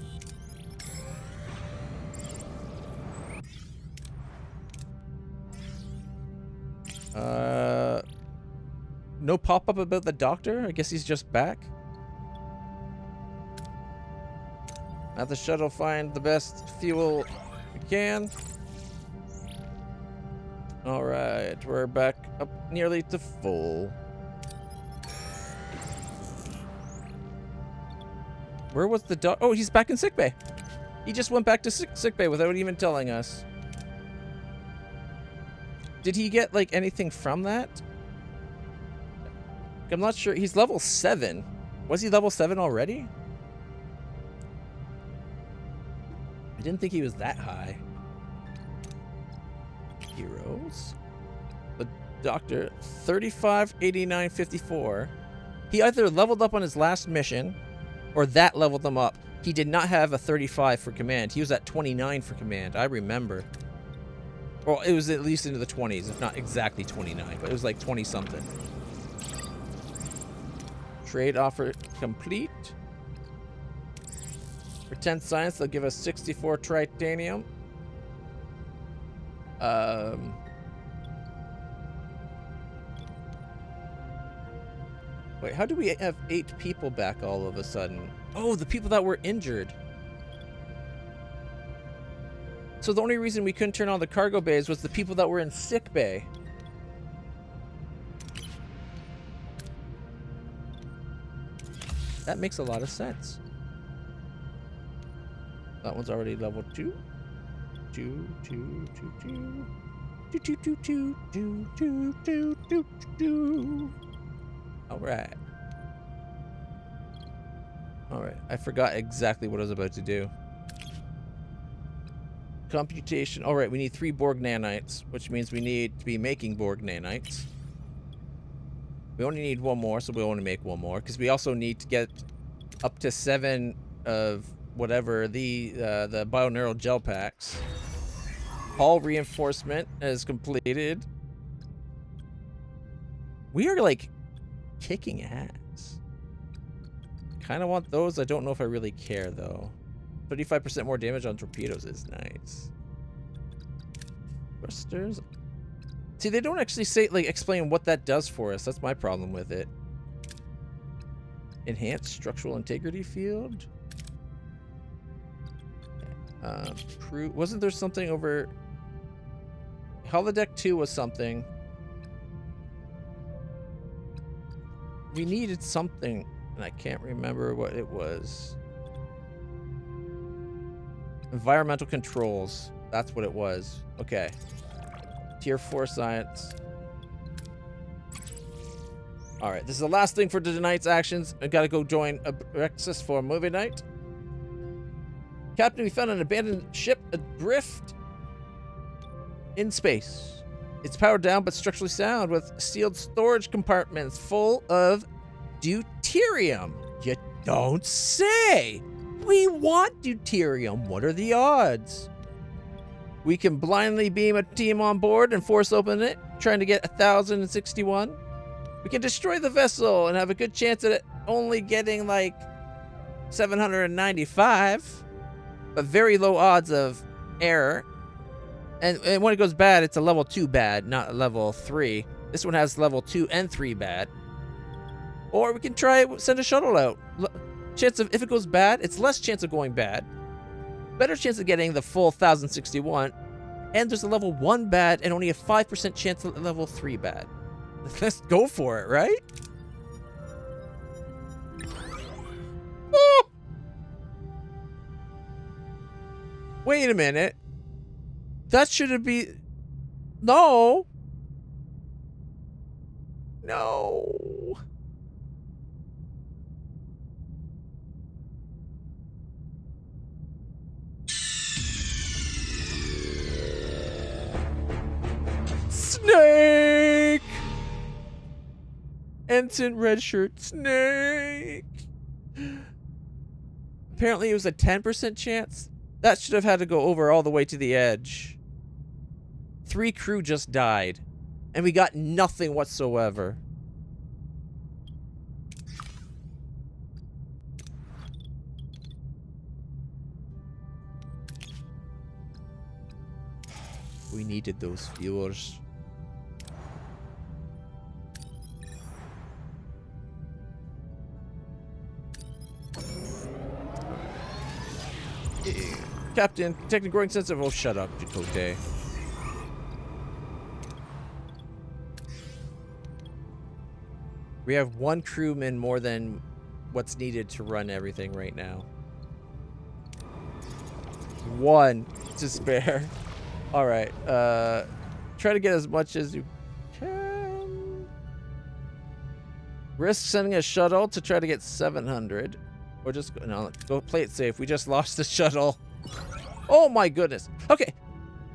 No pop-up about the doctor? I guess he's just back. Have the shuttle find the best fuel we can. Alright, we're back up nearly to full. Where was the doc? Oh, he's back in sickbay. He just went back to sickbay without even telling us. Did he get like anything from that? I'm not sure. He's level 7. Was he level 7 already? I didn't think he was that high. Heroes. The doctor, 35, 89, 54. He either leveled up on his last mission Or that leveled them up. He did not have a 35 for command. He was at 29 for command. I remember. Well, it was at least into the 20s, if not exactly 29, but it was like 20-something. Trade offer complete. For 10 science, they'll give us 64 titanium. Wait, how do we have 8 people back all of a sudden? Oh, the people that were injured. So the only reason we couldn't turn on the cargo bays was the people that were in sick bay. That makes a lot of sense. That one's already level 2. 2, 2, 2, 2. 2, 2, 2, 2, 2, 2, 2, 2, 2. Alright. Alright, I forgot exactly what I was about to do. Computation. Alright, we need 3 Borg nanites, which means we need to be making Borg nanites. We only need 1 more, so we only make 1 more, because we also need to get up to 7 of whatever the bioneural gel packs. Hull reinforcement is completed. We are like kicking ass. Kind of want those. I don't know if I really care though. 35% more damage on torpedoes is nice. Thrusters. See, they don't actually say explain what that does for us. That's my problem with it. Enhanced structural integrity field. Crew. Wasn't there something over? Holodeck 2 was something. We needed something, and I can't remember what it was. Environmental controls. That's what it was. Okay. Tier 4 science. Alright, this is the last thing for tonight's actions. I gotta go join a breakfast for movie night. Captain, we found an abandoned ship adrift in space. It's powered down but structurally sound with sealed storage compartments full of deuterium. You don't say! We want deuterium. What are the odds? We can blindly beam a team on board and force open it, trying to get 1,061. We can destroy the vessel and have a good chance at it only getting like 795, but very low odds of error. And when it goes bad, it's a level 2 bad, not a level 3. This one has level 2 and 3 bad. Or we can try send a shuttle out. Chance of, if it goes bad, it's less chance of going bad. Better chance of getting the full 1,061. And there's a level 1 bad and only a 5% chance of level 3 bad. Let's go for it, right? Oh! Wait a minute. That shouldn't be... No. No. Snake! Ensign Redshirt Snake! Apparently it was a 10% chance. That should have had to go over all the way to the edge. 3 crew just died. And we got nothing whatsoever. We needed those fuels. Captain, detecting growing sense of... Oh, shut up, Jacote. We have 1 crewman more than what's needed to run everything right now. 1 to spare. Alright, try to get as much as you can. Risk sending a shuttle to try to get 700. Or just, no, go play it safe. We just lost the shuttle. Oh my goodness. Okay,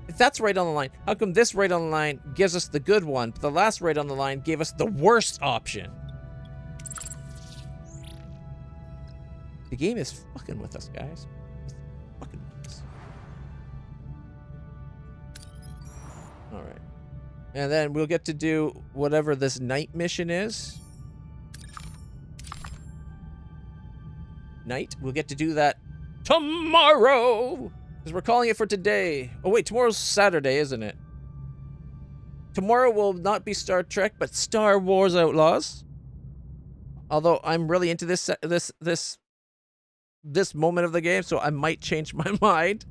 if that's right on the line, how come this right on the line gives us the good one, but the last right on the line gave us the worst option? The game is fucking with us, guys. It's fucking with us. All right. And then we'll get to do whatever this night mission is. Night. We'll get to do that tomorrow. Because we're calling it for today. Oh, wait. Tomorrow's Saturday, isn't it? Tomorrow will not be Star Trek, but Star Wars Outlaws. Although I'm really into this moment of the game, so I might change my mind.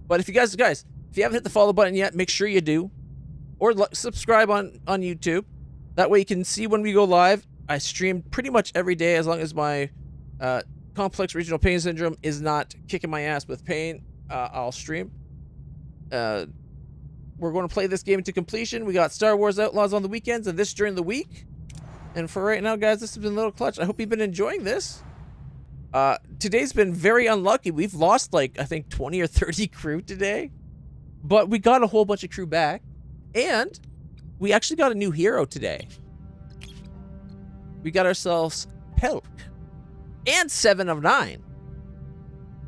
But if you guys, if you haven't hit the follow button yet, make sure you do. Or subscribe on YouTube. That way you can see when we go live. I stream pretty much every day as long as my complex regional pain syndrome is not kicking my ass with pain. I'll stream. We're going to play this game into completion. We got Star Wars Outlaws on the weekends and this during the week. And for right now, guys, this has been LitlClutch. I hope you've been enjoying this. Today's been very unlucky. We've lost, like, I think 20 or 30 crew today. But we got a whole bunch of crew back. And we actually got a new hero today. We got ourselves Pelk. And 7 of 9.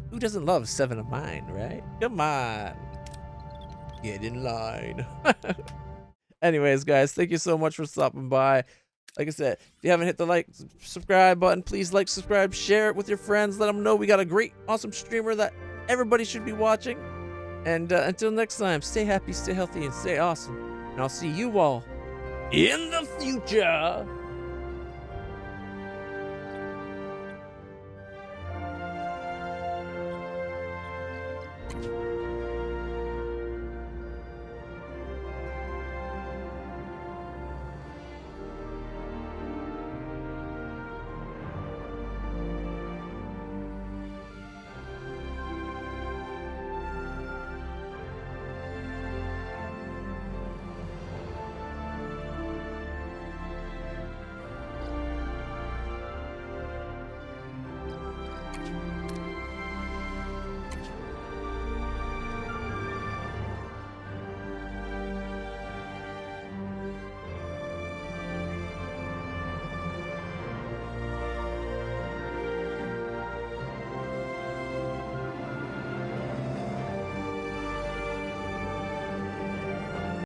Who doesn't love 7 of 9, right? Come on. Get in line. Anyways, guys, thank you so much for stopping by. Like I said, if you haven't hit the subscribe button, please like, subscribe, share it with your friends. Let them know we got a great, awesome streamer that everybody should be watching. And until next time, stay happy, stay healthy, and stay awesome. And I'll see you all in the future.